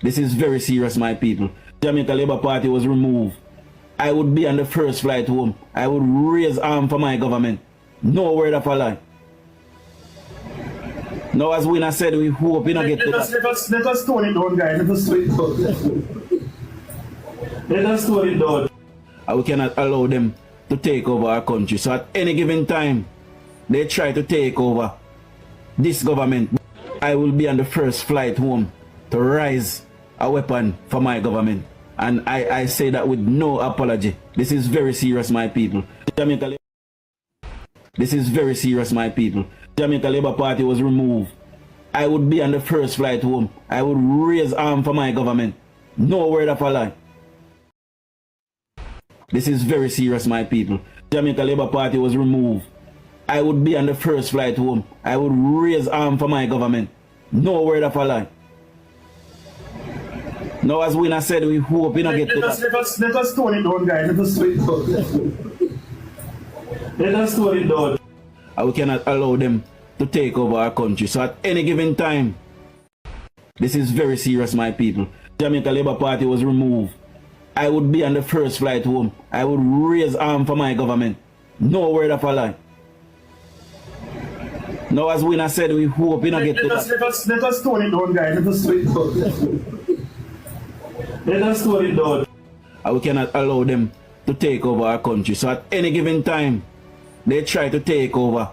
This is very serious, my people. Jamaica Labour Party was removed. I would be on the first flight home. I would raise arm for my government. No word of a lie. Now, as Winner said, we hope we not get to that. Let us tone it down, guys. Let us tone it down. Let us tone it down. And we cannot allow them to take over our country. So at any given time, they try to take over this government. I will be on the first flight home to rise a weapon for my government. And I say that with no apology. This is very serious, my people. This is very serious, my people. Jamaica Labour Party was removed. I would be on the first flight home. I would raise arm for my government. No word of a lie. This is very serious, my people. Jamaica Labour Party was removed. I would be on the first flight home. I would raise arm for my government. No word of a lie. Now, as Winner said, we hope we not get to that. Let us tone it down, guys. Let us tone it down. Let us tone it down. And we cannot allow them to take over our country. So at any given time, this is very serious, my people. Jamaica Labour Party was removed. I would be on the first flight home. I would raise arm for my government. No word of a lie. Now, as Winner said, we hope we not get to that. Let us tone it down, guys. Let us tone it down. Let us tone it down. And we cannot allow them to take over our country. So at any given time, they try to take over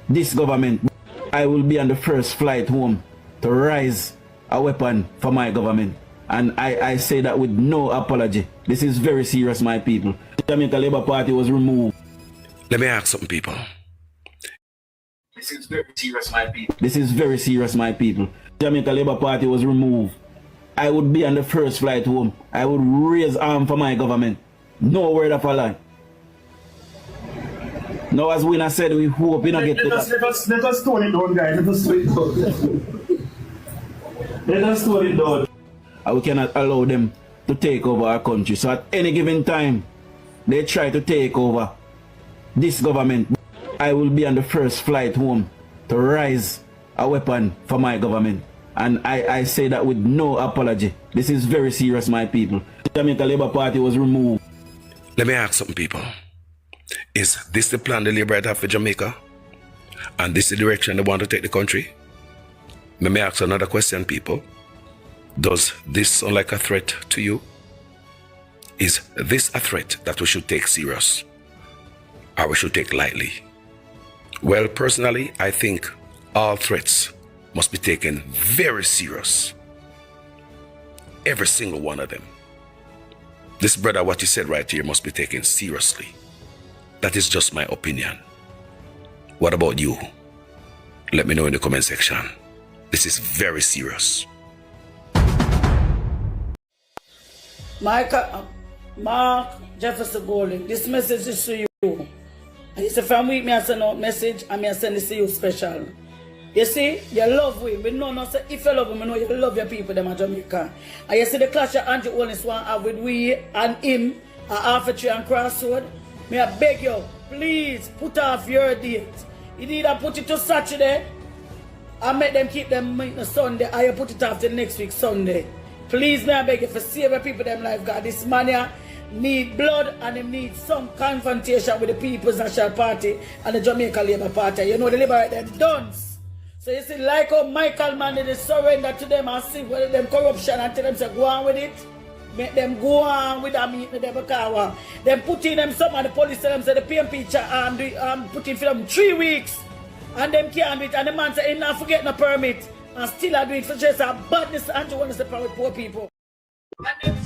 this government. I will be on the first flight home to rise a weapon for my government. And I say that with no apology. This is very serious, my people. The Jamaica Labour Party was removed. Let me ask something, people. This is very serious, my people. This is very serious, my people. The Jamaica Labour Party was removed. I would be on the first flight home. I would raise arm for my government. No word of a lie. Now, as Winner said, we hope we not get to that. Let us tone it down, guys. Let us tone it down. Let us tone it down. And we cannot allow them to take over our country. So at any given time, they try to take over this government. I will be on the first flight home to rise a weapon for my government. And I say that with no apology. This is very serious, my people. The Jamaica Labour Party was removed. Let me ask something, people. Is this the plan the Labour have for Jamaica? And this is the direction they want to take the country? Let me ask another question, people. Does this sound like a threat to you? Is this a threat that we should take serious? Or we should take lightly? Well, personally, I think all threats must be taken very serious. Every single one of them. This brother, what he said right here, must be taken seriously. That is just my opinion. What about you? Let me know in the comment section. This is very serious. Mark Jefferson Golding, this message is to you. It's a family, me I send out message and I send this to you special. You see, you love him. We know not say if you love him, we know you love your people them in Jamaica. And you see the clash of anti-onus one have with we and him at Arbitrary and Crossroad. May I beg you, please put off your date. You either put it to Saturday and make them keep them meeting Sunday, or you put it off to next week Sunday. Please, may I beg you for save your people them life, God. This man here need blood and he need some confrontation with the People's National Party and the Jamaica Labour Party. You know the Labour them done. So you see, like how Michael man they surrender to them and see whether them corruption and tell them say go on with it. Make them go on with that meeting them because them put in them some and the police tell them say the PMP put in for them 3 weeks and them can't do it and the man say he not forget no permit and still I do it for just a badness and to want to separate poor people.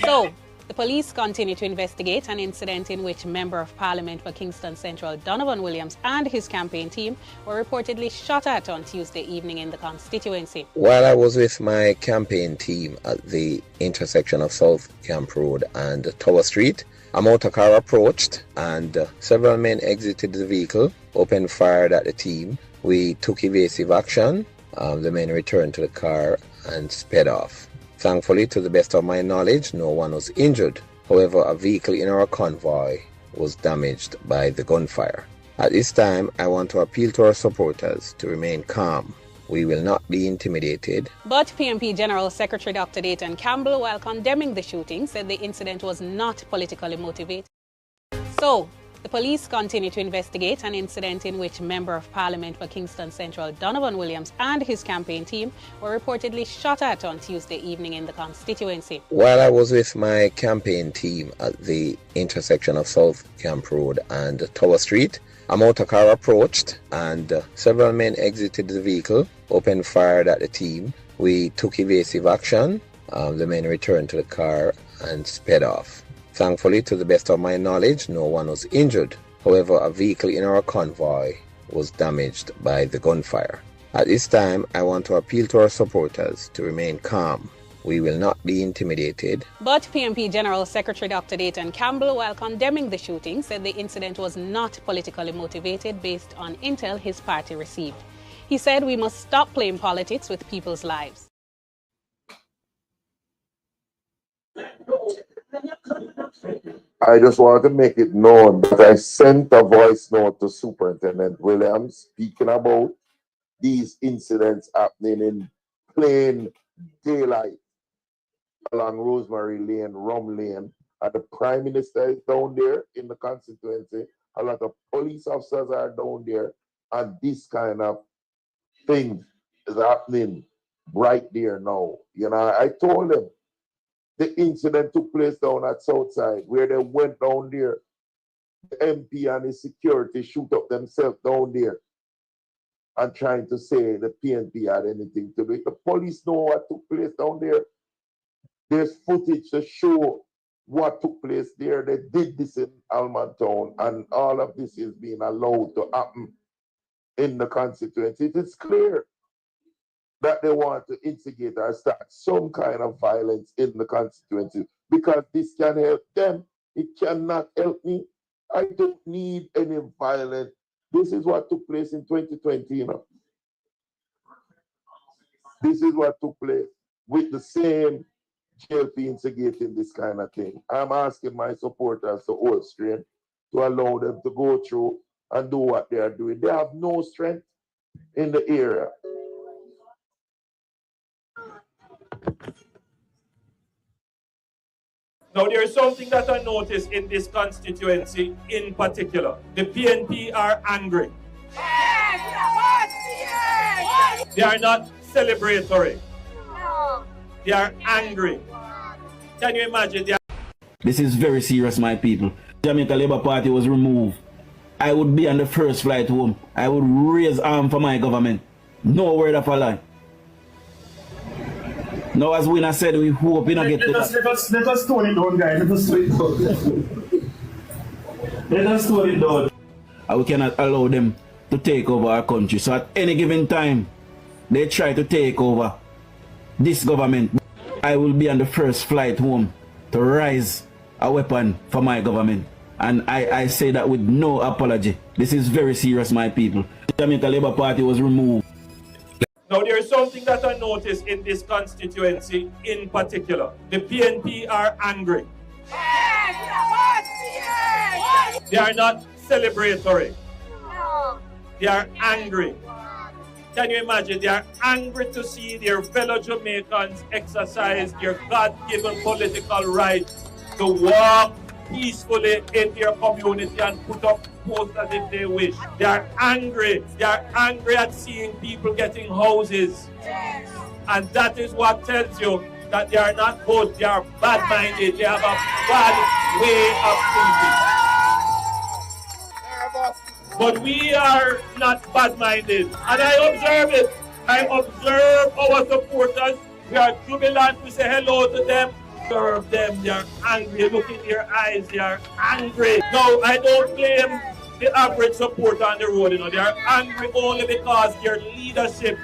So the police continue to investigate an incident in which Member of Parliament for Kingston Central Donovan Williams and his campaign team were reportedly shot at on Tuesday evening in the constituency. While I was with my campaign team at the intersection of South Camp Road and Tower Street, a motor car approached and several men exited the vehicle, opened fire at the team. We took evasive action. The men returned to the car and sped off. Thankfully, to the best of my knowledge, no one was injured. However, a vehicle in our convoy was damaged by the gunfire. At this time, I want to appeal to our supporters to remain calm We will not be intimidated. But PNP General Secretary Dr. Dayton Campbell, while condemning the shooting, said the incident was not politically motivated. So, the police continue to investigate an incident in which Member of Parliament for Kingston Central Donovan Williams and his campaign team were reportedly shot at on Tuesday evening in the constituency. While I was with my campaign team at the intersection of South Camp Road and Tower Street, a motor car approached and several men exited the vehicle, opened fire at the team. We took evasive action. The men returned to the car and sped off. Thankfully, to the best of my knowledge, no one was injured. However, a vehicle in our convoy was damaged by the gunfire. At this time, I want to appeal to our supporters to remain calm. We will not be intimidated. But PNP General Secretary Dr. Dayton Campbell, while condemning the shooting, said the incident was not politically motivated based on intel his party received. He said we must stop playing politics with people's lives. I just want to make it known that I sent a voice note to Superintendent Williams speaking about these incidents happening in plain daylight along Rosemary Lane, Rum Lane, and the Prime Minister is down there in the constituency. A lot of police officers are down there, and this kind of thing is happening right there now. You know, I told them the incident took place down at Southside, where they went down there. The MP and his security shoot up themselves down there and trying to say the PNP had anything to do with it. The police know what took place down there. There's footage to show what took place there. They did this in Almontown, and all of this is being allowed to happen in the constituency. It is clear that they want to instigate or start some kind of violence in the constituency, because this can help them. It cannot help me. I don't need any violence. This is what took place in 2020, you know. This is what took place with the same GLP instigating this kind of thing. I'm asking my supporters to hold strength, to allow them to go through and do what they are doing. They have no strength in the area. Now, there is something that I noticed in this constituency in particular. The PNP are angry. They are not celebratory. They are angry. Can you imagine? This is very serious, my people. Jamaica Labour Party was removed. I would be on the first flight home. I would raise arm for my government. No word of a lie. Now, as Winner said, we hope we not get to that. Let us tone it down, guys. Let us tone it down. Let us tone it down. And we cannot allow them to take over our country. So at any given time, they try to take over this government. I will be on the first flight home to raise a weapon for my government. And I say that with no apology. This is very serious, my people. The Jamaica Labour Party was removed. Now, there is something that I noticed in this constituency in particular. The PNP are angry. They are not celebratory. They are angry. Can you imagine? They are angry to see their fellow Jamaicans exercise their God-given political right to walk peacefully in their community and put up posters if they wish. They are angry. They are angry at seeing people getting houses. Yes. And that is what tells you that they are not good. They are bad-minded. They have a bad way of thinking. But we are not bad-minded. And I observe it. I observe our supporters. We are jubilant. We say hello to them. Observe them. They are angry. Look in their eyes. They are angry. No, I don't blame the average supporter on the road. You know, they are angry only because their leadership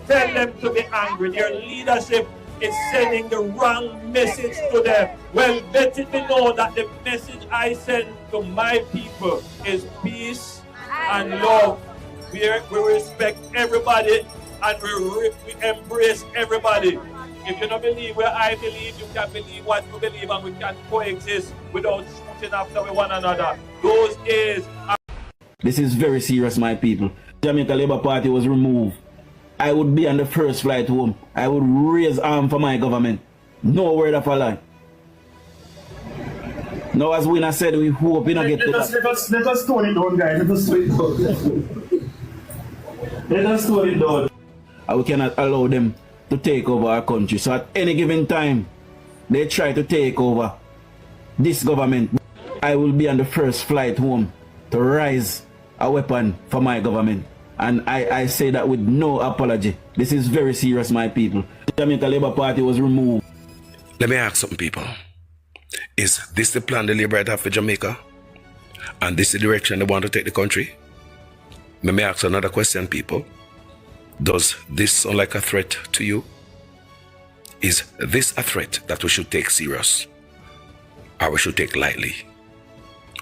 tell them to be angry. Their leadership is sending the wrong message to them. Well, let it be known that the message I send to my people is peace and love. We respect everybody and we embrace everybody. If you don't believe where I believe, you can believe what you believe, and we can coexist without shooting after one another. Those days are... This is very serious, my people. Jamaica Labour Party was removed. I would be on the first flight home. I would raise arm for my government. No word of a lie. Now, as Winner said, we hope we don't get to that. Let us tone it down, guys. Let us tone it down. Let us tone it down. And we cannot allow them to take over our country. So at any given time, they try to take over this government. I will be on the first flight home to rise a weapon for my government. And I say that with no apology. This is very serious, my people. The Jamaica Labour Party was removed. Let me ask something, people. Is this the plan the Labour have for Jamaica? And this is the direction they want to take the country? Let me ask another question, people. Does this sound like a threat to you? Is this a threat that we should take serious? Or we should take lightly?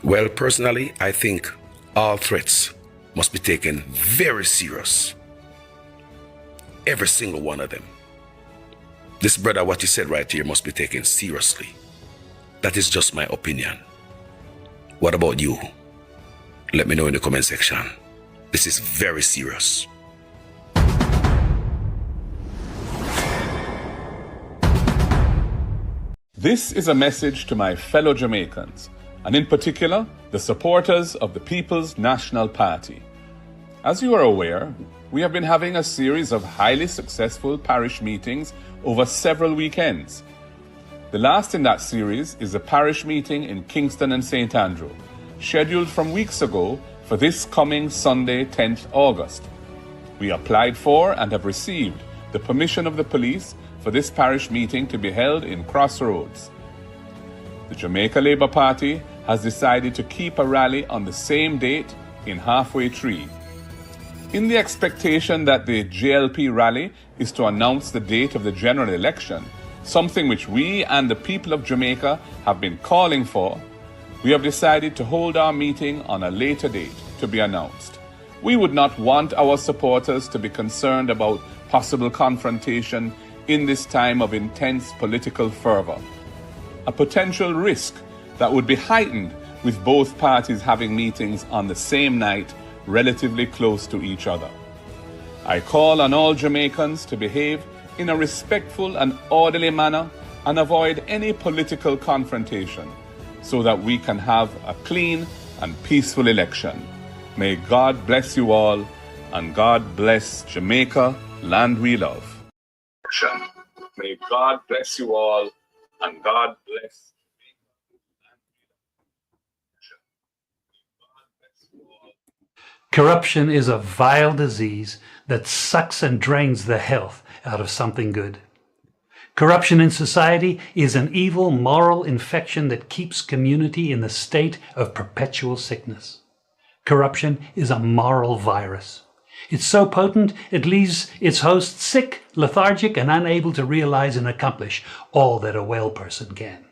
Well, personally, I think all threats must be taken very serious. Every single one of them. This brother, what he said right here, must be taken seriously. That is just my opinion. What about you? Let me know in the comment section. This is very serious. This is a message to my fellow Jamaicans, and in particular, the supporters of the People's National Party. As you are aware, we have been having a series of highly successful parish meetings over several weekends. The last in that series is a parish meeting in Kingston and St. Andrew, scheduled from weeks ago for this coming Sunday, 10th August. We applied for and have received the permission of the police for this parish meeting to be held in Crossroads. The Jamaica Labour Party has decided to keep a rally on the same date in Halfway Tree. In the expectation that the JLP rally is to announce the date of the general election, something which we and the people of Jamaica have been calling for, we have decided to hold our meeting on a later date to be announced. We would not want our supporters to be concerned about possible confrontation in this time of intense political fervor, a potential risk that would be heightened with both parties having meetings on the same night relatively close to each other. I call on all Jamaicans to behave in a respectful and orderly manner and avoid any political confrontation so that we can have a clean and peaceful election. May God bless you all, and God bless Jamaica, land we love. May God bless you all, and God bless Corruption is a vile disease that sucks and drains the health out of something good. Corruption in society is an evil moral infection that keeps community in the state of perpetual sickness. Corruption is a moral virus. It's so potent it leaves its host sick, lethargic, and unable to realize and accomplish all that a well person can.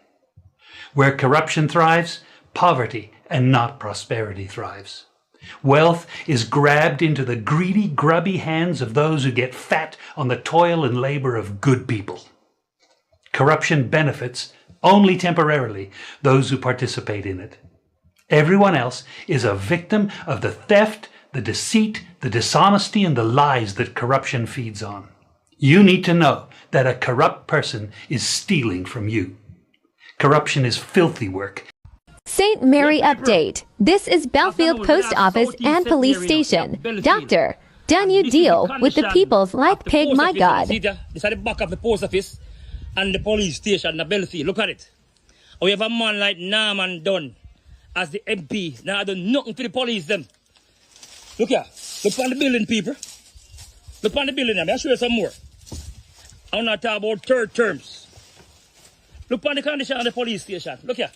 Where corruption thrives, poverty and not prosperity thrives. Wealth is grabbed into the greedy, grubby hands of those who get fat on the toil and labor of good people. Corruption benefits, only temporarily, those who participate in it. Everyone else is a victim of the theft, the deceit, the dishonesty, and the lies that corruption feeds on. You need to know that a corrupt person is stealing from you. Corruption is filthy work. St. Mary Update. This is Belfield Post Office and Police Station. Doctor, done you deal with the people's like pig, my God. This is the back of the post office and the police station, the Belfield. Look at it. We have a man like Norman Dunn as the MP. Now I do nothing for the police them. Look here. Look on the building, people. Look on the building. I'll show you some more. I'm not talking about third terms. Look on the condition of the police station. Look here.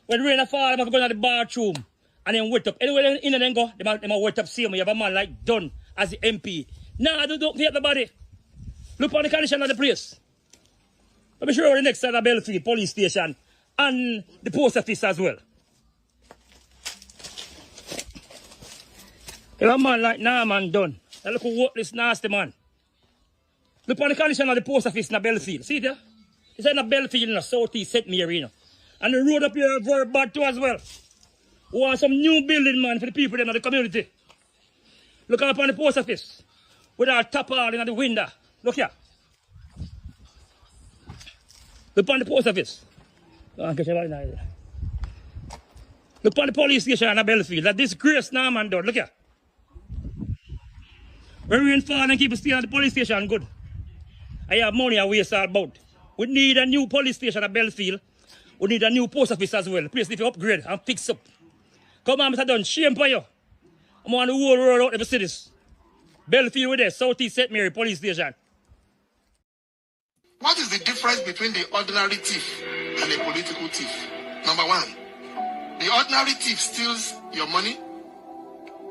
When rain fall, I'm going to the bathroom and then wet up. Anywhere in and then go, they might wet up same. You have a man like Dunn as the MP. Nah, I don't fear everybody. Look on the condition of the place. Let me show you the next side of Belfield police station and the post office as well. You have a man like Norman Dunn. Look who work this nasty man. Look on the condition of the post office in the Belfield. See there? It's in the Belfield in the southeast St. Mary. And the road up here is very bad too as well. We want some new building, man, for the people in the community. Look up on the post office. with our top all in the window. Look here. Look on the post office. Look on the police station in Belfield. That disgrace now, man, done. Look here. When rain fall and keep staying at the police station, good. I have money I waste all about. We need a new police station at Belfield. We need a new post office as well. Please, if you upgrade and fix up. Come on, Mr. Dunn, shame for you. I'm on the whole road out of the cities. Belfield with there, Southeast St. Mary Police Station. What is the difference between the ordinary thief and a political thief? Number one, the ordinary thief steals your money,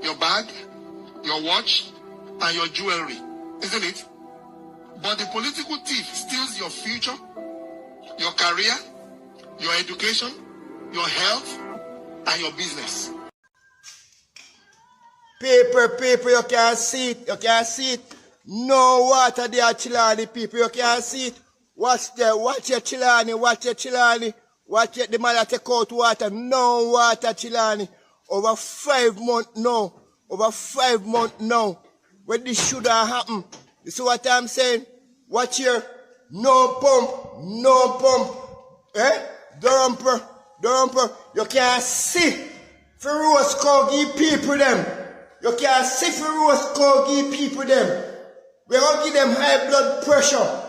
your bag, your watch, and your jewelry, isn't it? But the political thief steals your future, your career, your education, your health, and your business. Paper, you can't see it, No water there, Chilani, people, you can't see it. Watch your Chilani. Watch the man that take out water, no water, Chilani. Over 5 months now. When this should have happened. You see what I'm saying? Watch here. No pump. Dumper. You can't see Ferocious Corgi people them. You can't see Ferocious Corgi people them. We're going to give them high blood pressure.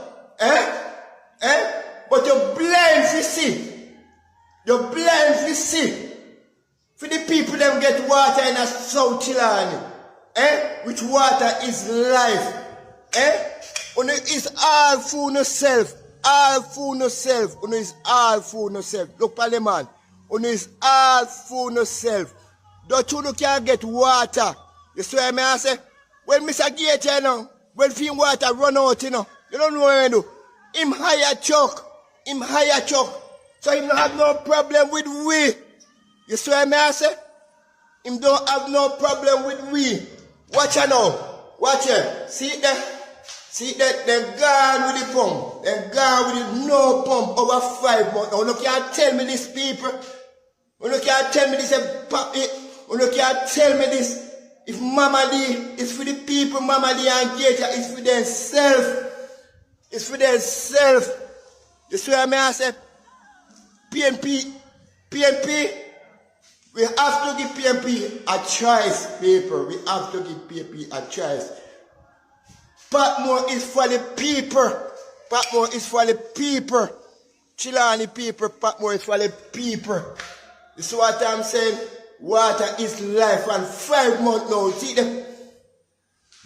But you're blind to see. For the people them get water in a South Chilani. Which water is life. Uno is all for yourself. Uno is all for yourself. Look, Parliament. Uno is all for yourself. Don't you can get water. You see what I say? When Mr. Gate, you know, when film water run out, you know, you don't know what to do. Him higher chuck. So he don't have no problem with we. You see what I say? Him don't have no problem with we. Watch it now. Watch it. See that they're gone with the pump. They're gone with the no pump over 5 months. Now, you can't tell me this, people. You can't tell me this, papi. You can't tell me this. If Mama D is for the people, Mama D and Gate is for themselves. You see what I say? PNP, we have to give PNP a choice, people. We have to give PNP a choice. Patmore is for the people. Chilani people, Patmore is for the people. You see what I'm saying? Water is life, and 5 months now. See them?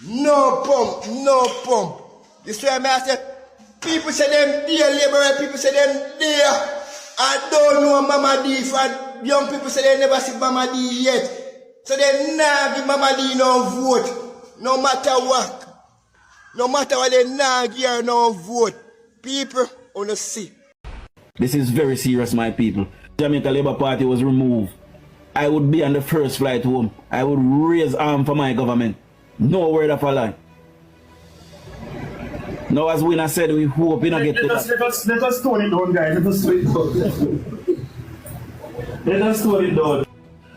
No pump. You see what I say? People say them dear labor, people say them dear. I don't know Mama D, and young people say they never see Mama D yet. So they nah give Mama D no vote. No matter what. They nah give her no vote. People wanna see. This is very serious, my people. Jamaica Labour Party was removed. I would be on the first flight home. I would raise arm for my government. No word of a lie. Now, as Winner said, we hope we not get let us tone it down, guys. Let us tone it down.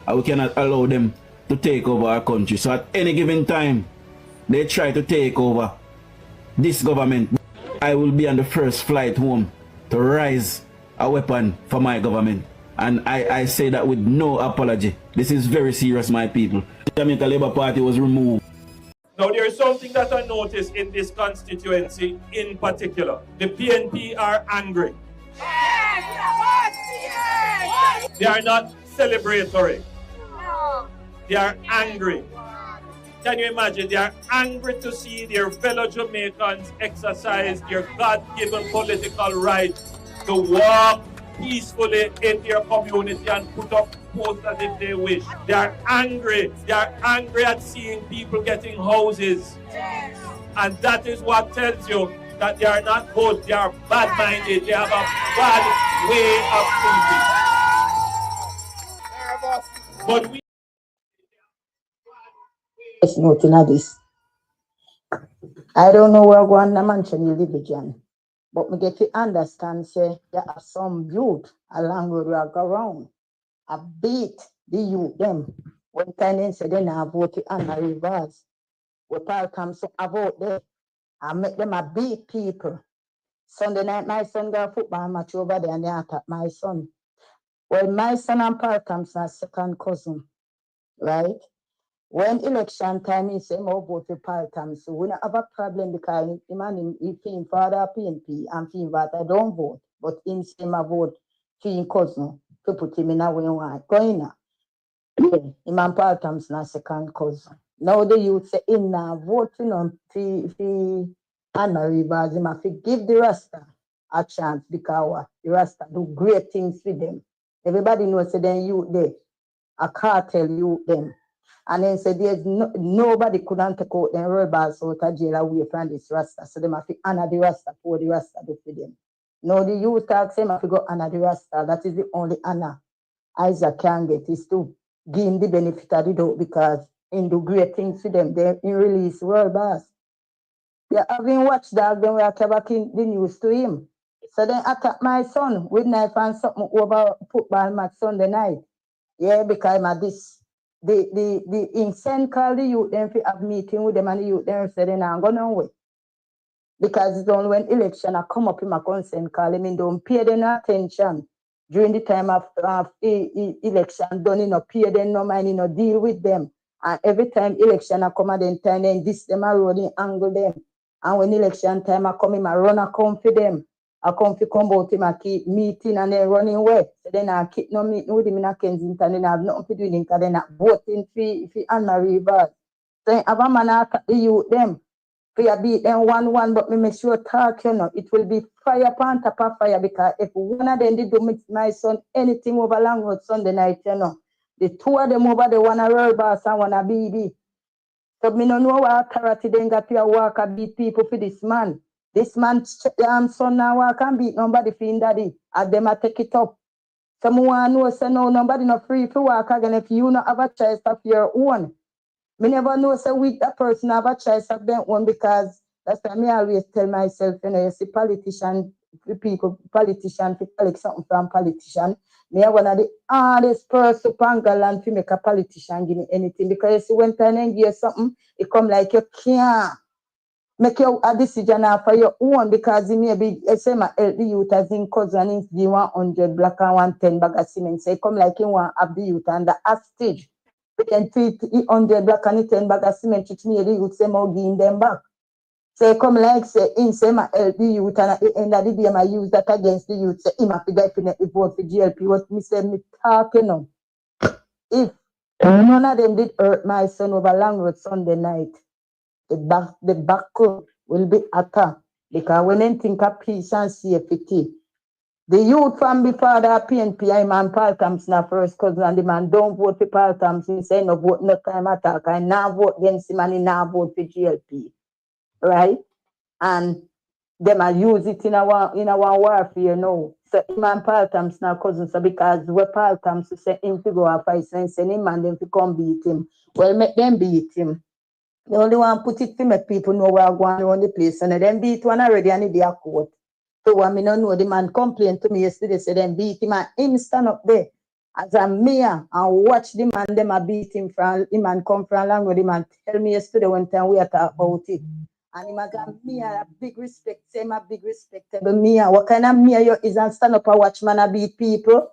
And we cannot allow them to take over our country. So at any given time, they try to take over this government. I will be on the first flight home to raise a weapon for my government. And I say that with no apology. This is very serious, my people. The Jamaica Labour Party was removed. Now, there is something that I noticed in this constituency in particular. The PNP are angry. They are not celebratory. They are angry. Can you imagine? They are angry to see their fellow Jamaicans exercise their God-given political right to walk peacefully in their community and put up posters if they wish. They are angry. They are angry at seeing people getting houses. And that is what tells you that they are not good. They are bad-minded. They have a bad way of thinking. But we... It's nothing of this. I don't know where going to mention religion. But we get to understand, say, there are some youth along where we are go around. I beat the youth them. One time they say they now vote on a reverse. We Paul Thompson about there and make them a beat people. Sunday night, my son got a football match over there and they attack my son. Well, my son and Paul Thompson are second cousin, right? When election time, he say, "More vote for Paul Thompson." We don't have a problem because the man he feel father PNP and feel that I don't vote, but him say my vote for his cousin to put him in a way one going now. Yeah, him and Paul Thompson are second cousin. Now the youth say him now voting on for Anna Rivers, him have to give the Rasta a chance because the Rasta do great things with them. Everybody knows that then youth there, a cartel youth them. And then said there's nobody couldn't take out them robbers out of jail away from this Rasta. So they have to honor the Rasta for the Rasta do for them. Now the youth talk say have to go honor the Rasta. That is the only honor Isaac can get is to give him the benefit of the doubt because in do great things to them. They release robbers. They're having watchdogs, then we are covering the news to him. So then attack my son with knife and something over football match Sunday night. Yeah, because I'm at this. The insane call the youth them fi have meeting with them and the youth them say they not go nowhere. Because it's only when election I come up in my consent call them don't pay them no attention. During the time of election don't pay them no money, no deal with them. And every time election I come at them time then this them a road angle them. And when election time I come in I run a come for them. I come to come out him I keep meeting and then running away. So then I keep no meeting with him in a Kensington, then I have nothing to do with him because then I voting for Anna Rivers. So I have a man attack the youth them. For beat them 1-1, but me make sure talk, you know, it will be fire upon top of fire because if one of them did do my son anything over Langwood Sunday night, you know, the two of them over the one a roll boss and one a BB. So me no know what authority then got to walk and beat people for this man. This man's son now walk and beat nobody for him daddy. And them a take it up. Someone know say no, nobody not free to walk again if you not have a choice of your own. Me never know say we that person have a choice of their own because that's why me always tell myself, you know, you see politician to collect something from politician. Me are one of the hardest person to Pangaland to make a politician give me anything because you see when time and give something, it come like you can't make your a decision for your own because it may be say my help the youth as in cousin is the 100 black and 110 bag of cement. So it come like you want have the youth and the hostage. We can treat 100 black and 10 bag of cement which me the youth say more give them back. So it come like say in say my help the youth and at the end of the day I use that against the youth. Say him have to definitely vote for GLP. What me say me talking on. If none of them did hurt my son over Langwood Sunday night, the battle will be attacked because when they think of peace and safety, the youth from before the PNP, I man Paul Thompson first cousin and the man don't vote for Paul Thompson, say no vote no time attack, I now vote against him and he now vote for GLP. Right? And them are use it in our warfare now. So him and Paul Thompson are cousins, so because when Paul Thompson say him to go a fight and send him and them to come beat him, well make them beat him. They only want to put it to make people know where I'm going around the place. And then beat one already and they are court. So when I don't know, the man complained to me yesterday, said then beat him and him stand up there as a mayor and watch the man, them a beat him from him and come from along with him and tell me yesterday one time we talk about it. And him a got me a big respect, say him a big respectable mayor. What kind of mayor you is and stand up and watch man a beat people?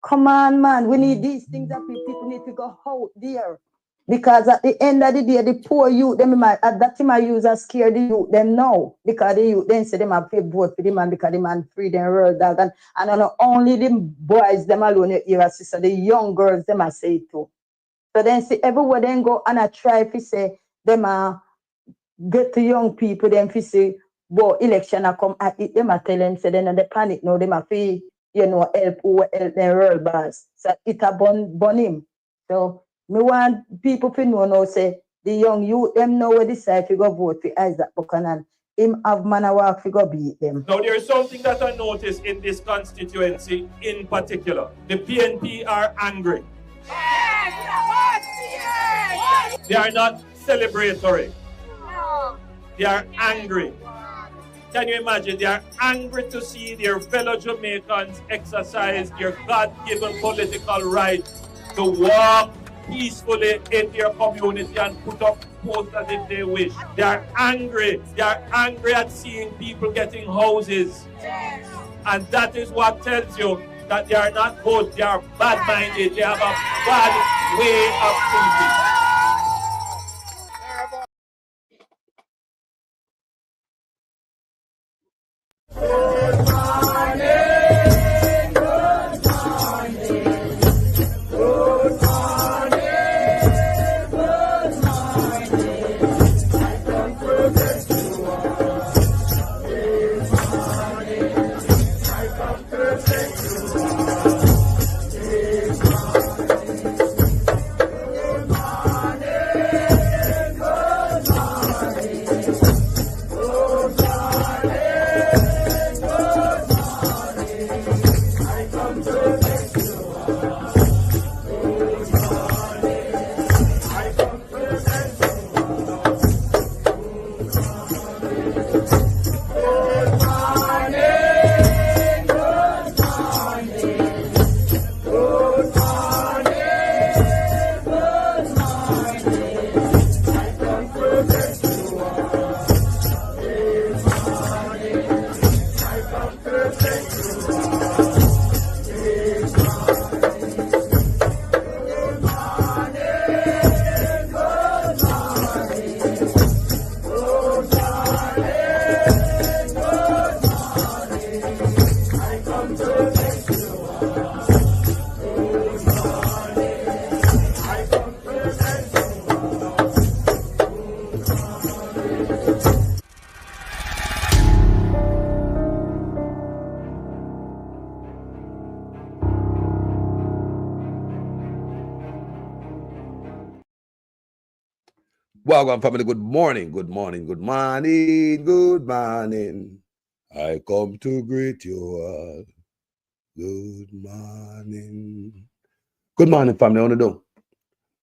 Come on, man, we need these things that people need to go out there. Because at the end of the day, the poor youth, them at that time I use and scare the youth them now. Because the youth then say them have to vote for the man because the man free them roll dog. And not only the boys them alone you hear sister, the young girls them I say it too. So then see everywhere then go and I try if say them get to young people, then if say, well, election I come at it, them I tell them say then they panic now, them I feel, you know, help them roll bars. So it a burn him. So me want people to know now say the young youth them know where decide to go vote for Isaac Buchanan. Him have man a walk to go beat them. Now there is something that I noticed in this constituency in particular. The PNP are angry. Yes. They are not celebratory. No. They are angry. Can you imagine? They are angry to see their fellow Jamaicans exercise their God-given political right to walk peacefully in their community and put up posters if they wish. They are angry. They are angry at seeing people getting houses. And that is what tells you that they are not good. They are bad-minded. They have a bad way of thinking. Welcome, family. Good morning. Good morning. Good morning. Good morning. I come to greet you all. Good morning. Good morning, family. How do you do?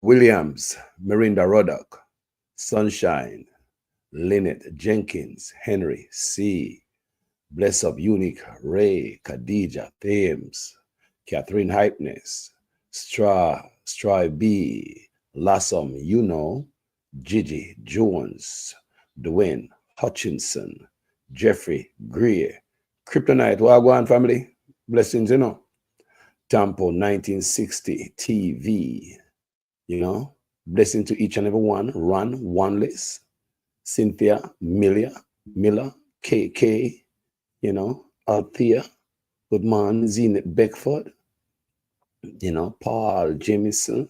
Williams, Mirinda Roddock, Sunshine, Lynette Jenkins, Henry C. Bless Up, Unique, Ray, Khadija, Thames, Catherine Hypeness, Straw B, Lassom, you know, Gigi Jones, Dwayne Hutchinson, Jeffrey Greer, Kryptonite, Wagwan family, blessings, you know, Tampo 1960 TV, you know, blessing to each and every one, Ron, Wanless, Cynthia, Miller, KK, you know, Althea, good morning, Zenith Beckford, you know, Paul Jamison,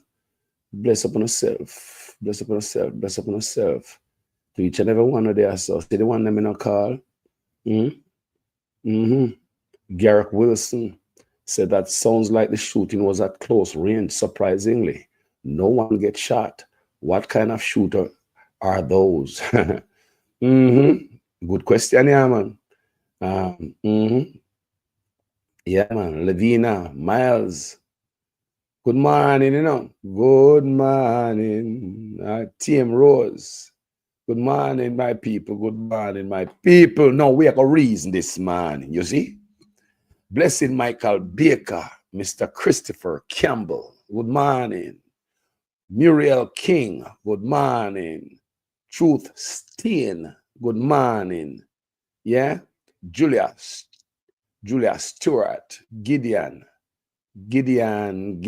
bless upon yourself, bless upon yourself, bless upon yourself. To each and every one of there, so see the one them in a call. Garrick Wilson said that sounds like the shooting was at close range, surprisingly. No one gets shot. What kind of shooter are those? Good question, yeah, man. Yeah, man. Levina, Miles. Good morning, you know. Good morning. Tim Rose. Good morning, my people. Good morning, my people. No, we are going to reason this morning, you see? Blessed Michael Baker, Mr. Christopher Campbell. Good morning. Muriel King. Good morning. Truth Steen. Good morning. Yeah? Julia Stewart. Gideon Singh. Gideon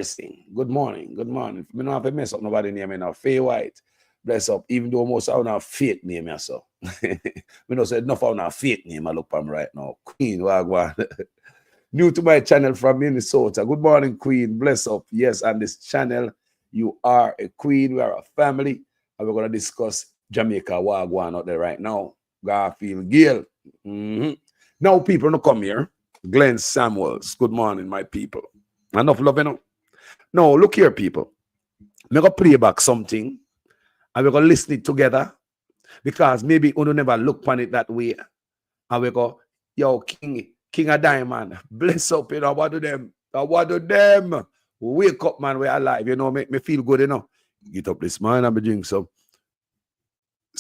Singh. Good morning. Good morning. We don't have to mess up nobody name now. Faye White. Bless up. Even though most of our fake name so. We don't say enough of our fake name I look from right now. Queen Wagwan. New to my channel from Minnesota. Good morning, Queen. Bless up. Yes, on this channel, you are a queen. We are a family. And we're going to discuss Jamaica Wagwan out there right now. Garfield Gill. Now people don't come here. Glenn Samuels. Good morning, my people. Enough love, you know. No, look here, people. I'm going to play back something. And we're going to listen it together. Because maybe we don't never look upon it that way. And we go, yo, King of Diamond, bless up, you know, what do them? Wake up, man, we're alive, you know, make me feel good, you know. Get up this morning and be drink some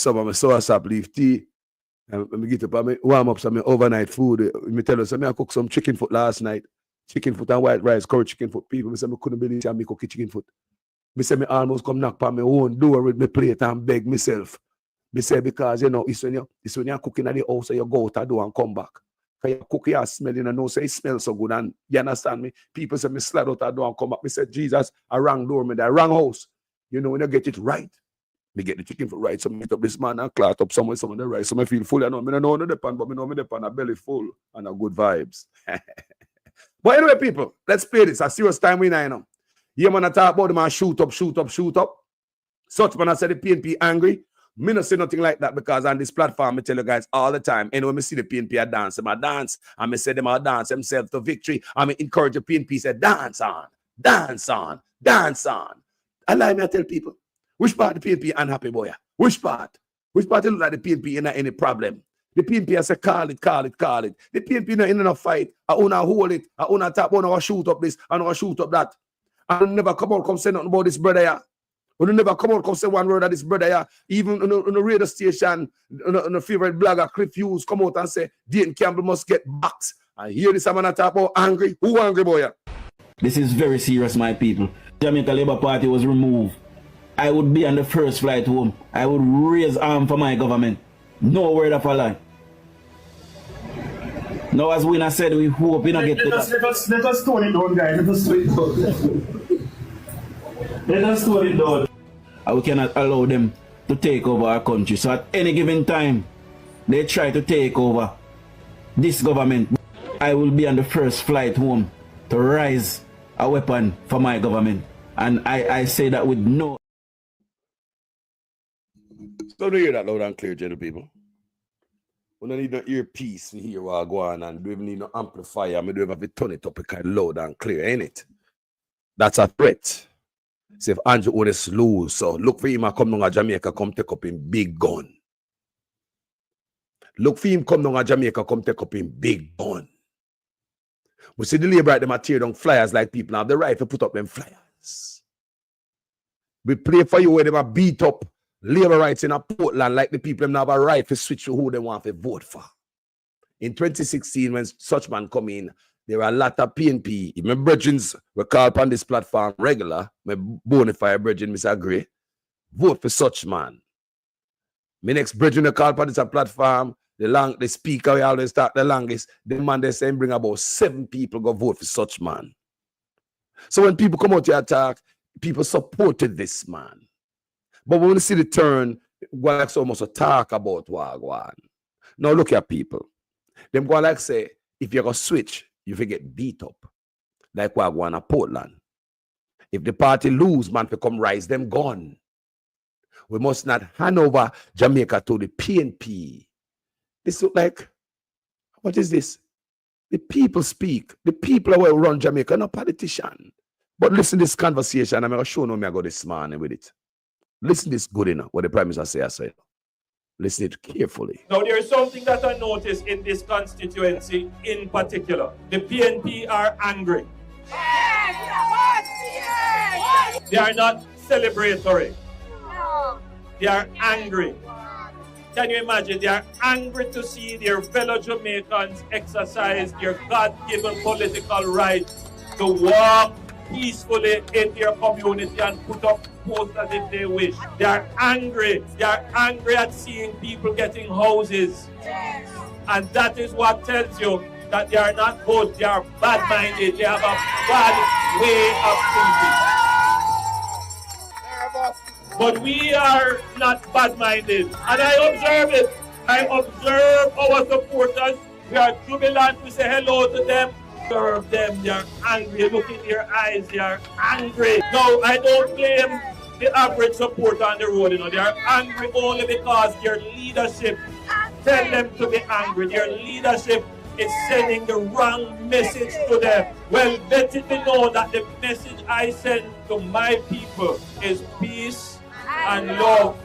of my sour sap leaf tea. And when I get up, I warm up some overnight food. Me tell us, I cook some chicken foot last night. Chicken foot and white rice, curry chicken foot. People say I couldn't believe it, I cook chicken foot. Me say me almost come knock on my own door with my plate and beg myself. Me say because it's when you're cooking at the house, you go out the door and come back. Because you cook, you smell, know, say it smells so good. And you understand me? People say me slide out the door and come back. Me say, Jesus, I rang door, me the wrong house. When you get it right, me get the chicken foot right. So me meet up this man and clot up some of the rice. So me feel full. I know me know the pan, but me know me the pan a belly full and a good vibes. But anyway, people, let's play this. A serious time we now. Yeah, man, I talk about them and shoot up. Such man, I said the PNP angry. Me not say nothing like that because on this platform, I tell you guys all the time. And when I see the PNP, I dance. I dance. And I say them I dance themselves to victory. I encourage the PNP, say dance on, dance on, dance on. Allow me to tell people, which part of the PNP unhappy, boy? Which part? Which part look like the PNP in any problem? The PNP has said, call it. The PNP not in enough fight. I want to hold it. I want to tap on or shoot up this. I want to shoot up that. And never come say nothing about this brother here. We never come say one word of this brother here. Even on the radio station, on the favorite blogger, Cliff Hughes, come out and say, Dayton Campbell must get boxed. I hear this man talk about angry. Who angry, boy? This is very serious, my people. Jamaica Labour Party was removed. I would be on the first flight home. I would raise arm for my government. No word of a lie. Now, as Winner said, we hope we not get to that. Let us tone it down, guys. Let us tone it down. Let us tone it down. We cannot allow them to take over our country. So at any given time, they try to take over this government. I will be on the first flight home to raise a weapon for my government. And I say that with no... So do you hear that loud and clear, gentle people? We don't need no earpiece to hear what I go on, and we don't even need no amplifier. We don't have to turn it up kind of loud and clear, ain't it? That's a threat. See if Andrew Otis lose, so look for him and come down to Jamaica, come take up him big gun. Look for him come down to Jamaica, come take up him big gun. We see the Labour right, them tear down flyers like people now have the right to put up them flyers. We play for you where they beat up Labour rights in a Portland like the people them have a right to switch to who they want to vote for. In 2016, when such man come in, there were a lot of PNP. My brethren were called on this platform regular. My bona fide brethren, Mr. Gray, vote for such man. My next brethren called on this platform. The speaker we always talk the longest. The man they say bring about 7 people go vote for such man. So when people come out here and talk, people supported this man. But when we see the turn, we like almost a talk about Wagwan. Now look at people. Them go like say, if you go switch, you will get beat up. Like Wagwan at Portland. If the party lose, man, to come rise them gun. We must not hand over Jamaica to the PNP. This look like, what is this? The people speak. The people are who run Jamaica, not politician. But listen to this conversation. I'm going to show you how I go this morning with it. Listen to this good enough, what the Prime Minister say, I say. Listen to it carefully. Now, there is something that I noticed in this constituency in particular. The PNP are angry. They are not celebratory. They are angry. Can you imagine? They are angry to see their fellow Jamaicans exercise their God-given political right to walk peacefully in their community and put up posters if they wish. They are angry. They are angry at seeing people getting houses. And that is what tells you that they are not good. They are bad-minded. They have a bad way of thinking. But we are not bad-minded. And I observe it. I observe our supporters. We are jubilant. We say hello to them. Observe them. They are angry. Look in their eyes. They are angry. No, I don't blame the average supporter on the road. They are angry only because their leadership tell them to be angry. Their leadership is sending the wrong message to them. Well, let it be known that the message I send to my people is peace and love.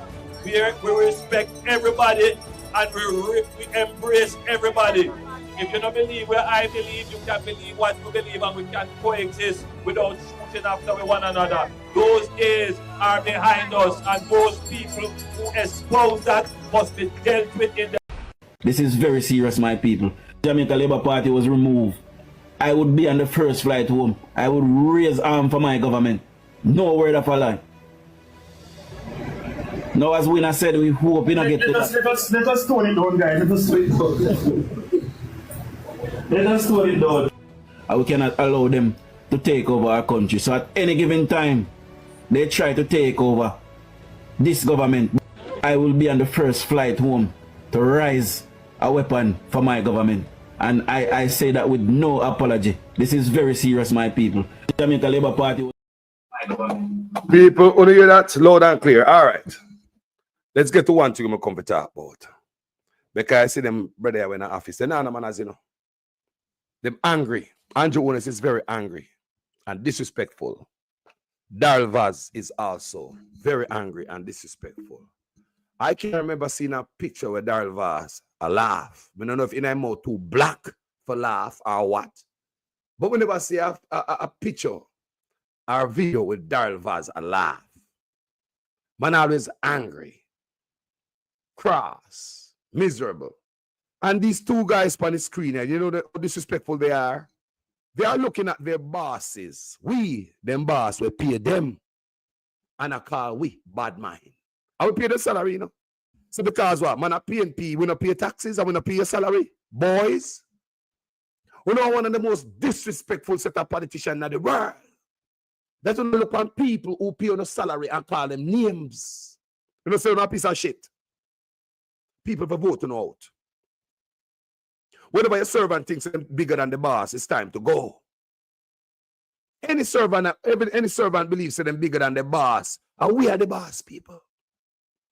We respect everybody and we embrace everybody. If you don't believe where I believe, you can believe what you believe, and we can coexist without shooting after one another. Those days are behind us, and those people who espouse that must be dealt with in the... This is very serious, my people. Jamaica Labour Party was removed. I would be on the first flight home. I would raise arm for my government. No word of a lie. Now, as Winner said, we hope we not get to that. Let us tone it down, guys. Let us tone it down. Let us tone it down. And we cannot allow them to take over our country. So at any given time, they try to take over this government. I will be on the first flight home to raise a weapon for my government. And I say that with no apology. This is very serious, my people. Jamaica Labour Party. People, want to hear that? Loud and clear. All right. Let's get to one thing I'm going to talk about. Because I see them brother in the office. They're not man, as you know. They're angry. Andrew Onis is very angry and disrespectful. Darrell Vaz is also very angry and disrespectful. I can remember seeing a picture with Darrell Vaz, a laugh. I don't know if I'm more too black for laugh or what. But we never see a picture or video with Darrell Vaz, a laugh. Man always angry, cross, miserable. And these two guys on the screen, you know how disrespectful they are? They are looking at their bosses. We, them boss, we pay them. And I call we bad mind. I will pay the salary, you know. So because what? Man, I PNP, we don't pay taxes, and we don't pay your salary. Boys, we know one of the most disrespectful set of politicians in the world. That's when we look on people who pay on a salary and call them names. You know, say a piece of shit. People for voting out. Whenever your servant thinks they're bigger than the boss, it's time to go. Any servant believes they're bigger than the boss, and we are the boss, people.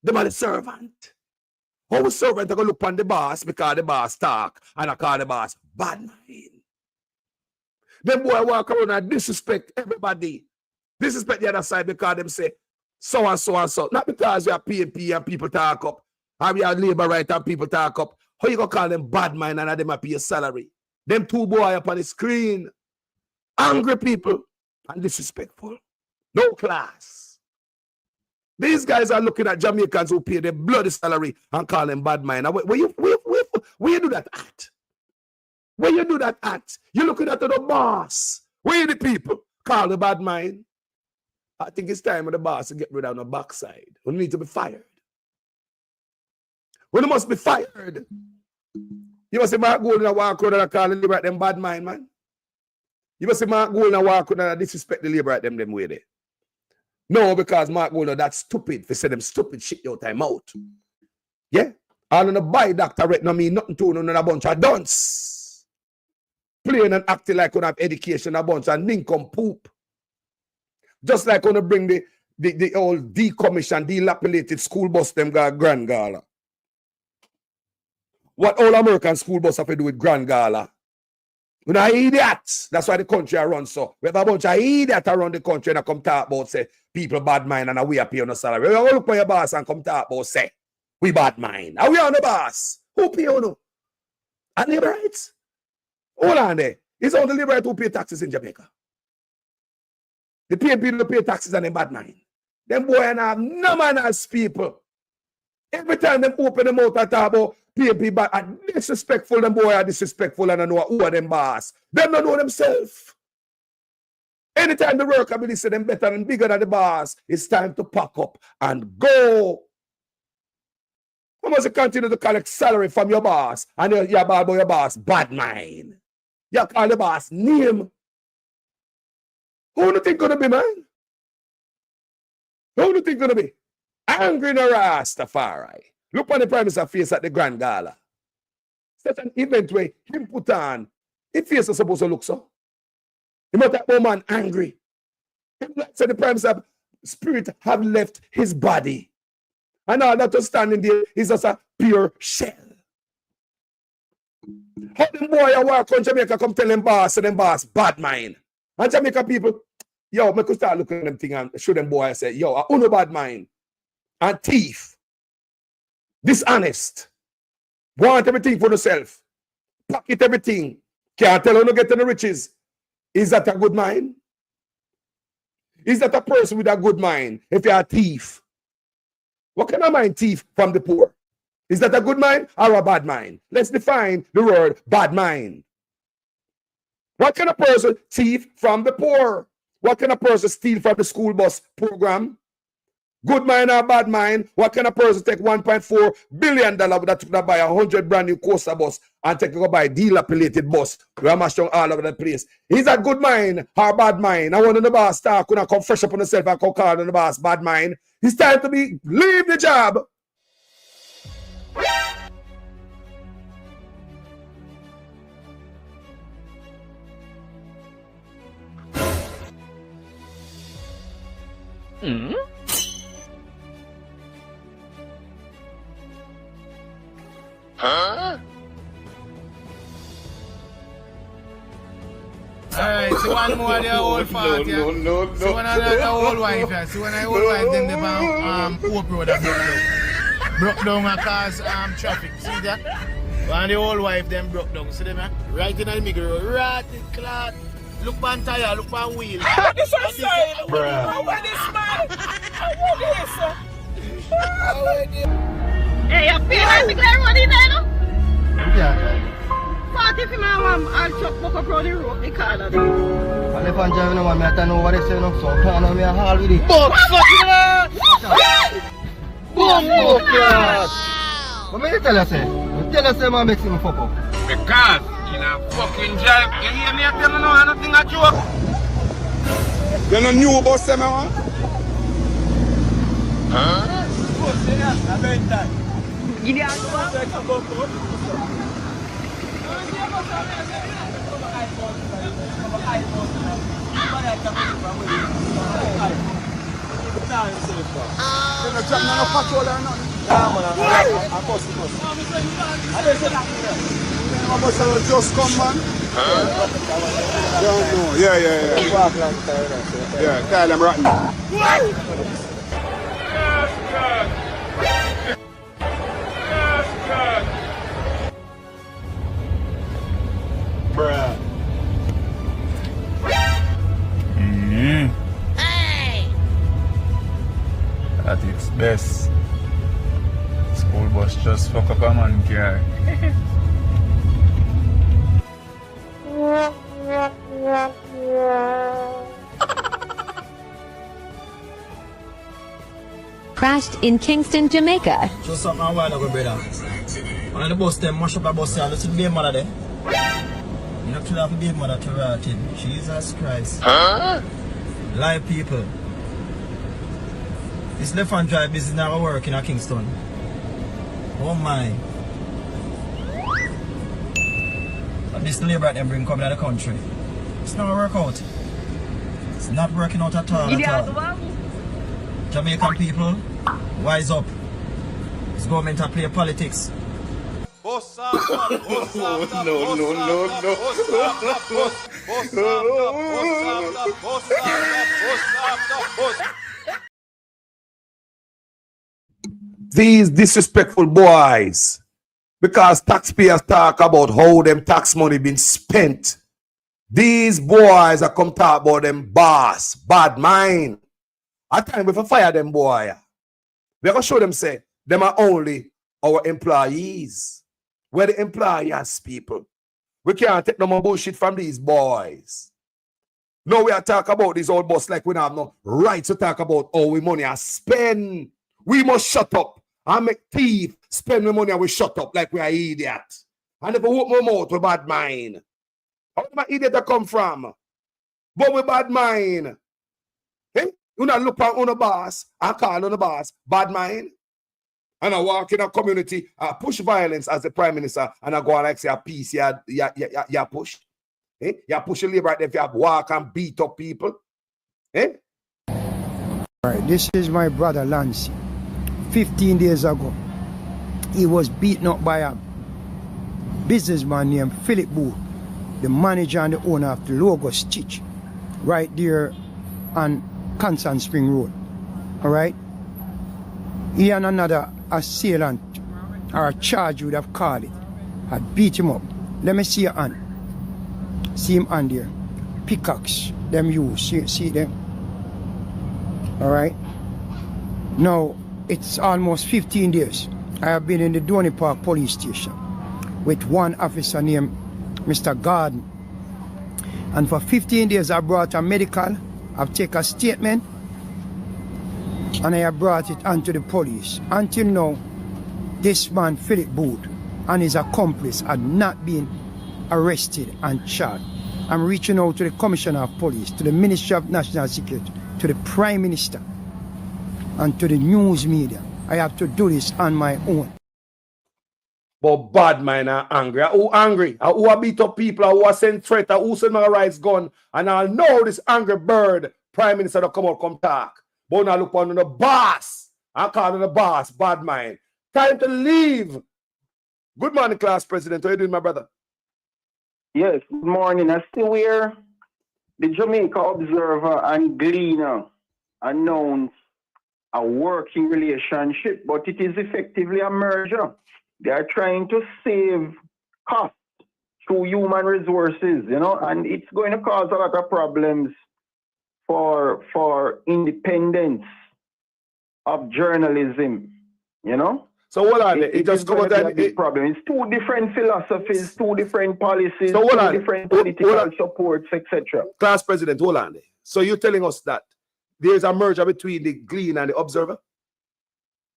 Them are the servant. How a servant are going to look on the boss because the boss talk, and I call the boss bad mind. Them boy walk around and disrespect everybody. Disrespect the other side because them say so and so and so. Not because we are PNP and people talk up, and we are labor right and people talk up. How you gonna call them bad mind and them pay your salary? Them two boy up on the screen. Angry people and disrespectful. No class. These guys are looking at Jamaicans who pay their bloody salary and call them bad mind. Where you do that at? Where you do that at? You're looking at the boss. Where the people call the bad mind? I think it's time for the boss to get rid of the backside. We need to be fired. We must be fired. You must see Mark Gold and walk around and call the labor at them bad mind, man. You must see Mark Gold and walk around and disrespect the labor at them way there. No, because Mark Gold that's stupid. They say them stupid shit your time out. Yeah? All on the buy doctor right now mean nothing to no a bunch of dunce. Playing and acting like we have education, a bunch of nincompoop. Just like when they bring the old decommissioned, dilapidated school bus them got Grand Gala. What all American school bus have to do with Grand Gala? We're not idiots. That's why the country I run so. We have a bunch of idiots around the country and I come talk about say people bad mind and we are paying on the salary. We look for your boss and come talk about say we bad mind. Are we on the boss? Who pay on? And labor rights? Hold on there. It's only the labor rights who pay taxes in Jamaica. The PNP don't pay taxes and they bad mind. Them boy and have no manners people. Every time them open them out and talk about PNP bad and disrespectful, them boy are disrespectful and I know who are them boss. Them don't know themselves. Anytime the worker will say them better and bigger than the boss, it's time to pack up and go. How much you continue to collect salary from your boss and you're bad about your boss bad mind? You call the boss name. Who do you think gonna be, man? Who do you think gonna be? Angry no Rastafari. Look on the Prime Minister's face at the Grand Gala. Such an event where him put on, his face is supposed to look so. He must have one man angry. Him like said the Prime Minister's spirit have left his body. And all that was standing there is just a pure shell. How them boy a walk on Jamaica come tell them boss, so them boss bad mind. And Jamaica people, yo, me could start looking at them thing and show them boy and say, yo, I own a bad mind. And thief. Dishonest. Want everything for yourself. Pocket everything. Can't tell you no get the riches. Is that a good mind? Is that a person with a good mind if you're a thief? What kind of mind thief from the poor? Is that a good mind or a bad mind? Let's define the word bad mind. What can a person thief from the poor? What can a person steal from the school bus program? Good mind or bad mind? What can a person take $1.4 billion that took to buy 100 brand new Coaster bus and take to go buy dilapidated bus? We are mashed all over the place. Is that good mind or bad mind? I want the boss talk. Couldn't come fresh up on himself and come call on the boss bad mind. It's time to leave the job. Huh? Alright, so one more of the whole part, yeah. No. So one of the whole wife, yeah. So when I whole wife, then they found Hope Road that broke down and caused traffic. See that? One the whole wife then broke down. See them, yeah? Right in the middle, right in cloud. Look on tire, look on wheel. This one side. Bruh. What is man? What is this? Hey, you feel like the clear road in there, no? Yeah. 40 for my mom, I'll chop back up road the road, the car. And if I'm driving no one, I don't know what they say, no, so I don't know me a haul with it. Boom! What me tell you, say? Tell us, say, man, makes him fuck up. Because in a fucking drive, you hear me tell me no, I don't think I joke. You know new bus, man? Huh? Give me a number. Just come, man. Don't know. Yeah. Yeah, tell them rotten. Bruh. Hey! At its best, school bus just fuck up a man car. Crashed in Kingston, Jamaica. Show something I want to go, brother. One of the bus them mash up the bus here. Listen to the mother there. You have to have a big mother to rot in. Jesus Christ. Huh? Live people. This left hand drive business never work in Kingston. Oh my. But this labor that them bring coming out of the country. It's not work out. It's not working out at all. Jamaican people, wise up. This government to play politics. No. These disrespectful boys, because taxpayers talk about how them tax money been spent. These boys are come talk about them boss, bad mind. At time we fire them boy. We're gonna show them say them are only our employees. We're the employers, people. We can't take no more bullshit from these boys. No, we are talk about this old boss like we don't have no right to talk about how we money are spend. We must shut up and make thief spend the money and we shut up like we are idiot. And if we open our mouth with bad mind. How do my idiot that come from? But with bad mind. Eh? You not look on the boss and call on the boss bad mind. And I walk in a community, I push violence as the prime minister, and I go and like say a peace, you push. Eh? You push a labor right there if you have walk and beat up people. Eh? All right, this is my brother Lance. 15 days ago, he was beaten up by a businessman named Philip Booth, the manager and the owner of the Logos Church, right there on Constant Spring Road. All right? He and another assailant, or a charge would have called it, had beat him up. Let me see your hand. See him hand there. Pickaxe, them use. See them? All right? Now, it's almost 15 days. I have been in the Donny Park police station with one officer named Mr. Garden. And for 15 days I brought a medical, I've taken a statement, and I have brought it onto the police. Until now, this man, Philip Booth, and his accomplice had not been arrested and charged. I'm reaching out to the Commissioner of Police, to the Ministry of National Security, to the Prime Minister, and to the news media. I have to do this on my own. But bad man are angry. Who angry? Who are beat up people? Who are send threat? Who send my rights gun? And I know this angry bird, Prime Minister, to come out, come talk. But now look on the boss. I call him the boss, bad mind. Time to leave. Good morning, class president. How you doing, my brother? Yes, good morning. I still hear the Jamaica Observer and Gleaner announced a working relationship, but it is effectively a merger. They are trying to save costs through human resources, you know, and it's going to cause a lot of problems for independence of journalism, you know. So what are they? It just comes a big problem. It's two different philosophies, two different policies, so two different political supports, etc. Class president, hold on. So you're telling us that there's a merger between the Glean and the Observer?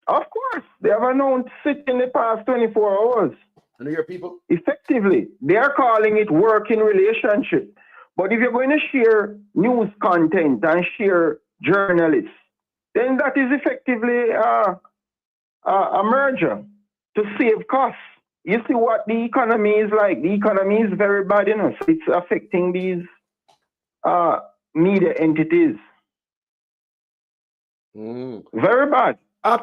Of course. They have announced it in the past 24 hours. And you hear people? Effectively. They are calling it working relationship. But if you're going to share news content and share journalists, then that is effectively a merger to save costs. You see what the economy is like. The economy is very bad, you know. So it's affecting these media entities. Very bad. Are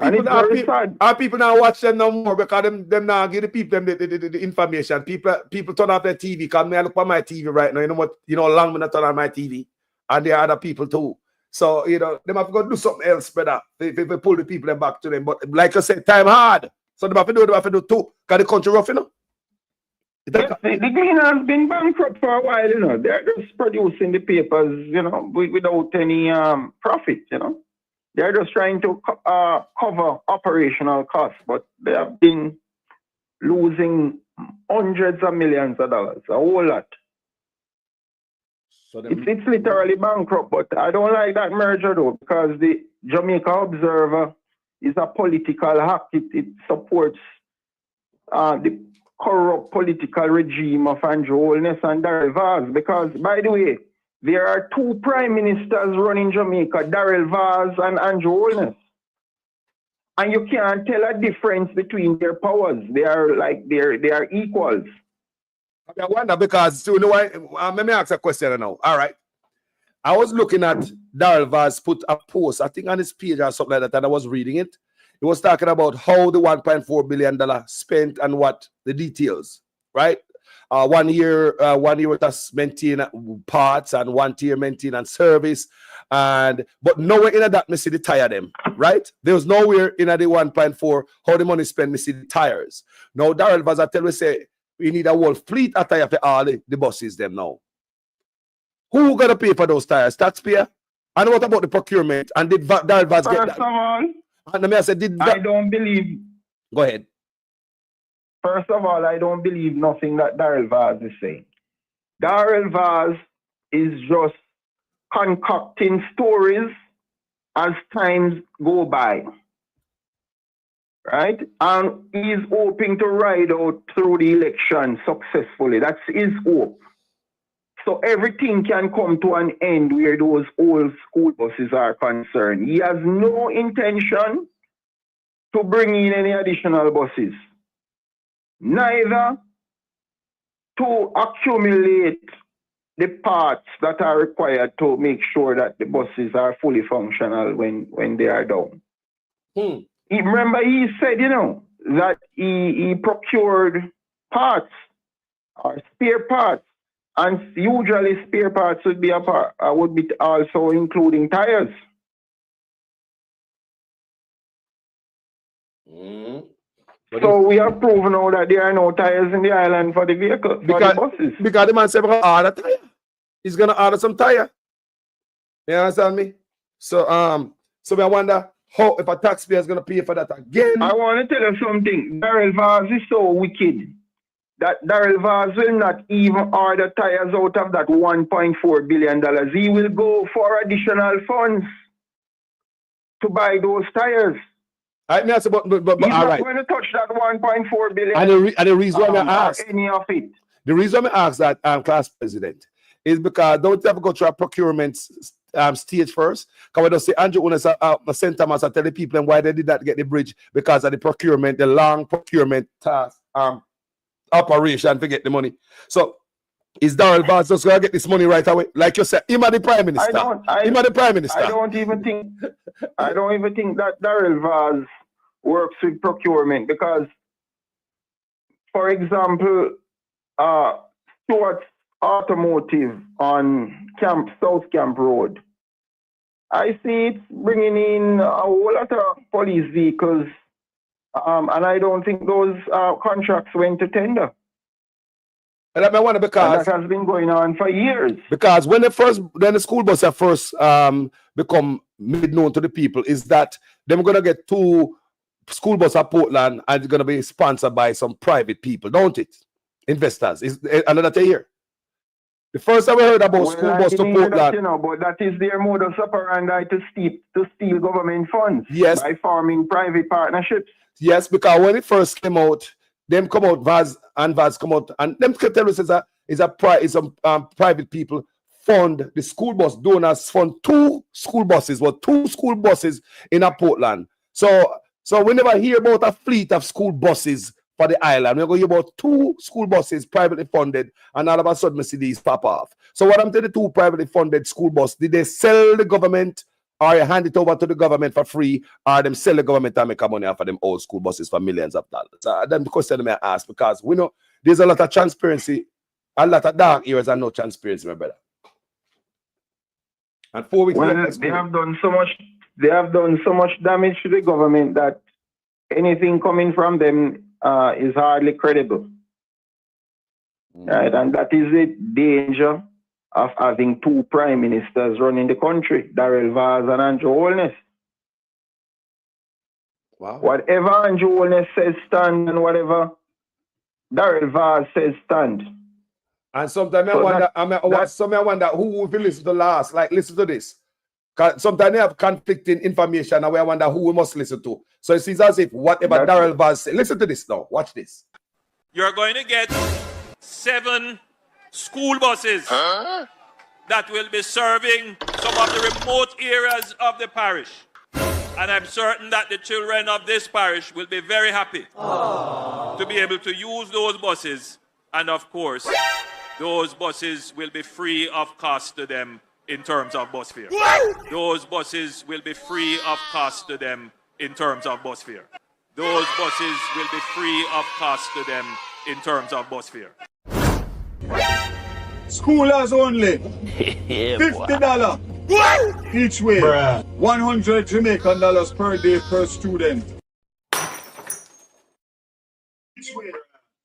people now watch them no more because them now give the people them the information. People turn off their TV. Because me I look on my TV right now. You know what? You know how long when I turn on my TV, and there are other people too. So you know them have to go do something else better. They pull the people back to them. But like I said, time hard. So they have to do too. Because the country rough, you know. Yes, the Gleaner has been bankrupt for a while, you know. They're just producing the papers, you know, without any profit, you know. They're just trying to cover operational costs, but they have been losing hundreds of millions of dollars, a whole lot. So it's literally bankrupt, but I don't like that merger though, because the Jamaica Observer is a political hack. It supports the corrupt political regime of Andrew Holness and Darrell Vaz, because, by the way, there are two prime ministers running Jamaica, Darrell Vaz and Andrew Holness. And you can't tell a difference between their powers. They are like, they are equals. I wonder because, you know why? Let me ask a question now. All right. I was looking at Darrell Vaz put a post, I think on his page or something like that, and I was reading it. He was talking about how the $1.4 billion spent and what the details, right? 1 year with us maintain parts and 1 year maintenance service, but nowhere in that me see the tire them, right? There was nowhere in the 1.4 how the money spent me see the tires. Now Darrell Vaz tell me say we need a whole fleet of tire for all the buses them now. Who gonna pay for those tires? Taxpayer? And what about the procurement? And did Darrell Vaz get that? First of all, and I said, I don't believe. Go ahead. First of all, I don't believe nothing that Darrell Vaz is saying. Darrell Vaz is just concocting stories as times go by. Right? And he's hoping to ride out through the election successfully. That's his hope. So everything can come to an end where those old school buses are concerned. He has no intention to bring in any additional buses. Neither to accumulate the parts that are required to make sure that the buses are fully functional when they are down. Remember, he said, you know, that he procured parts or spare parts, and usually spare parts would be also including tires. So we have proven now that there are no tires in the island for the vehicle, for the buses. Because the man said we're gonna order tire. He's gonna order some tire. You understand me? So I wonder how if a taxpayer is going to pay for that again? I want to tell you something. Daryl Vaz is so wicked that Daryl Vaz will not even order tires out of that $1.4 billion. He will go for additional funds to buy those tires. I mean, but He's all not right. going to touch that $1.4 billion. And the reason why I asked, any of it. the reason I asked that class president is because don't you have to go through a procurement stage first? Because we don't say Andrew Unes sent them as I tell the people and why they did not get the bridge because of the procurement, the long procurement task operation to get the money. So is Daryl Vaz just gonna get this money right away? Like you said, him and the prime minister. Him and the prime minister. I don't even think that Daryl Vaz works with procurement because, for example, Stuart's Automotive on South Camp Road, I see it bringing in a whole lot of police vehicles, and I don't think those contracts went to tender. And I wonder because and that has been going on for years. Because when the school bus have first become made known to the people, is that they're gonna get 2 school bus at Portland and it's gonna be sponsored by some private people, don't it? Investors. Is another year. The first time we heard about school bus to Portland, that, but that is their modus operandi to steal government funds. Yes. By forming private partnerships. Yes, because when it first came out, them come out, Vaz come out, and them tell us private people fund the school bus donors fund 2 school buses, 2 school buses in a Portland. So we never hear about a fleet of school buses for the island. We're going to hear about 2 school buses privately funded, and all of a sudden we see these pop off. So what I'm telling the 2 privately funded school buses, did they sell the government or hand it over to the government for free, or them sell the government and make money off of them old school buses for millions of dollars? That's the question I ask, because we know there's a lot of transparency, a lot of dark areas and no transparency, my brother. And 4 weeks they have done so much damage to the government that anything coming from them is hardly credible. Right? And that is the danger of having 2 prime ministers running the country, Daryl Vaz and Andrew Holness. Wow. Whatever Andrew Holness says stand, and whatever Daryl Vaz says stand. And sometimes I wonder who will listen to last. Like, listen to this. Sometimes they have conflicting information, and I wonder who we must listen to. So it seems as if whatever Daryl Vaz says. Listen to this now. Watch this. You're going to get 7 school buses that will be serving some of the remote areas of the parish. And I'm certain that the children of this parish will be very happy to be able to use those buses. And of course, those buses will be free of cost to them in terms of bus fare. Those buses will be free of cost to them in terms of bus fare. Those buses will be free of cost to them in terms of bus fare. Schoolers only. $50 each way. 100 Jamaican dollars per day per student. Each way.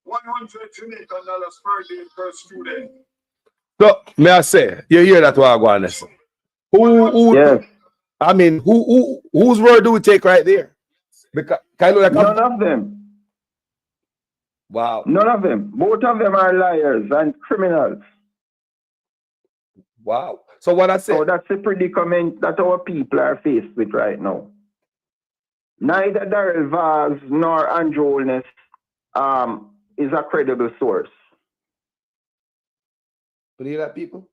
100 Jamaican dollars per day per student. So, may I say, you hear that what I go on say? Yes. I mean, whose word do we take right there? Because none of them. Wow. None of them. Both of them are liars and criminals. Wow. So what I say? So that's the predicament that our people are faced with right now. Neither Daryl Vaz nor Andrew Holness is a credible source. But you hear that, people?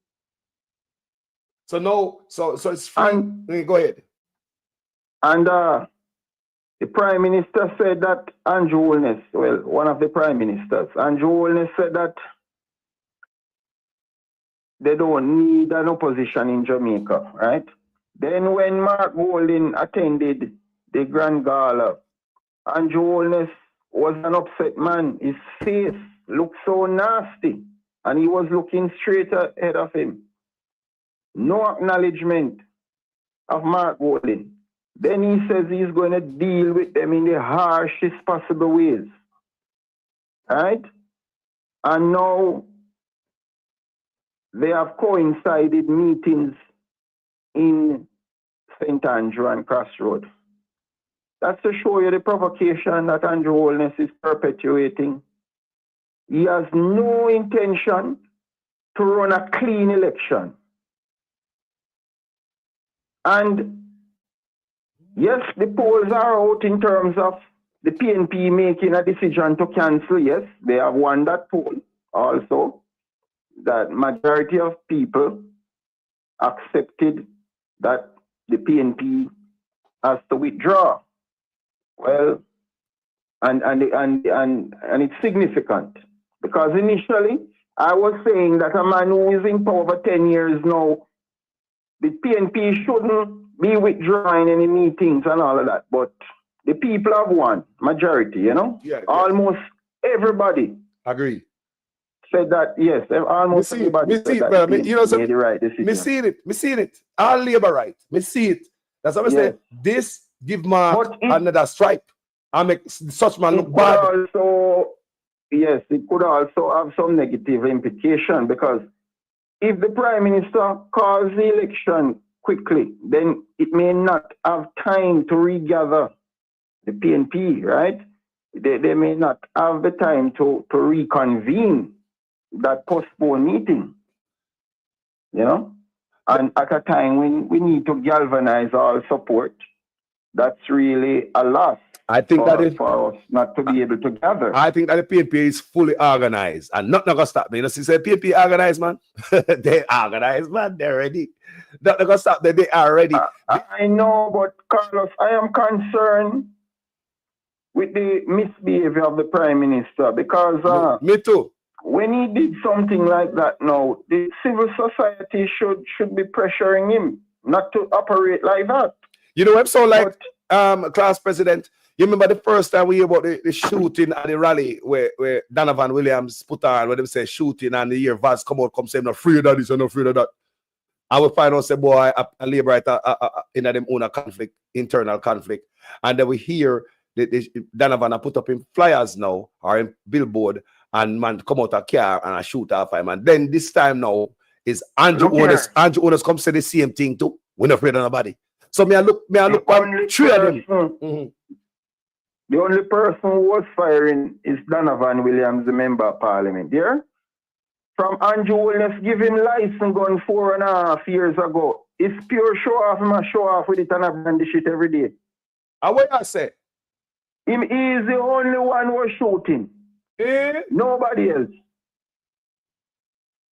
So no, so it's free. Go ahead. And the Prime Minister said that Andrew Holness, well, one of the Prime Ministers, Andrew Holness said that they don't need an opposition in Jamaica, right? Then when Mark Golding attended the Grand Gala, Andrew Holness was an upset man. His face looked so nasty, and he was looking straight ahead of him. No acknowledgement of Mark Golding. Then he says he's going to deal with them in the harshest possible ways. Right? And now they have coincided meetings in St. Andrew and Crossroad. That's to show you the provocation that Andrew Holness is perpetuating. He has no intention to run a clean election. And yes, the polls are out in terms of the PNP making a decision to cancel. Yes, they have won that poll also. That majority of people accepted that the PNP has to withdraw. Well, and it's significant because initially I was saying that a man who is in power for 10 years now, the PNP shouldn't be withdrawing any meetings and all of that. But the people have won, majority, you know? Yeah, almost everybody. Agree. Said that, yes, almost everybody said that brother. made the right decision. Me see it. All labor right. Me see it. That's what I say. This give Mark another stripe. I make such man look bad. Also, yes, it could also have some negative implication because if the Prime Minister calls the election quickly, then it may not have time to regather the PNP, right? They may not have the time to reconvene that postponed meeting, you know? And at a time when we need to galvanize all support, that's really a loss. I think for us not to be able to gather. I think that the PNP is fully organized and nothing gonna stop me. You know, since the PNP organized, man, they organized, man, they're ready. Nothing gonna stop them, they are ready. I know, but Carlos, I am concerned with the misbehavior of the Prime Minister because me too. When he did something like that now, the civil society should be pressuring him not to operate like that. You know, I'm so like class president. You remember the first time we hear about the shooting at the rally where Donovan Williams put on where they say shooting and the year Vaz come out, come say, I'm not afraid of this, I'm not afraid of that. I will find out, say, boy, a labor in them own a conflict, internal conflict. And then we hear Donovan put up in flyers now or in billboard and man come out a car and a shoot off him. And then this time now is Andrew Owners come say the same thing too. We're not afraid of nobody. So me I look on three of them. The only person who was firing is Donovan Williams, the member of parliament. Yeah? From Andrew Holness give him license gun 4.5 years ago. It's pure show off. Man, show off with it and I brandish it every day. And what I say? He is the only one who was shooting. Nobody else.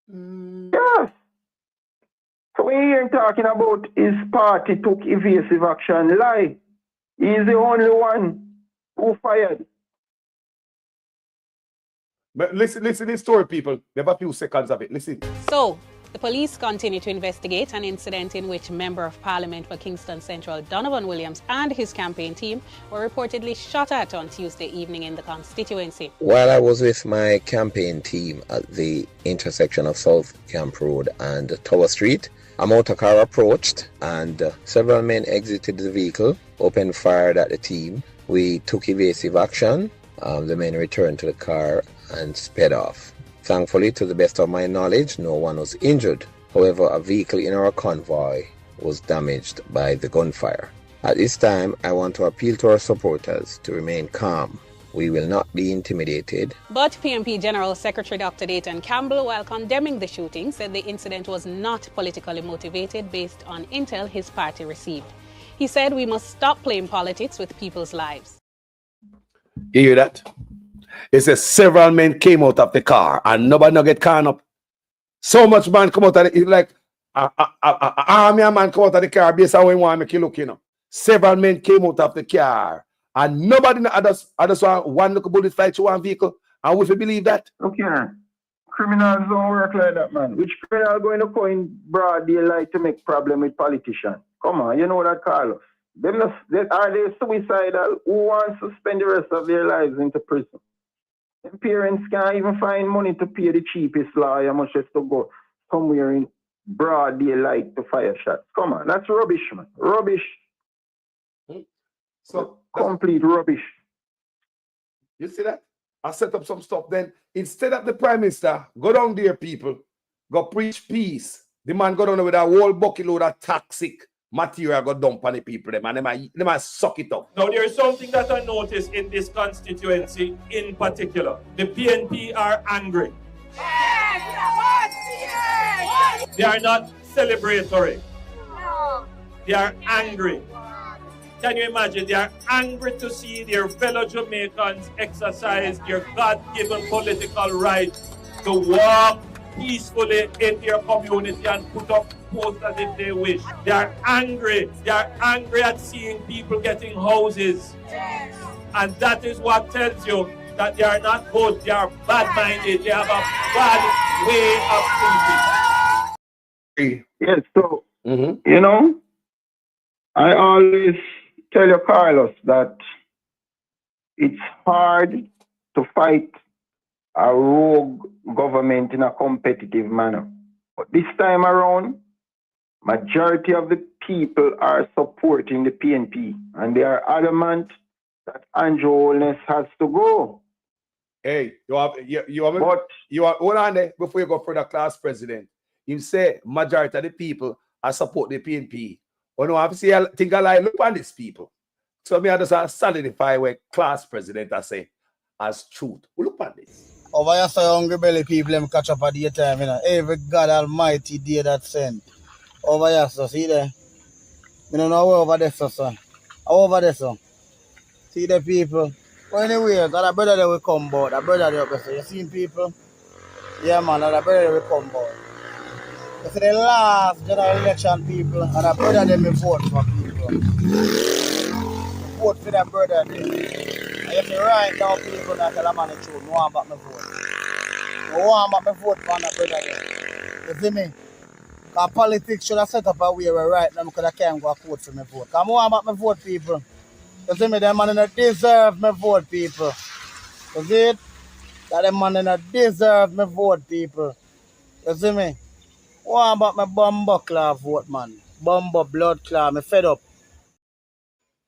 Yes. So when you hear him talking about his party took evasive action, lie. He's the only one who fired. But listen this story, people. We have a few seconds of it. Listen. So, the police continue to investigate an incident in which Member of Parliament for Kingston Central Donovan Williams and his campaign team were reportedly shot at on Tuesday evening in the constituency. While I was with my campaign team at the intersection of South Camp Road and Tower Street, a motor car approached and several men exited the vehicle, opened fire at the team. We took evasive action. The men returned to the car and sped off. Thankfully, to the best of my knowledge, no one was injured. However, a vehicle in our convoy was damaged by the gunfire. At this time, I want to appeal to our supporters to remain calm. We will not be intimidated. But PNP General Secretary Dr. Dayton Campbell, while condemning the shooting, said the incident was not politically motivated based on intel his party received. He said we must stop playing politics with people's lives. You hear that? It says several men came out of the car and nobody no get caught up. So much man come out of it, like army man come out of the car based on when you want to make you look, you know. Several men came out of the car and nobody others want one little bullet fly to one vehicle. And we believe that. Okay. Criminals don't work like that, man. Which criminal going to go in broad daylight to make problem with politicians? Come on, you know that, Carlos. Are they suicidal? Who wants to spend the rest of their lives into prison? And parents can't even find money to pay the cheapest lawyer, much as to go somewhere in broad daylight to fire shots. Come on, that's rubbish, man. Rubbish. So complete rubbish. You see that? I set up some stuff. Then instead of the Prime Minister, go down there, people, go preach peace. The man go down there with a whole bucket load of toxic material go dump on the people them and them a suck it up. Now, there's something that I noticed in this constituency in particular. The PNP are angry. They are not celebratory. They are angry. Can you imagine? They are angry to see their fellow Jamaicans exercise their God-given political right to walk peacefully in their community and put up posters if they wish. They are angry. They are angry at seeing people getting houses. And that is what tells you that they are not good. They are bad-minded. They have a bad way of thinking. Yes, so, you know, I always tell you, Carlos, that it's hard to fight a rogue government in a competitive manner. But this time around, majority of the people are supporting the PNP, and they are adamant that Andrew Holness has to go. Hey, hold on there before you go for the class president. You say majority of the people are support the PNP. Oh no, I see. I think I like look on these people. So me I just solidify where class president I say as truth. Look on this. Over here, so hungry belly people them catch up at the time, you know. Every God Almighty day that sent. Over here, so see there. You don't know where over there, so. Over there, so. See the people. Well, anyway, that brother they will come board. That brother they up there. So you seen people? Yeah, man, that brother they will come board. You see the last general election people, and that brother they will vote for people. Vote for that brother there. And if you right now people that tell a man the truth, no one back my vote. No one back my vote for that brother there. You see me? Because politics should have set up a way where right now because I can't go vote for my vote. Because I want back my vote people. You see me? Them man don't deserve my vote people. You see it? That them man don't deserve my vote people. You see me? What about my bumbo claw vote, man? Bumbo blood claw, me fed up.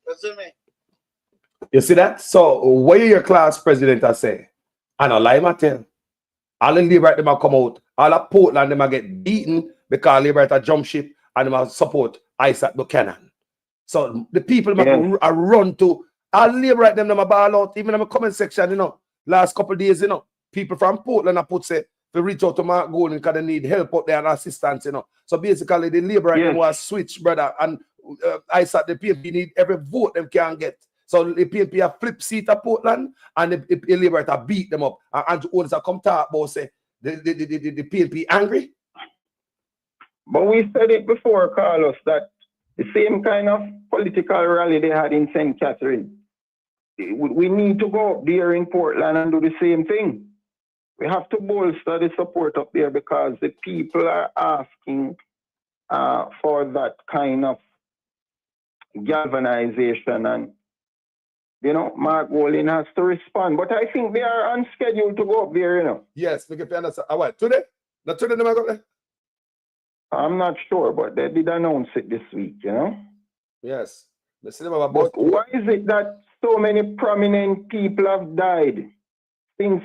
You see me? You see that? So what your class president I say? And I lie my tell. All the Labour them a come out. All of Portland them a get beaten because Labour a jump ship and them a support Isaac Buchanan. So the people are run to all Labour them a ball out. Even in the comment section, you know, last couple of days, you know, people from Portland I put say to reach out to Mark Golden because they need help out there and assistance, you know. So basically the Labour them was switch, brother, and Isaac the PNP need every vote them can get. So the PNP a flip seat at Portland and the Labour a beat them up. And Andrew Holness a come talk about say the PNP angry. But we said it before, Carlos, that the same kind of political rally they had in St. Catherine. We need to go up there in Portland and do the same thing. We have to bolster the support up there because the people are asking for that kind of galvanization, and you know, Mark Golden has to respond. But I think they are on schedule to go up there, you know. Yes, we can understand. What, today? Not today they might go there? I'm not sure, but they did announce it this week, you know. Yes. But why is it that so many prominent people have died since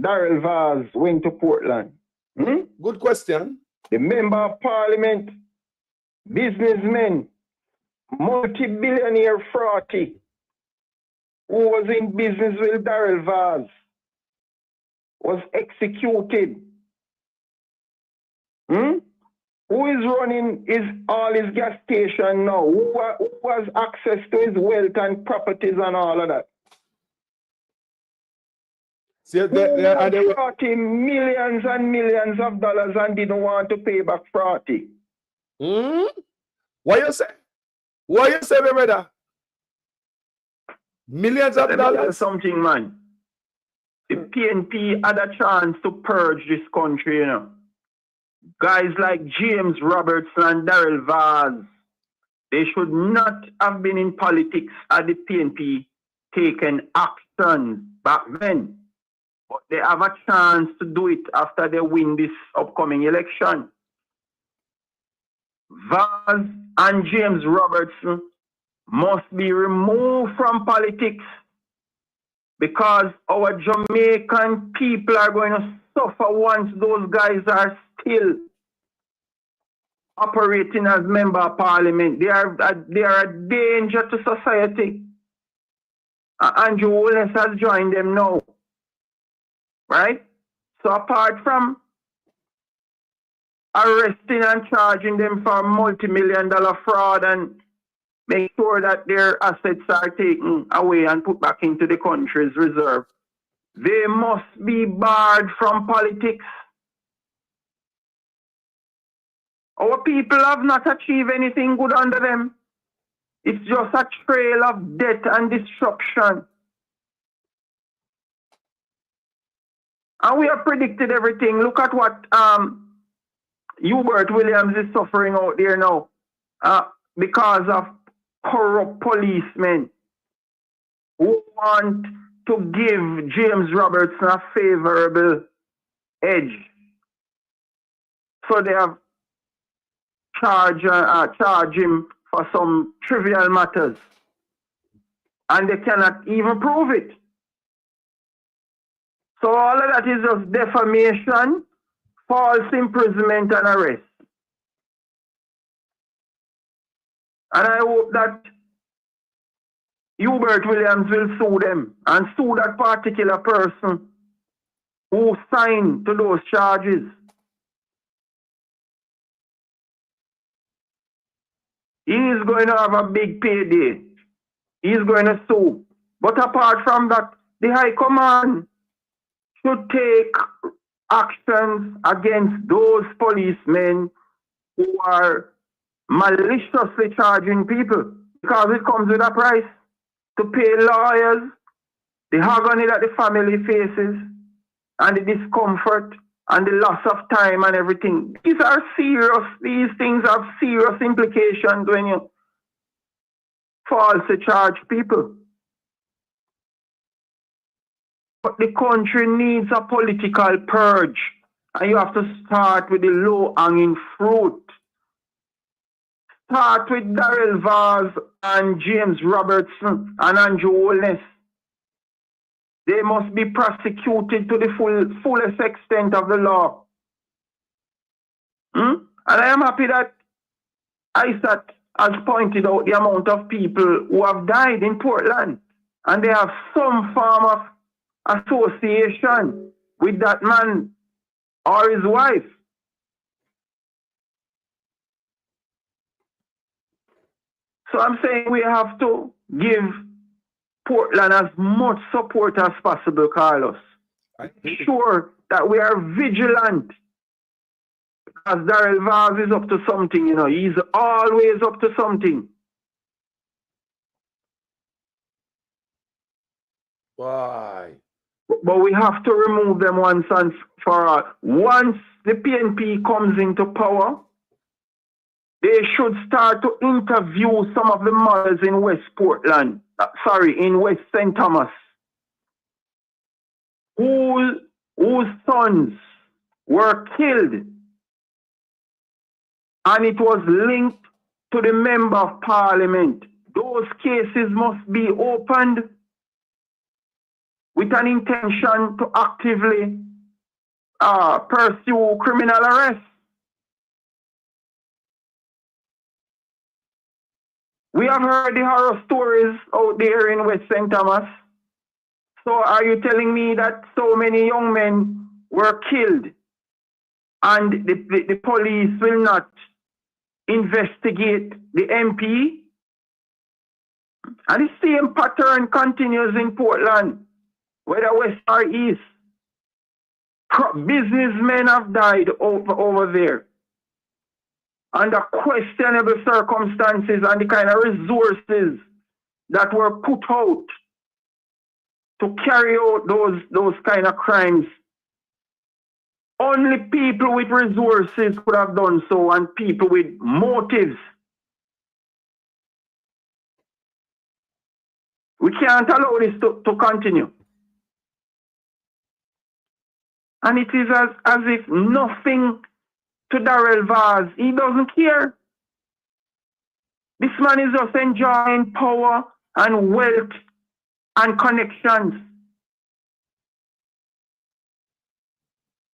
Darrell Vaz went to Portland? Good question. The member of parliament, businessmen, multi-billionaire fraughty, who was in business with Darrell Vaz, was executed. Who is running all his gas station now? Who has access to his wealth and properties and all of that? See, who fraughty millions and millions of dollars and didn't want to pay back fraughty? What you say? What you say, my brother? Millions of dollars? Something, man. The PNP had a chance to purge this country, you know. Guys like James Robertson and Darrell Vaz, they should not have been in politics at the PNP taken action back then. But they have a chance to do it after they win this upcoming election. Vaz and James Robertson must be removed from politics because our Jamaican people are going to suffer once those guys are still operating as member of parliament. They are a danger to society. Andrew Holness has joined them now. Right? So apart from arresting and charging them for multi-million-dollar fraud and make sure that their assets are taken away and put back into the country's reserve, they must be barred from politics. Our people have not achieved anything good under them. It's just a trail of death and destruction. And we have predicted everything. Look at what Hubert Williams is suffering out there now because of corrupt policemen who want to give James Robertson a favorable edge. So they have charged him for some trivial matters. And they cannot even prove it. So all of that is just defamation, false imprisonment, and arrest. And I hope that Hubert Williams will sue them and sue that particular person who signed to those charges. He is going to have a big payday. He is going to sue. But apart from that, the High Command should take actions against those policemen who are maliciously charging people, because it comes with a price to pay lawyers, the agony that the family faces, and the discomfort and the loss of time and everything. These are serious. These things have serious implications when you falsely charge people. But the country needs a political purge, and you have to start with the low-hanging fruit. Start with Darrell Vaz and James Robertson and Andrew Holness. They must be prosecuted to the fullest extent of the law. And I am happy that ISAT has pointed out the amount of people who have died in Portland, and they have some form of association with that man or his wife. So I'm saying we have to give Portland as much support as possible, Carlos. Sure that we are vigilant. Because Darrell Vaz is up to something, you know. He's always up to something. Why? But we have to remove them once and for all. Once the PNP comes into power, they should start to interview some of the mothers in West Portland, in West St. Thomas, whose sons were killed, and it was linked to the member of parliament. Those cases must be opened with an intention to actively pursue criminal arrest. We have heard the horror stories out there in West St. Thomas. So are you telling me that so many young men were killed and the police will not investigate the MP? And the same pattern continues in Portland, whether west or east. Businessmen have died over there under questionable circumstances and the kind of resources that were put out to carry out those kind of crimes. Only people with resources could have done so, and people with motives. We can't allow this to continue. And it is as if nothing to Darrell Vaz. He doesn't care. This man is just enjoying power and wealth and connections.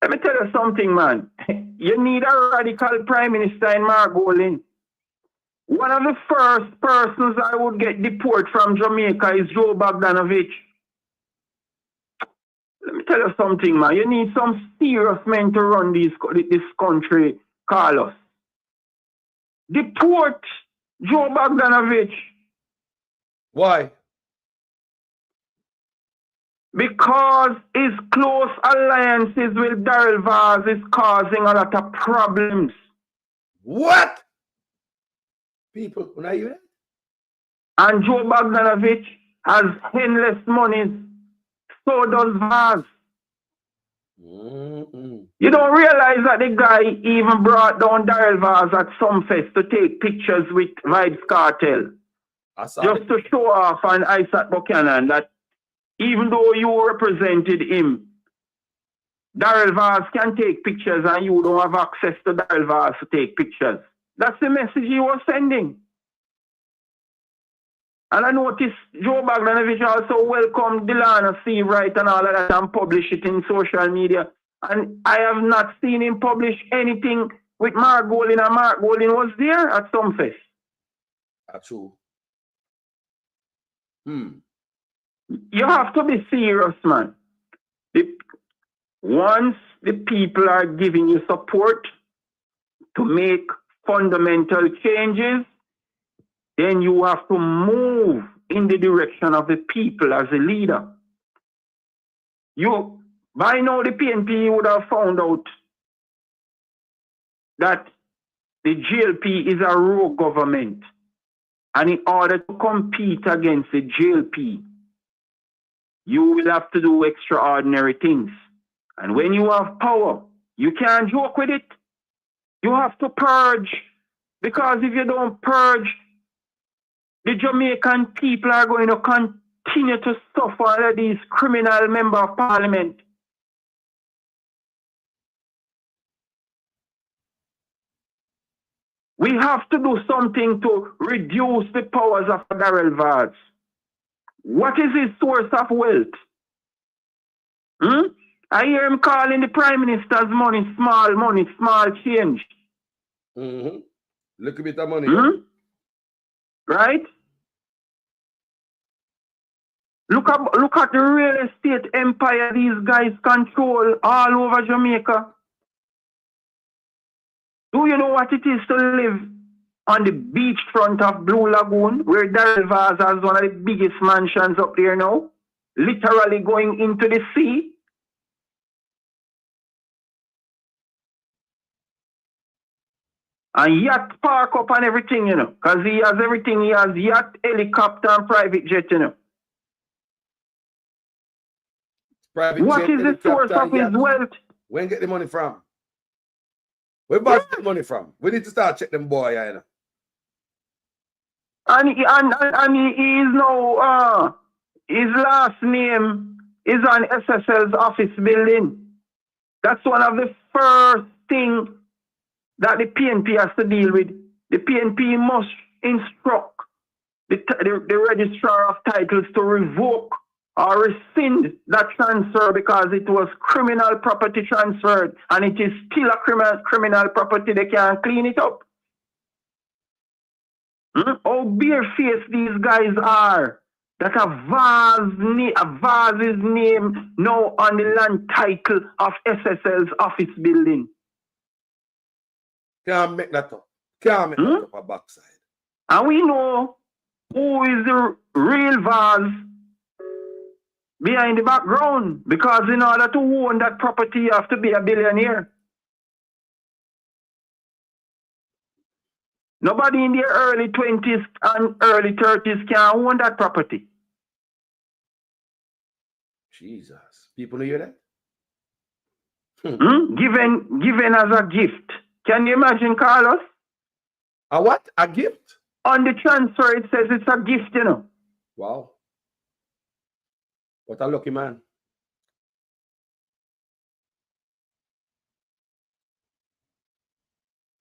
Let me tell you something, man. You need a radical prime minister in Margolin. One of the first persons I would get deported from Jamaica is Joe Bogdanovich. Let me tell you something, man. You need some serious men to run this country, Carlos. Deport Joe Bogdanovich. Why? Because his close alliances with Daryl Vaz is causing a lot of problems. What? People, when I hear that? And Joe Bogdanovich has endless monies. So does Vaz. You don't realize that the guy even brought down Daryl Vaz at Sumfest to take pictures with Vibes Cartel. Just to show off on Isaac Buchanan that even though you represented him, Daryl Vaz can take pictures and you don't have access to Daryl Vaz to take pictures. That's the message he was sending. And I noticed Joe Bogdanovich also welcomed Delano Steve Wright and all of that and published it in social media. And I have not seen him publish anything with Mark Golding, and Mark Golding was there at Sumfest. That's true. You have to be serious, man. Once the people are giving you support to make fundamental changes, then you have to move in the direction of the people as a leader. By now, the PNP would have found out that the GLP is a rogue government. And in order to compete against the GLP, you will have to do extraordinary things. And when you have power, you can't joke with it. You have to purge. Because if you don't purge, the Jamaican people are going to continue to suffer under these criminal members of parliament. We have to do something to reduce the powers of Daryl Vaz. What is his source of wealth? I hear him calling the Prime Minister's money, small change. Little bit of money. Right? Look at the real estate empire these guys control all over Jamaica. Do you know what it is to live on the beachfront of Blue Lagoon, where Daryl Vaz has one of the biggest mansions up there now, literally going into the sea? And yacht park up and everything, you know, because he has everything. He has yacht, helicopter, and private jet, you know. What is the source of his wealth? Where you get the money from? Where you get the money from? We need to start check them boy, you know. And he is now, his last name is on SSL's office building. That's one of the first things that the PNP has to deal with. The PNP must instruct the registrar of titles to revoke or rescind that transfer because it was criminal property transferred and it is still a criminal property. They can't clean it up. How barefaced these guys are that a Vaz's name now on the land title of SSL's office building. Can't make that up. Can't make that up a backside. And we know who is the real Vaz behind the background, because in order to own that property, you have to be a billionaire. Nobody in their early 20s and early 30s can own that property. Jesus. People hear that? Given as a gift. Can you imagine, Carlos? A what? A gift? On the transfer, it says it's a gift, you know. Wow. What a lucky man.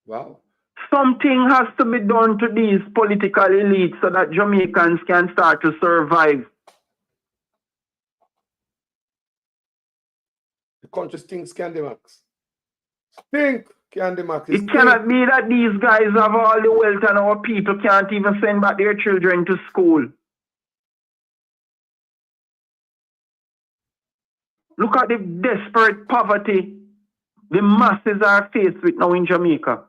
Wow. Something has to be done to these political elites so that Jamaicans can start to survive. The country stinks Candy Max. Stink Candy Max. It cannot be that these guys have all the wealth and our people can't even send back their children to school. Look at the desperate poverty the masses are faced with now in Jamaica.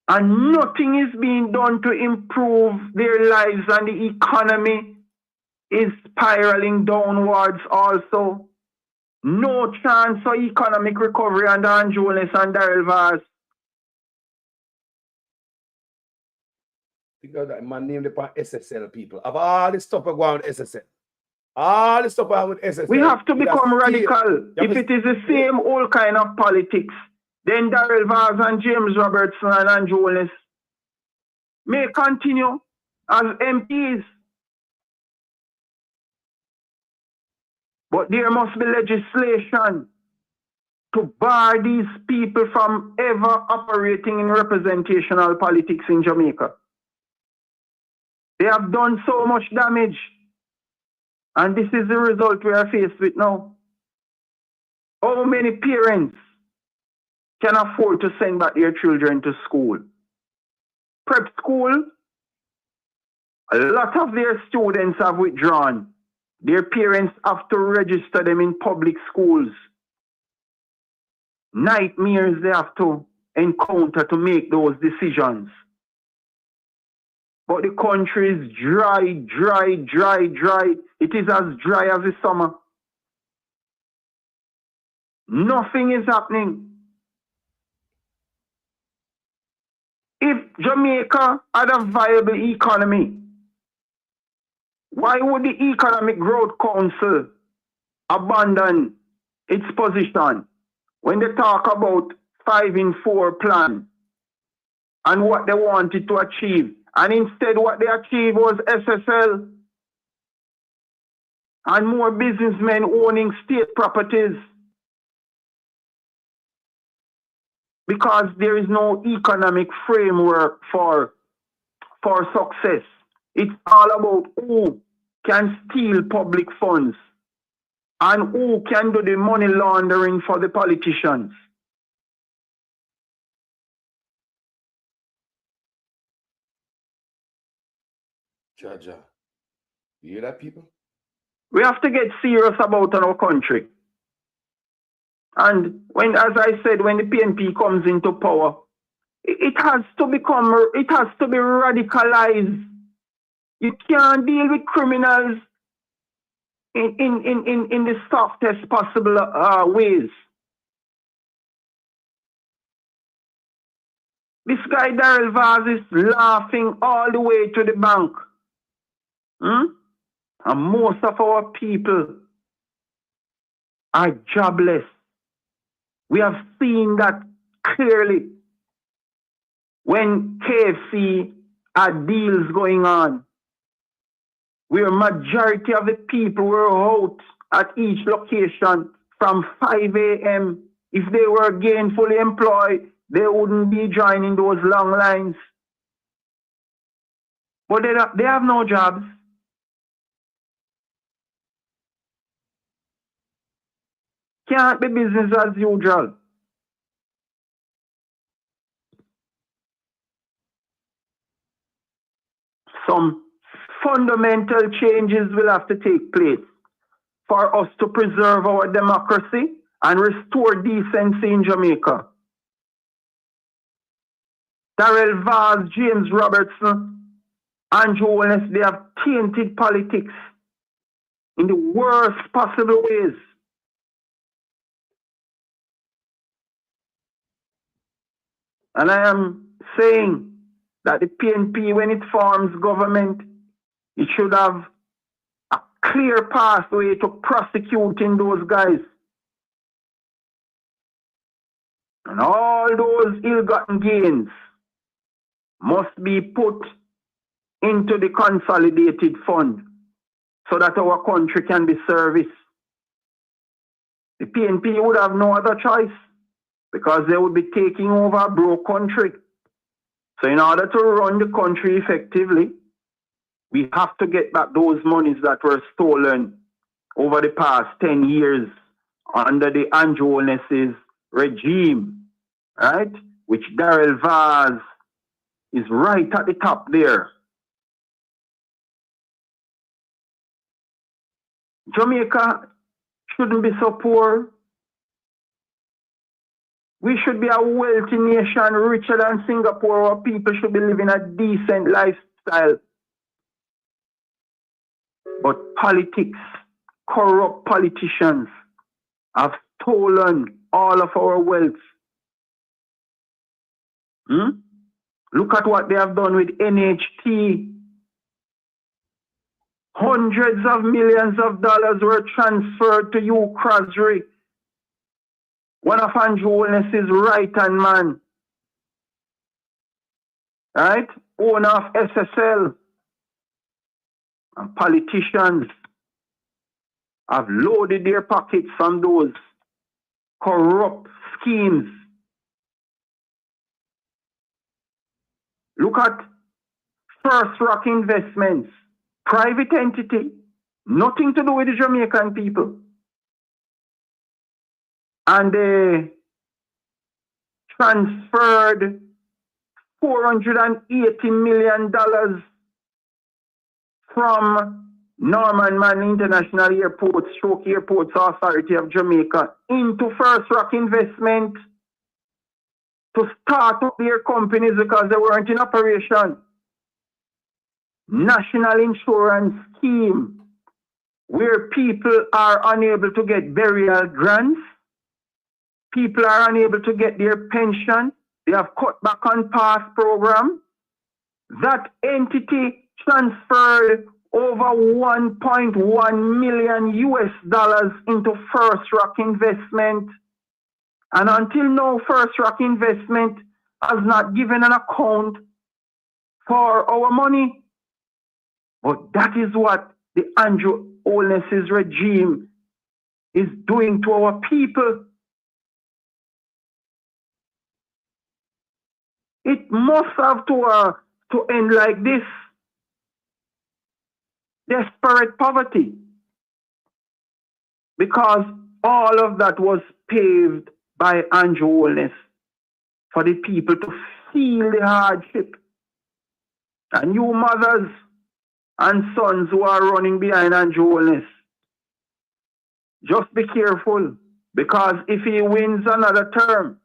And nothing is being done to improve their lives, and the economy is spiraling downwards also. No chance for economic recovery under Anjones and Darrell Vaz. Because that man named upon SSL people. Of all the stuff going on with SSL. All the stuff going with SSL. We have to become radical. If it is the same old kind of politics, then Darrell Vaz and James Robertson and Anjones may continue as MPs. But there must be legislation to bar these people from ever operating in representational politics in Jamaica. They have done so much damage, and this is the result we are faced with now. How many parents can afford to send back their children to school? Prep school, a lot of their students have withdrawn. Their parents have to register them in public schools. Nightmares they have to encounter to make those decisions. But the country is dry, dry, dry, dry. It is as dry as the summer. Nothing is happening. If Jamaica had a viable economy, why would the Economic Growth Council abandon its position when they talk about 5-in-4 plan and what they wanted to achieve? And instead what they achieved was SSL and more businessmen owning state properties, because there is no economic framework for success. It's all about who can steal public funds and who can do the money laundering for the politicians. Jaja, you hear that, people? We have to get serious about our country. And when, as I said, when the PNP comes into power, it has to be radicalized. You can't deal with criminals in the softest possible ways. This guy Darrell Vaz is laughing all the way to the bank. And most of our people are jobless. We have seen that clearly when KFC had deals going on, where majority of the people were out at each location from 5 a.m. If they were gainfully employed, they wouldn't be joining those long lines. But they have no jobs. Can't be business as usual. Some fundamental changes will have to take place for us to preserve our democracy and restore decency in Jamaica. Darrell Vaz, James Robertson, Anjones, they have tainted politics in the worst possible ways. And I am saying that the PNP, when it forms government, it should have a clear pathway to prosecuting those guys. And all those ill-gotten gains must be put into the consolidated fund so that our country can be serviced. The PNP would have no other choice because they would be taking over a broke country. So in order to run the country effectively, we have to get back those monies that were stolen over the past 10 years under the Andrew Holness's regime, right? Which Darrell Vaz is right at the top there. Jamaica shouldn't be so poor. We should be a wealthy nation, richer than Singapore, where people should be living a decent lifestyle. But politics, corrupt politicians have stolen all of our wealth. Look at what they have done with NHT. Hundreds of millions of dollars were transferred to Hugh Crosby, one of Andrew Holness's right-hand man, right? Owner of SSL. And politicians have loaded their pockets from those corrupt schemes. Look at First Rock Investments, private entity, nothing to do with the Jamaican people. And they transferred $480 million from Norman Manley International Airport, Stroke Airports Authority of Jamaica into First Rock Investment to start up their companies because they weren't in operation. National insurance scheme where people are unable to get burial grants, people are unable to get their pension, they have cut back on past program. That entity transferred over $1.1 million into First Rock Investment. And until now, First Rock Investment has not given an account for our money. But that is what the Andrew Holness's regime is doing to our people. It must have to end like this. Desperate poverty. Because all of that was paved by Andrew Holness for the people to feel the hardship. And you mothers and sons who are running behind Andrew Holness, just be careful, because if he wins another term,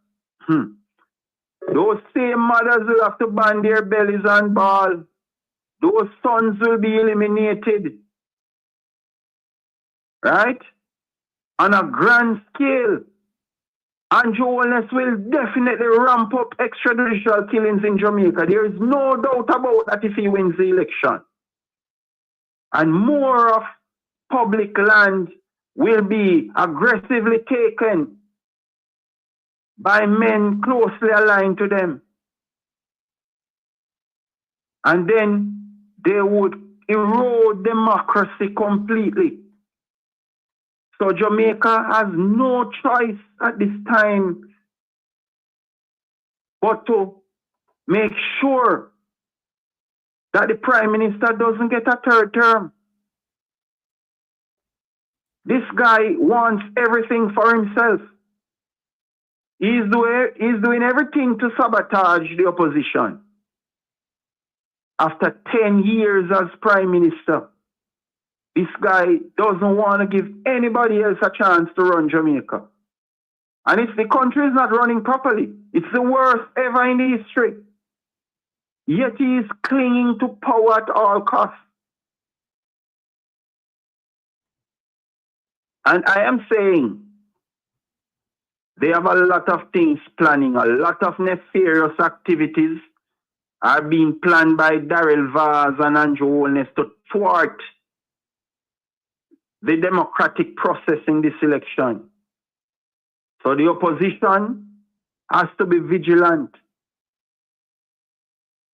those same mothers will have to band their bellies and bawl. Those sons will be eliminated. Right? On a grand scale, Andrew Holness will definitely ramp up extrajudicial killings in Jamaica. There is no doubt about that if he wins the election. And more of public land will be aggressively taken by men closely aligned to them. And then they would erode democracy completely. So Jamaica has no choice at this time but to make sure that the Prime Minister doesn't get a third term. This guy wants everything for himself. He's doing everything to sabotage the opposition. After 10 years as Prime Minister, this guy doesn't want to give anybody else a chance to run Jamaica. And if the country is not running properly, it's the worst ever in the history. Yet he is clinging to power at all costs. And I am saying, they have a lot of things planning, a lot of nefarious activities are being planned by Darrell Vaz and Andrew Holness to thwart the democratic process in this election. So the opposition has to be vigilant.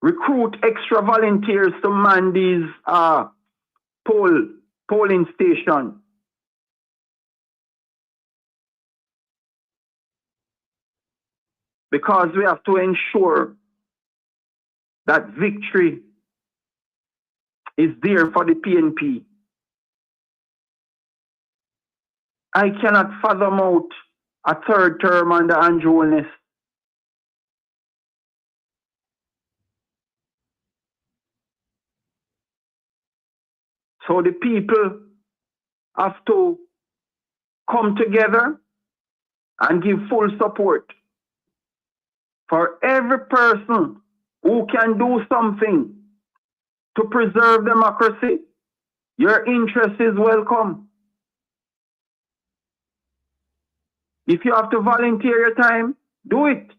Recruit extra volunteers to man these polling stations. Because we have to ensure that victory is there for the PNP. I cannot fathom out a third term under Andrew Holness. So the people have to come together and give full support for every person who can do something to preserve democracy. Your interest is welcome. If you have to volunteer your time, do it.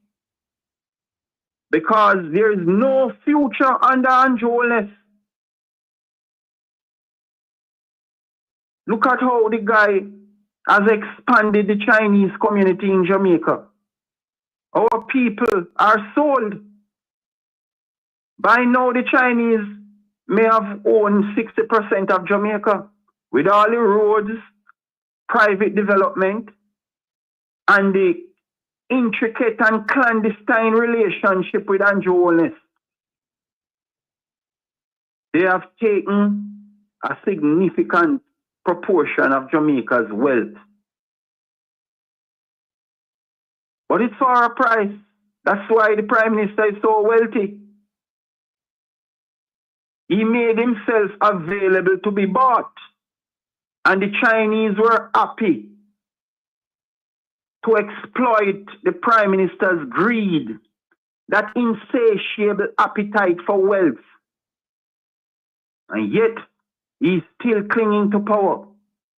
Because there is no future under Andrew Holness. Look at how the guy has expanded the Chinese community in Jamaica. Our people are sold. By now, the Chinese may have owned 60% of Jamaica with all the roads, private development, and the intricate and clandestine relationship with Andrew Holness. They have taken a significant proportion of Jamaica's wealth. But it's for a price. That's why the Prime Minister is so wealthy. He made himself available to be bought. And the Chinese were happy to exploit the Prime Minister's greed, that insatiable appetite for wealth. And yet, he's still clinging to power.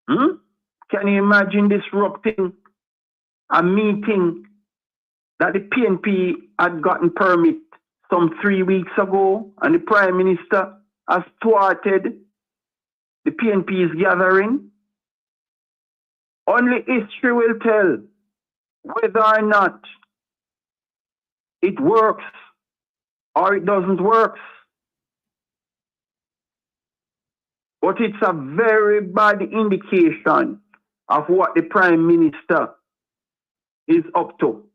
Can you imagine disrupting a meeting that the PNP had gotten permit some 3 weeks ago, and the Prime Minister has thwarted the PNP's gathering? Only history will tell whether or not it works or it doesn't work. But it's a very bad indication of what the Prime Minister is up to.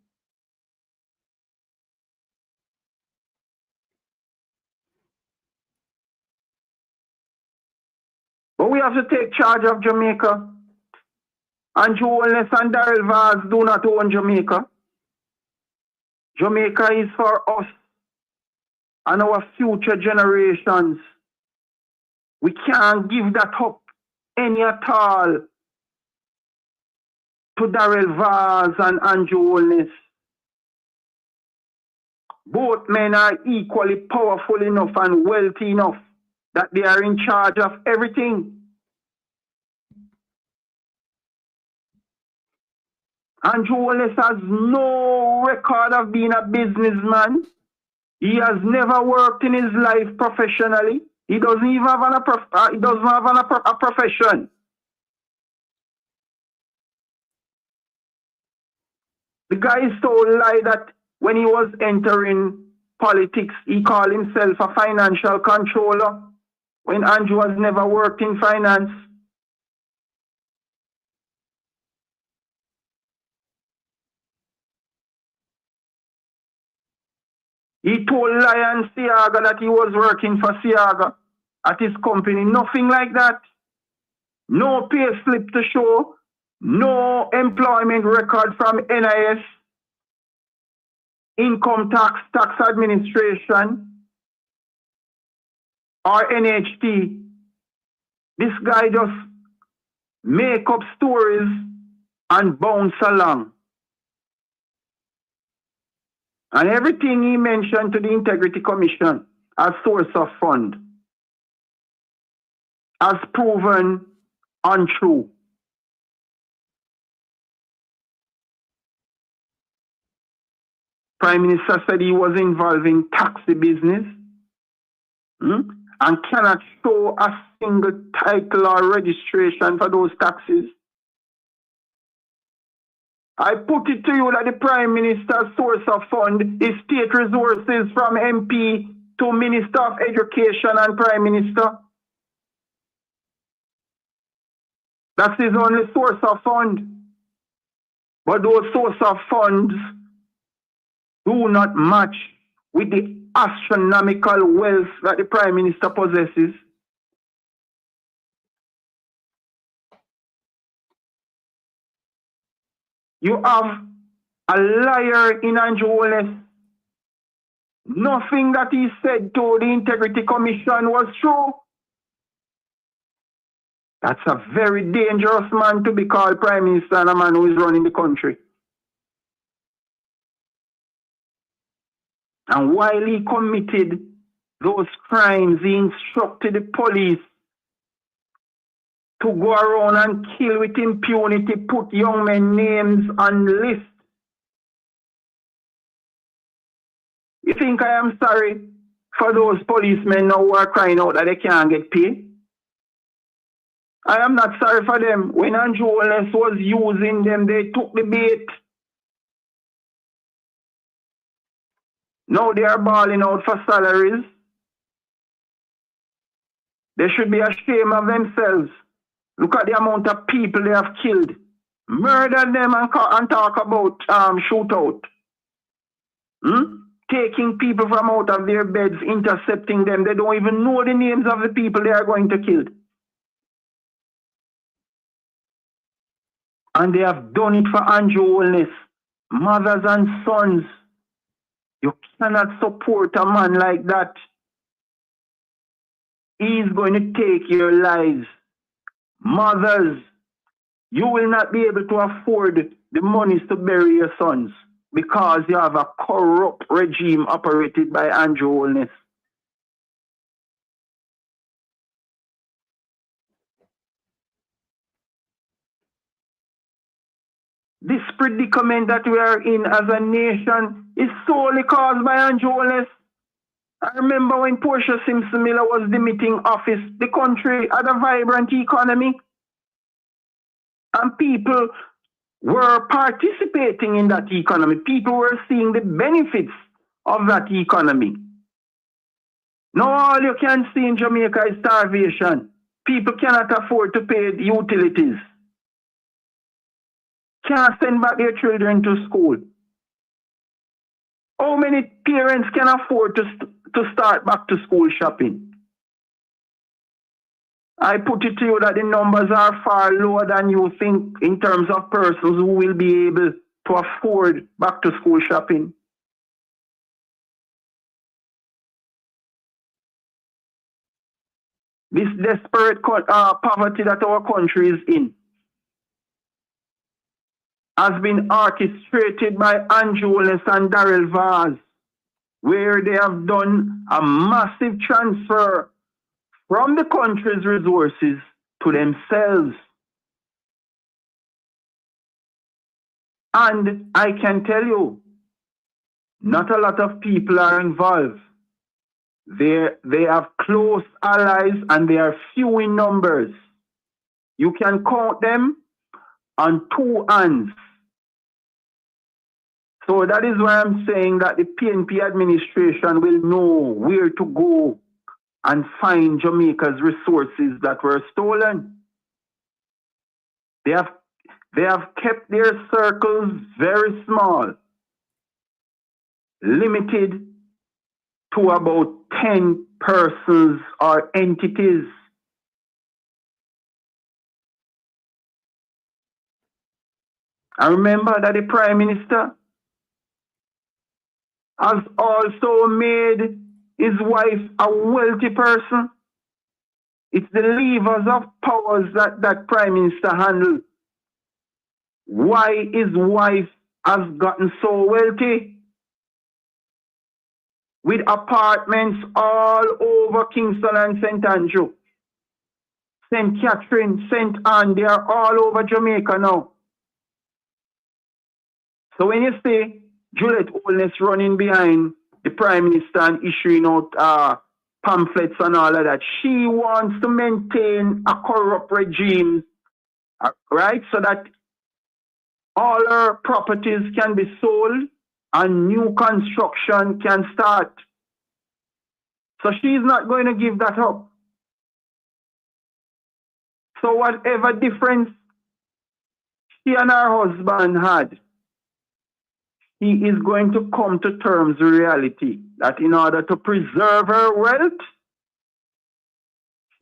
But we have to take charge of Jamaica. Andrew Holness and Daryl Vaz do not own Jamaica. Jamaica is for us and our future generations. We can't give that up any at all to Daryl Vaz and Andrew Holness. Both men are equally powerful enough and wealthy enough that they are in charge of everything. Andrew Holness has no record of being a businessman. He has never worked in his life professionally. He doesn't even have a profession. The guy is so lie that when he was entering politics, he called himself a financial controller when Andrew has never worked in finance. He told Lion Siaga that he was working for Siaga at his company. Nothing like that. No pay slip to show. No employment record from NIS, Income Tax, Tax Administration, or NHT. This guy just make up stories and bounce along. And everything he mentioned to the Integrity Commission as source of fund has proven untrue. Prime Minister said he was involved in taxi business and cannot show a single title or registration for those taxes. I put it to you that the Prime Minister's source of fund is state resources from MP to Minister of Education and Prime Minister. That's his only source of fund. But those source of funds do not match with the astronomical wealth that the Prime Minister possesses. You have a liar in Andrew Holness. Nothing that he said to the Integrity Commission was true. That's a very dangerous man to be called Prime Minister and a man who is running the country. And while he committed those crimes, he instructed the police to go around and kill with impunity, put young men's names on lists. You think I am sorry for those policemen now who are crying out that they can't get paid? I am not sorry for them. When Andrew Holness was using them, they took the bait. Now they are bawling out for salaries. They should be ashamed of themselves. Look at the amount of people they have killed. Murdered them and talk about shootout. Taking people from out of their beds, intercepting them. They don't even know the names of the people they are going to kill. And they have done it for Andrew Holness. Mothers and sons. You cannot support a man like that. He's going to take your lives. Mothers, you will not be able to afford the monies to bury your sons because you have a corrupt regime operated by Andrew Holness. This predicament that we are in as a nation is solely caused by Andrew Holness. I remember when Portia Simpson Miller was demitting office, the country had a vibrant economy. And people were participating in that economy. People were seeing the benefits of that economy. Now all you can see in Jamaica is starvation. People cannot afford to pay the utilities. Can't send back their children to school. How many parents can afford to start back to school shopping? I put it to you that the numbers are far lower than you think in terms of persons who will be able to afford back to school shopping. This desperate poverty that our country is in has been orchestrated by Andrew Holness and Darrell Vaz, where they have done a massive transfer from the country's resources to themselves. And I can tell you, not a lot of people are involved. They have close allies and they are few in numbers. You can count them on two hands. So that is why I'm saying that the PNP administration will know where to go and find Jamaica's resources that were stolen. They have kept their circles very small, limited to about 10 persons or entities. I remember that the Prime Minister has also made his wife a wealthy person. It's the levers of powers that Prime Minister handled. Why his wife has gotten so wealthy? With apartments all over Kingston and St. Andrew, St. Catherine, St. Anne, they are all over Jamaica now. So when you see Juliet Holness running behind the Prime Minister and issuing out pamphlets and all of that, she wants to maintain a corrupt regime, right? So that all her properties can be sold and new construction can start. So she's not going to give that up. So whatever difference she and her husband had, he is going to come to terms with reality that in order to preserve her wealth,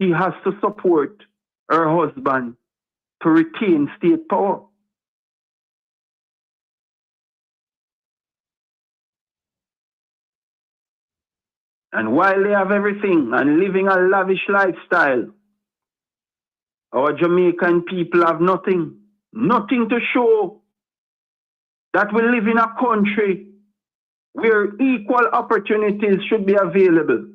she has to support her husband to retain state power. And while they have everything and living a lavish lifestyle, our Jamaican people have nothing. Nothing to show that we live in a country where equal opportunities should be available.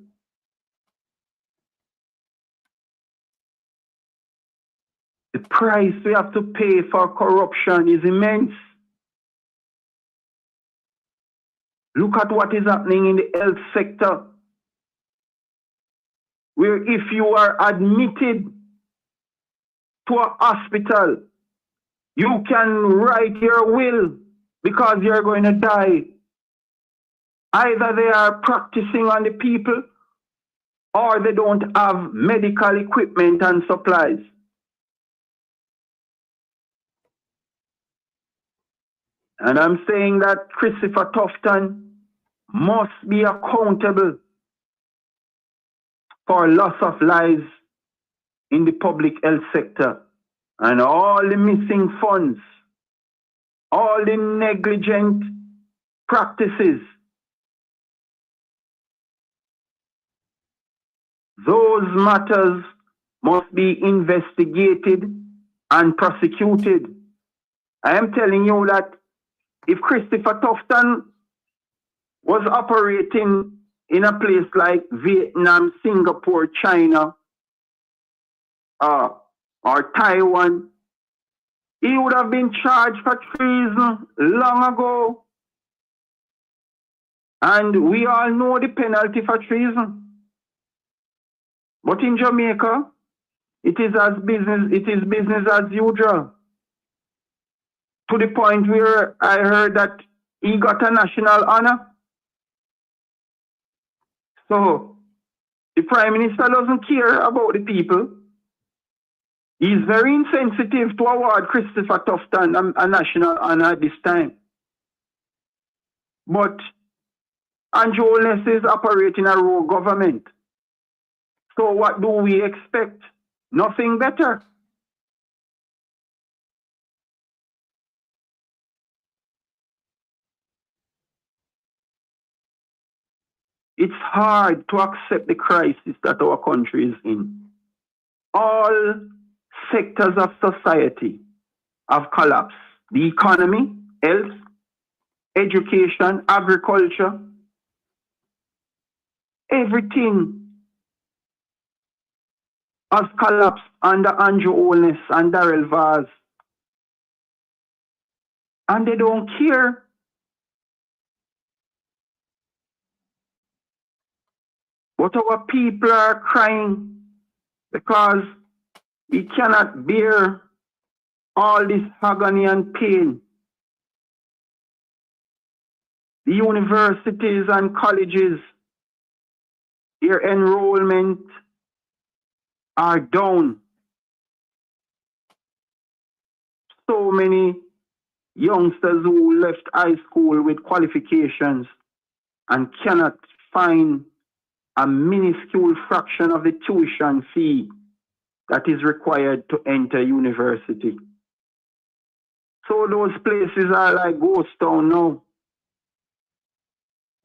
The price we have to pay for corruption is immense. Look at what is happening in the health sector, where if you are admitted to a hospital, you can write your will because you're going to die. Either they are practicing on the people or they don't have medical equipment and supplies. And I'm saying that Christopher Tufton must be accountable for loss of lives in the public health sector and all the missing funds, all the negligent practices. Those matters must be investigated and prosecuted. I am telling you that if Christopher Tufton was operating in a place like Vietnam, Singapore, China, or Taiwan, he would have been charged for treason long ago. And we all know the penalty for treason. But in Jamaica, it is business as usual. To the point where I heard that he got a national honor. So the Prime Minister doesn't care about the people. He's very insensitive to award Christopher Tufton a national honor at this time. But Andrew Holness is operating a rogue government. So what do we expect? Nothing better. It's hard to accept the crisis that our country is in. All sectors of society have collapsed. The economy, health, education, agriculture, everything has collapsed under Andrew Holness and Darrell Vaz. And they don't care. But our people are crying because we cannot bear all this agony and pain. The universities and colleges, their enrollment are down. So many youngsters who left high school with qualifications and cannot find a minuscule fraction of the tuition fee that is required to enter university. So those places are like ghost town now.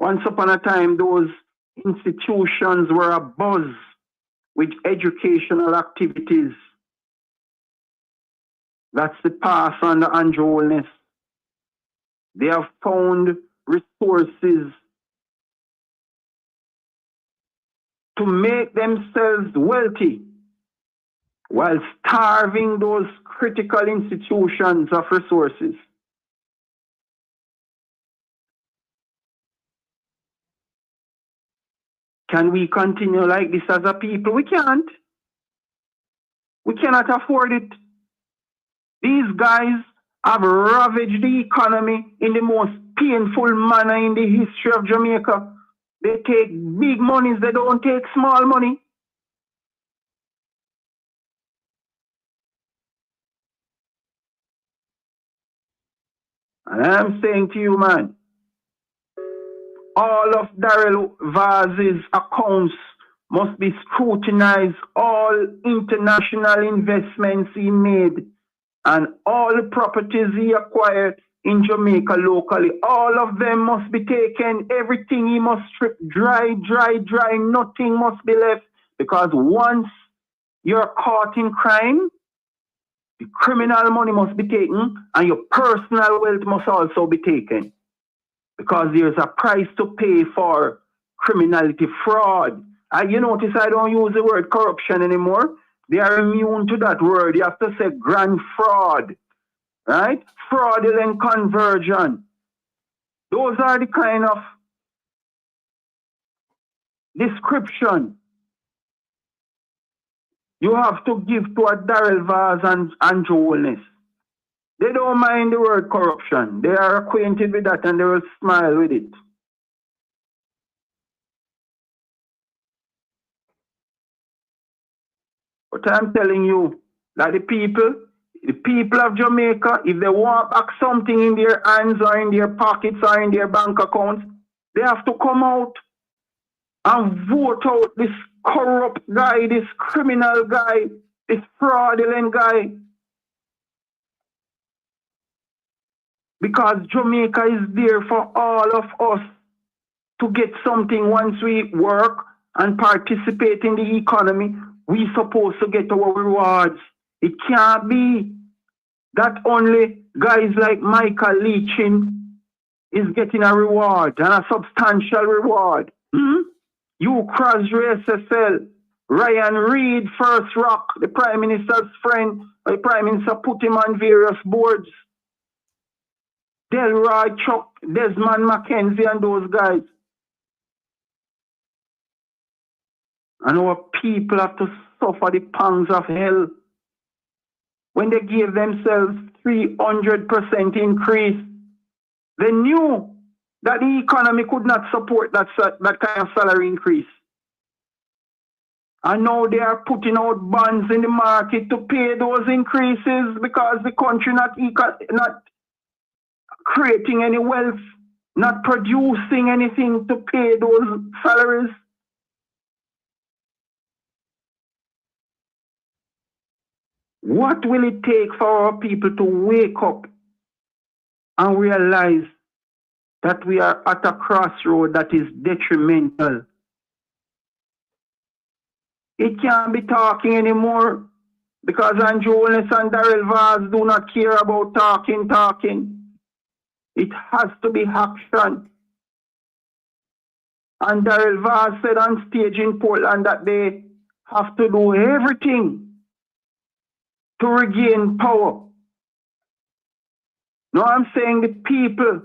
Once upon a time, those institutions were abuzz with educational activities. That's the past under Andrew Holness. They have found resources to make themselves wealthy while starving those critical institutions of resources. Can we continue like this as a people? We can't. We cannot afford it. These guys have ravaged the economy in the most painful manner in the history of Jamaica. They take big monies, they don't take small money. And I'm saying to you, man, all of Darrell Vaz's accounts must be scrutinized, all international investments he made and all the properties he acquired in Jamaica locally, all of them must be taken. Everything he must strip dry. Nothing must be left. Because once you're caught in crime, the criminal money must be taken and your personal wealth must also be taken. Because there's a price to pay for criminality, fraud. You notice I don't use the word corruption anymore. They are immune to that word. You have to say grand fraud, right? Fraudulent conversion. Those are the kind of description you have to give to a Darrell Vaz and Joe Wellness. They don't mind the word corruption. They are acquainted with that and they will smile with it. But I'm telling you that the people of Jamaica, if they want back something in their hands or in their pockets or in their bank accounts, they have to come out and vote out this corrupt guy, this criminal guy, this fraudulent guy. Because Jamaica is there for all of us to get something once we work and participate in the economy. We're supposed to get our rewards. It can't be that only guys like Michael Leachin is getting a reward and a substantial reward. You Crosby SSL, Ryan Reid, First Rock, the Prime Minister's friend, the Prime Minister put him on various boards. Delroy Chuck, Desmond McKenzie and those guys. And our people have to suffer the pangs of hell. When they gave themselves 300% increase, they knew that the economy could not support that kind of salary increase. And now they are putting out bonds in the market to pay those increases because the country not creating any wealth, not producing anything to pay those salaries. What will it take for our people to wake up and realize that we are at a crossroad that is detrimental? It can't be talking anymore because Andrew Wellness and Darrell Vaz do not care about talking. It has to be action. And Darrell Vaz said on stage in Portland that they have to do everything to regain power. No, I'm saying the people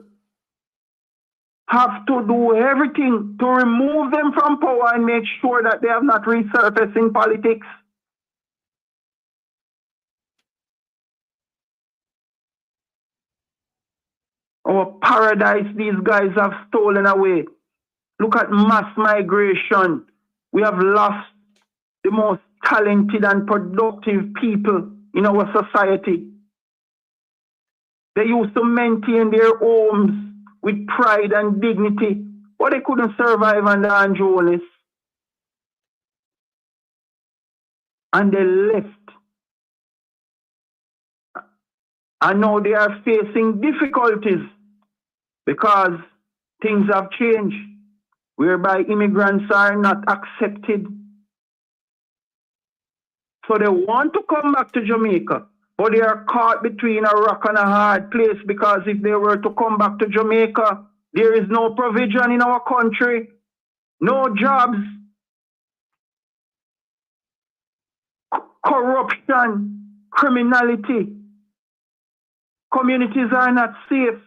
have to do everything to remove them from power and make sure that they have not resurfaced in politics. Our paradise these guys have stolen away. Look at mass migration. We have lost the most talented and productive people in our society. They used to maintain their homes with pride and dignity, but they couldn't survive under Andrew Wellness. And they left. And now they are facing difficulties because things have changed, whereby immigrants are not accepted. So they want to come back to Jamaica, but they are caught between a rock and a hard place because if they were to come back to Jamaica, there is no provision in our country, no jobs, corruption, criminality. Communities are not safe.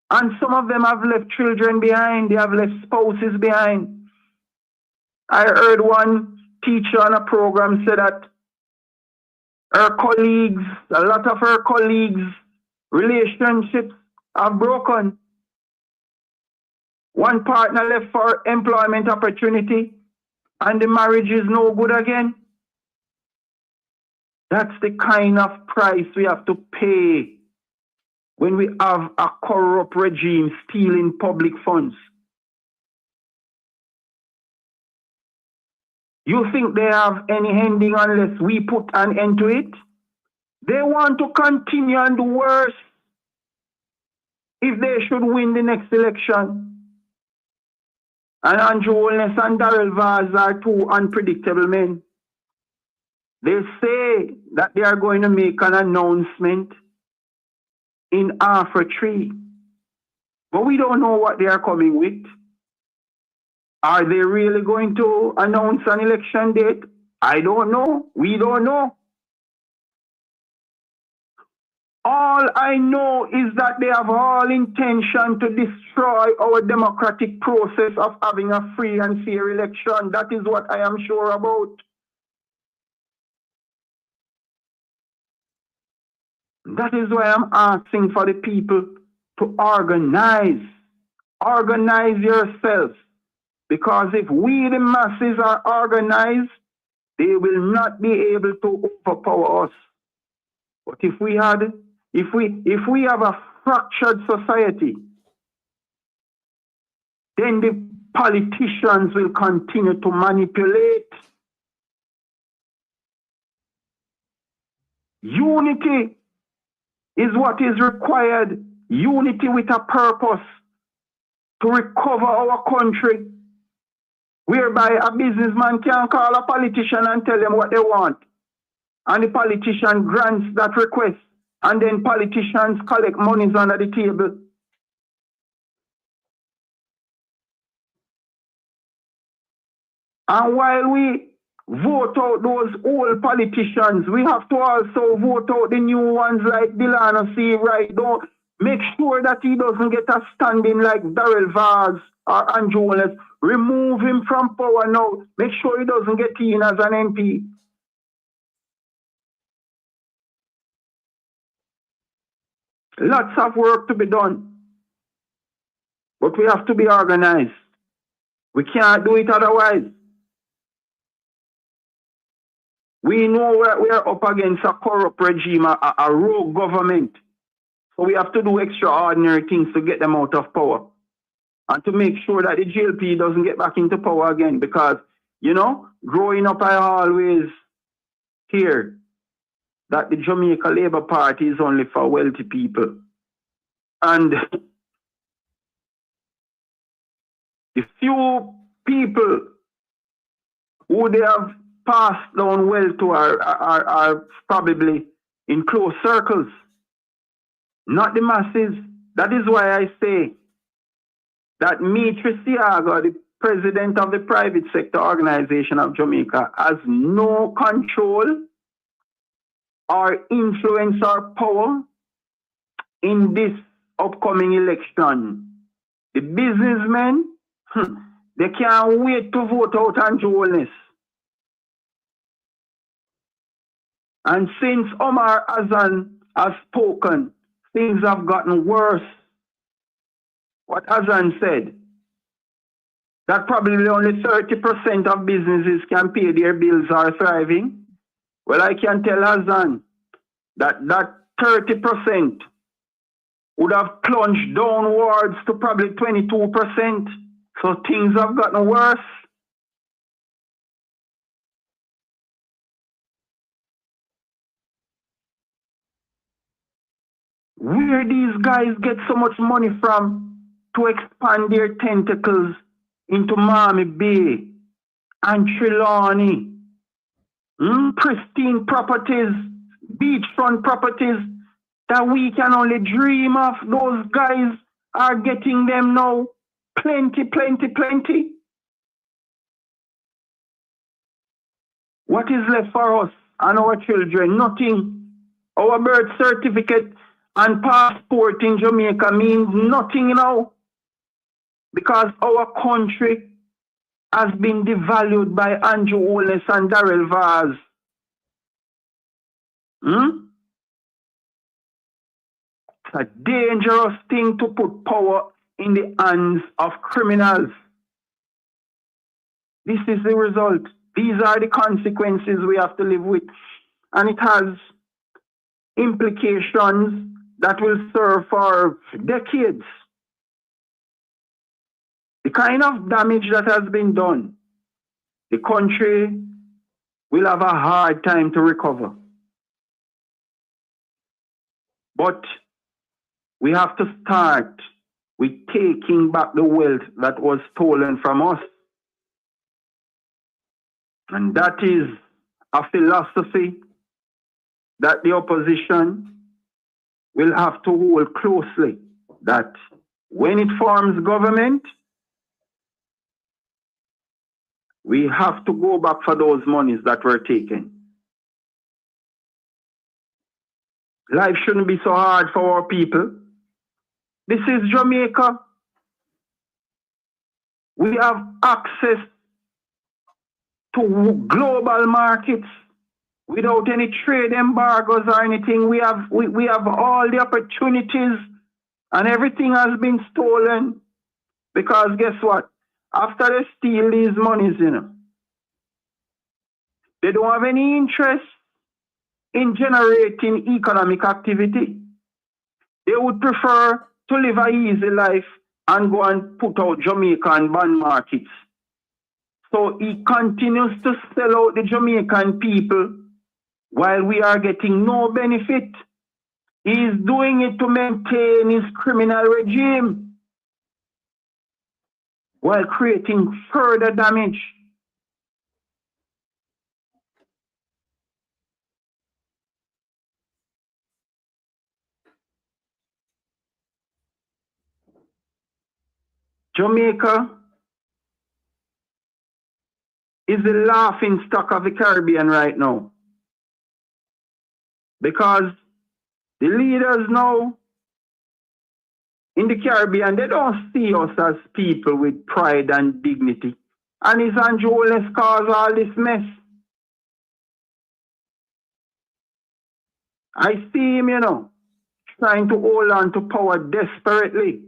And some of them have left children behind, they have left spouses behind. I heard one teacher on a program say that her colleagues, a lot of her colleagues' relationships have broken. One partner left for employment opportunity and the marriage is no good again. That's the kind of price we have to pay when we have a corrupt regime stealing public funds. You think they have any ending unless we put an end to it? They want to continue and do worse. if they should win the next election. And Andrew Holness and Darrell Vaz are two unpredictable men. They say that they are going to make an announcement in After 3. But we don't know what they are coming with. Are they really going to announce an election date? I don't know. We don't know. All I know is that they have all intention to destroy our democratic process of having a free and fair election. That is what I am sure about. That is why I'm asking for the people to organize. Organize yourselves. Because if we, the masses, are organized, they will not be able to overpower us. But if we have a fractured society, then the politicians will continue to manipulate. Unity is what is required. Unity with a purpose to recover our country, whereby a businessman can call a politician and tell them what they want. And the politician grants that request. And then politicians collect monies under the table. And while we vote out those old politicians, we have to also vote out the new ones like Delano C. Right. Don't make sure that he doesn't get a standing like Darrell Vaz or Andrew Holness. Remove him from power now. Make sure he doesn't get in as an MP. Lots of work to be done. But we have to be organized. We can't do it otherwise. We know we are up against a corrupt regime, a rogue government. So we have to do extraordinary things to get them out of power. And to make sure that the GLP doesn't get back into power again. Because, you know, growing up, I always hear that the Jamaica Labour Party is only for wealthy people. And the few people who they have passed down wealth to are probably in close circles, not the masses. That is why I say that Mitri Siaga, the president of the private sector organization of Jamaica, has no control or influence or power in this upcoming election. The businessmen, they can't wait to vote out Andrew Holness. And since Omar Hassan has spoken, things have gotten worse. What Hassan said, that probably only 30% of businesses can pay their bills or thriving. Well, I can tell Hassan that 30% would have plunged downwards to probably 22%. So things have gotten worse. Where these guys get so much money from to expand their tentacles into Miami Bay and Trelawney? Pristine properties, beachfront properties that we can only dream of. Those guys are getting them now. Plenty, plenty, plenty. What is left for us and our children? Nothing. Our birth certificate and passport in Jamaica means nothing now, because our country has been devalued by Andrew Holness and Darrell Vaz. It's a dangerous thing to put power in the hands of criminals. This is the result. These are the consequences we have to live with. And it has implications that will serve for decades. The kind of damage that has been done, the country will have a hard time to recover. But we have to start with taking back the wealth that was stolen from us. And that is a philosophy that the opposition will have to hold closely, that when it forms government, we have to go back for those monies that were taken. Life shouldn't be so hard for our people. This is Jamaica. We have access to global markets without any trade embargoes or anything. We have all the opportunities, and everything has been stolen. Because guess what? After they steal these monies, they don't have any interest in generating economic activity. They would prefer to live an easy life and go and put out Jamaican bond markets. So he continues to sell out the Jamaican people while we are getting no benefit. He is doing it to maintain his criminal regime while creating further damage. Jamaica is the laughing stock of the Caribbean right now. Because the leaders now in the Caribbean, they don't see us as people with pride and dignity. And it's Andrew Holness caused all this mess. I see him, trying to hold on to power desperately.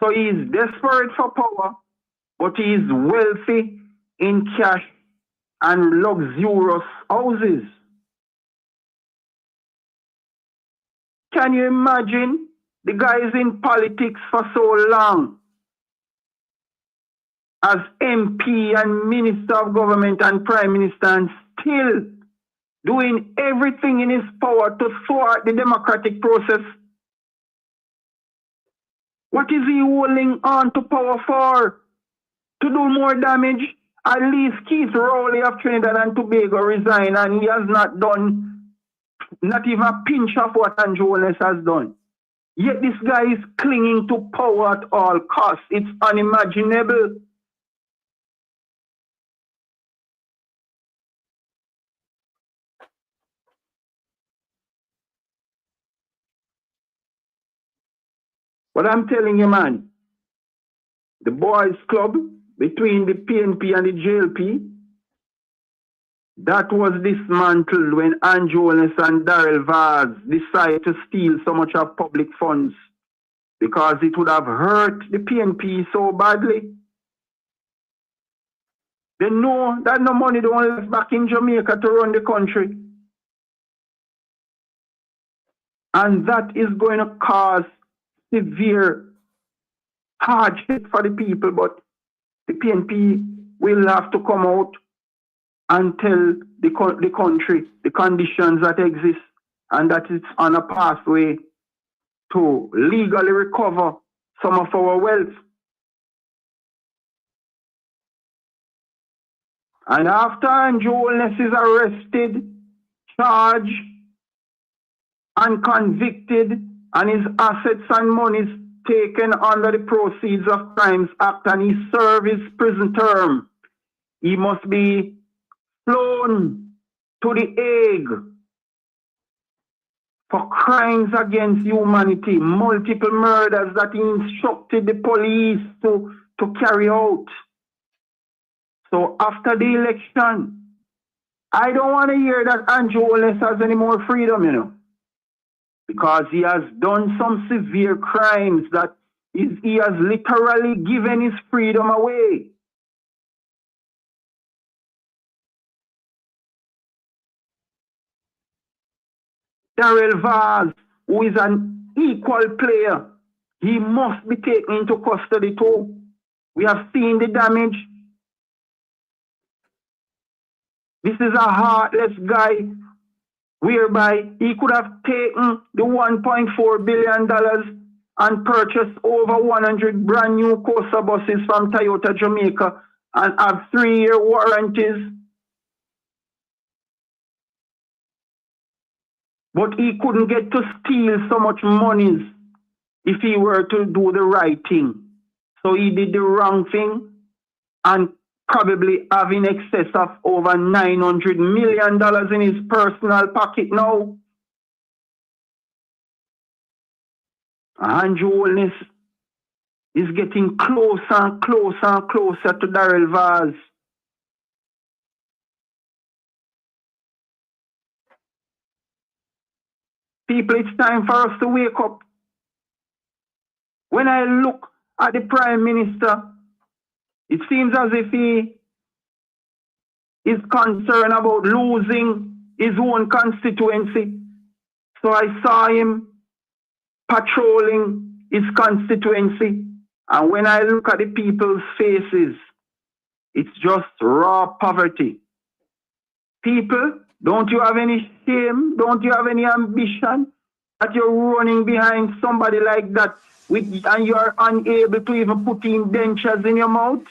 So he is desperate for power, but he is wealthy in cash and luxurious houses. Can you imagine the guys in politics for so long as MP and Minister of Government and Prime Minister and still doing everything in his power to thwart the democratic process? What is he holding on to power for? To do more damage? At least Keith Rowley of Trinidad and Tobago resigned, and he has not done not even a pinch of what Andrew Holness has done. Yet this guy is clinging to power at all costs. It's unimaginable. But I'm telling you, man, the boys club between the PNP and the JLP, that was dismantled when Andrew Holness and Darrell Vaz decided to steal so much of public funds because it would have hurt the PNP so badly. They know that no money don't left back in Jamaica to run the country. And that is going to cause severe hardship for the people, but the PNP will have to come out and tell the country the conditions that exist and that it's on a pathway to legally recover some of our wealth. And after Andrew Holness is arrested, charged, and convicted, and his assets and monies taken under the Proceeds of Crimes Act, and he serves his prison term, he must be flown to the Hague for crimes against humanity, multiple murders that he instructed the police to carry out. So after the election, I don't want to hear that Andrew Holness has any more freedom, because he has done some severe crimes that he has literally given his freedom away. Darrell Vaz, who is an equal player, he must be taken into custody too. We have seen the damage. This is a heartless guy whereby he could have taken the $1.4 billion and purchased over 100 brand new Costa buses from Toyota Jamaica and have 3-year warranties. But he couldn't get to steal so much monies if he were to do the right thing. So he did the wrong thing and probably have in excess of over $900 million in his personal pocket now. Andrew Holness is getting closer and closer and closer to Darrell Vaz. People, it's time for us to wake up. When I look at the Prime Minister, it seems as if he is concerned about losing his own constituency. So I saw him patrolling his constituency. And when I look at the people's faces, it's just raw poverty. People, don't you have any shame? Don't you have any ambition that you're running behind somebody like that and you are unable to even put in dentures in your mouth?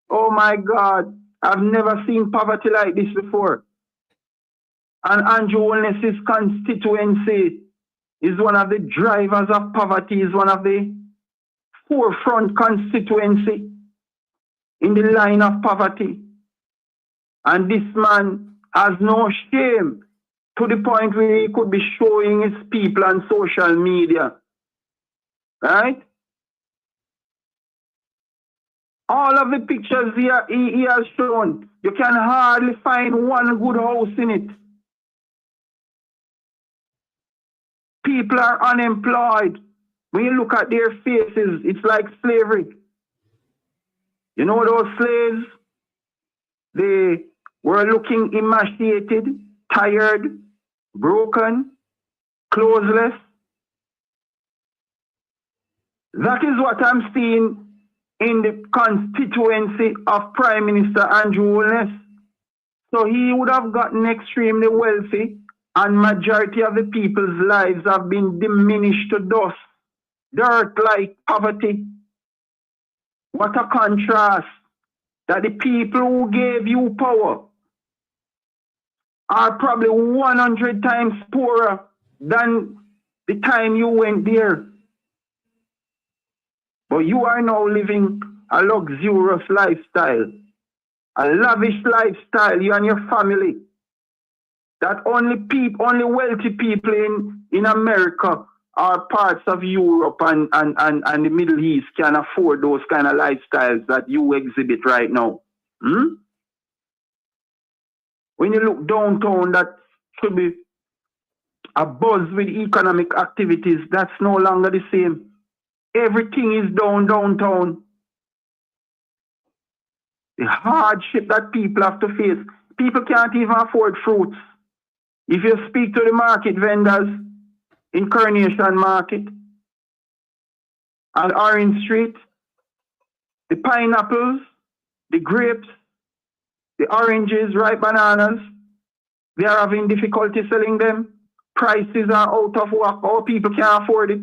Oh my God, I've never seen poverty like this before. And Andrew Holness's constituency is one of the drivers of poverty, is one of the forefront constituency in the line of poverty. And this man has no shame to the point where he could be showing his people on social media. Right? All of the pictures he has shown, you can hardly find one good house in it. People are unemployed. When you look at their faces, it's like slavery. You know those slaves? They were looking emaciated, tired, broken, clothesless. That is what I'm seeing in the constituency of Prime Minister Andrew Holness. So he would have gotten extremely wealthy, and majority of the people's lives have been diminished to dust, dirt like poverty. What a contrast that the people who gave you power are probably 100 times poorer than the time you went there. But you are now living a luxurious lifestyle, a lavish lifestyle, you and your family, that only wealthy people in America or parts of Europe and the Middle East can afford those kind of lifestyles that you exhibit right now. When you look downtown, that should be a buzz with economic activities. That's no longer the same. Everything is downtown. The hardship that people have to face. People can't even afford fruits. If you speak to the market vendors in Coronation Market and Orange Street, the pineapples, the grapes, the oranges, ripe bananas, they are having difficulty selling them. Prices are out of whack. All people can't afford it.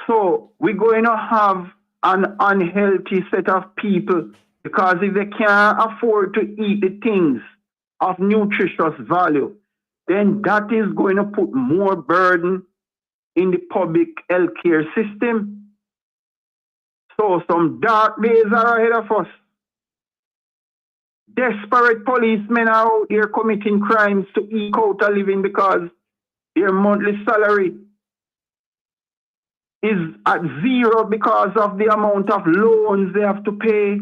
So we're going to have an unhealthy set of people, because if they can't afford to eat the things of nutritious value, then that is going to put more burden in the public healthcare system. So some dark days are ahead of us. Desperate policemen are out there committing crimes to eke out a living because their monthly salary is at zero because of the amount of loans they have to pay.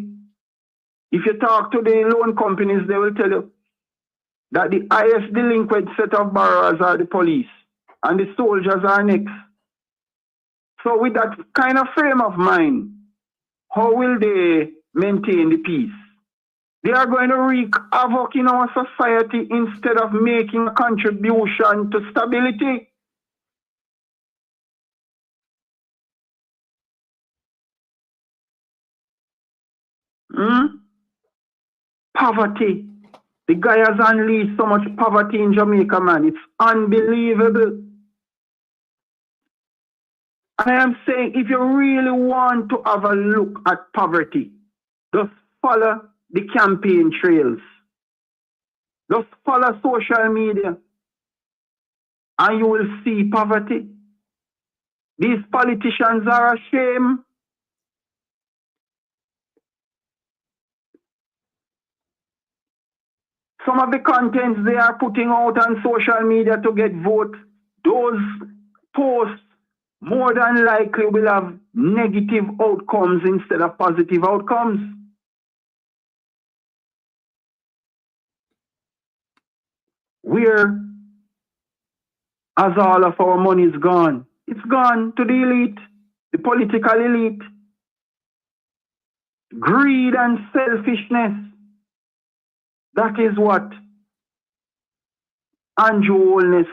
If you talk to the loan companies, they will tell you that the highest delinquent set of borrowers are the police and the soldiers are next. So with that kind of frame of mind, how will they maintain the peace? They are going to wreak havoc in our society instead of making a contribution to stability. Poverty The guy has unleashed so much poverty in Jamaica, man. It's unbelievable. And I am saying, if you really want to have a look at poverty, just follow the campaign trails. Just follow social media. And you will see poverty. These politicians are a shame. Some of the contents they are putting out on social media to get votes, those posts more than likely will have negative outcomes instead of positive outcomes. Where has all of our money is gone? It's gone to the elite, the political elite. Greed and selfishness. That is what Andrew Holness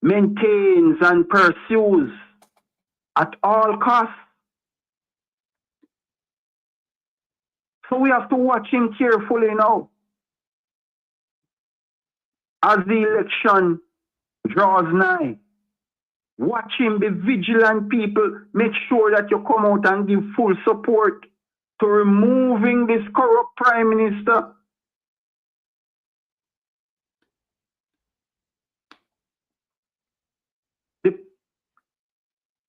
maintains and pursues at all costs. So we have to watch him carefully now. As the election draws nigh, watch him, be vigilant, people. Make sure that you come out and give full support to removing this corrupt prime minister.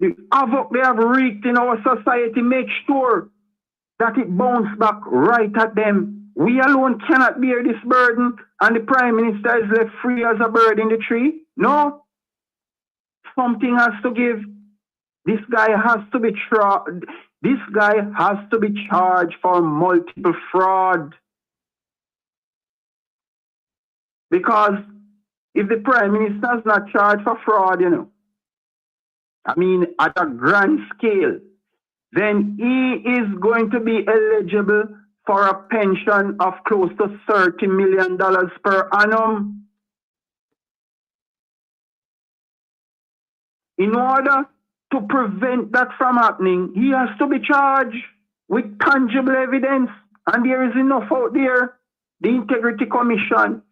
The havoc they have wreaked in our society, make sure that it bounces back right at them. We alone cannot bear this burden, and the Prime Minister is left free as a bird in the tree. No. Something has to give. This guy has to be charged for multiple fraud. Because if the Prime Minister is not charged for fraud, I mean, at a grand scale, then he is going to be eligible for a pension of close to $30 million per annum. In order to prevent that from happening, he has to be charged with tangible evidence, and there is enough out there. The Integrity Commission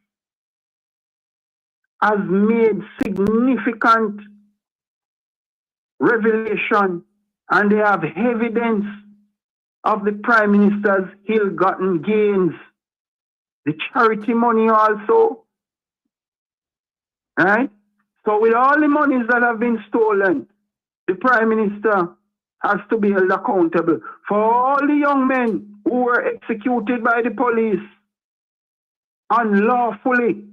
has made significant revelation, and they have evidence of the Prime Minister's ill-gotten gains, the charity money also, right? So with all the monies that have been stolen, the Prime Minister has to be held accountable. For all the young men who were executed by the police unlawfully,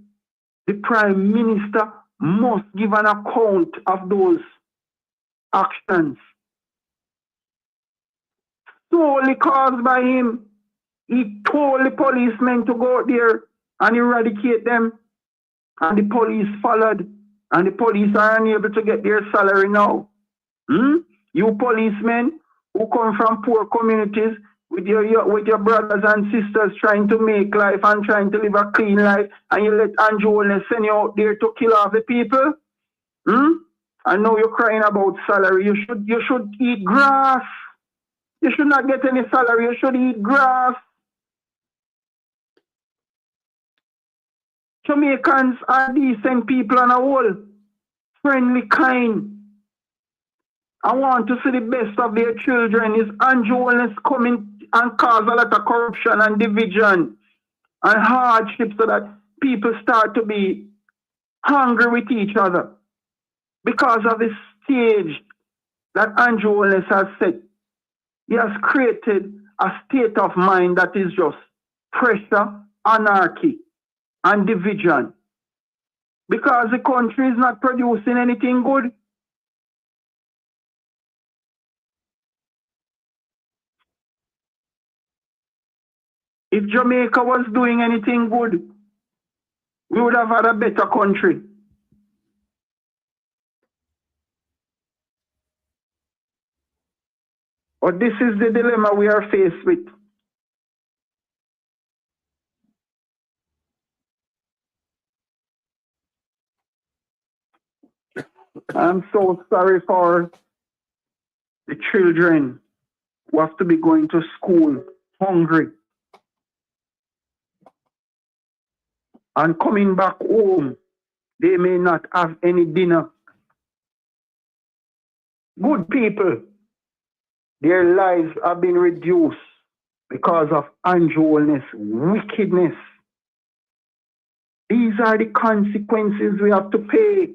the Prime Minister must give an account of those actions. Solely caused by him. He told the policemen to go out there and eradicate them. And the police followed. And the police are unable to get their salary now. You policemen who come from poor communities with your brothers and sisters trying to make life and trying to live a clean life, and you let Andrew Holness send you out there to kill off the people? I know you're crying about salary. You should eat grass. You should not get any salary. You should eat grass. Jamaicans are decent people on a whole. Friendly, kind. I want to see the best of their children. Is Andrew Holness coming and cause a lot of corruption and division and hardship so that people start to be hungry with each other because of the stage that Andrew Holness has set. He has created a state of mind that is just pressure, anarchy, and division. Because the country is not producing anything good. If Jamaica was doing anything good, we would have had a better country. But this is the dilemma we are faced with. I'm so sorry for the children who have to be going to school hungry. And coming back home, they may not have any dinner. Good people, their lives have been reduced because of unruliness, wickedness. These are the consequences we have to pay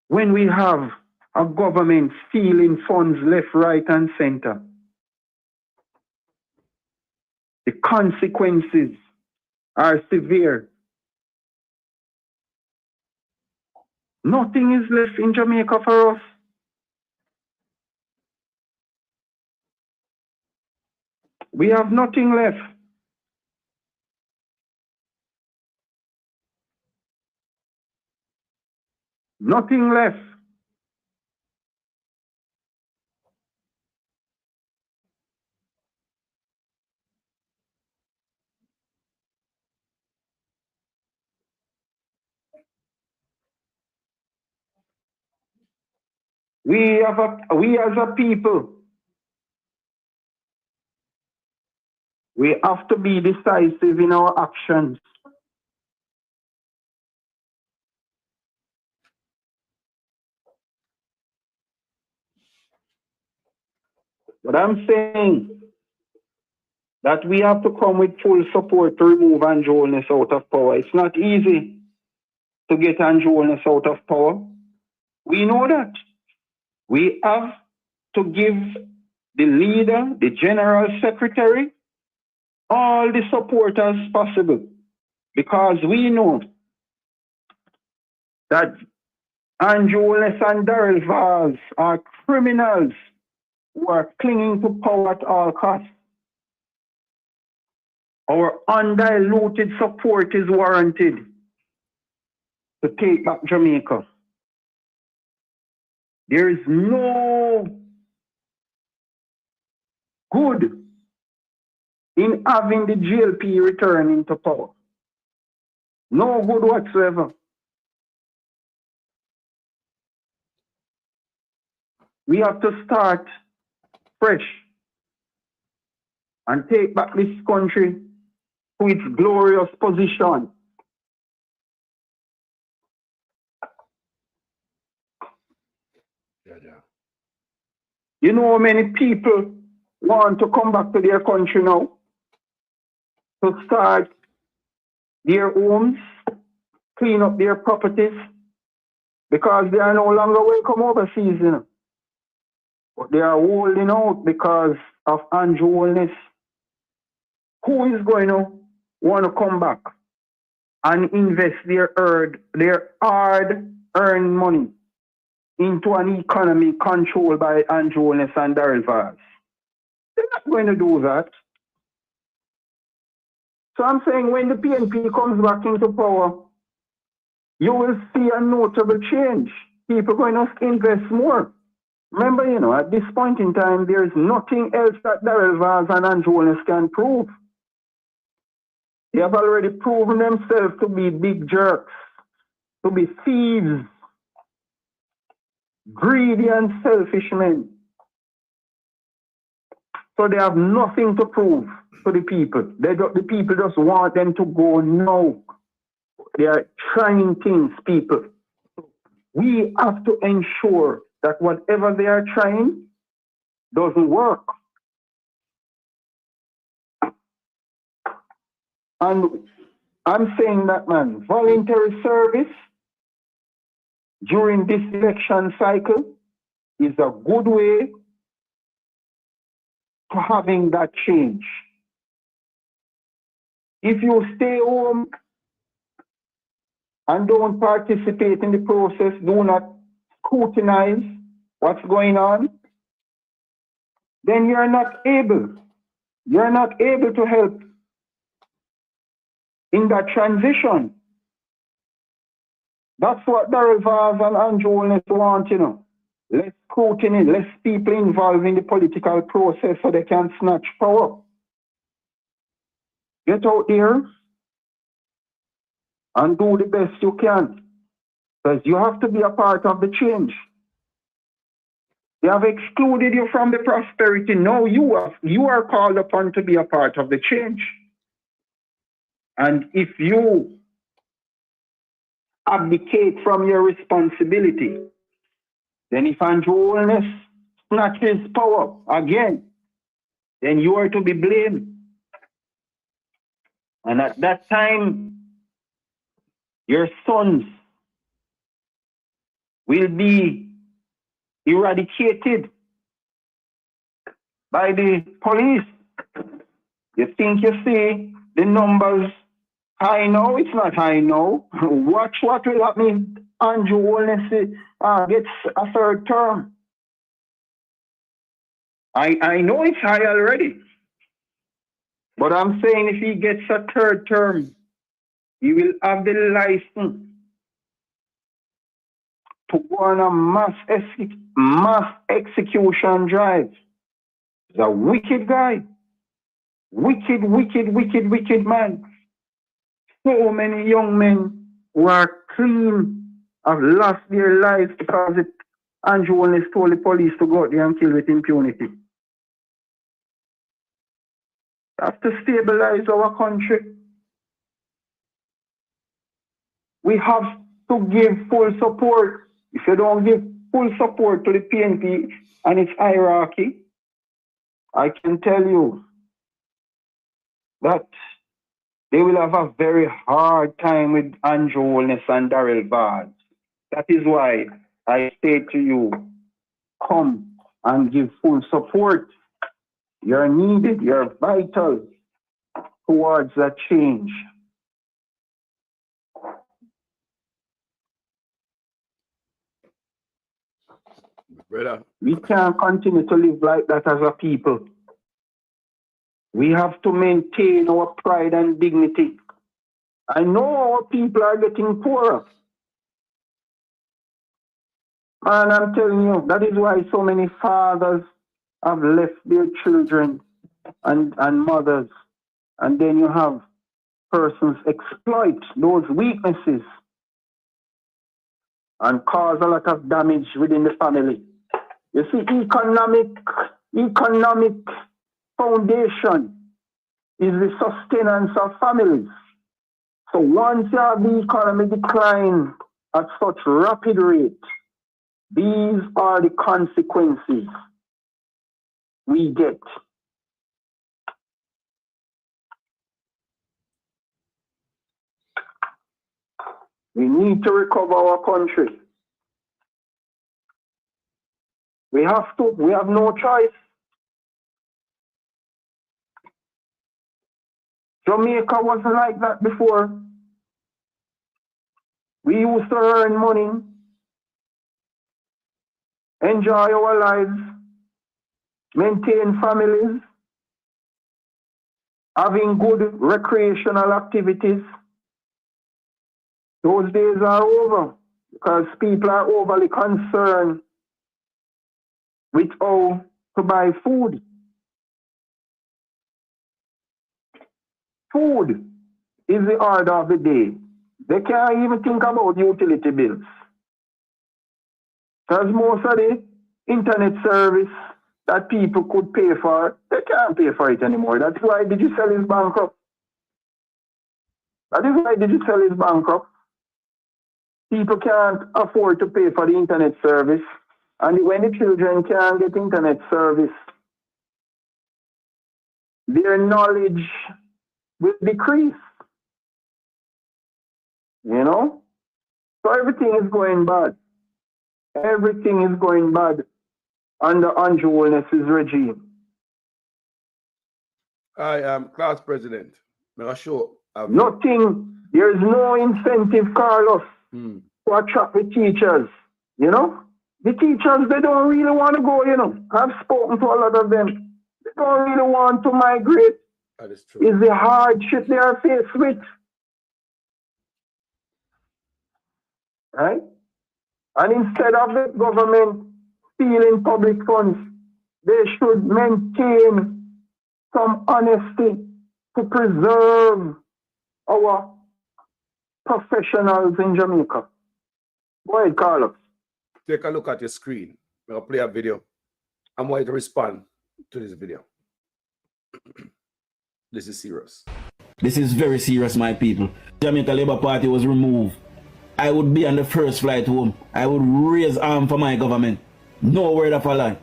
when we have a government stealing funds left, right, and center. The consequences are severe. Nothing is left in Jamaica for us. We have nothing left. Nothing left. We as a people, we have to be decisive in our actions. But I'm saying that we have to come with full support to remove unruliness out of power. It's not easy to get unruliness out of power. We know that. We have to give the leader, the general secretary, all the support as possible, because we know that unruliness and derivatives are criminals who are clinging to power at all costs. Our undiluted support is warranted to take back Jamaica. There is no good in having the GLP return into power. No good whatsoever. We have to start fresh and take back this country to its glorious position. You know how many people want to come back to their country now to start their homes, clean up their properties, because they are no longer welcome overseas, you know. But they are holding out because of unruliness. Who is going to want to come back and invest their hard-earned money into an economy controlled by unruliness and derivatives? They're not going to do that. So I'm saying when the PNP comes back into power, you will see a notable change. People are going to invest more. Remember, you know, at this point in time, there is nothing else that derivatives and unruliness can prove. They have already proven themselves to be big jerks, to be thieves, greedy and selfish men. So they have nothing to prove to the people. The people just want them to go now. They are trying things, people. We have to ensure that whatever they are trying doesn't work. And I'm saying that, man, voluntary service during this election cycle is a good way to having that change. If you stay home and don't participate in the process, do not scrutinize what's going on, then you're not able to help in that transition. That's what derivatives and unruliness want, you know. Less scrutiny, less people involved in the political process so they can snatch power. Get out there and do the best you can, because you have to be a part of the change. They have excluded you from the prosperity. Now you are called upon to be a part of the change. And if you abdicate from your responsibility, then if Andrew Holness snatches power again, then you are to be blamed. And at that time, your sons will be eradicated by the police. You think you see the numbers high now? It's not high now. Watch what will happen. Andrew Holness gets a third term. I know it's high already. But I'm saying if he gets a third term, he will have the license to go on a mass execution drive. He's a wicked guy. Wicked, wicked, wicked, wicked man. So many young men who are clean have lost their lives because Andrew Holness told the police to go out there and kill with impunity. We have to stabilize our country. We have to give full support. If you don't give full support to the PNP and its hierarchy, I can tell you that they will have a very hard time with Andrew Holness and Darrell Bard. That is why I say to you, come and give full support. You're needed, you're vital towards that change. Brother. We can't continue to live like that as a people. We have to maintain our pride and dignity. I know our people are getting poorer. Man, I'm telling you, that is why so many fathers have left their children and mothers. And then you have persons exploit those weaknesses and cause a lot of damage within the family. You see, economic foundation is the sustenance of families. So once you have the economy decline at such rapid rate, these are the consequences we get. We need to recover our country. We have to. We have no choice. Jamaica wasn't like that before. We used to earn money, enjoy our lives, maintain families, having good recreational activities. Those days are over because people are overly concerned with how to buy food. Food is the order of the day. They can't even think about utility bills. Because most of the internet service that people could pay for, they can't pay for it anymore. That's why Digicel is bankrupt. That is why Digicel is bankrupt. People can't afford to pay for the internet service. And when the children can't get internet service, their knowledge will decrease. You know? So everything is going bad. Everything is going bad under Andrew Holness's regime. I am class president. Nothing. There is no incentive, Carlos, to attract the teachers. You know? The teachers, they don't really want to go, you know. I've spoken to a lot of them. They don't really want to migrate. That is true. It's the hardship they are faced with. Right? And instead of the government stealing public funds, they should maintain some honesty to preserve our professionals in Jamaica. Go ahead, Carlos. Take a look at your screen. I'll play a video. I'm going to respond to this video. This is serious. This is very serious, my people. Jamaica Labour Party was removed. I would be on the first flight home. I would raise arm for my government. No word of a lie.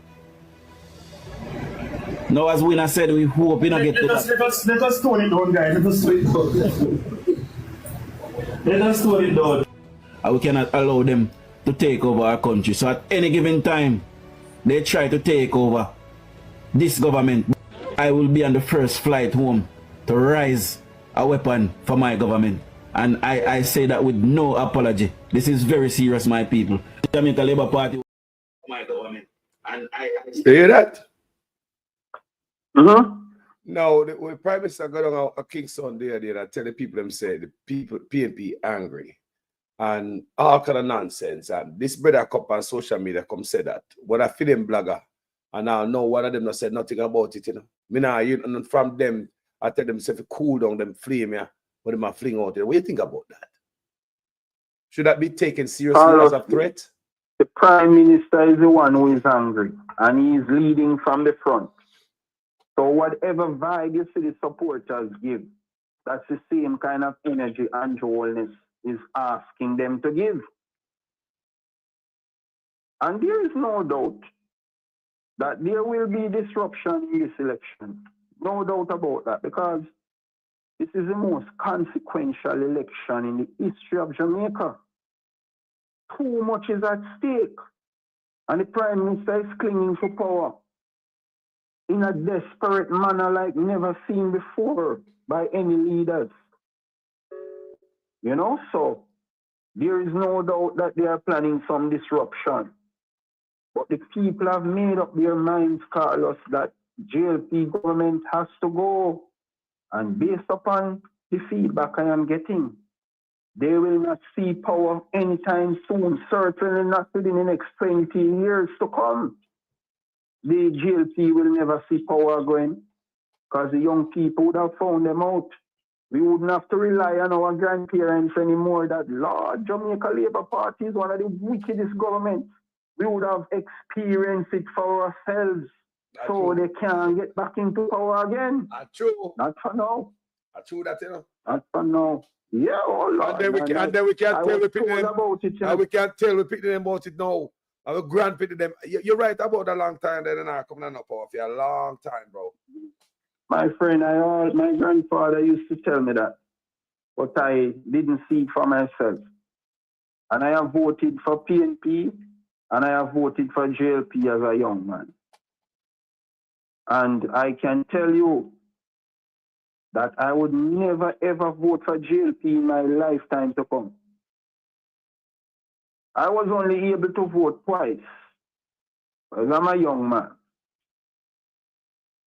Now, as Winner said, we hope we not get to that. Let us tone it down, guys. Let us tone it down. Let us tone it down. And we cannot allow them to take over our country. So at any given time, they try to take over this government. I will be on the first flight home to raise a weapon for my government. And I say that with no apology. This is very serious, my people. Jamaica Labour Party, my government. And I hear that? Mm-hmm. No, the Prime Minister got on a Kingston there and tell the people them say the people PNP angry and all kind of nonsense. And this brother come on social media come say that. But I feel them blogger. And now no one of them not said nothing about it, you know. Me now you from them, I tell them say if cool down them flame yeah, but them are fling out there. What do you think about that? Should that be taken seriously as a threat? The Prime Minister is the one who is angry and he is leading from the front. So whatever vibe you see the supporters give, that's the same kind of energy and Holness is asking them to give. And there is no doubt that there will be disruption in this election. No doubt about that, because this is the most consequential election in the history of Jamaica. Too much is at stake. And the Prime Minister is clinging for power in a desperate manner like never seen before by any leaders. You know, so there is no doubt that they are planning some disruption. But the people have made up their minds, Carlos, that JLP government has to go. And based upon the feedback I am getting, they will not see power anytime soon, certainly not within the next 20 years to come. The GLP will never see power going because the young people would have found them out. We wouldn't have to rely on our grandparents anymore that Lord, Jamaica Labour Party is one of the wickedest governments. We would have experienced it for ourselves. That's so true. They can't get back into power again. That's true. Not for now. That's true, that, you know. Not for now. Yeah, oh Lord. And then we can't tell repeating them about it. And we can't tell repeating them about it now. Our grandparents them. You're right about a long time. They're not coming up power for a long time, bro. My friend, my grandfather used to tell me that, but I didn't see it for myself. And I have voted for PNP and I have voted for JLP as a young man. And I can tell you that I would never ever vote for JLP in my lifetime to come. I was only able to vote twice because I'm a young man.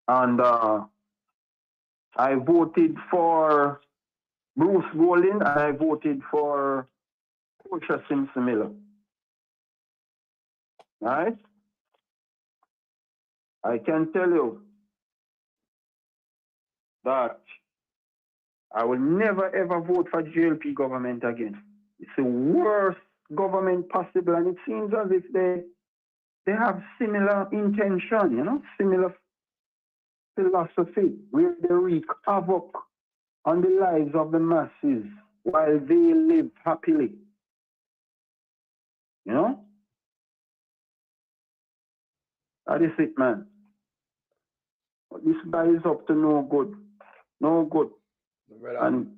And I voted for Bruce Golding and I voted for Portia Simpson Miller. Right? I can tell you that I will never ever vote for JLP government again. It's the worst government possible, and it seems as if they have similar intention, you know, similar philosophy, where they wreak havoc on the lives of the masses while they live happily. You know? That is it, man. But this guy is up to no good. No good. And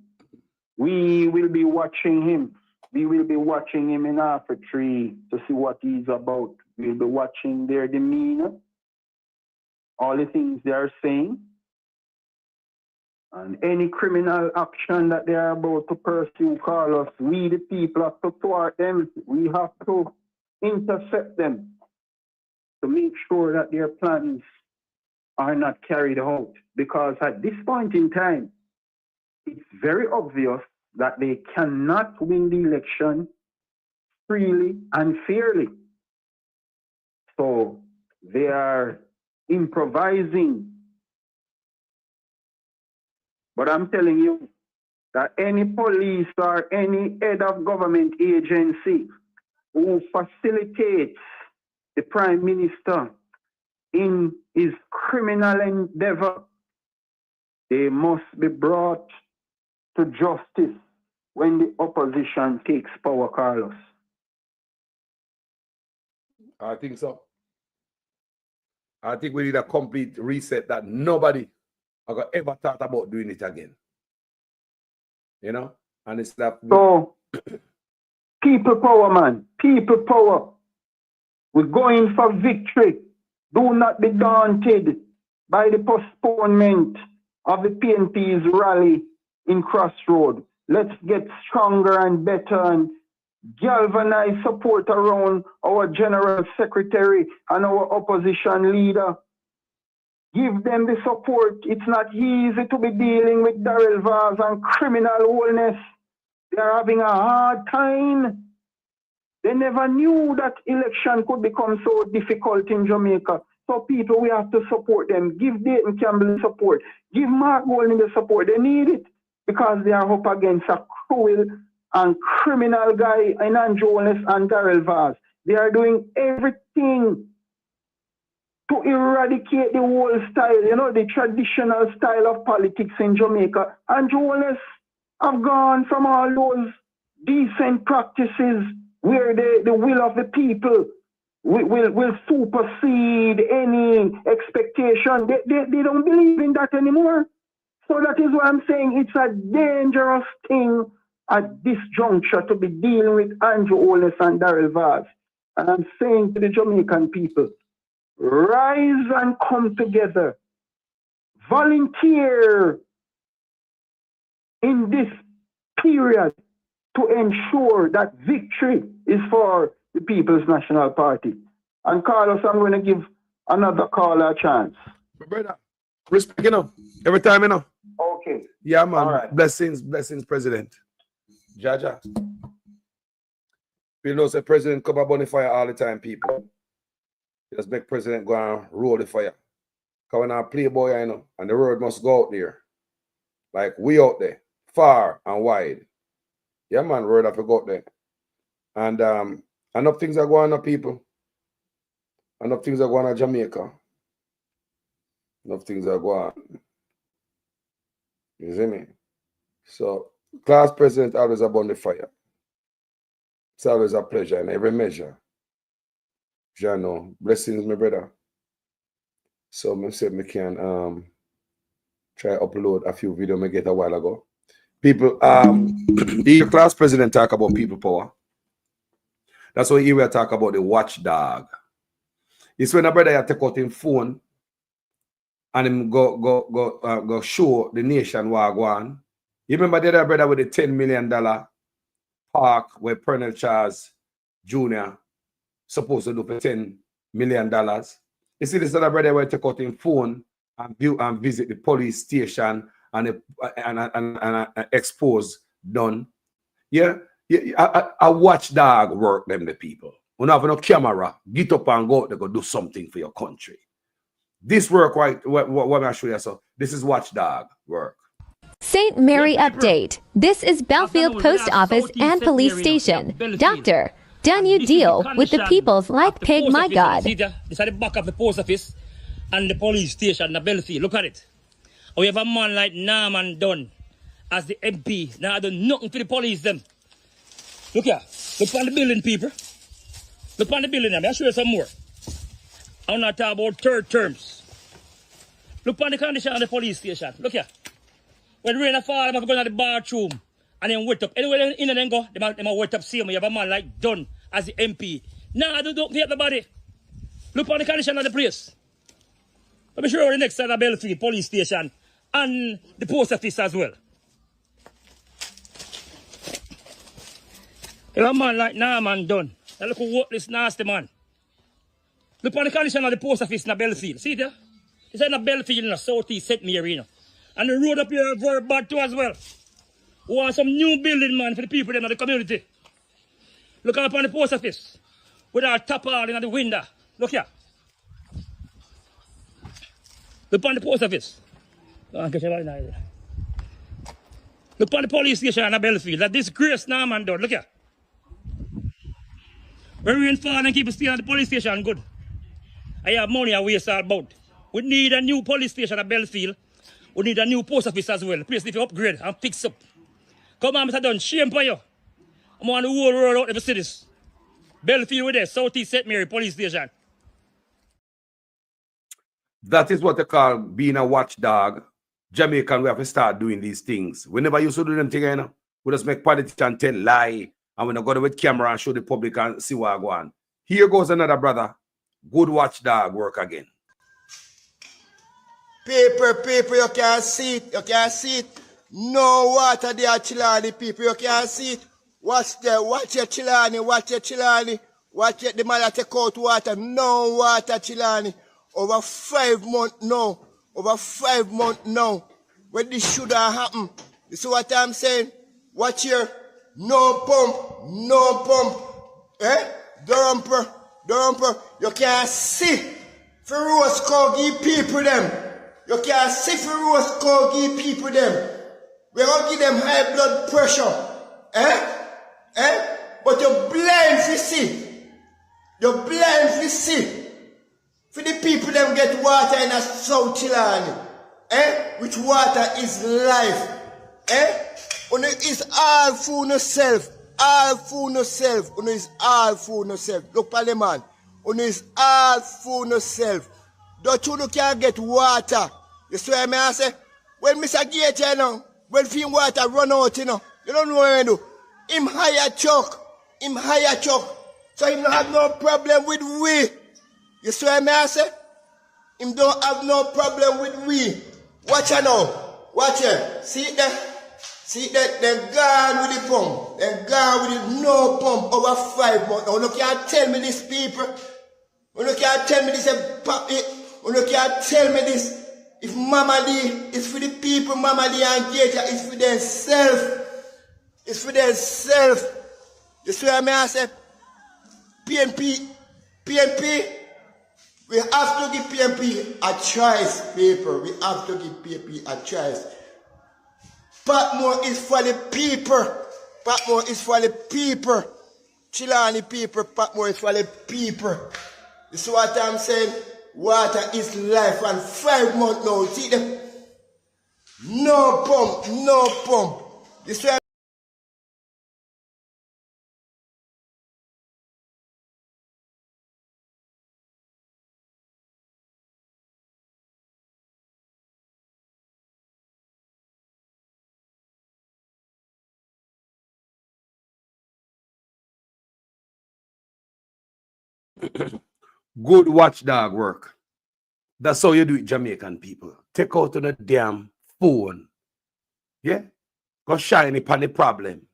we will be watching him. We will be watching him in apathy to see what he's about. We'll be watching their demeanor, all the things they are saying, and any criminal action that they are about to pursue, Carlos. We, the people, have to thwart them. We have to intercept them to make sure that their plans are not carried out. Because at this point in time, it's very obvious that they cannot win the election freely and fairly. So they are improvising. But I'm telling you that any police or any head of government agency who facilitates the Prime Minister in his criminal endeavor, they must be brought to justice when the opposition takes power, Carlos? I think so. I think we need a complete reset that nobody ever thought about doing it again. You know? And it's that. So, people power, man. People power. We're going for victory. Do not be daunted by the postponement of the PNP's rally in Crossroad. Let's get stronger and better and galvanize support around our General Secretary and our opposition leader. Give them the support. It's not easy to be dealing with Darrell Vaz and criminal wholeness. They're having a hard time. They never knew that election could become so difficult in Jamaica. So people, we have to support them. Give Dayton Campbell support. Give Mark Golding the support. They need it because they are up against a cruel and criminal guy in Andrew Holness and Darrell Vaz. They are doing everything to eradicate the whole style, you know, the traditional style of politics in Jamaica. Andrew Holness have gone from all those decent practices where the will of the people will supersede any expectation. They don't believe in that anymore. So that is why I'm saying it's a dangerous thing at this juncture to be dealing with Andrew Holness and Darrell Vaz. And I'm saying to the Jamaican people, rise and come together. Volunteer in this period to ensure that victory is for the People's National Party. And Carlos, I'm going to give another caller a chance. Brother, respect, you know, every time, you know. Okay. Yeah, man. All right. Blessings, President. Jaja. You know, say President come up on the fire all the time, people. Just make President go and roll the fire. Because when I play boy, you know, and the road must go out there. Like we out there, far and wide. Yeah, man, road have to go out there. And enough things are going on, people. Enough things are going on Jamaica. Enough things are going on. You see me? So, class president always upon the fire. It's always a pleasure in every measure. You know, blessings, my brother. So, I said I can try upload a few videos I get a while ago. People, the class president talk about people power. That's why here we talk about the watchdog. It's when a brother take out his phone and him go show the nation what go on. You remember the other brother with the $10 million park where Colonel Charles Jr. supposed to do for $10 million. You see this other brother where take out his phone and view and visit the police station and expose done. Yeah. A watchdog work them the people. When have no camera, get up and go out to go do something for your country. This work, right? What I show you, so this is watchdog work. St. Mary update. This is Belfield Post Office and Police Station. Doctor, done you deal with the people's like pig, my God. See there? This is the back of the post office and the police station, the Belfield. Look at it. We have a man like Norman Dunn as the MP. Now I do nothing for the police them. Look here. Look on the building, people. Look on the building. I'll show you some more. I'm not talking about third terms. Look on the condition of the police station. Look here. When rain fall, I'm going to the bathroom and then wet up. Anywhere in and then go, they might wet up. See, you have a man like Dunn as the MP. Now I don't for everybody. Look on the condition of the place. Let me show you the next side of Belfield police station and the post office as well. You have a man like Norman Dunn. Now look who this nasty man. Look on the condition of the post office in Belfield. See there? It's in Belfield in the southeast St. Mary, you know. And the road up here is very bad too as well. We want some new building, man, for the people in the community. Look up on the post office. With our top all in the window. Look here. Look on the post office. Look on the police station in Belfield. That disgrace Norman Dunn. Look here. When rain fall and keep staying at the police station, good. I have money I waste all about. We need a new police station at Belfield. We need a new post office as well. The place need to upgrade and fix up. Come on, Mr. Dunn, shame for you. I'm on the whole world out of the cities. Belfield with there, Southeast St. Mary Police Station. That is what they call being a watchdog. Jamaican, we have to start doing these things. We never used to do them together. We just make politicians tell lie. And we're not going to with camera and show the public and see what I go on. Here goes another brother. Good watchdog work again. Paper, you can't see it. You can't see it. No water there, Chilani, people. You can't see it. Watch there. Watch your Chilani. Watch your Chilani. Watch your, the man take out water. No water, Chilani. Over 5 months now. Over 5 months now. When this should have happened. You see what I'm saying? Watch here. No pump. No pump. Eh? Dumper. You can't see. Ferocious Kogi people them. You can't see ferocious Kogi people them. We're going to give them high blood pressure. But you're blind to see. You're blind to see. For the people them get water in a South Chilani. Which water is life. Uno is all for yourself. All for yourself. Uno is all for yourself. Look at the man. Uno is all for yourself. Don't you can get water. You see what I say? When Mr. Gate, you know, when film water run out, you know, you don't know what to do. Him higher chuck. So he don't have no problem with we. You see what I say? Him don't have no problem with we. Watch it now. Watch it. See that? See that? They're gone with the pump. They're gone with the no pump over 5 months. Now, you can't tell me this, people. You can't tell me this, papi. You can't tell me this. If Mama Lee is for the people, Mama Lee and Gator is for themselves. It's for themselves. You see what I say? PNP, we have to give PNP a choice, people. We have to give PNP a choice. Patmore is for the people. Patmore is for the people. Chilani people, Patmore is for the people. You see what I'm saying? Water is life, and 5 months now, see them? No pump. This way. Good watchdog work. That's how you do it, Jamaican people. Take out on the damn phone. Yeah? Go shine it on the problem.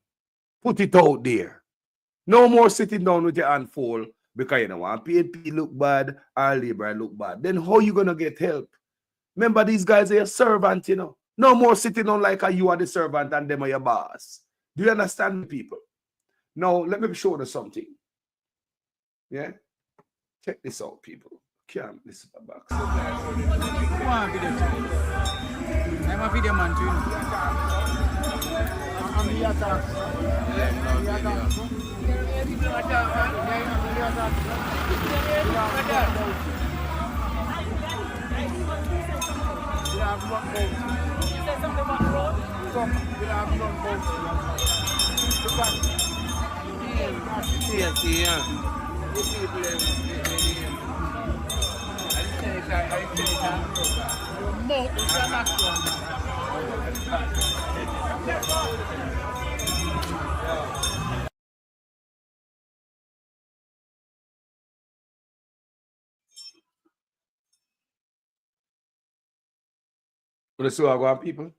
Put it out there. No more sitting down with your hand full because you don't want PNP look bad or Labour look bad. Then how you going to get help? Remember, these guys are your servant, you know. No more sitting down like you are the servant and them are your boss. Do you understand, people? Now, let me show you something. Yeah? Check this out, people. Can't listen to back. I'm a video man too. I'm the attack. Let's see what I go on, people.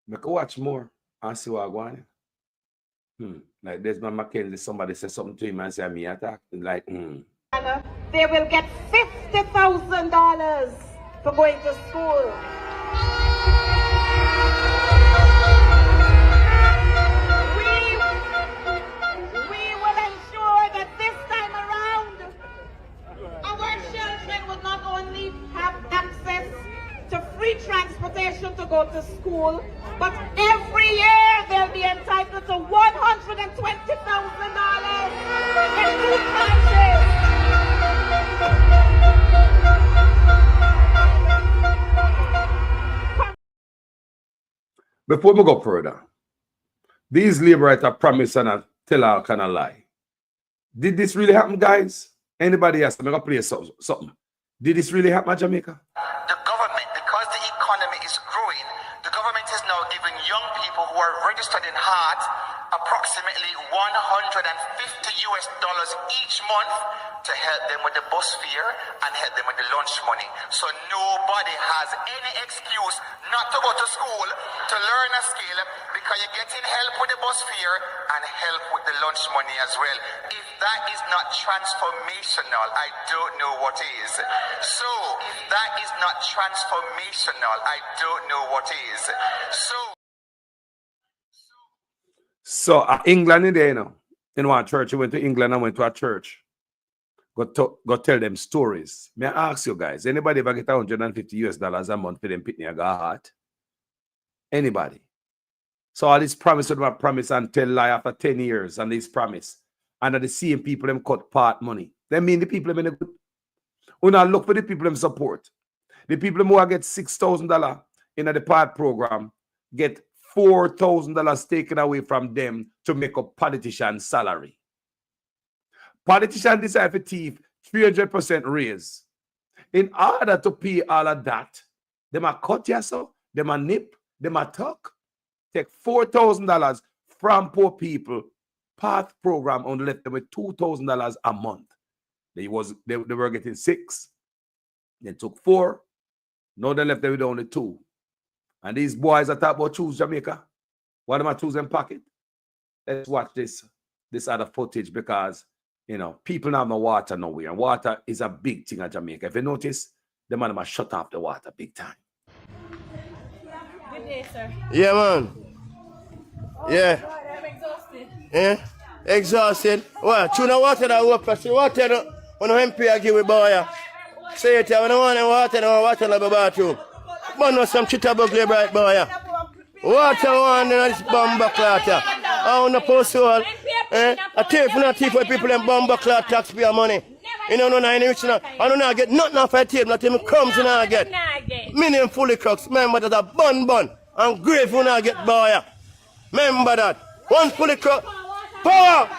Make a watch more and see what I go on. Like Desmond Mackenzie, somebody said something to him and say me attack. Like, They will get $50,000 for going to school. We will ensure that this time around, our children will not only have access to free transportation to go to school, but every year they'll be entitled to $120,000 in food tranches. Before we go further, These liberators promise and tell all kind of lie. Did this really happen, guys? Anybody else? I'm going to play something. Did this really happen in Jamaica? The government, because the economy is growing, the government is now giving young people who are registered in heart approximately $150 each month to help them with the bus fare and help them with the lunch money. So nobody has any excuse not to go to school to learn a skill because you're getting help with the bus fare and help with the lunch money as well. If that is not transformational, I don't know what is. So if that is not transformational, I don't know what is. So England in there, you know a church, you went to England and went to a church. Go tell them stories. May I ask you guys, anybody ever get $150 a month for them pitney a heart? Anybody? So all this promise with my promise and tell lie after 10 years and this promise. And the same people them cut part money. They mean the people them in the good. When I look for the people them support. The people who get $6,000 in the part program get $4,000 taken away from them to make up politician's salary. Politicians decide for thief 300% raise. In order to pay all of that, them a cut yourself, them a nip, them a tuck. Take $4,000 from poor people. Path program only left them with $2,000 a month. They were getting 6. They took 4. Now they left them with only 2. And these boys are talking about choose Jamaica. What am I choosing pocket? Let's watch this other footage because people now have no water nowhere. And water is a big thing in Jamaica. If you notice, the man must shut off the water big time. Good day, sir. Yeah, man. Yeah. God, I'm exhausted. Yeah? Exhausted? What? Tuna water that work for you. Water when MP I give me boy. Say it, I don't want water, no water in the bathroom. But no some chitterbugle bright boy. Water one in this bomba clatter. I want to post all. I take from the thief for people in bomba clat taxpayer money. You know, no, I don't get nothing off a table, not even crumbs and I get. Million fully crooks. Remember that a bun and grave when I get boy. Remember that. One fully crook. Power!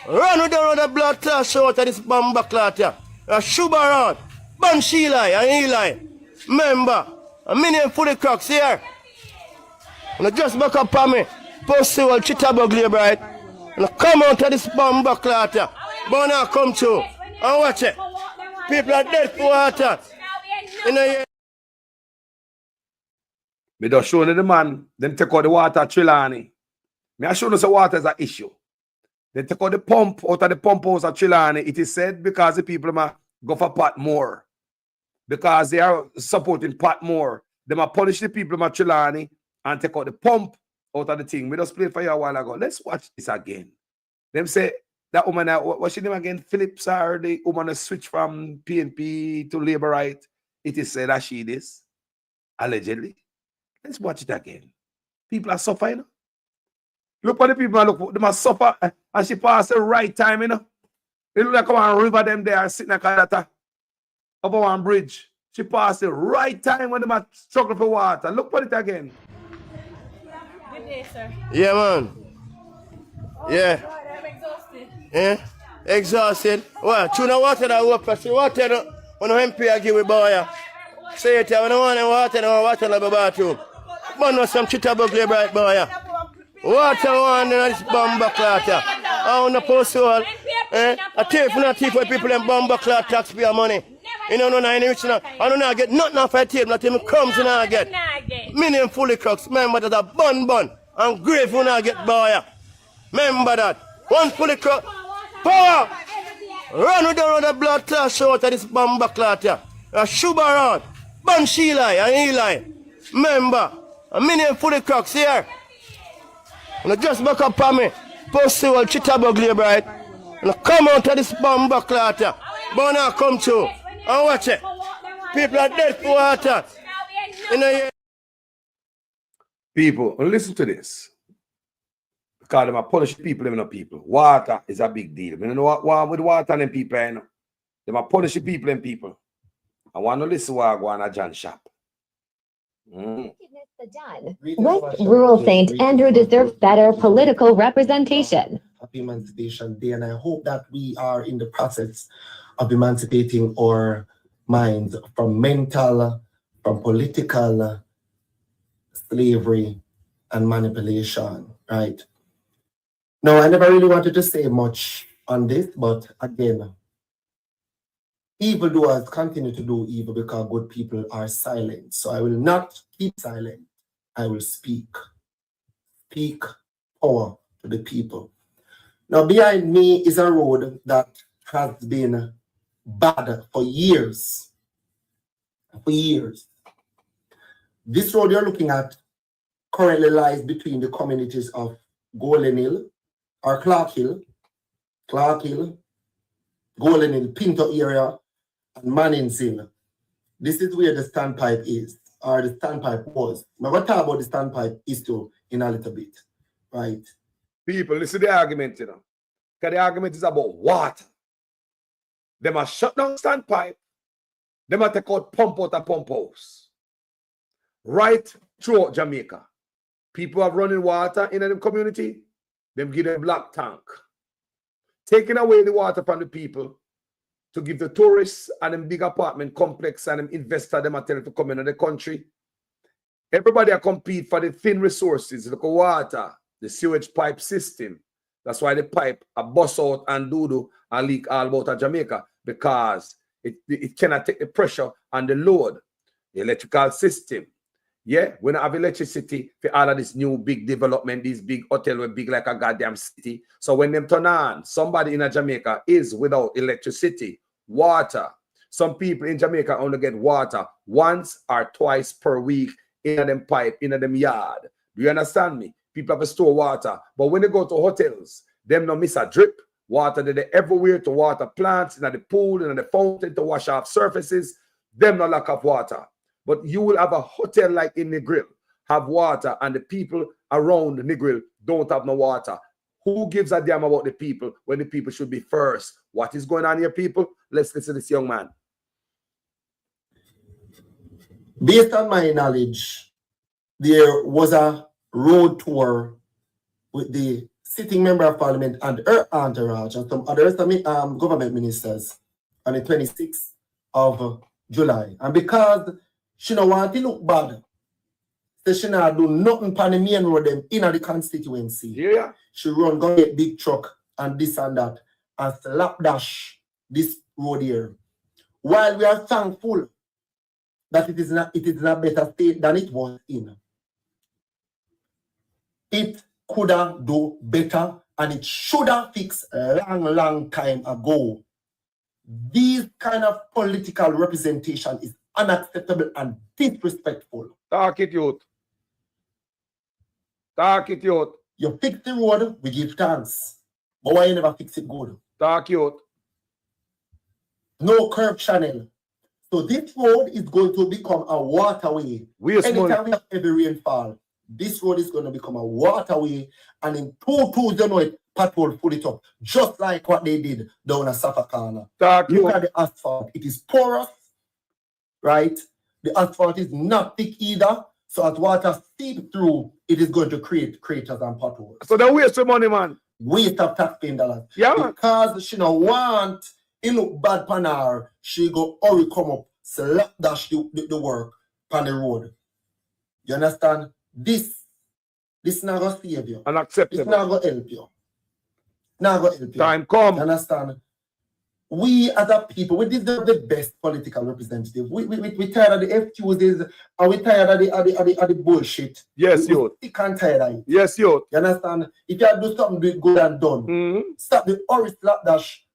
Run down the blood clot show out of this bomba clatter. A sugar around. Bun Sheila and Eli. Remember, a million fully crooks here. And just back up on me. Post all chitterbugle right. And come out of this bomba clatter. But now come to. And watch it. People are dead for water. Me just show the man, them take out the water Trelawney. Me I show you the water is an issue. They take out the pump out of the pump house at Trelawney. It is said because the people might go for pot more. Because they are supporting pot more. They might punish the people at Trelawney and take out the pump out of the thing. We just played for you a while ago. Let's watch this again. Them say that woman, what's her name again? Phillips, or the woman switch from PNP to Labour Right. It is said that she is allegedly. Let's watch it again. People are suffering. Look at the people, they must suffer. And she passed the right time, It look like one river them there sitting like that over one bridge. She passed the right time when they must struggle for water. Look at it again. Good day, sir. Yeah, man. Yeah. God, I'm exhausted. Yeah? Exhausted? What? Tuna water that work for you. Water when MP I give me boy. Say it, I don't want water in the bathroom. But no some chitterbugle bright boy. Water one in this bomba clatter. I want to post all. I take from the thief for people in bomba clat taxpayer money. I don't get nothing off a table, not even crumbs and I get. Million fully crooks. Remember that a bun and grave when I get boy. Remember that. One fully crook. Power! Run down the blood clot show out of this bomba clatter. A sugar around. Bun Sheila and Eli. Remember, a million fully crooks here. And just back up on me. Post all chitterbugle right. And come out of this bomba clatter. But now come to. And watch it. People are dead for water. People, listen to this. Because they punish people, even people. Water is a big deal. You know what with water and people, They punish people and people. I want to listen to what I go on a John shop. Wickedness, the Done. West Rural St. Andrew deserves better political representation. Happy Emancipation Day, and I hope that we are in the process of emancipating our minds from mental, from political slavery and manipulation, right? Now, I never really wanted to say much on this, but again, evildoers continue to do evil because good people are silent. So I will not keep silent. I will speak. Speak power to the people. Now, behind me is a road that has been bad for years. For years. This road you're looking at currently lies between the communities of Golden Hill, or Clark Hill, Golden Hill, Pinto area, and Mannings Hill. This is where the standpipe is, or the standpipe was. I'm going to talk about the standpipe issue in a little bit, right? People, listen to the argument, you know. Because the argument is about water. They must shut down standpipe. They must take out pump out and pump house. Right throughout Jamaica. People have running water in the community. Them give them black tank. Taking away the water from the people to give the tourists and them big apartment complex and them investor them and tell them to come into the country. Everybody are compete for the thin resources, like water, the sewage pipe system. That's why the pipe are bust out and do and leak all about Jamaica, because it cannot take the pressure and the load. The electrical system. Yeah, we don't have electricity for all of this new big development, these big hotels were big like a goddamn city. So when them turn on, somebody in Jamaica is without electricity, water. Some people in Jamaica only get water once or twice per week in them pipe, in them yard. Do you understand me? People have to store water. But when they go to hotels, them no miss a drip. Water they're everywhere to water plants, in the pool, in the fountain to wash off surfaces. Them no lack of water. But you will have a hotel like in Negril, have water, and the people around Negril don't have no water. Who gives a damn about the people when the people should be first? What is going on here, people? Let's listen to this young man. Based on my knowledge, there was a road tour with the sitting member of parliament and her entourage and some other government ministers on the 26th of July. And because she don't want to look bad, so she not do nothing on the main road them in the constituency. Yeah. She run go get big truck and this and that and slapdash this road here. While we are thankful that it is in a better state than it was in, it could have do better and it should have fixed a long time ago. This kind of political representation is unacceptable and disrespectful. Talk it, youth. Talk it, youth. You fix the road, we give thanks. But why you never fix it good? Talk, youth. No curb channel. So this road is going to become a waterway. Anytime we have heavy rainfall, this road is going to become a waterway, and in 2 2 you know it, patrol pull it up, just like what they did down at Safakana. Look at the asphalt. It is porous, right? The asphalt is not thick either. So as water seeps through, it is going to create craters and potholes. So they waste the money, man. Waste of taxpaying dollars. Yeah, because she don't want it look bad pan her, she go hurry come up, slapdash the work on the road. You understand? This not gonna save you. Unacceptable. It's not gonna help you. Not gonna help you. Time come. You understand? We as a people, we deserve the best political representative. We tired of the excuses and we tired of the bullshit. Yes, you. We can't tired of it. Yes, you. You understand? If you do something, do it good and done. Stop the hurry slapdash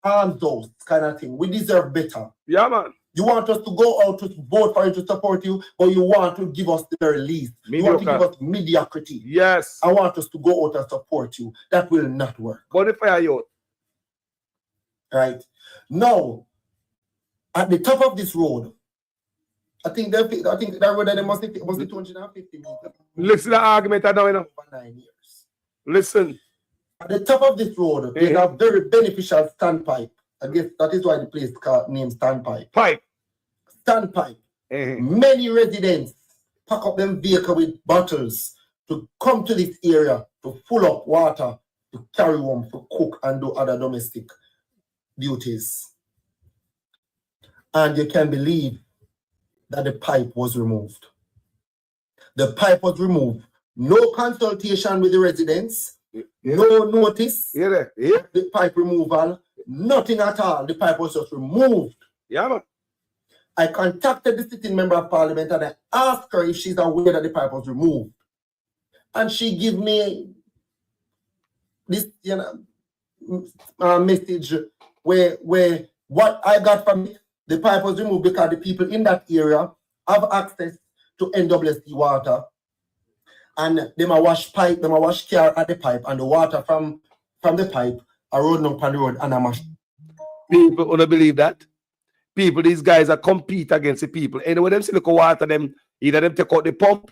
arms those kind of thing. We deserve better. Yeah, man. You want us to go out to vote for you, to support you, but you want to give us the very least. You want to give us mediocrity. Yes. I want us to go out and support you. That will not work. Bonify you. Right. Now, at the top of this road, I think that road there must be 250 meters. Listen to the argument I know, you know. For 9 years. Listen. At the top of this road, there's a very beneficial standpipe. I guess that is why the place called named Standpipe. Pipe. Standpipe. Many residents pack up them vehicle with bottles to come to this area to full up water to carry home to cook and do other domestic duties. And you can believe that the pipe was removed. The pipe was removed. No consultation with the residents, no notice. The pipe removal, nothing at all. The pipe was just removed. I contacted the sitting member of parliament and I asked her if she's aware that the pipe was removed. And she gave me this message where what I got from it, the pipe was removed because the people in that area have access to NWC water. And they might wash pipe, they might wash car at the pipe, and the water from the pipe are rolling up on the road and I'm People wanna believe that? People, these guys are compete against the people. Anyway, them see look water, them either them take out the pump,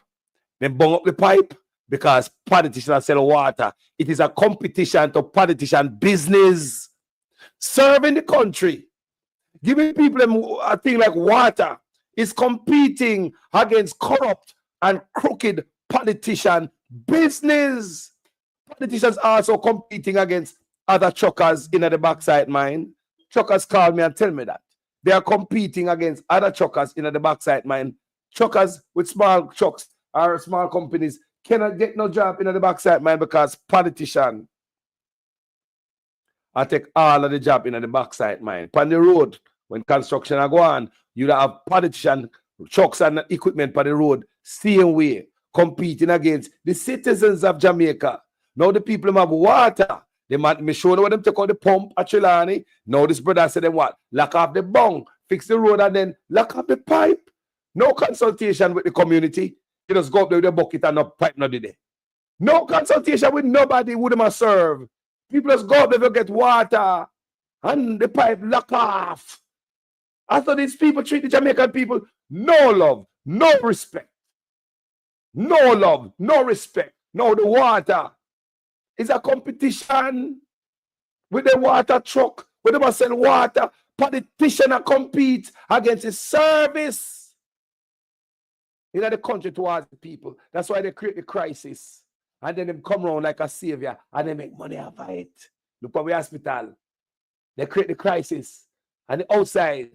then bung up the pipe, because politicians sell water. It is a competition to politician business. Serving the country, giving people a thing like water is competing against corrupt and crooked politician business. Politicians also competing against other truckers in the backside mine. Truckers call me and tell me that. They are competing against other truckers in the backside mine. Truckers with small trucks or small companies cannot get no job in the backside mine because politicians I take all of the job in the backside mine. On the road, when construction are go on, you have politicians, trucks and equipment on the road, same way, competing against the citizens of Jamaica. Now the people have water. They might me show them what them take out the pump at Trelawney. Now this brother said them what? Lock off the bung, fix the road, and then lock off the pipe. No consultation with the community. You just go up there with the bucket and no pipe not there. No consultation with nobody who them a serve. People just go up there to get water and the pipe lock off. After these people treat the Jamaican people, no love, no respect. No love, no respect. No, the water is a competition with the water truck. When they must sell water, politicians compete against the service in the country towards the people. That's why they create the crisis. And then they come around like a savior and they make money off of it. Look at the hospital. They create the crisis. And the outside,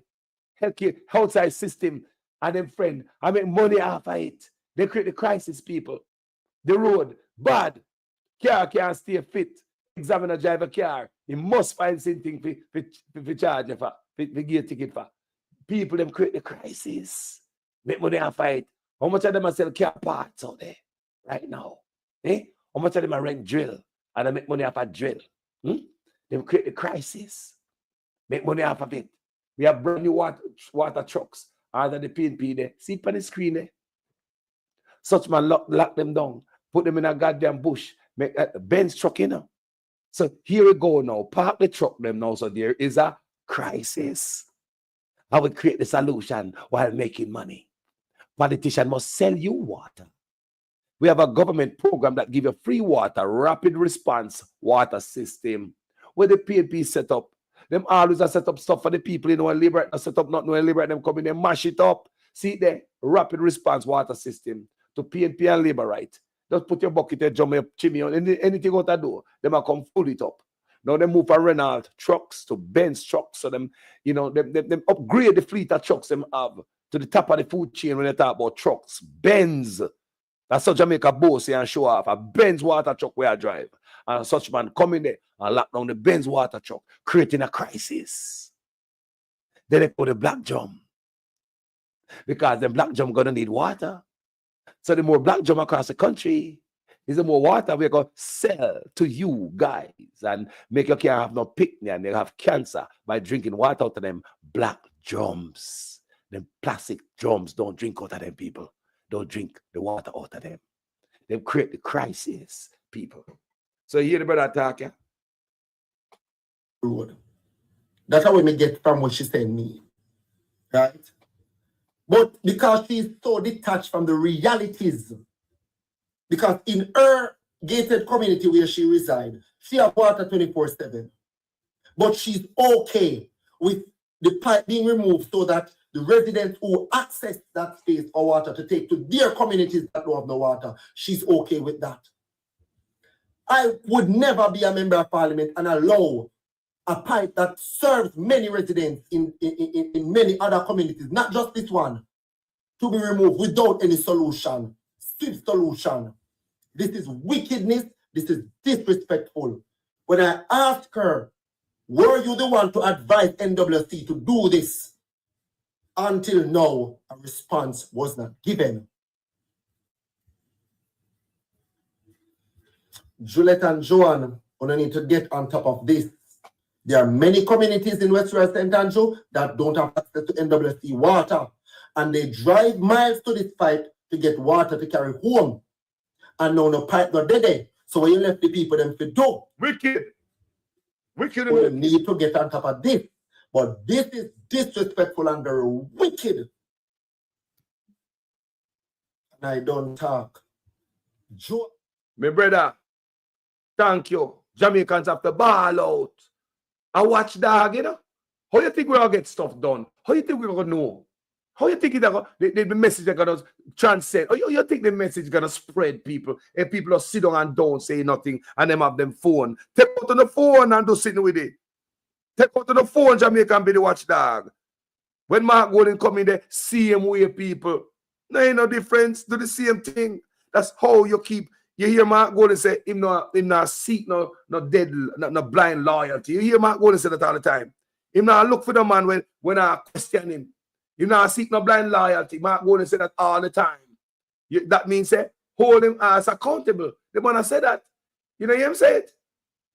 healthcare, outside system, and them friend, I make money off of it. They create the crisis, people. The road, bad. Car can't stay fit. Examiner drive a car. He must find something for charge for get ticket for. People them create the crisis. Make money off of it. How much of them are sell car parts out there right now? How much of them are rent drill and they make money off of drill? They create the crisis. Make money off of it. We have brand new water trucks under the PNP there. See on the screen there. Such man lock them down. Put them in a goddamn bush. Make a Benz truck, you know. So here we go now. Park the truck them now. So there is a crisis. I will create the solution while making money. Politicians must sell you water. We have a government program that gives you free water, rapid response water system. Where the PNP set up. Them always are set up stuff for the people in our labor. Set up not knowing labor. Them come in and mash it up. See there, rapid response water system to PNP and labor right. Just put your bucket there, jump your chimney on anything out the door. Them are come full it up. Now they move from Renault trucks to Benz trucks. So them, you know, them upgrade the fleet of trucks them have to the top of the food chain when they talk about trucks. Benz. That's how Jamaica boast and show off a Benz water truck where I drive. And such man come in there and lock down the Benz water truck, creating a crisis. Then they put a black drum. Because the black drum gonna need water. So the more black drum across the country, is the more water we're going to sell to you guys and make you can't have no picnic and they have cancer by drinking water out of them black drums. Them plastic drums, don't drink out of them, people. Don't drink the water out of them. They create the crisis, people. So you hear the brother talk, yeah? That's how we get from what she said me. Right? But because she's so detached from the realities, because in her gated community where she resides, she has water 24/7. But she's okay with the pipe being removed so that the residents who access that space or water to take to their communities that don't have no water. She's okay with that. I would never be a member of parliament and allow a pipe that serves many residents in many other communities, not just this one, to be removed without any solution, swift solution. This is wickedness. This is disrespectful. When I asked her, were you the one to advise NWC to do this? Until now, a response was not given. Juliet and Joanne, we need to get on top of this. There are many communities in West St. Andrew that don't have access to NWC water, and they drive miles to this pipe to get water to carry home. And now no pipe not dead. So when you left the people them to do. Wicked. Wicked. We need to get on top of this. But this is disrespectful and very wicked. And I don't talk. My brother, thank you. Jamaicans have to ball out. A watchdog, you know? How you think we're going to get stuff done? How you think we're going to know? How you think the message is going to transcend? How you think the message is going to spread people? If people are sit down and don't say nothing and them have them phone. Take out on the phone and do something with it. Take out on the phone, Jamaica, and be the watchdog. When Mark Golden come in there, same way people. No, ain't no difference. Do the same thing. That's how you keep. You hear Mark Golden say, him not seek no dead, no blind loyalty. You hear Mark Golden say that all the time. Him not look for the man when I question him. You not seek no blind loyalty. Mark Golden say that all the time. That means say, hold him as accountable. The man say that. You know him say it?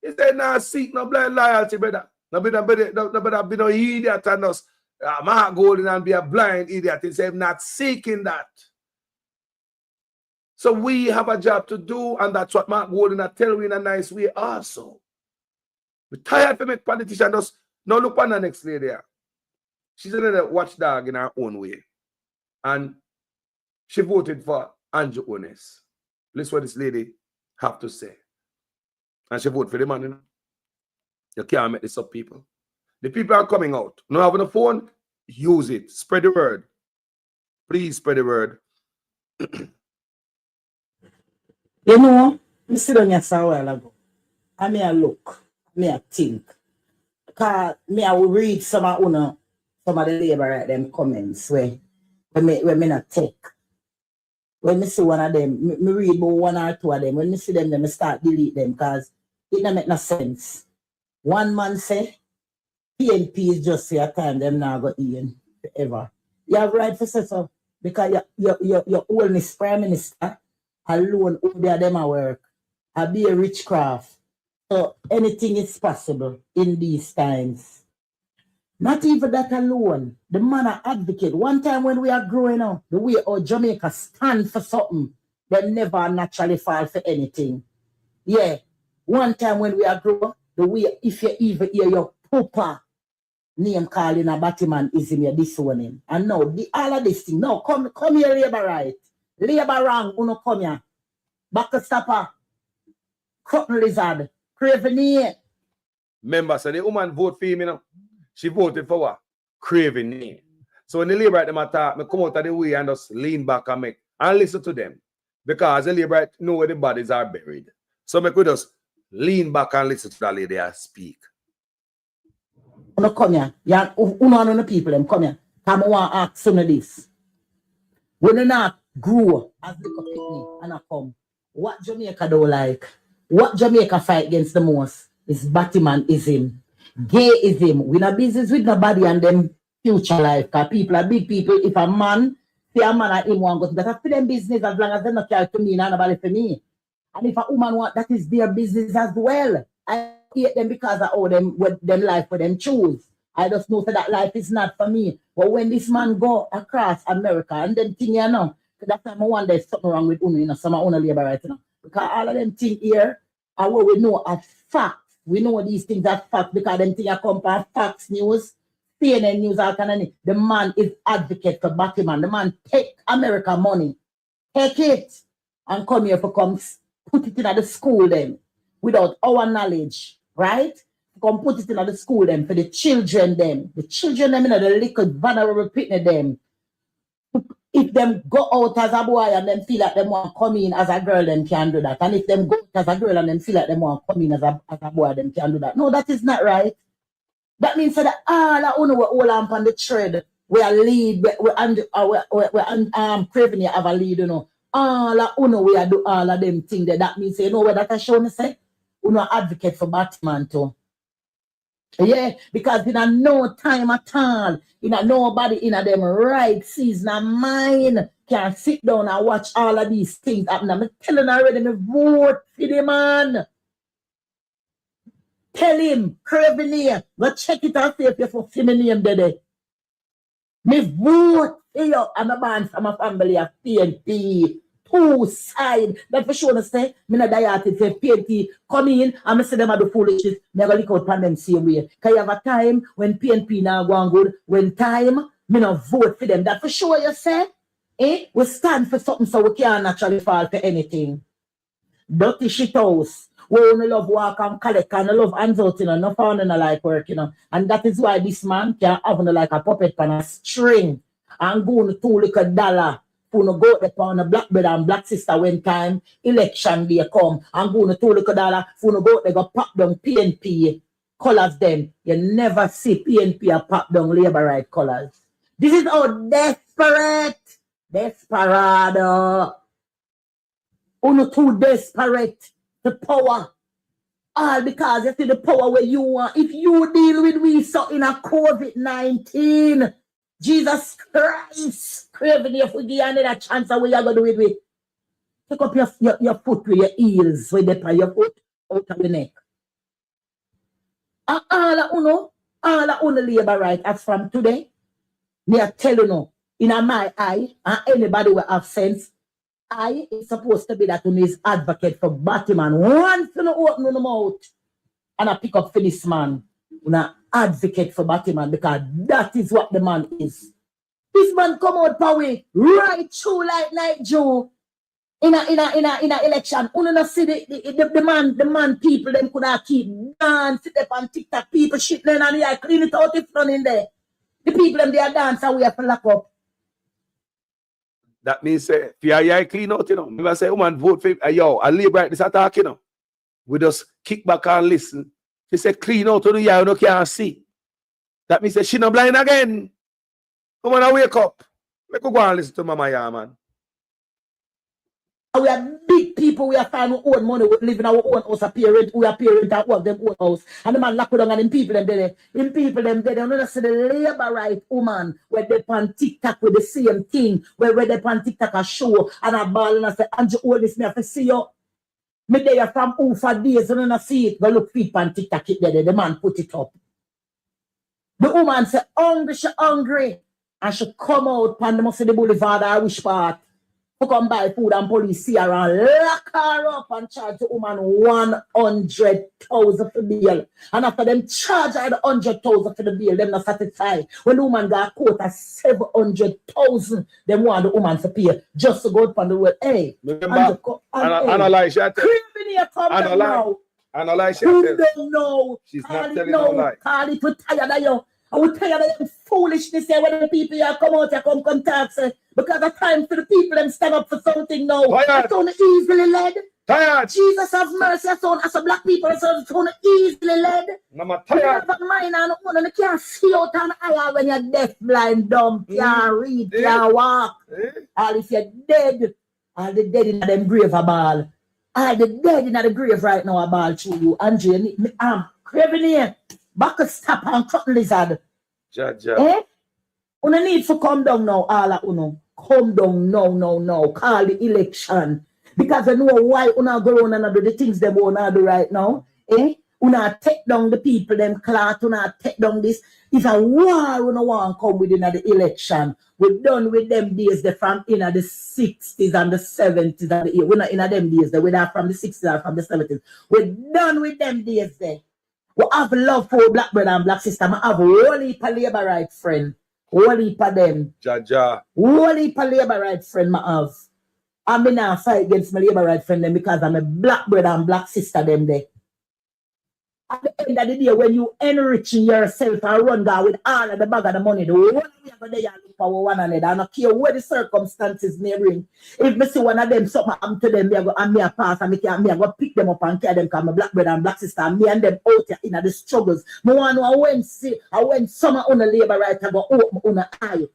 He said, not seek no blind loyalty, brother. No better be no idiot and us. Mark Golden and be a blind idiot. He said, I'm not seeking that. So we have a job to do, and that's what Mark Golden are telling in a nice way also. We're tired to make politicians just now look on the next lady there. She's another watchdog in her own way. And she voted for Andrew Ones. Listen what this lady have to say. And she voted for the man, you know. You can't make this up, people. The people are coming out. Now having a phone, use it. Spread the word. Please spread the word. You know, I sit on your a while ago. I may look, I may think. Because I will read some of the labor at them comments where me not take. When I see one of them, me read about one or two of them. When I see them, I start delete them because it don't make no sense. One man say, PNP is just a time them now go in forever. You have right to say so because your oldest prime minister alone over them a work. I be a rich craft. So anything is possible in these times. Not even that alone. The man a advocate. One time when we are growing up, the way our Jamaica stand for something, they never naturally fall for anything. Yeah. One time when we are growing up, the way if you even hear your papa name calling a Batman is in your disowning. And now all of this thing. Now come here, labor right. Labor wrong, uno come here. Back to stopper. Cotton lizard. Craven. Remember, so the woman vote for him, you know. She voted for what? Craven. So when the labor them attack, me come out of the way and just lean back and listen to them. Because the labor know where the bodies are buried. So me could just lean back and listen to that lady speak. Uno come here. Yeah, uno the people them come here. Come on, ask some of this. When you not grow as the picnic and I come, what Jamaica do like? What Jamaica fight against the most is Batmanism, gayism. We not business with nobody and them future life. Because people are big people. If a man, see a man and him want go to that, for them business as long as they not care to me, not nobody for me. And if a woman want, that is their business as well. I hate them because I owe them with them life for them choose. I just know that life is not for me. But when this man go across America and them thing, you know, that time I wonder if something wrong with Uno, you know, some of Uno labor right, you know. Because all of them things here are what we know as facts. We know these things are facts because them things come from Fox News, CNN News, all kind of thing. The man is advocate for Batman. The man take America money. Take it and come here for come put it in the school then without our knowledge, right? come put it in the school them for the children them. The children them in the little vulnerable pitney them. If them go out as a boy and them feel like them want to come in as a girl, them can do that. And if them go out as a girl and them feel like them want to come in as a boy, them can do that. No, that is not right. That means that all I know we all on the thread. We are lead, we craving you have a lead, you know. All I know we are do all of them things there. That means you know what that I show me say? We no advocate for Batman too. Yeah, because in a no time at all, in a nobody in a them right season of mine can sit down and watch all of these things happen. I'm telling already, me vote for the man. Tell him, craving here, go check it and see if you're for me name there. Me vote for you and a man from a family of PNP. Two side. That for sure say, me not dieted say PNP come in and me say them are the foolishness. Me go look out upon them same way. Cause you have a time when PNP now going good. When time, me not vote for them. That for sure you say. We stand for something so we can't naturally fall for anything. Dirty shit house. We only love walk and collect and love hands out, you know, no fun and like work, you know. And that is why this man can have like a puppet on a string and go on $2 little. For no go up on a black brother and black sister when time election day come and go on $2 little for no go they go pop down PNP colors them. You never see PNP a pop down labor right colors. This is how desperado. Uno too desperate the power. All because you see the power where you want. If you deal with we so in a COVID-19, Jesus Christ, craving if we give you another chance of what you're going to do it with. Take up your foot with your heels, with your foot out of the neck. And all uno labor right as from today, me are telling you, in my eye, and anybody will have sense, I is supposed to be that one is advocate for Batman. Once you open your mouth and I pick up for this man, una advocate for Batman because that is what the man is. This man come out power right through like night Joe in a election. Una not see the man people them could have keep dance, sit up on TikTok people shit then and yeah, clean it out if none in there. The people them they are dance and we have to lock up. That means if you are clean out, you know. If I say, woman, vote for yo, I live right this attack, you know. We just kick back and listen. She said, clean out to the eye, you can't see. That means she not blind again. Come on, I wake up. Let me go and listen to Mama Ya, man. We are big people, we are finding our own money, we live in our own house, we are parent that work them own house. And the man lock down and them people them there. Them people them there, you know, see the labor right woman where they on TikTok with the same thing, where they on TikTok a show and a ball and I say, Andrew, all this me have to see you. Me there from for days, and I see it, go look feet on TikTok it there, the man put it up. The woman say, hungry, she hungry. And she come out on the Musty Boulevard or which part. To come buy food and police see her and lock her up and charge the woman 100,000 for the bill. And after them charge her the 100,000 for the bill, them not satisfied. When the woman got a quote of 700,000, them want the woman to pay just to go up on the road. Hey, analyze that. Criminal come down now. Analyze Who don't know? She's not telling no lie. Call it, we're tired of you. I would tired of them foolishness here when the people here come out here come talk say, because the time for the people them stand up for something now. It's only easily led. Tired. Jesus have mercy as a black people, it's only easily led. I'm tired. You have a mind and you can't see out an eye when you're deaf, blind, dumb, can't read, can't walk. All if you're dead, all the dead in them grave a ball. All the dead in the grave right now a ball through you. Andre, I'm craving here. Back a stop and cut lizard. Eh? Una need to come down now, all of uno. Come down now. Call the election. Because I know why una go on and do the things them wanna do right now. Eh? Una take down the people, them clot, una take down this. If a war una want come within the election, we're done with them days they from in the 60s and the 70s and the we're not in them days, we're not from the 60s or from the 70s. We're done with them days there. We have love for black brother and black sister. I have a whole heap of labor right friend. Whole heap of them. Whole heap of labor right friend I have. I'm not fight against my labor right friend them because I'm a black brother and black sister them there. And end of the day, when you enriching yourself and run down with all of the bag of the money, the one way I go there and look for one another. I don't care what the circumstances may bring. If me see one of them, something happen to them, me I go and me a pass and me I go pick them up and carry them because my black brother and black sister and me and them out here in the struggles. Me want to know when some on the labor right I go open on the eye.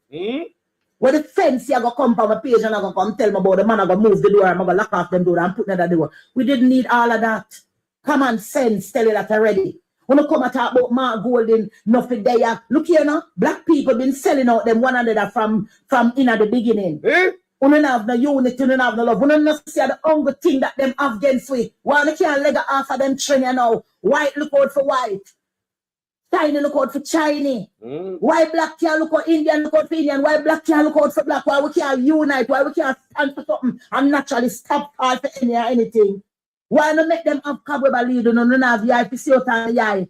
When the fence I go come from my page and I go come tell me about the man I go move the door and I go lock off them door and put another door. We didn't need all of that. Common sense tell you that already. When you come and talk about Mark Golden, nothing there. Look here now, black people been selling out them one another from in at the beginning. We don't have no unity, we don't have no love. We don't see the only thing that them have against we. Why they can't leg off of them train you now? White look out for white. China look out for Chinese. Why black can't look out Indian look out for Indian? Why black can't look out for black? Why we can't unite? Why we can't stand for something and naturally stop all for anything? Why not make them have cobweb lead no have your IP out on the eye?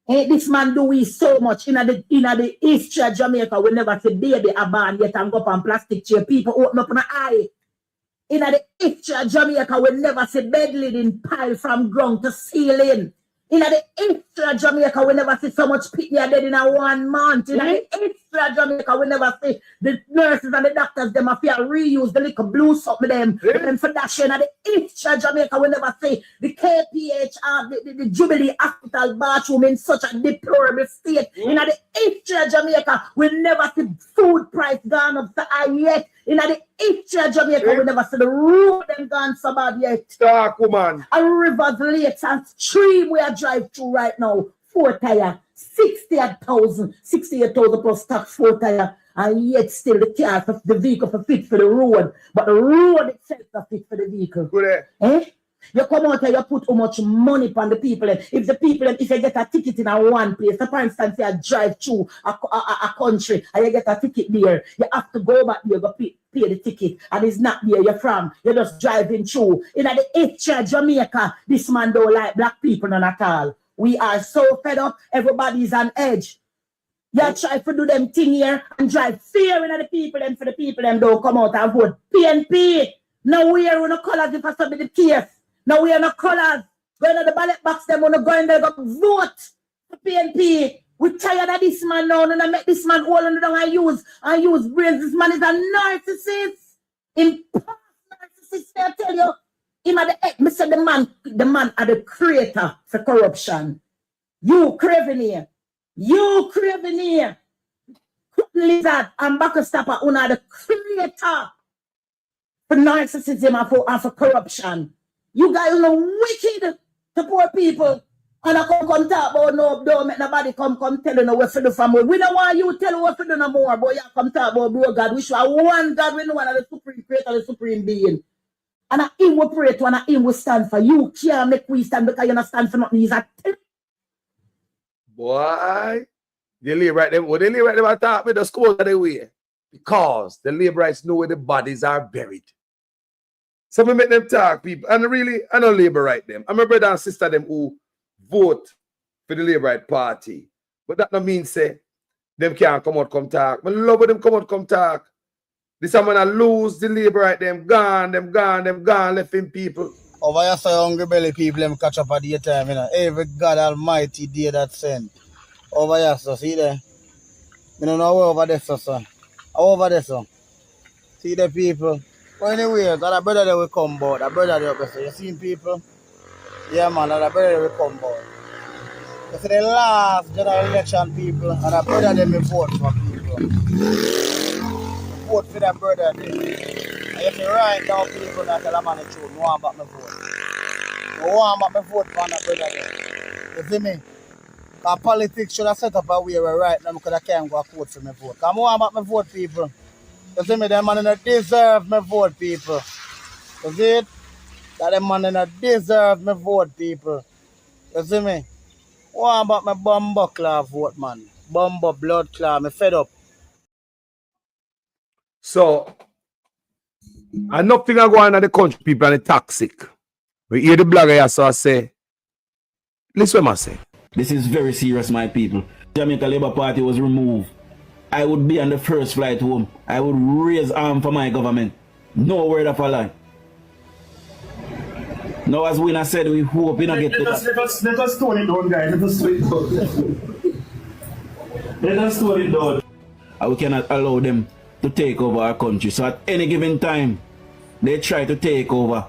Ain't this man do we so much in the history of Jamaica? We never see baby a born yet and go up on plastic chair. People open up an eye. In the history of Jamaica, we never see bed lid in pile from ground to ceiling. In the history of Jamaica, we never see so much people dead in a 1 month. In the history of Jamaica, we never see the nurses and the doctors, them have to reuse the little blue soap with them. And for that, in the history of Jamaica, we never see the KPH, the Jubilee Hospital bathroom in such a deplorable state. In the history of Jamaica, we never see food price gone up so high yet. In the history of Jamaica, we never see the road them gone so bad yet. Stark woman. A rivers, lakes, and stream we are drive through right now. 4 tire, 68,000 plus tax 4 tire, and yet still the car for the vehicle for fit for the road, but the road itself is fit for the vehicle. Good. You come out and you put how much money upon the people. If the people, if you get a ticket in a one place, so for instance, you drive through a country and you get a ticket there, you have to go back there, go pay the ticket, and it's not there you're from. You're just driving through. In the history of Jamaica, this man don't like black people none at all. We are so fed up, everybody's on edge. You try to do them thing here and drive fear in the people, and for the people them don't come out and vote. PNP. Now we are on the colors if I submit the case. Now we are no colors. Going to the ballot box, them want to go in there go vote for PNP. We're tired of this man now. And I make this man all under and use brains. This man is a narcissist. Narcissist, I tell you. Him at the said the man are the creator for corruption. You craving here. Lizard and Backstopper are the creator for narcissism and for corruption. You guys are wicked to poor people. And I come talk about no, don't make nobody come tell you no what to do for more. We don't want you to tell what to do no more, but you come talk about bro God. We should have one God, we know one of the supreme creator, the supreme being. And I him will pray to and I him will stand for. You can't make we stand because you don't stand for nothing. He's a boy. They live right there. Well, they live right there at top with the schools that they wear. Because the labor rights know where the bodies are buried. So we make them talk, people. And really, I don't labor right them. I'm a brother and sister them who vote for the Labour Right Party. But that no mean say them can't come out, come talk. I love them come out, come talk. This time when I lose the Labour Right, them gone, left in people. Over here, so hungry belly people, them catch up at the time, you know. Every God Almighty day that send. Over here, so see there. You don't know where over there, so. Over there, so. See the people. But anyway, that brother that will come board. That brother there, so you seen people? Yeah, man, that brother that will come board. You see the last general election, people, and that brother they will vote for people. Vote for that brother there. And if you right now, people, that tell a man the truth, no one back my vote. No one back my vote for that brother there. You see me? Because politics should have set up a way where right now because I can't go vote for my vote. Because I want back my vote, people. You see me? Them man don't deserve my vote, people. You see it? That them man don't deserve my vote, people. You see me? What about my bumbo claw vote, man? Bumbo blood claw, me fed up. So, enough thing are going on in the country, people, and it's toxic. We hear the blogger here, so I say, listen what I say. This is very serious, my people. Jamaica Labour Party was removed. I would be on the first flight home. I would raise arm for my government. No word of a lie. Now, as Winner said, we hope we not get to that. Let us tone it down, guys. Let us tone it down. Let us tone it down. And we cannot allow them to take over our country. So at any given time, they try to take over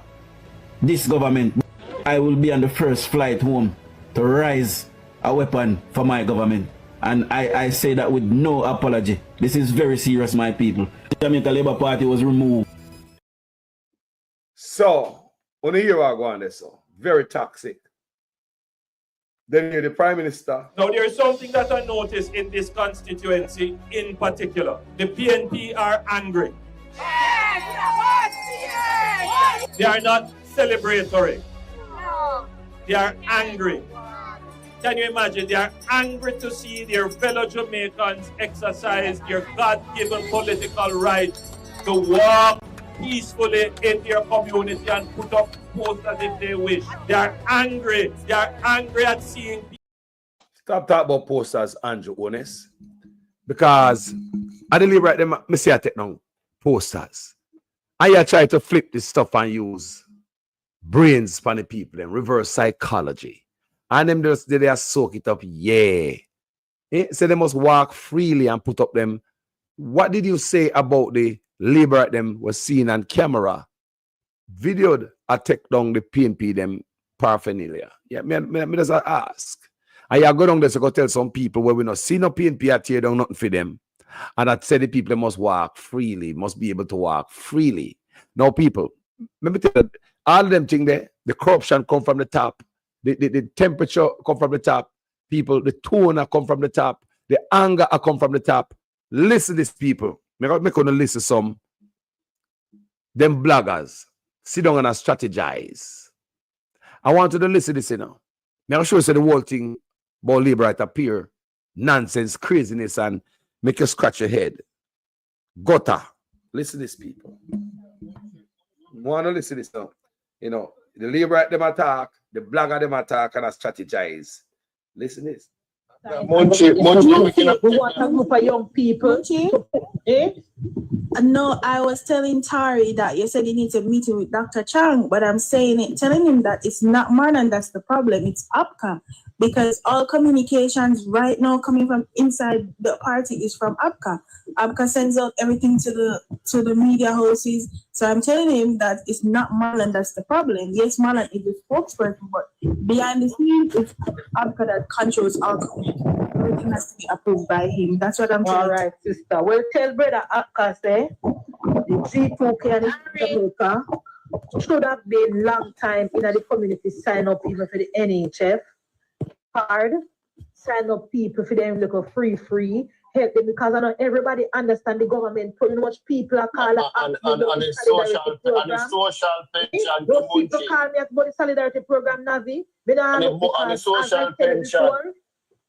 this government. I will be on the first flight home to rise a weapon for my government. And I say that with no apology. This is very serious, my people. The Jamaica Labour Party was removed. So, on a year ago on this, so very toxic. Then you're the Prime Minister. Now, there is something that I noticed in this constituency in particular. The PNP are angry. They are not celebratory. They are angry. Can you imagine? They are angry to see their fellow Jamaicans exercise their God-given political right to walk peacefully in their community and put up posters if they wish. They are angry. They are angry at seeing people. Stop talking about posters, Andrew, honest. Because I didn't right them, I say I take down posters. I try to flip this stuff and use brains for the people and reverse psychology. And them just they soak it up, yeah. So they must walk freely and put up them. What did you say about the labor at them was seen on camera? Videoed I take down the PNP them paraphernalia. Yeah, me just ask. And you go down there to go tell some people where we not see no PNP at tear down nothing for them. And I said the people must walk freely, must be able to walk freely. Now, people, let me tell you, all of them things there, the corruption come from the top. The temperature come from the top. People, the tone come from the top. The anger come from the top. Listen to these people. I'm going to listen to some. Them bloggers. Sit down and strategize. I want you to listen to this now. I'm sure you the whole thing about labor right appear. Nonsense, craziness, and make you scratch your head. Gutter. Listen to these people. Want to listen to this now. You know, the labor at them attack. The blogger them attack and I strategize. Listen to this. We want a group of young people. No, I was telling Tari that you said you need a meeting with Dr. Chang, but I'm telling him that it's not Marlon that's the problem, it's APCA. Because all communications right now coming from inside the party is from APCA. APCA sends out everything to the media houses. So I'm telling him that it's not Marlon that's the problem. Yes, Marlon is the spokesperson, but behind the scenes, it's APCA that controls all communication. Everything has to be approved by him. That's what I'm telling. All right, sister. Well, tell brother APCA say the G2K and Jamaica should have been long time in the community sign up even for the NHF. Hard, sign up people for them look free, help them because I know everybody understand the government pretty much people are calling and the social pension. Those people call me about the solidarity program, Navi. And the social pension.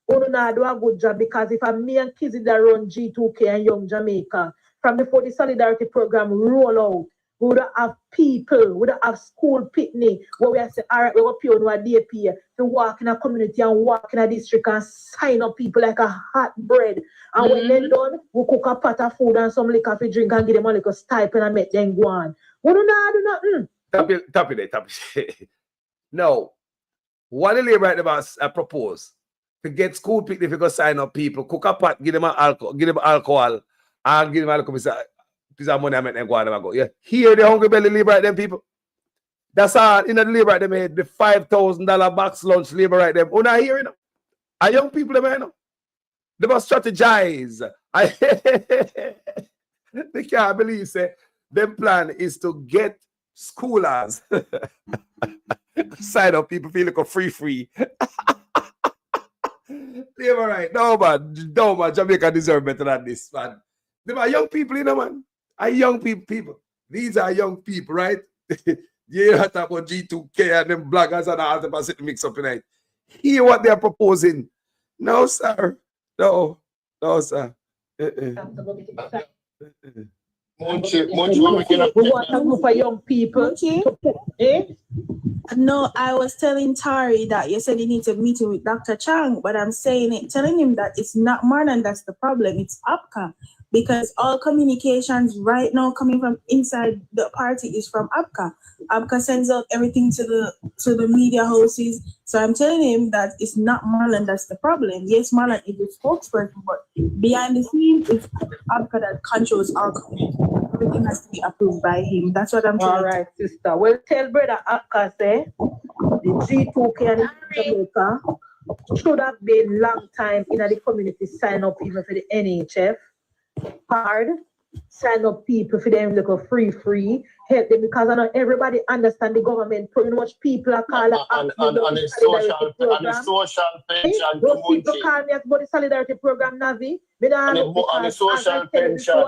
We not do a good job because if me and Kizzy that run G2K and Young Jamaica, from before the solidarity program roll out, we would have people, we would have school picnic where we say, all right, we're going to pay on our DP to walk in a community and walk in a district and sign up people like a hot bread. And when they're done, we cook a pot of food and some liquor to drink and give them a little stipend and make them go on. We do nothing. Tap it. No. What the labor right about propose? To get school picnic, if you go sign up people, cook a pot, give them alcohol, and give them alcohol. Piece of money I make them go and go. Yeah. Here the hungry belly labor right them people. That's all in the labor right them head. The $5,000 box lunch labor right them. Oh, not hearing them. Are young people them, you know? They must strategize. They can't believe say their plan is to get schoolers. Sign up people feel like a free. Labor right. No man, Jamaica deserve better than this, man. They are young people, you know, man. Are young people. These are young people, right? You have to talk about G2K and them bloggers and all the sitting mix up tonight. Hear what they are proposing. No, sir. No, sir. We want a group of young people. No, I was telling Tari that you said you need a meeting with Dr. Chang, but I'm telling him that it's not Marlon that's the problem, it's APCA. Because all communications right now coming from inside the party is from APCA. Abka sends out everything to the media houses. So I'm telling him that it's not Marlon that's the problem. Yes, Marlon is the spokesperson, but behind the scenes, it's Abka that controls our community. Everything has to be approved by him. That's what I'm telling. All right, sister. Well, tell brother Abka say the G2K and Jamaica should have been long time in the community sign up even for the NHF card, sign up people for them look free, help them because I know everybody understand the government pretty much people are calling and the social pension those people call me about the solidarity program Navi. And the social pension.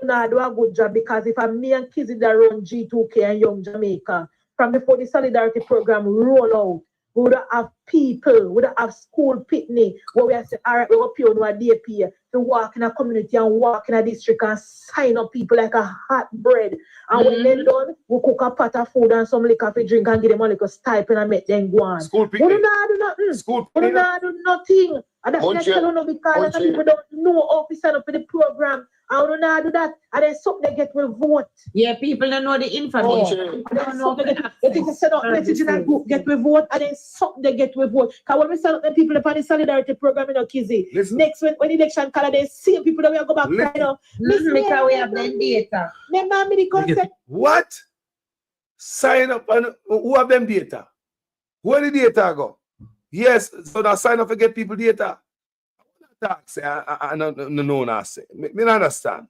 Not do a good job because if I'm me and Kizzy that run G2K and Young Jamaica, from before the solidarity program roll out, we would have people, we would have school picnic where we have said, all right, we will pay on our DP to walk in a community and walk in a district and sign up people like a hot bread. And when they're done, we cook a pot of food and some liquor for drink and give them a little stipend and make them go on. School picnic. We do not do nothing. School we do not do nothing. And that's not telling us because people don't know how to sign up for the program. I don't know how to do that. And then something they get will vote. Yeah, people don't know the information. I don't know. They think they set up message in a group, get with vote, and then something they get with vote. Because when we set up the people upon the solidarity program in Kizzy, next when election color, they see people that will go back. Because we have the data. Remember the concept? What? Sign up and who have them data? Where the data go? Yes, so now sign up to get people data. I don't know. I don't understand.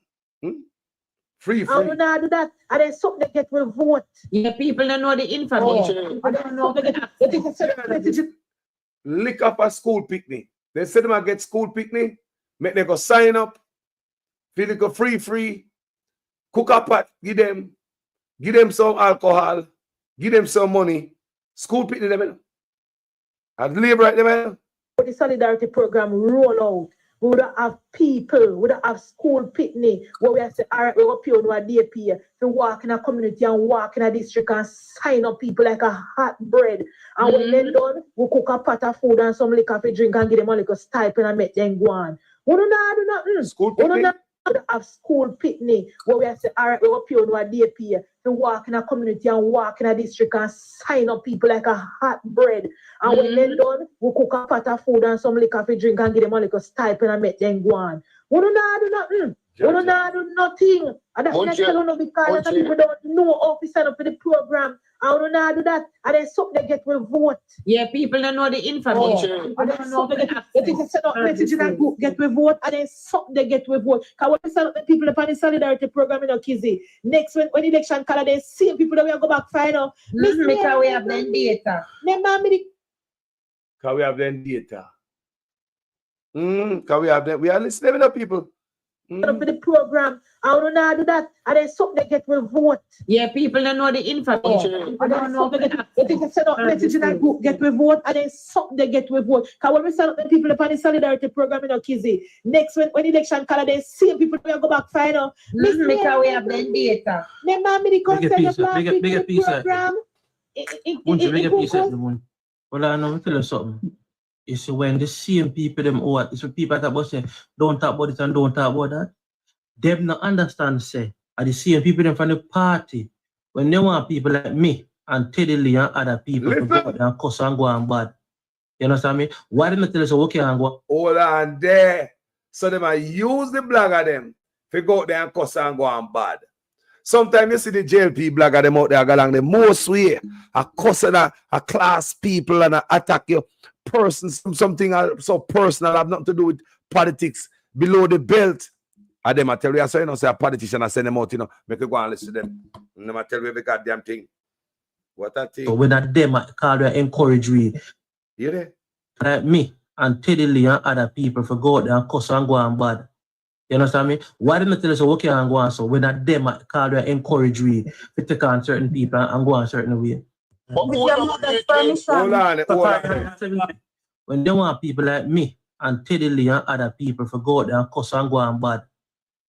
Free. I don't know how to do that. And then something they get with vote. Yeah, people don't know the information. I don't know. They think they set up message. Lick up a school picnic. They said them I get school picnic. Make them go sign up. Feel like a free. Cook a pot. Give them some alcohol. Give them some money. School picnic them. And labor right them. The solidarity program roll out, we would have people, we would have school picnic where we have said, all right, we will pay on our DP to walk in a community and walk in a district and sign up people like a hot bread. And when they're done, we cook a pot of food and some liquor for drink and give them a little stipend and make them go on. We do not do nothing. School picnic. Have school picnic where we have said, all right, we will pay on our DP to walk in a community and walk in a district and sign up people like a hot bread. And when they're done, we cook a pot of food and some liquor for drink and give them a little stipend and make them go on. We do not do nothing. We do not do nothing. And that's not telling us because people don't know how to sign up for the program. I don't know how to do that. And then something they get with vote. Yeah, people don't know the information. I don't know. They think they set up message in a group, get with vote, and then something they get with vote. Because when we set up the people upon the solidarity program in Kizzy, next when election color, they see people that will go back final. Because we have the data. Because we have them data. Because we have them. We are listening to people. For the program, I don't know how to do that. And then something they get with vote. Yeah, people don't know the information. I don't know. They think they set up message in a group, get with vote, and then something they get with vote. Because when we set up the people upon the solidarity program in Kizzy, next when election color, they see people will go back final. Because we have the data. Remember the concept of the program? Big piece of the one. Well, I know, tell you something. It's when the same people them what it's when people talk about say don't talk about it and don't talk about that. Them not understand say are the same people them from the party when they want people like me and Teddy Lee and other people to go out and cuss and go and bad. You understand me? Why didn't they tell us okay and go? Hold on there. So they might use the blogger them to go out there and cuss and go and bad. Sometimes you see the JLP blogger them out there go along the most way. A cuss and a class people and a attack you. Persons, something so personal have nothing to do with politics below the belt. And them I tell you, so you know, say a politician I send them out, you know, make you go and listen to them. And them I tell you every goddamn thing. What a thing. So when that them call you encourage we. You there? Like me and Teddy Lee and other people for go out there and cuss and go and bad. You understand me? Why didn't they tell us okay and go on so when that them call you encourage we to take on certain people and go on certain way? Hold on. When they want people like me and Teddy Lee and other people for go out there and cuss and go and bad.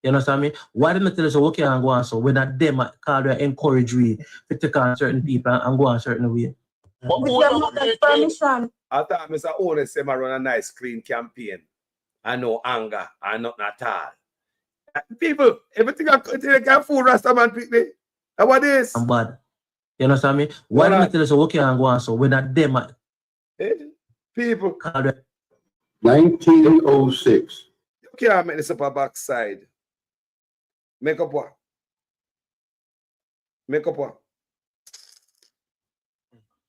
You understand me? Why didn't they tell us okay and go on so when that them call you encourage we to take on certain people and go on certain way? I thought Mr. Owner said I run a nice clean campaign. I no anger, I not at all. People, everything I can fool Rastaman picnic. And what is? I'm bad. You understand me? Why do I tell us so okay and go on so we're not them people 1906. You can't make this up a backside. Make up what? Make up what?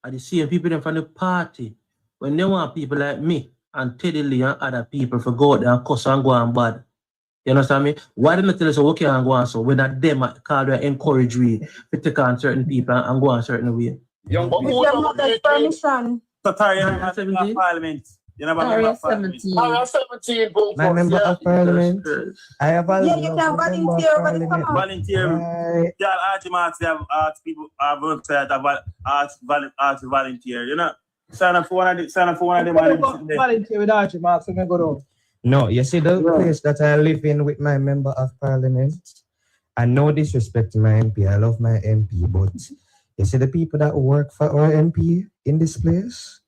Are the same people them from the party when they want people like me and Teddy Lee and other people for go out there and cuss and go on bad. You understand me? Why didn't I tell us so okay and go on so when that them call they encourage we to take on certain people and go on certain way? Young people. Permission. Parliament. You never Area 17. Area 17, go My member of parliament. I have a Yeah, you can volunteer over the summer. Volunteer. Yeah, arguments have asked people our website ask to volunteer. You know, sign up for one of them. Volunteer with arguments, so me go down. No, you see the place that I live in with my member of parliament. I no disrespect to my MP. I love my MP, but you see the people that work for our MP in this place.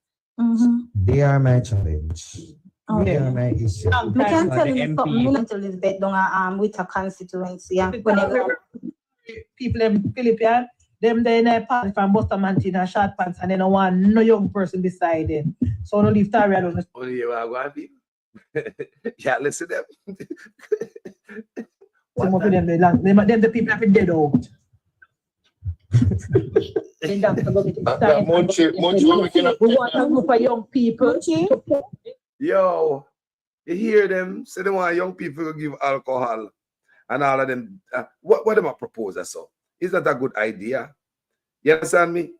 They are my challenge. They are my issue. We can tell you something until this bed down with a constituency and whenever people in Philippines, them they in a party from Bustamante in a short pants and they don't want no young person beside them. So no leave Tari alone. Only you are going to be. Yeah, listen to them. Some of them the people have been dead out. We want to group of young people. Yo, you hear them say they want young people to give alcohol and all of them. What them a propose so? Is that a good idea? You understand me?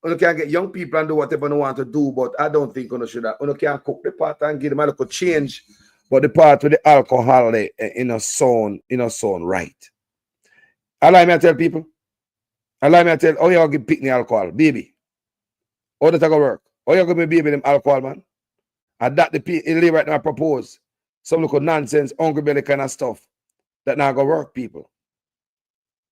You can get young people and do whatever they want to do, but I don't think you should. You can cook the part and give them a little change, but the part with the alcohol in a sound right. Allow me to tell people. Allow me to tell, oh, you're going to pick me alcohol, baby. How does that go work? Oh, you're going to be baby them alcohol, man. And that the right now propose. Some look nonsense, hungry belly kind of stuff. That not going to work, people.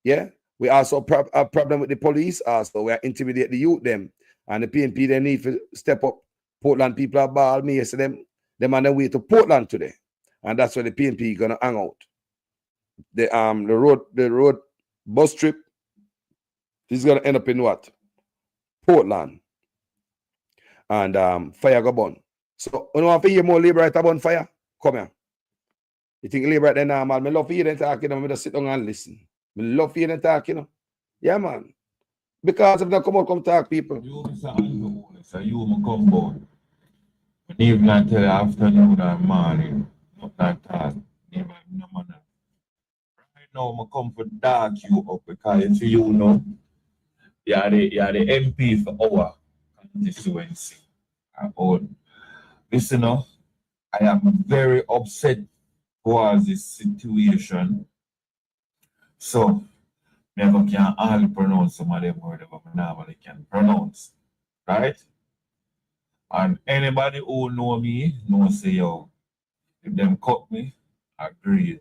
Yeah? We also have a problem with the police also. We are intimidate the youth them. And the PNP, they need to step up. Portland people are ball me yesterday. Them on their way to Portland today. And that's where the PNP going to hang out. The road bus trip. This is going to end up in what? Portland. And fire go burn. So, you want to hear more labor right about fire? Come here. You think labor right there normal? I love to hear them talking. I'm just sit down and listen. I love to hear them talking. Yeah, man. Because if they come out, come talk, people. You, Mr. Andrew, so you come board. But even until afternoon or morning, not that talk. Right now, I come for dark you up because you know. You are the MP for our constituency. Listen, I am very upset towards this situation. So, never can all pronounce some of them words that I normally can pronounce. Right? And anybody who know me, say, yo, if them cut me, agree.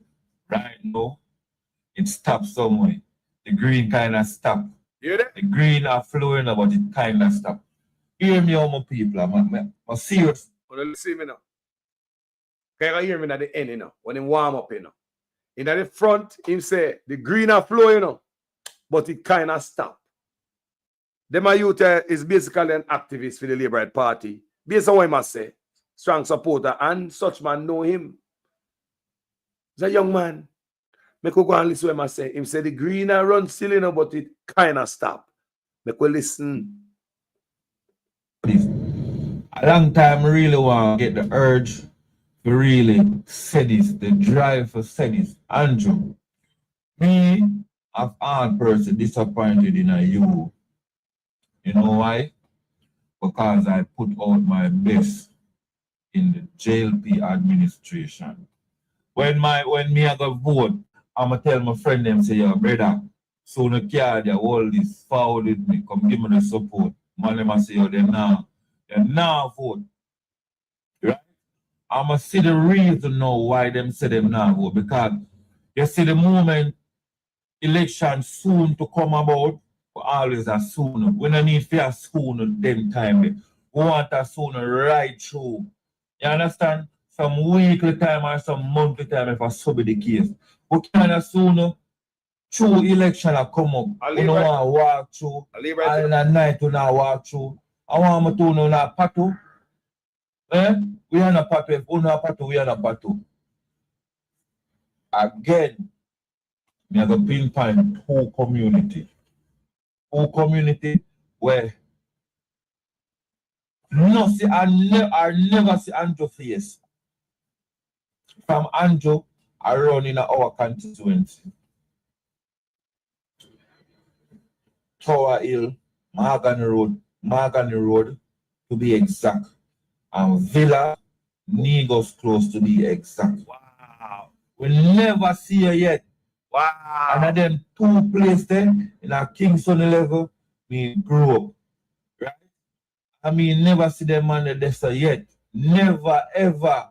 Right now, it stops somewhere. The green kind of stop. The green are flowing, but it kind of stop. Hear me, all my people. I'm serious. Well, see me now. Can you hear me at the end, you know, when he warm up, you know. In the front, him say, the green are flowing, you know, but it kind of stop. Them youth is basically an activist for the Labour Party. Based on what I must say, strong supporter, and such man know him. He's a young man. Make we go and listen to him say. Him say the green are run still, you know, but it kind of stop. Make we listen. A long time I really want to get the urge to really say this, the drive for say this. Andrew, me, I've all person disappointed in you. You know why? Because I put out my best in the JLP administration. When me I go vote, I'ma tell my friend them say, yo, brother, so no care they all this forwarded me, come give me the support. Man, them say, yo, they now vote. Right? I'ma see the reason now why them say them now vote. Because you see the moment election soon to come about, we always a soon. We don't need for a soon them time. We want a soon right through. You understand? Some weekly time or some monthly time if I so be the case. What kind of sooner True election a come up. I'll You leave know right- want walk through. I'll leave right And at night you not walk through. I want me to know na patu. We are not patu. If you not patu, we are not patu. Again, we have a pinpoint whole community. Whole community where no see I never see Andrew face. From Andrew around in our constituency. Tower Hill, Mahogany Road to be exact. And Villa, Negos Close to be exact. Wow. We never see her yet. Wow. And at them two places there, in a Kingston level, we grew up. Right? I mean, never see them man there yet. Never, ever.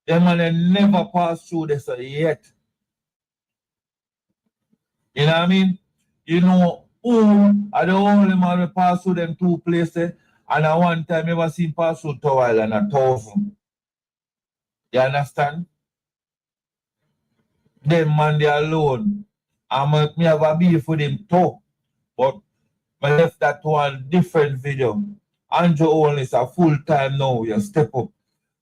Them man never pass through this yet. You know what I mean? You know, who are the only man who pass through them two places, and at one time ever seen pass through Tower Island 1,000. You understand? Them man they alone. Me have a beef with him too. But I left that to one different video. Andrew Owen is a full time now, you step up.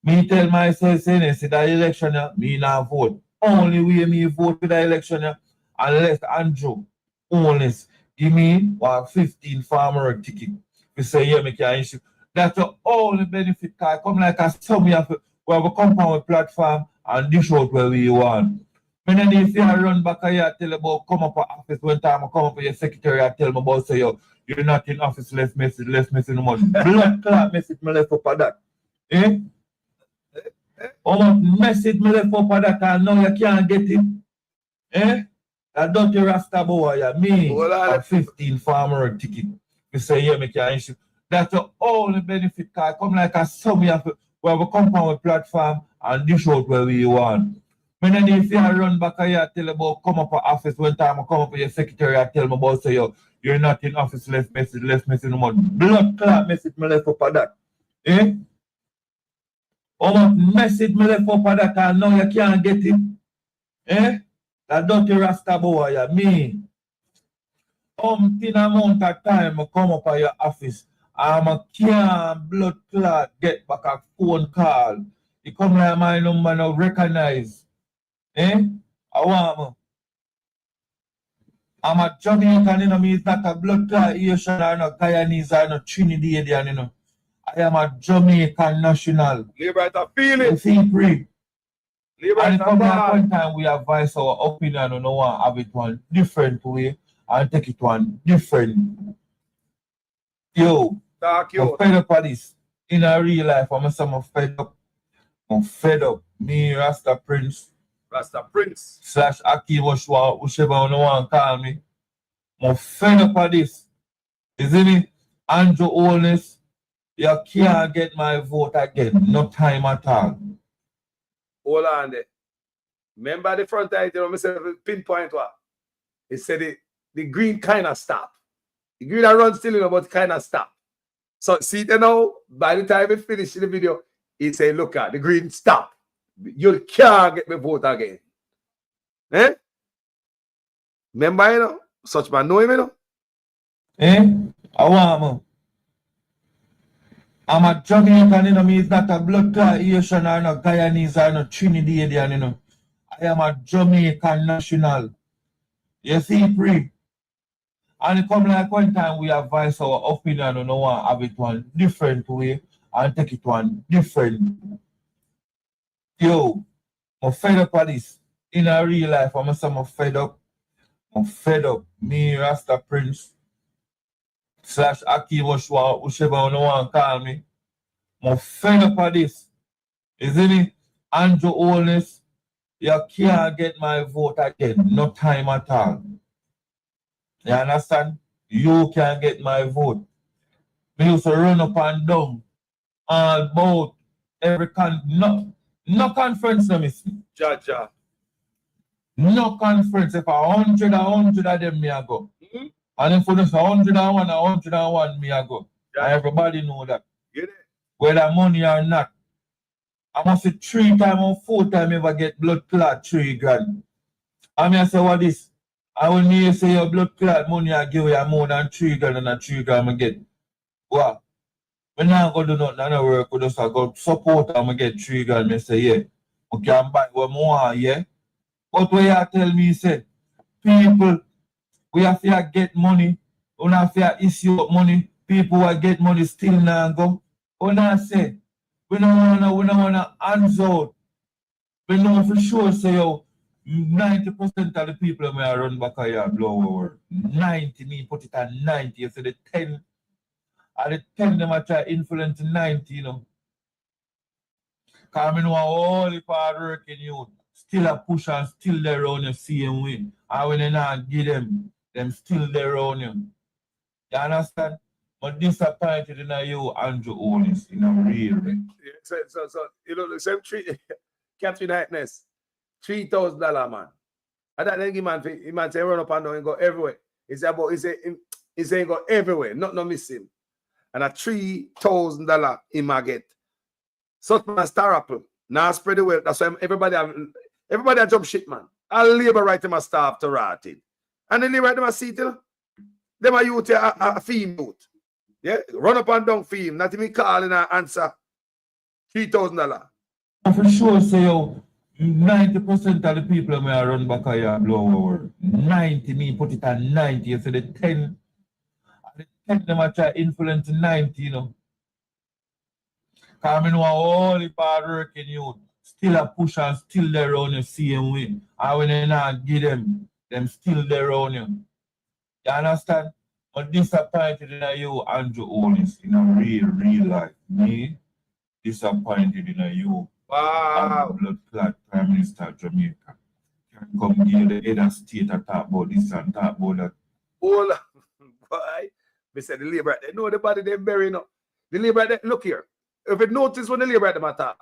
Me tell myself, say that election, me not vote. Only way me vote for the election, unless Andrew Owen give me 15 farmer ticket. We say, yeah, me can issue. That's the only benefit. I come like a sum, we have a compound platform and dish out where we want. When then if you run back here, tell about come up to office one time, I come up to your secretary, I tell me about say you're not in office, less message no more. Blood clot message me left up at that. Eh? How much message me left up at that and now you can't get it? Eh? That dirty Rasta boy, yeah, me, a 15 farmer ticket. We say, yeah, me can issue. That's the only benefit. I come like a sum, we have a compound platform and dish out where we want. When then if you run back here, tell about come up to office one time, I come up to your secretary, I tell me about say you're not in office, left message no more. Blood clot message me left up at that. Eh? How much message me left up at that and now you can't get it? Eh? That dirty Rasta boy, yeah, me. Thin amount of time I come up at your office, I can't blood clot get back a phone call. You come like my number now recognize. Eh? I want I'm a Jamaican, you know, me is not a blood clot Asian or no Guyanese or no Trinidadian, you know. I am a Jamaican national. Leave right a feeling. Feel free. Leave right And a come like ball. one time we advise our opinion on no one have it one different way and take it one different. Yo, I'm fed up of this. In a real life, I'm fed up. I'm fed up. Me, Rasta Prince / Accusations, whichever one want to call me. I'm fed up of this. Isn't it? Andrew Owness, you can't get my vote again. No time at all. Hold on there. Remember the front end, you know, myself pinpoint what? It said the green kind of stop. The green that runs still, you know, but kind of stop. So see it now, by the time we finish the video, he said, look at the green stop. You can't get me vote again. Eh? Remember, you know? Such man know him, you know? Eh? I want I'm a Jamaican, you know, me is not a blood clot Asian or no Guyanese or no Trinidadian, you know. I am a Jamaican national. You see, free. And it come like one time we advise our opinion on no one have it one different way and take it one different. Yo, I'm fed up of this. In a real life, I'm fed up. I'm fed up. Me, Rasta Prince / Accusations, whichever one want to call me. I'm fed up of this. Isn't it? Andrew Owness, you can't get my vote again. No time at all. You understand? You can't get my vote. We used to run up and down all about every no conference, no miss me. Jaja. No conference. If 100 of them, me I go. And if it's 101, me I go. And everybody know that. Get it? Whether money or not. I must say 3 times or 4 times ever get blood clot 3 grand. I mean, I say, what this? And when you say your blood clot money, I give you more than 3 grand and a 3 grand I get. What? When I go do nothing, I don't work, I just go support and I get 3 grand. I say, yeah, I can buy what more, yeah. But what you tell me, say, people, we have to get money, we have to issue up money, people who get money still now go. When I say, we don't wanna hands out. We know for sure, say, yo, 90% of the people may run back here blow over. 90, me put it at 90, you say the 10. And the 10 them I try influence 90, you know. Because I know all the hard working youth still a push and still there around you same way. And when you not give them still there around you. You understand? But disappointed in you, Andrew Owens, in a real way. So, you know, the same Catherine Lightness, $3,000, man. And that then man say run up and down and go everywhere. He say go everywhere, not no missing. And a $3,000 in my get. So man star apple. Now spread the wealth. That's why everybody a jump shit, man. I labor right to my staff to rot it. And then they write them a seat, you know. Them a youth a theme youth. Yeah, run up and down theme, not even calling and answer. $3,000. For sure, say yo, 90% of the people may run back here blow over. 90, me put it at 90. You say the 10. The 10 them I try influence 90, you know. Because I know all the hard working youth still a push and still there around you same way. And when you not give them still there around you. You understand? But disappointed in you, Andrew Owens, in a real life. Me, disappointed in you. Wow. Blood clot Prime Minister of Jamaica. Can come give you the head of state and talk about this and talk about that. Hold on. Boy. They said the labor, they know the body they bury now. The labor, look here. If you notice when the labor them attack,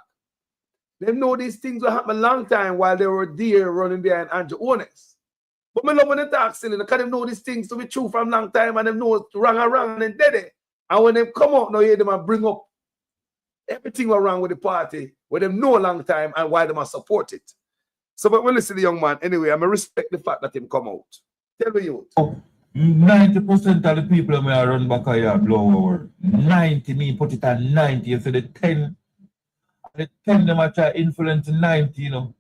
they know these things will happen a long time while they were there running behind Andrew Owens. But me love when they talk silly, because they know these things to be true from long time and they know it's wrong and then dead it. And when they come out now, hear them and bring up everything was wrong with the party, where them know a long time and why they must support it. So, but we listen to the young man anyway, I respect the fact that him come out. Tell me you. 90% of the people may run back here blow over. 90, me put it at 90. You say the 10. The 10 them I try influence 90, you know.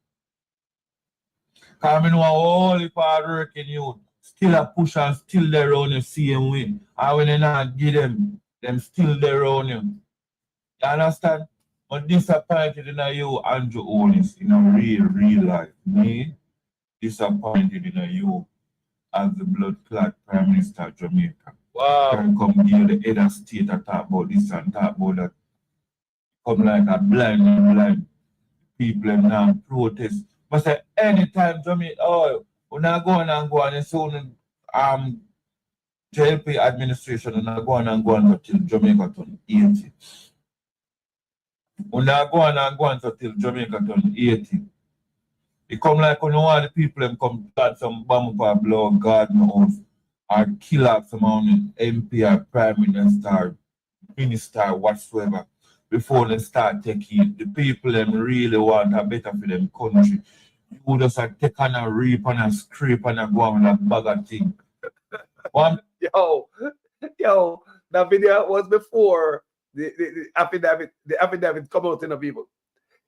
Because I know all the hard working youth still a push and still there around you same way. And when you not give them still there around you. You understand? But disappointed in you, Andrew Owens, in a real life. Me, disappointed in you as the blood clot Prime Minister of Jamaica. Wow. Can come give you the head of state and talk about this and talk about that. Come like a blind people and now protest. But say anytime Jamaica, oh, when I go on and soon JLP administration and I go on until Jamaica turn 80. When I go on until Jamaica turn 80. It come like when all the people them come plant some bomb for blow God knows or kill off some MP or Prime Minister, whatsoever, before they start taking the people them really want a better for them country. You just take on a reap and a scrape and a go on with a bag of thing. Yo, that video was before the affidavit come out in the people.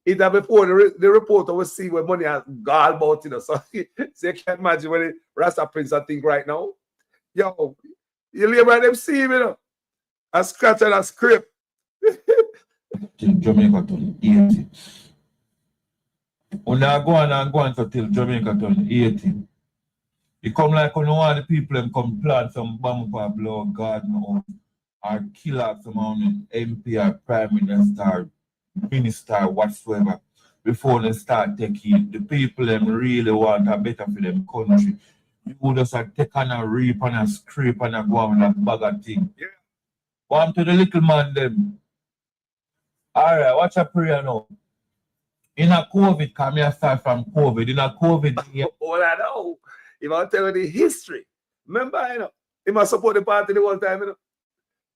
It before the reporter will see where money has gone about, you know. So you can't imagine when the Rasta Prince I think right now. Yo, you live by them see, you know. A scratch and a scrape. Jamaica turn 80. When I go on until Jamaica turn 80. It come like when all the people them come plant some bomb for blow God knows or kill off some MP or Prime Minister, whatsoever, before they start taking the people them really want a better for them country. You just take on a reap and a scrape and a go on with a bag of thing. Yeah. One to the little man them. Alright, watch a prayer now. In a COVID, come here start from COVID. In a COVID. All I know, if I tell you the history, remember, you know, he must support the party the whole time, you know.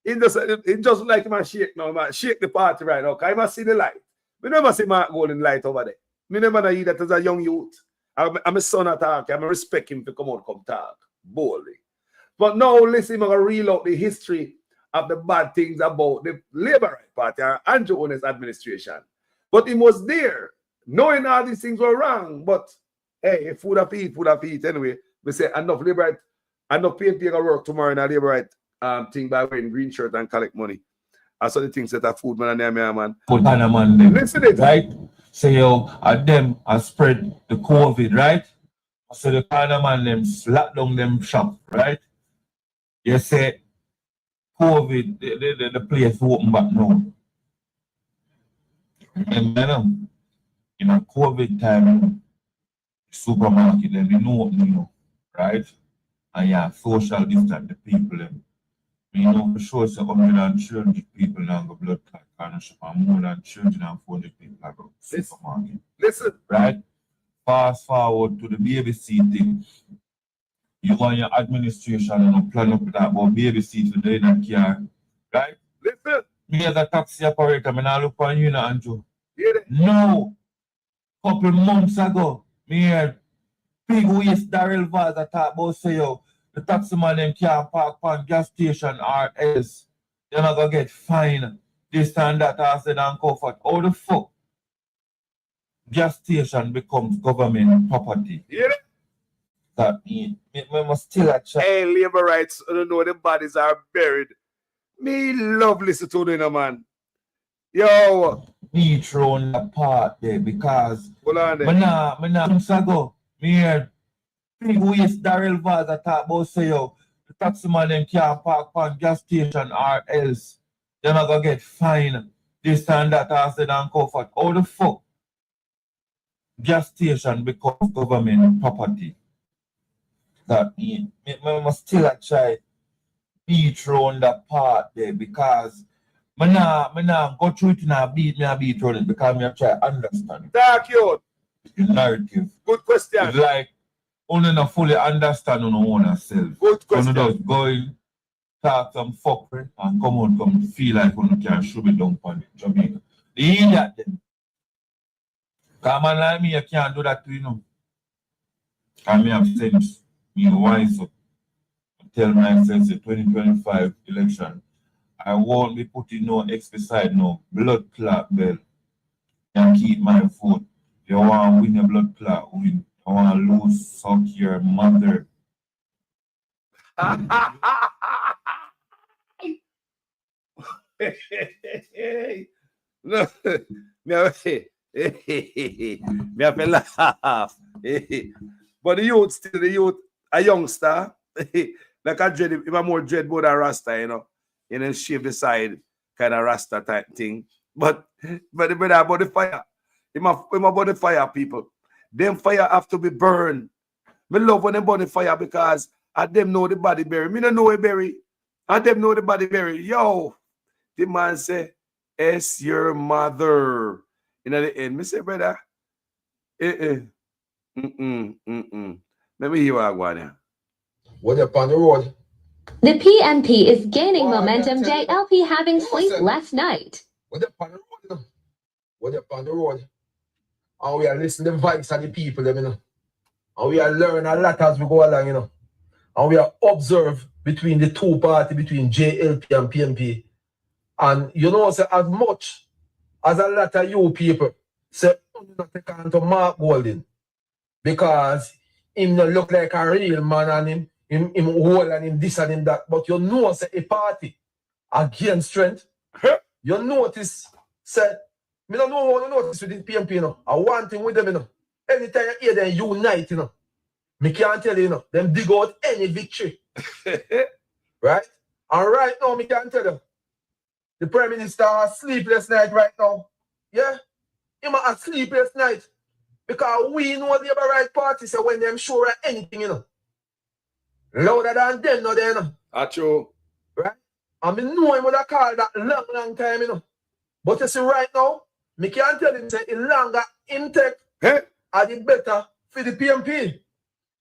It just like him shake now, man. Shake the party right now. Because he must see the light. We never see Mark Golden light over there. We never know that as a young youth. I'm a son attack. I'm respect him to come out, come talk boldly. But now, listen, I'm going to reel out the history of the bad things about the Labour Right Party or Andrew Owen's administration. But he was there, knowing all these things were wrong. But hey, if food up eat anyway. We say enough Labour Right, enough PNP going to work tomorrow in a Labour Right thing by wearing green shirt and collect money. I saw the things that are food man and them, man. Put on a man them. Listen it. Right? So yo, at them I spread the COVID, right? So the kind of man them slap down them shop, right? You say COVID, the place open back now. Remember, in a COVID time, supermarket, then they know open, you know, right? And yeah, social distance, the people, them. You know, for sure, it's 130 people now go blood clot partnership and more than 340 people are go supermarket. Listen. Right? Fast forward to the BBC thing. You want your administration and plan up that about BBC today in a car. Right? Listen. Me as a taxi operator, I now look on you now, Andrew. Yeah. No. Couple months ago, me heard big waste Daryl Vaz I talk about say yo. The taxi man them can't park on gas station or else they're not gonna get fined. This and that I said and comfort. How the fuck gas station becomes government property? Yeah. That me must still a check. Hey, Labour rights, I don't know the bodies are buried. Me love listen to them, man. Yo. Me thrown apart there because hold on there. Me nah months ago, me heard big waste Daryl Vaz I talk about say yo, the taxi man them can't park on gas station or else they're not gonna get fined. This and that I said and comfort. How the fuck gas station becomes government property? That me must still a try be thrown that part there because me nah go through it and I beat thrown it because me try understand. Dark you. The narrative. Good question. It's like only not fully understand on own self. Good question. Only just go in, talk some fuckery and come feel like one can show me down on Jamaica. The idiot them. Cause man like me, I can't do that to you know. Cause me have sense. Me wise up. Tell myself the 2025 election. I won't be putting no X beside no blood clot bell. And keep my vote. You want to win a blood clot, win. I want to lose, suck your mother. No, me have to laugh. But the youth still, a youngster, like a dread, if I'm more dread about a rasta, you know, and then shave the side, kind of rasta type thing. But the brother about the fire, him about the fire, people. Them fire have to be burned. Me love when them burn the fire because I them know the body bury. Me don't know it bury. I them know the body bury. Yo, the man say, "Es your mother." In the end, me say, brother, Let me hear what I want here. What up on the road? The PNP is gaining momentum. JLP having sleep last night. What up on the road, you know? What up on the road? And we are listening to the voice of the people, you know. And we are learning a lot as we go along, you know. And we are observe between the two parties, between JLP and PNP. And you know, so as much as a lot of you people say, not take on to Mark Golding because him not look like a real man and him whole and him this and him that. But you know, say a party again strength. You notice, say, me don't know how to notice with the PNP, you know. I want thing with them, you know. Anytime you hear them unite, you know, me can't tell you know, them dig out any victory. Right? And right now, me can't tell you. The Prime Minister has sleepless night right now. Yeah? He might have sleepless night. Because we know the Labour Right Party, so when them sure of anything, you know. Louder than them, no, they know. True. Right? And me know him would have called that long time, you know. But you see right now, me can't tell him say the longer him take, are the better for the PNP.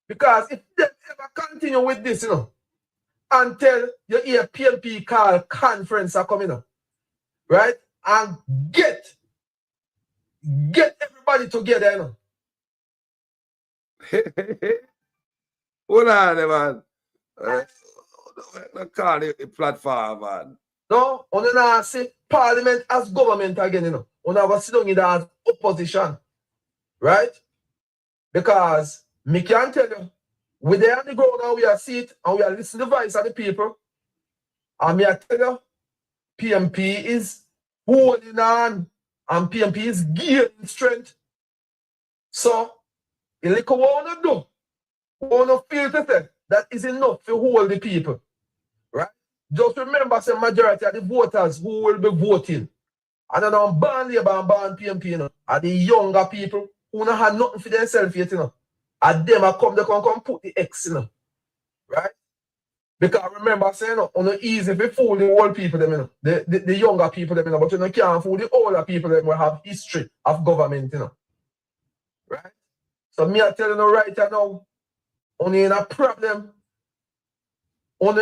Because if they ever continue with this, you know, until you hear PNP call conference are coming up, right? And get everybody together, you know. Hold on, man. Call it a platform, man. No, on not say parliament as government again, you know. On have sit down in as opposition. Right? Because me can tell you, we there on the ground and we are see it and we are listening to the voice of the people. And me I tell you, PMP is holding on and PMP is gaining strength. So, you look what I want to do. I want to feel to say that is enough to hold the people. Right? Just remember, the majority of the voters who will be voting, and then on ban Labour and ban PMP, you know, are the younger people who don't have nothing for themselves yet, you know. And them are come, they can come put the X, you know. Right? Because remember, saying, you know, on the easy if you fool the old people, them, you know, the younger people, them, you know, but you know, can't fool the older people, them, will have history of government, you know. Right? So me I tell you now, right now, only in a problem, and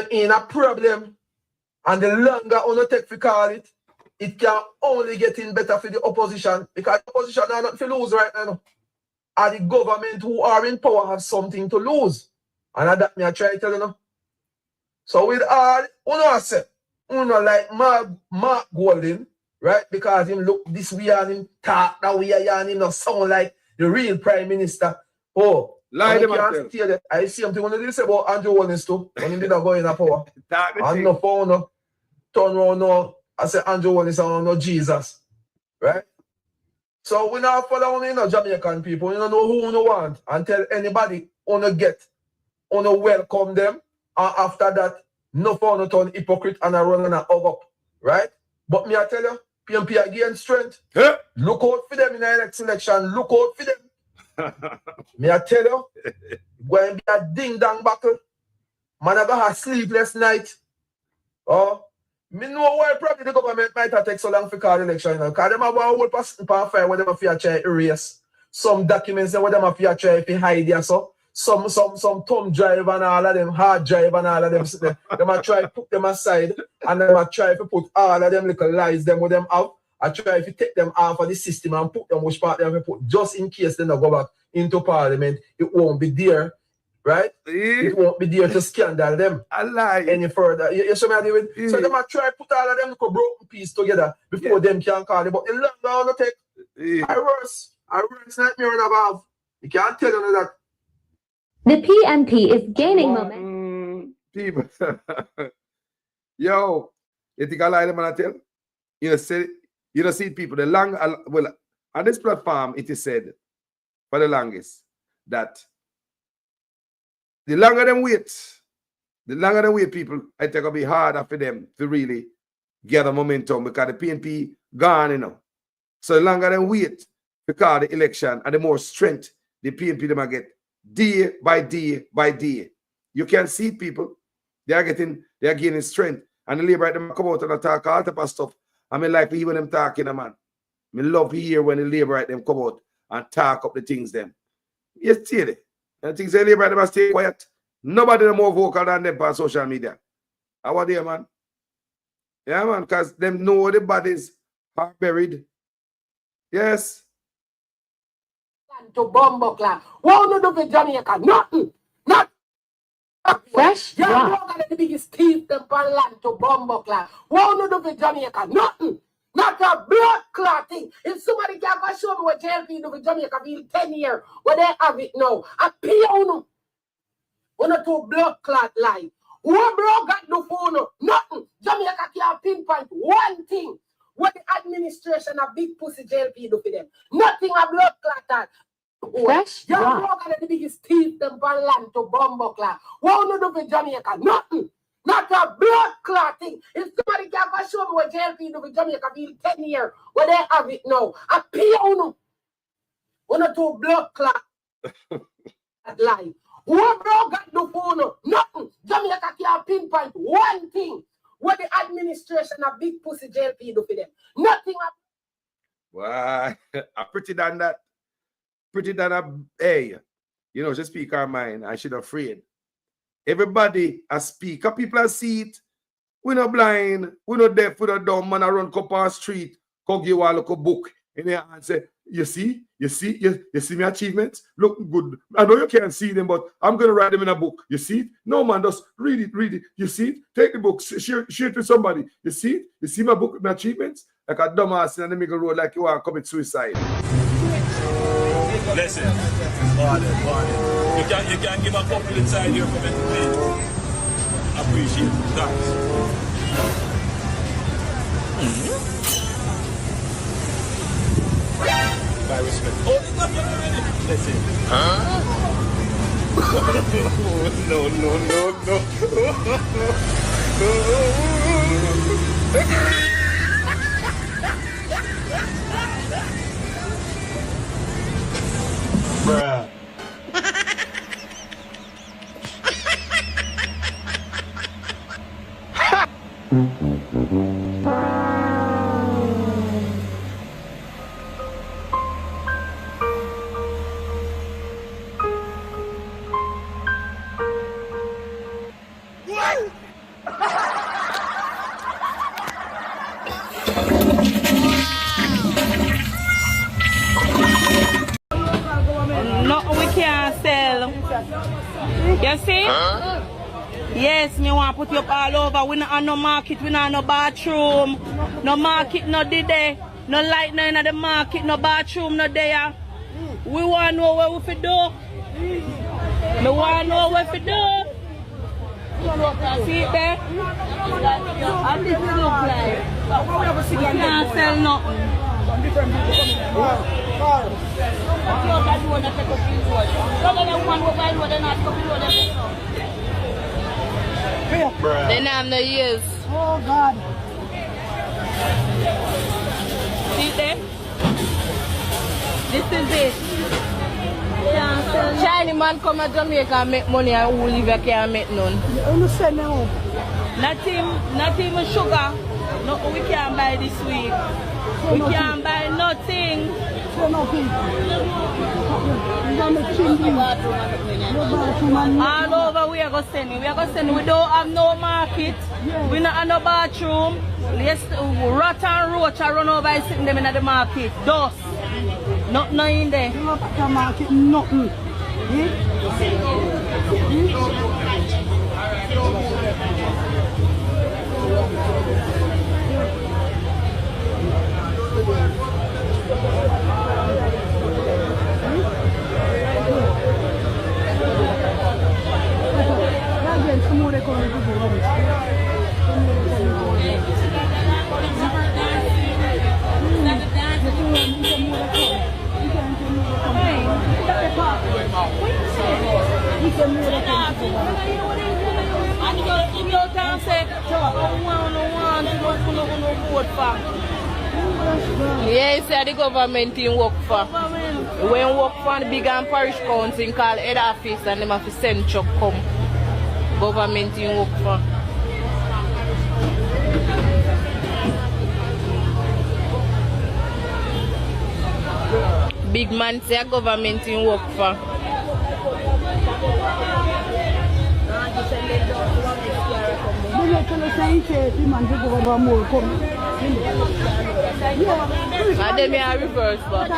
the longer on the take for call it, it can only get in better for the opposition, because the opposition are not to lose right now. And the government who are in power have something to lose. And that me I try to tell you now. So with all, I say, like Mark Golden, right? Because him look this way and him talk that way and him not sound like the real prime minister. Oh, lie them I see something when they say about Andrew Holness too, when he didn't go in a power. And no phone, no, turn around no, I say Andrew Holness and no Jesus. Right? So we now follow only Jamaican people, you don't know who you want, and tell anybody welcome them, and after that, no phone turn hypocrite and a run and a hug up. Right? But me I tell you, PMP again strength. Yeah. Look out for them in the next election, look out for them. Me I tell you, going to be a ding-dong battle. Man, I got a sleepless night. Oh, me know why probably the government might have taken so long for call election, you know, because them have a whole person fire where them have to try erase. Some documents where them have to try to hide there, so. Some thumb drive and all of them, hard drive and all of them, them have try to put them aside, and them have try to put all of them little lies them with them out. I try to take them off of the system and put them which part they have put, just in case they don't go back into parliament. It won't be there, right? It won't be there to scandal them. I lie any further. You see me deal with? So them have try to put all of them little broken piece together before them can call it. But in lockdown, take I worse nightmare above. You can't tell you that. The PMP is gaining momentum. People. Yo, you think I lie them and I tell? You don't see people, well, on this platform, it is said for the longest that the longer them wait, people, I think it'll be harder for them to really gather momentum because the PNP gone, you know. So the longer them wait because the election and the more strength the PNP them get day by day by day. You can see people, they are gaining strength. And the Labour them come out and talk all type of stuff. I mean, like even them talking, man. I love to hear when the Labour them come out and talk up the things them. Yes, see it. And the things the Labour them stay quiet. Nobody more vocal than them on social media. How are they, man? Yeah, man, because them know the bodies are buried. Yes. To bomb clan. What do you do for Jamaica? Nothing. Not Fresh yeah, drop. you're gonna be the biggest thief them for land to bomb clan. What do you do for Jamaica? Nothing. Not a blood clotting. If somebody can go show me what JLP do for Jamaica for 10 years, where they have it now. I pay on to blood clot line. What bro got no phone? Nothing. Jamaica can't pinpoint one thing. What the administration of big pussy JLP do for them. Nothing a blood clot. Fresh you're drop. gonna be the biggest thief them for land to bomb clan. What do you do for Jamaica? Nothing. Not a blood clotting. If somebody can go show me what JLP do for Jamaica for 10 years, where they have it now. I pay on to blood clot line. What bro got no phone? Nothing. Jamaica can't pinpoint one thing. What the administration of big pussy JLP do for them. Nothing. Why? I'm pretty than that. Hey, you know, just speak our mind. I should afraid. Everybody a speak. People a see it. We're not blind. We're not deaf. We're not dumb. Man, I run up on street. Come give you a look book. And they say, You see my achievements? Look good. I know you can't see them, but I'm going to write them in a book. You see it? No, man, just read it. You see it? Take the book, share it with somebody. You see it? You see my book, my achievements? Like a dumbass in the middle road, like you want to commit suicide. Listen, you can give a couple inside here for me to please. Appreciate it. Thanks. By respect. Oh, it's not yet already. Listen. Huh? No. Bruh. No, we can't sell. You see? Huh? Yes, me want to put you up all over. We not on no market, we not on no bathroom. No market, no day. No light, no in the market, no bathroom, no there. We want to know what we fi do. Me want to know what we do. See it there? How this look like? We can't sell nothing. They have no use. Oh God. See there? This is it. Shiny man come to Jamaica and make money and who live here can't make none. You understand now? Nothing sugar. No, we can't buy this week. We can't buy nothing. All over we are going to send. We are going to send. We don't have no market. We not have no bathroom. Yes, rat and roach are run over and sitting them in the market. Dust. Nothing in there. The market, nothing. Yeah, it's the government in work for. When work for the big and parish council called head office and them have to send truck come. Government in work for. Big man say government in work for. And then me a reverse back.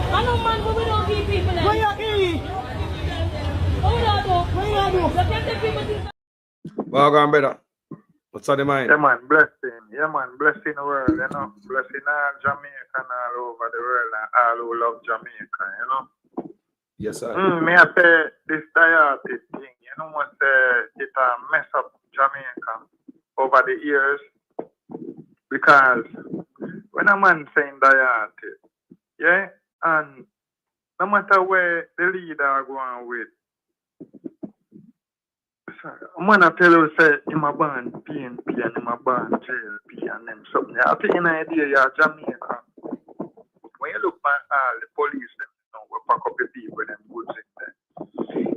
I know man, but we don't give people that. Where you eat? Welcome, brother. What's on the mind? Yeah, man, blessing. Yeah, man, blessing the world, you know. Blessing all Jamaica and all over the world and all who love Jamaica, you know. Yes, sir. Me I say this diarrhea thing, you know what it mess up Jamaica over the years. Because when a man saying diarrhea, yeah, and no matter where the leader are going with, man, I tell you, say, him a ban PNP and him a ban JLP and them something. I think an idea, you're Jamaica. When you look at all the police, them, you know, we pack up the people, them goods in there.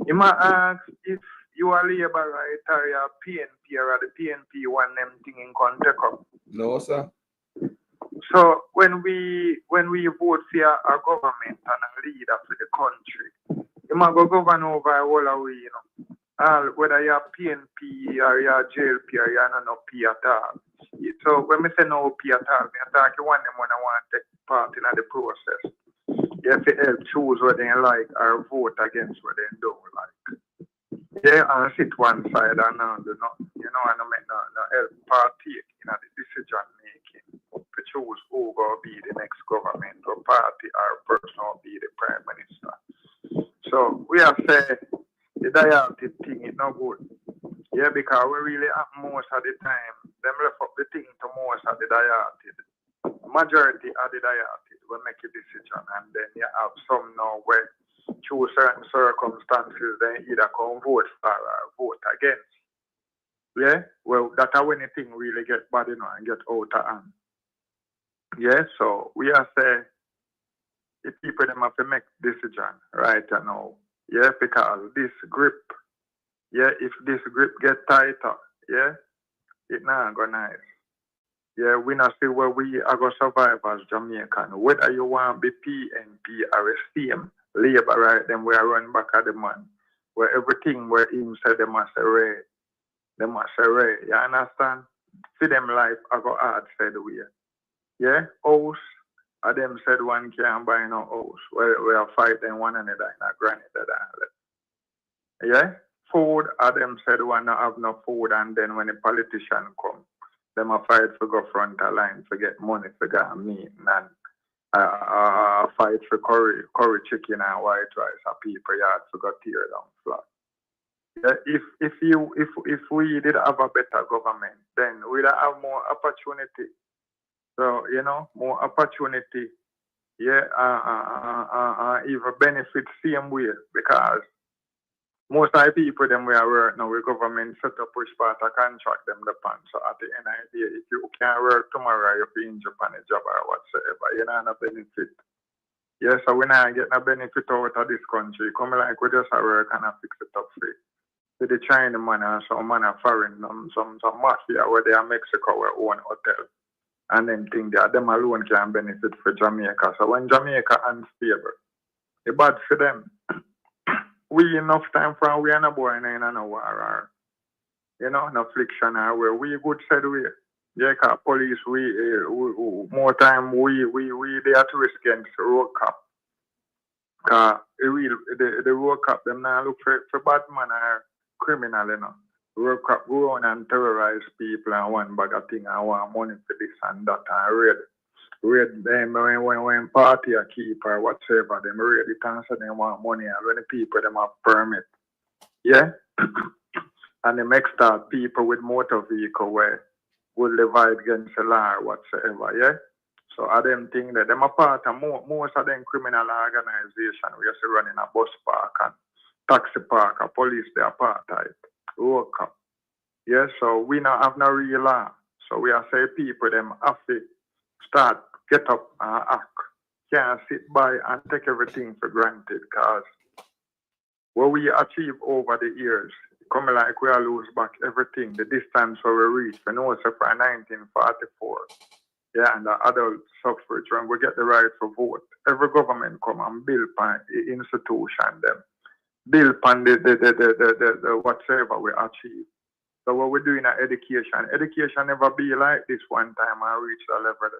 Him a ask if You are labor right or you are PNP or the PNP one them thing in contact up. No, sir. So when we vote for a government and a leader for the country, you might go govern over a whole away, you know. Whether you're PNP or you're JLP or you're not P at all. So when we say no P at all, I talk you want them when I want to take part in the process. You have to help choose what they like or vote against what they don't like. Yeah, and sit one side and not do nothing. You know, and make no help partake in the decision making to choose who will be the next government or party or person will be the prime minister. So we have said the dialect thing is not good. Yeah, because we really have most of the time, them left up the thing to most of the dialect. Majority of the dialect will make a decision, and then you have some now where through certain circumstances they either come vote for or vote against. Yeah, well, that's when the thing really get bad, you know, and get out of hand. Yeah, so we are saying the people them have to make decision right now. Yeah, because this grip, yeah, if this grip get tighter, yeah, it not go nice. Yeah, we not see where we are going to survive as Jamaican. Whether you want to be PNP or same labor, right, then we are run back at the man. Where everything where him said they must say right. They must say right. You understand? See them life I go hard said we. Yeah, house, and them said one can't buy no house. We are fighting one another in a granite that. Yeah? Food, and them said one not have no food, and then when the politician come, them a fight for go front of line to get money to get meat and fight for curry chicken and white rice and people yard to go tear down flat. Yeah, if we did have a better government, then we'd have more opportunity. So, you know, more opportunity, yeah, even benefit same way because most of the people them we are work now with government set up push part a contract them the pan. So at the end of the day, if you can't work tomorrow, you'll be injured on a job or whatsoever. You know no benefit. Yeah, so we not get no benefit out of this country. Come like we just work and fix it up free. So the China man and some man are foreign, some mafia where they are Mexico where own hotel. And then think that them alone can benefit for Jamaica. So when Jamaica unstable, it's bad for them. We enough time for we are no boy in no war or, you know, no friction or where we good said we. Yeah, cause police we more time we there to risk against road cop. Cause the road cop them now look for bad man or criminal, you know. Road cop go on and terrorize people and one bag of thing and want money for this and that and raid them when party a keep or whatsoever, them raid it and say they want money and when the people them have permit. Yeah? And them extra people with motor vehicle where will divide against the law or whatsoever, yeah? So are them thing that them a part of most of them criminal organization we used to run in a bus park and taxi park and police they are part of it. Road cop. Yeah, so we not have no real law. So we are say people them have to start get up and act. Can't sit by and take everything for granted because what we achieve over the years, come like we are lose back everything, the distance where we reach. We know it's for 1944. Yeah, and the adult suffrage when we get the right to vote. Every government come and build upon the institution them. Build upon the whatever we achieve. So what we're doing at education never be like this one time I reach the level.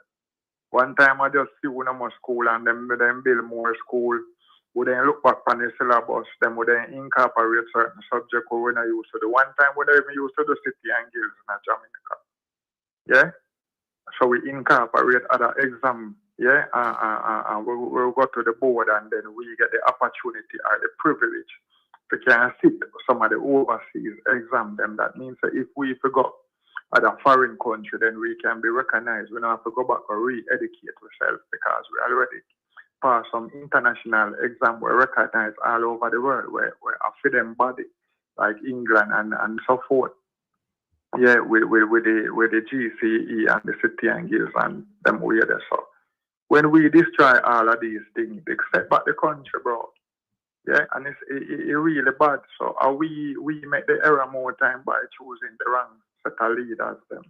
One time I just see no more school and then build more school. We then look back on the syllabus, then we then incorporate certain subjects we're not used to. The one time we don't even used to the city and guilds in Jamaica. Yeah? So we incorporate other exam, yeah, and we'll go to the board and then we get the opportunity or the privilege to can sit some of the overseas exam them. That means that if we forgot at a foreign country, then we can be recognized. We don't have to go back or re-educate ourselves because we already passed some international exam we recognized all over the world where a freedom body like England and so forth. Yeah, with the GCE and the city and guilds and them weird. So when we destroy all of these things, except back the country, bro. Yeah, and it really bad. So we make the error more time by choosing the wrong set of leaders them.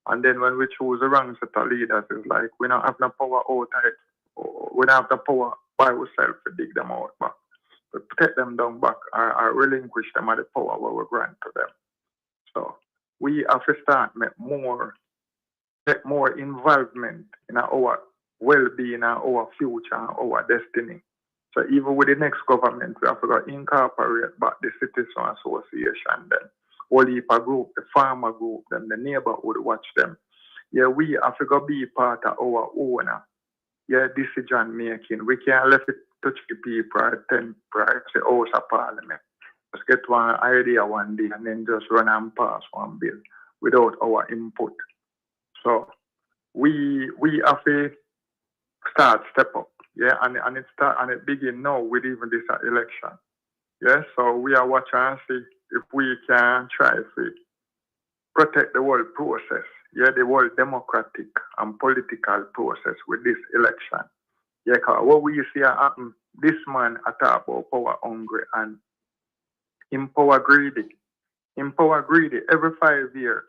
And then when we choose the wrong set of leaders, it's like we don't have no power outside. We don't have the power by ourselves to dig them out back. To take them down back or relinquish them at the power where we grant to them. So we have to start take more involvement in our well-being, our future, our destiny. So even with the next government, we have to incorporate back the citizen association, then all heap of group, the farmer group, then the neighborhood watch them. Yeah, we have to be part of our own decision making. We can't let it touch the people or the House of Parliament. Just get one idea one day and then just run and pass one bill without our input. So we have to step up. Yeah, and it begin now with even this election. Yeah, so we are watching and see if we can try to protect the whole process. Yeah, the whole democratic and political process with this election. Yeah, because what we see happen, this man attack about power hungry and power greedy. In power greedy, every 5 years,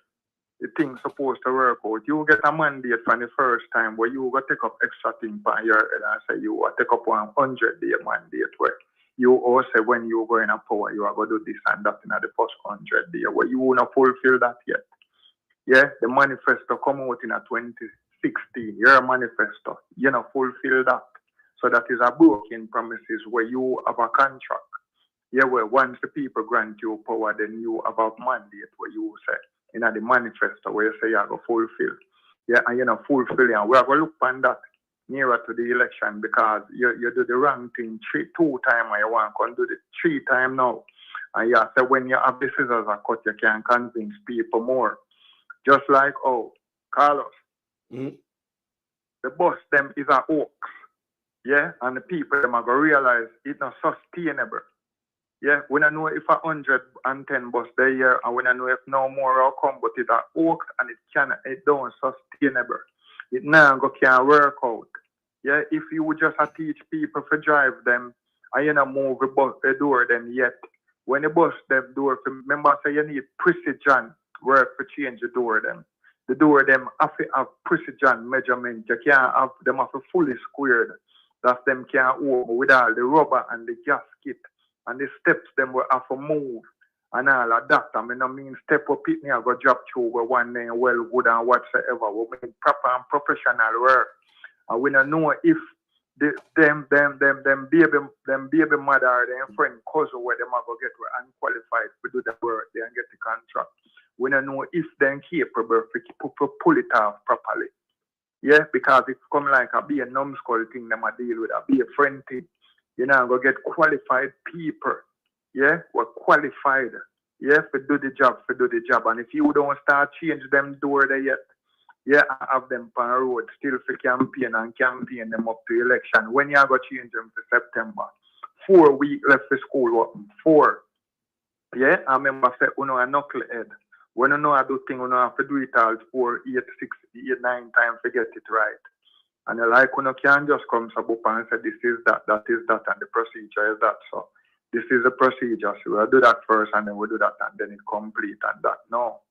the thing's supposed to work out. You get a mandate for the first time where you go take up extra thing for your head and say you will take up 100-day mandate where you also when you go in a power, you are going to do this and that in the first 100 days where you will not fulfill that yet. Yeah, the manifesto come out in 2016. Your manifesto, you know, fulfill that. So that is a broken promises where you have a contract. Yeah, where once the people grant you power, then you have a mandate where you say, in the manifesto where you say you are going to fulfill. Yeah, and you know, fulfilling. And we are going to look on that nearer to the election because you do the wrong thing 2 times and you want to do it 3 times now. And yeah, so when you have the scissors are cut, you can convince people more. Just like, Carlos, the boss them is a hoax. Yeah, and the people them are going to realize it's not sustainable. Yeah, we don't know if 110 bus there here, and we don't know if no more will come, but it's a hoax and it don't sustainable. It now can't work out. Yeah, if you would just teach people to drive them, and you don't move the door them yet. When the bus them door, remember say you need precision work to change the door them. The door them have to have precision measurement. You can't have them have to fully squared. That them can't open with all the rubber and the gasket. And the steps them will have to move and all of that. I mean step up it me I go drop through where one day well good and whatsoever. We mean proper and professional work. And we don't know if them baby mother or them friend cousin where them are go get unqualified to do the work they and get the contract. We don't know if they're capable to pull it off properly. Yeah, because it's come like be a numbskull thing them a deal with, be a friend thing. You know, go get qualified people. Yeah, we're qualified. Yeah, to do the job. And if you don't start change them door there yet, yeah, I have them on the road still for campaign them up to election. When you go change them to September, 4 weeks left for school open. 4. Yeah, I remember say a knucklehead. When you know I do thing, you have to do it all 4, 8, 6, 8, 9 times to get it right. And like you can't just come up and say this is that is that, and the procedure is that. So this is the procedure. So we'll do that first and then we'll do that and then it complete and that. No.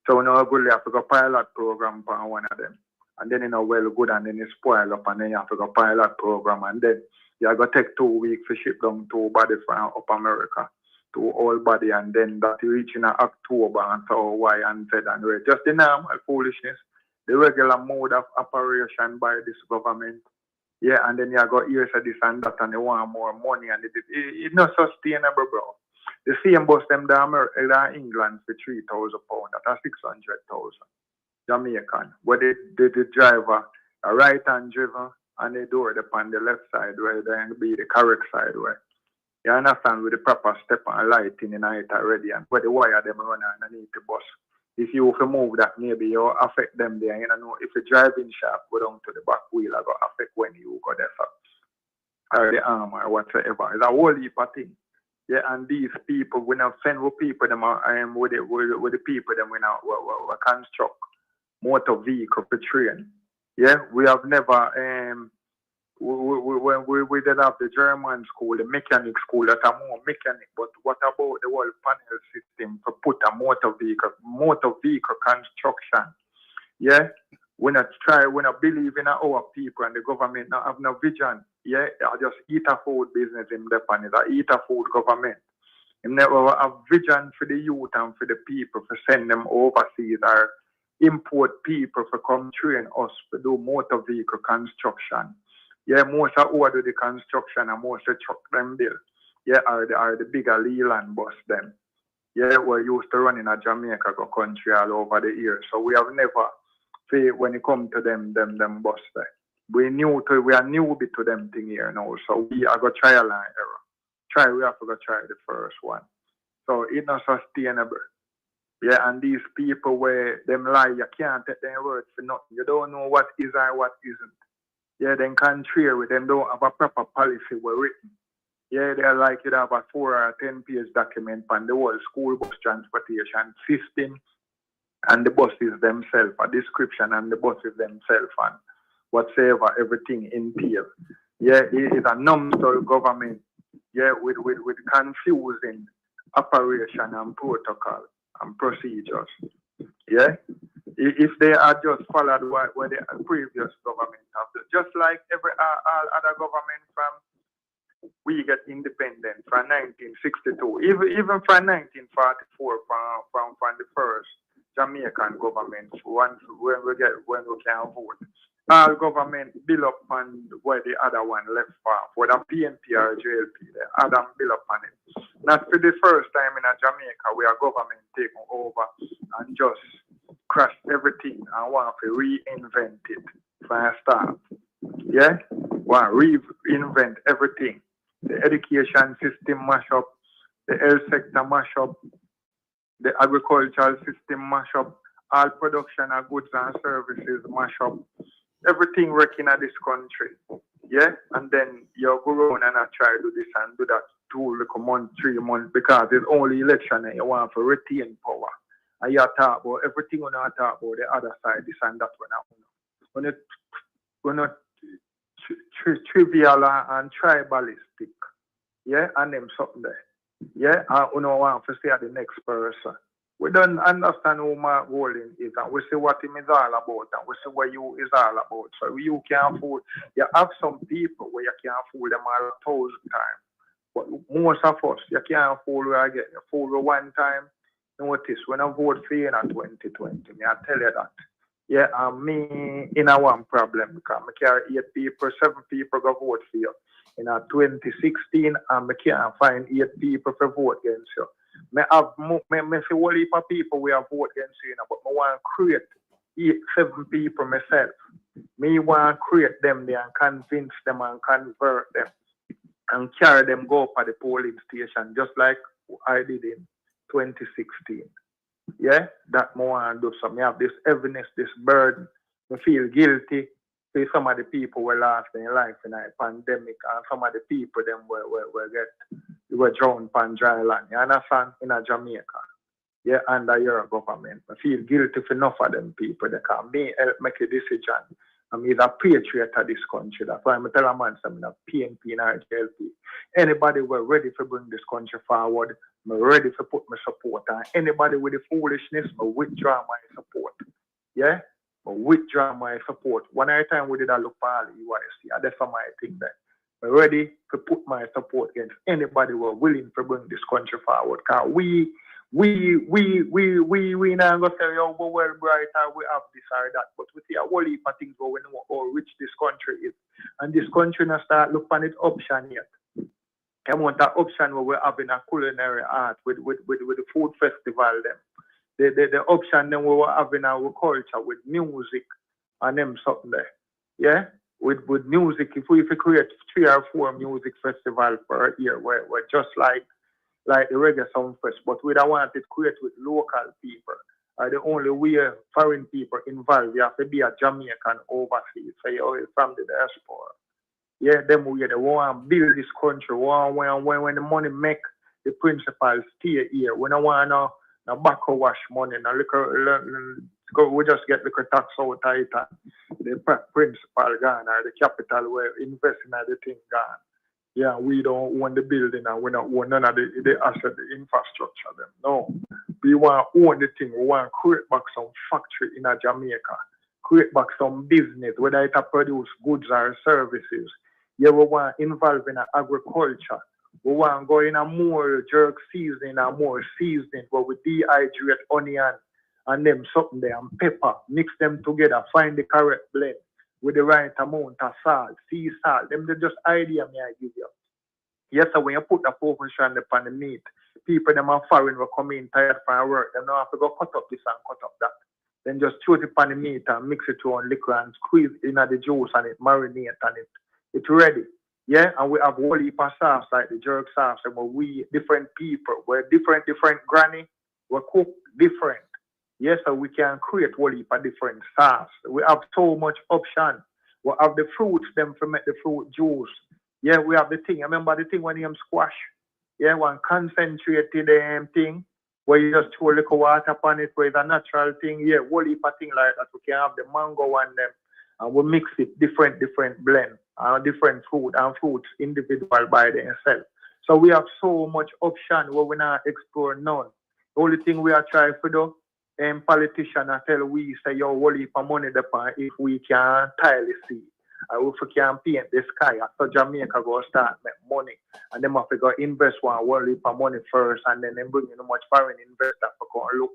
So you have to go pilot program for one of them. And then well good and then it spoil up and then you have to go pilot program and then you have to take 2 weeks to ship down 2 bodies from up America to all body and then that you reach in October and so Y and Z and Z. Just the normal foolishness. The regular mode of operation by this government. Yeah, and then you got years of this and that and they want more money and it's not sustainable, bro. The same bus them down England for £3,000, that's 600,000 Jamaican. Where the driver a right hand driver and they do it on the left side where they be the correct side where. You understand with the proper step and lighting in it already and where the wire them run underneath the bus. If you move that, maybe you'll affect them there. You know, if the driving shaft go down to the back wheel, it will affect when you go there. Or the arm or whatsoever. It's a whole heap of thing. Yeah, and these people, we now send with people, them with the people, them we now construct motor vehicle for train. Yeah, we have never we did have the German school, the mechanic school, that are more mechanic. But what about the whole panel system for put a motor vehicle construction? Yeah, we not believe in our people, and the government not have no vision. Yeah, I just eat a food business in the pan. I eat a food government. And never have vision for the youth and for the people for send them overseas or import people for come train us to do motor vehicle construction. Yeah, most of who do the construction and most of truck them build. Yeah, are the bigger Leland bus them. Yeah, we're used to running a Jamaica go country all over the years. So we have never when it come to them bus there. We are newbie to them thing here now. So we are going to trial and error. We have to go try the first one. So it's not sustainable. Yeah, and these people where them lie, you can't take their word for nothing. You don't know what is or what isn't. Yeah, then contrary with them don't have a proper policy well written. Yeah, they're like you have a 4 or 10 page document on the whole school bus transportation system and the buses themselves, a description and the buses themselves and whatsoever, everything entails. Yeah, it is a numbskull government. Yeah, with confusing operation and protocol and procedures. Yeah, if they are just followed what the previous government have done, just like all other government from we get independent from 1962, even from 1944 from the first Jamaican government when we can vote. All government build up on where the other one left off, whether PNP or JLP, the other build up on it. Not for the first time in Jamaica where government take over and just crash everything and want to reinvent it from the start. Yeah? Want to reinvent everything. The education system mash up, the health sector mash up, the agricultural system mash up, all production of goods and services mash up. Everything working at this country, yeah, and then you go around and I try to do this and do that 2 like a month, 3 months because it's only election and you want to retain power. And you talk about everything when I talk about the other side, this and that when not trivial and tribalistic, yeah, and them something there, yeah, and you don't want to say the next person. We don't understand who my role is, and we see what him is all about, and we see what you is all about. So you can't fool. You have some people where you can't fool them all 1,000 times. But most of us, you can't fool where I get. You fool one time. Notice when I vote for you in 2020, I tell you that. Yeah, and me in a one problem because I carry 8 people, 7 people go vote for you. In 2016, and I can't find 8 people to vote against you. Me see whole heap of people we have vote against you, but I want to create 7 people myself. Me want to create them there and convince them and convert them and carry them go up at the polling station just like I did in 2016. Yeah, that I want to do. So I have this heaviness, this burden. I feel guilty for some of the people who lost their life in a pandemic and some of the people them were drowned on dry land. You understand? In Jamaica. Yeah, under your government. I feel guilty for enough of them people. They can help make a decision. I'm a patriot of this country. That's why I tell a man I'm a PNP and JLP. Anybody who ready to bring this country forward, I'm ready to put my support on. Anybody with the foolishness, I withdraw my support. Yeah? I withdraw my support. One at a time we did a look for all UIC. And that's my thing there. I'm ready to put my support against anybody who are willing to bring this country forward. Because we not going to say, oh, we're well bright, we have this or that. But we see a whole heap of things where we know how rich this country is. And this country now start look on its option yet. I want that option where we're having a culinary art with the food festival them. The option then we were having our culture with music and them something there. Yeah? With music, if we create 3 or 4 music festivals per year, we're just like the reggae sound fest, but we don't want it create with local people. The only way foreign people involved, you have to be a Jamaican overseas, so you're from the diaspora. Yeah, them we they want to build this country. When the money make the principals stay here. We don't want no back wash money, no we just get liquor tax out of it, and the principal gone or the capital we're investing at the thing gone. Yeah, we don't own the building and we don't own none of the asset, the infrastructure them. No. We want to own the thing. We want to create back some factory in Jamaica. Create back some business, whether it produce goods or services. Yeah, we want to involve in agriculture. We want to go in a more jerk seasoning and more seasoning where we dehydrate onion and them something there and pepper. Mix them together. Find the correct blend with the right amount of salt, sea salt. Them just idea me I give you. Yes, so when you put the portion upon the meat, people them are foreign will come in tired from work. They don't have to go cut up this and cut up that. Then just shoot it upon the meat and mix it on liquor and squeeze in the juice and it marinate and it's ready. Yeah, and we have whole heap of sauce like the jerk sauce and we different people, we're different granny, we cook different. Yes, so we can create whole heap of different sauce. We have so much option. We have the fruits them to make the fruit juice. Yeah, we have the thing. Remember the thing when you squash? Yeah, one concentrated thing where you just throw a little water upon it where it's a natural thing. Yeah, whole heap of thing like that. We can have the mango one them and we mix it different blend different food and fruits individual by themselves. So we have so much option where we not explore none. The only thing we are trying to do politicians tell we say yo whole heap of money depend if we can tile the sea. If we can paint the sky, so Jamaica go start make money. And them have to go invest one whole heap of money first and then them bring in much foreign investor for go and look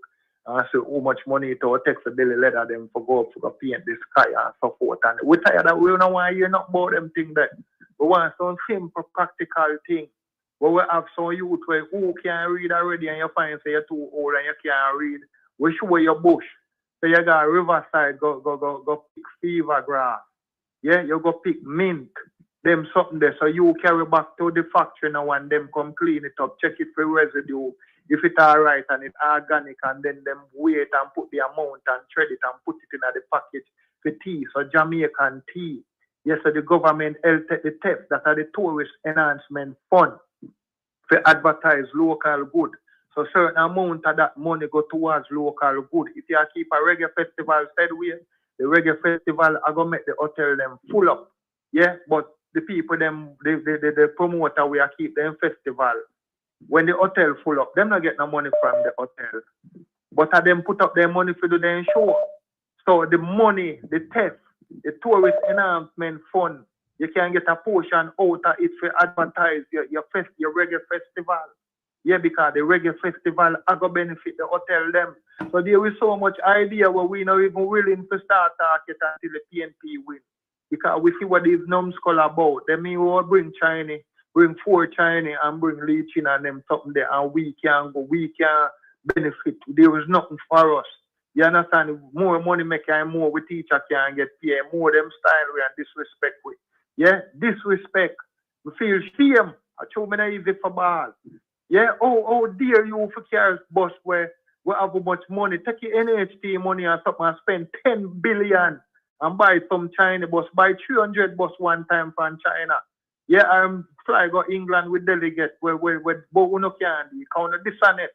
and see how much money it will take for daily letter them for go paint the sky and so forth. And we tired that we don't want to hear not about them thing that. We want some simple practical thing. Where we have some youth where who can read already and you find say you're too old and you can't read. We show your bush. So you got riverside, go pick fever grass. Yeah, you go pick mint, them something there. So you carry back to the factory now and them come clean it up, check it for residue. If it's all right and it's organic and then them wait and put the amount and thread it and put it in the package for tea. So Jamaican tea. Yes, so the government will take the test that are the tourist enhancement fund for advertise local good. So certain amount of that money go towards local good. If you keep a reggae festival said we, the reggae festival are gonna make the hotel them full up. Yeah, but the people them the promoter we are keep them festival. When the hotel full up, them not get no money from the hotel. But them put up their money for do their show. So the money, the test, the tourist enhancement fund, you can get a portion out of it for advertise your reggae festival. Yeah, because the reggae festival are going to benefit the hotel them. So there is so much idea where we not even willing to start talking until the PNP win. Because we see what these numbskull about. They mean we will bring China, bring 4 China and bring Legislating and them something there and we can benefit. There is nothing for us. You understand? More money make and more we teacher can get paid. More them style we and disrespect we. Yeah, disrespect. We feel shame. I told me not easy for ball. Yeah, oh dear you for cars bus where we have much money. Take your NHT money and something and spend 10 billion and buy some China bus. Buy 300 bus one time from China. Yeah, I'm fly go England with delegate where but we no can do. Count this on it.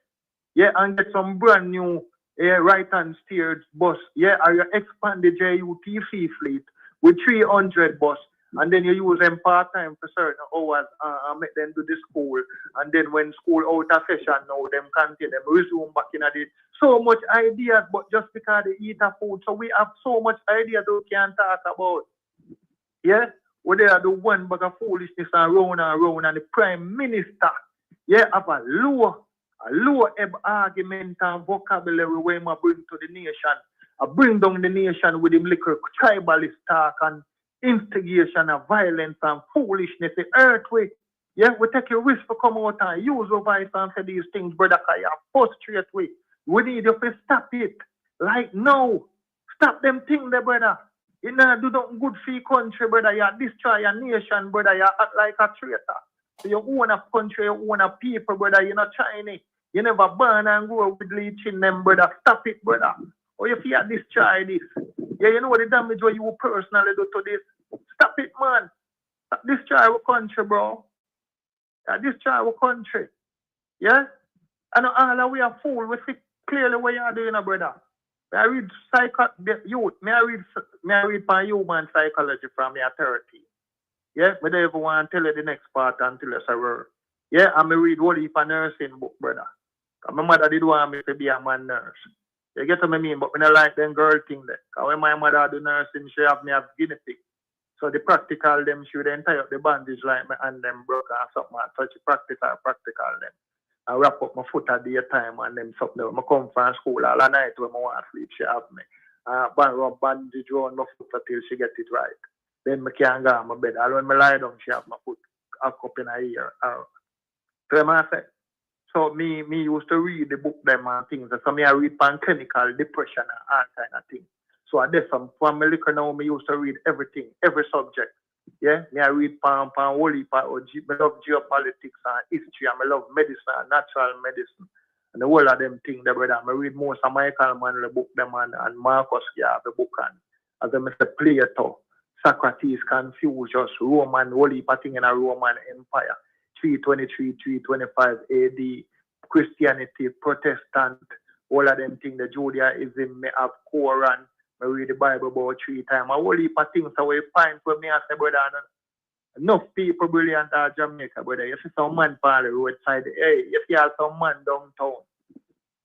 Yeah, and get some brand new right hand steered bus. Yeah, or you expand the JUTC fleet with 300 bus. And then you use them part-time for certain hours and make them do the school. And then when school out of session now, them continue, them resume back in the... So much ideas, but just because they eat a food. So we have so much ideas that we can talk about. Yeah? Where they are the one bag of foolishness and round and the Prime Minister, yeah, have a low argument and vocabulary where I bring to the nation. I bring down the nation with him little tribalist talk and instigation of violence and foolishness, the earthquake. Yeah, we take a risk to come out and use our voice and say these things, brother, because you frustrate we. We need you to stop it. Like now. Stop them things there, brother. You know, do nothing good for your country, brother. You destroy your nation, brother. You act like a traitor. So you own a country, you own a people, brother. You're not Chinese. You never burn and grow with leeching them, brother. Stop it, brother. Or if you destroy this. Yeah, you know what the damage what you personally do to this? Stop it, man. Stop destroy our country, bro. Yeah, destroy our country. Yeah? And all we are fool. We fit clearly what you are doing, brother. I read youth. May I read for human psychology from your 30. Yeah, but I ever want to tell you the next part until it's a word. Yeah, I'm read what if a nursing book, brother. My mother did want me to be a man nurse. You get what I mean? But when I like them girl thing there. Because when my mother do nursing, she have me have guinea pig. So the practical them should then tie up the bandage like my hand them broke and something. So she practical them. I wrap up my foot at the time and then something. I come from school all the night when I want to sleep, she have me. Rub bandage around my foot until she get it right. Then I can't go on my bed. And when I lie down, she have my foot up in her ear. So I say, so me used to read the book them and things. So me I read pan clinical depression and all kind of things. So I did some from my liquor now, me used to read everything, every subject. Yeah, me I read pan whole heap of I love geopolitics and history and I love medicine and natural medicine. And the whole of them things, brother. I read most of Michael Mann book them and Marcus Garvey the book and as I say Plato, Socrates, Confucius, Roman, whole heap of thing in a Roman Empire. 323, 325 AD, Christianity, Protestant, all of them things, the Judaism, me have Quran, I read the Bible about 3 times. A whole heap of things so we find for me as a brother. Enough people brilliant at Jamaica, brother. You see some man on the roadside, hey, you see some man downtown,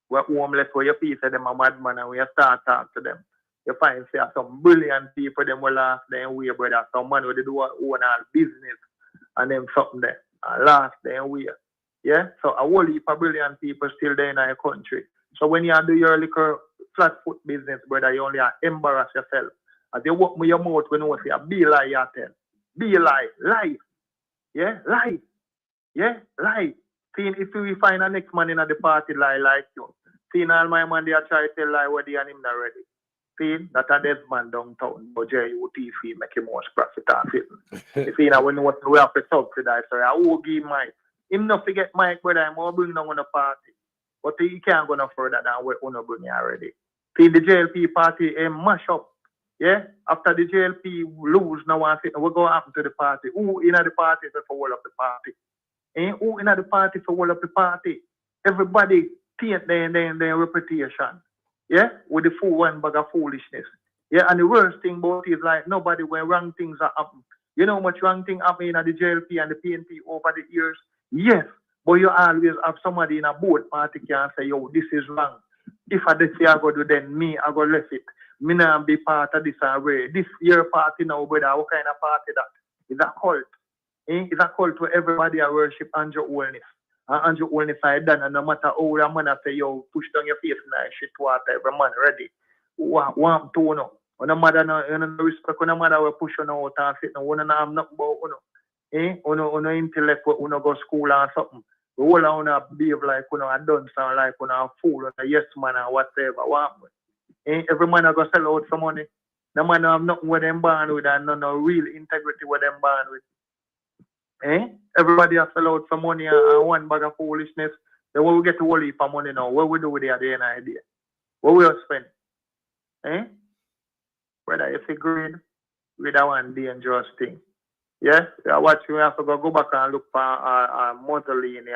we're homeless, where you see them a madman and we start talk to them. You find say some brilliant people, them will last them way, brother. Some man will do own all business and them something there. Last them way. Yeah? So a whole heap of brilliant people still there in our country. So when you do your little flat foot business, brother, you only embarrass yourself. As you walk with your mouth, when you say, be lie, you tell. Be lie. Lie. Yeah? Lie. Yeah? Lie. Seeing if we find a next man in the party lie like you. Seeing all my man, they are trying to tell lie what they and him not ready. See, that a dead man downtown, but JUTC make him most profit off it. You see, now when we have to subsidize, so I will give Mike. Him not forget Mike, brother, I'm going to bring down on the party. But he can't go no further than what we bring already. See, the JLP party, mash up. Yeah? After the JLP lose, now what go happen to the party? Who in the party for all of the party? Who in the party for all of the party? Everybody paint their reputation. Yeah, with the full one bag of foolishness. Yeah, and the worst thing about it is like nobody when wrong things are happen. You know how much wrong thing happen in the JLP and the PNP over the years? Yes, but you always have somebody in a board party can say, yo, this is wrong. If I say I go do then me, I go left it. Me not be part of this already. This year party now, brother, what kind of party that? It's a cult. It's a cult where everybody worship Andrew Wellness. Andrew only side done, and no matter how a man say, yo, push down your face and shit water, every man ready. Want to know. When a mother no respect, when a mother will push on out and sit, no one have nothing about uno intellect, uno go school or something. We all wanna behave like a dunce and like a fool, a yes man or whatever. Every man go sell out for money. No man have nothing with them born with and no real integrity with them born with. Everybody has sell out for money and one bag of foolishness. Then when we get to whole heap of money now, what we do with it at the end of the day? What we spend? Whether you see green, with that one dangerous thing. Yeah? We have to go back and look for a Mozzolini,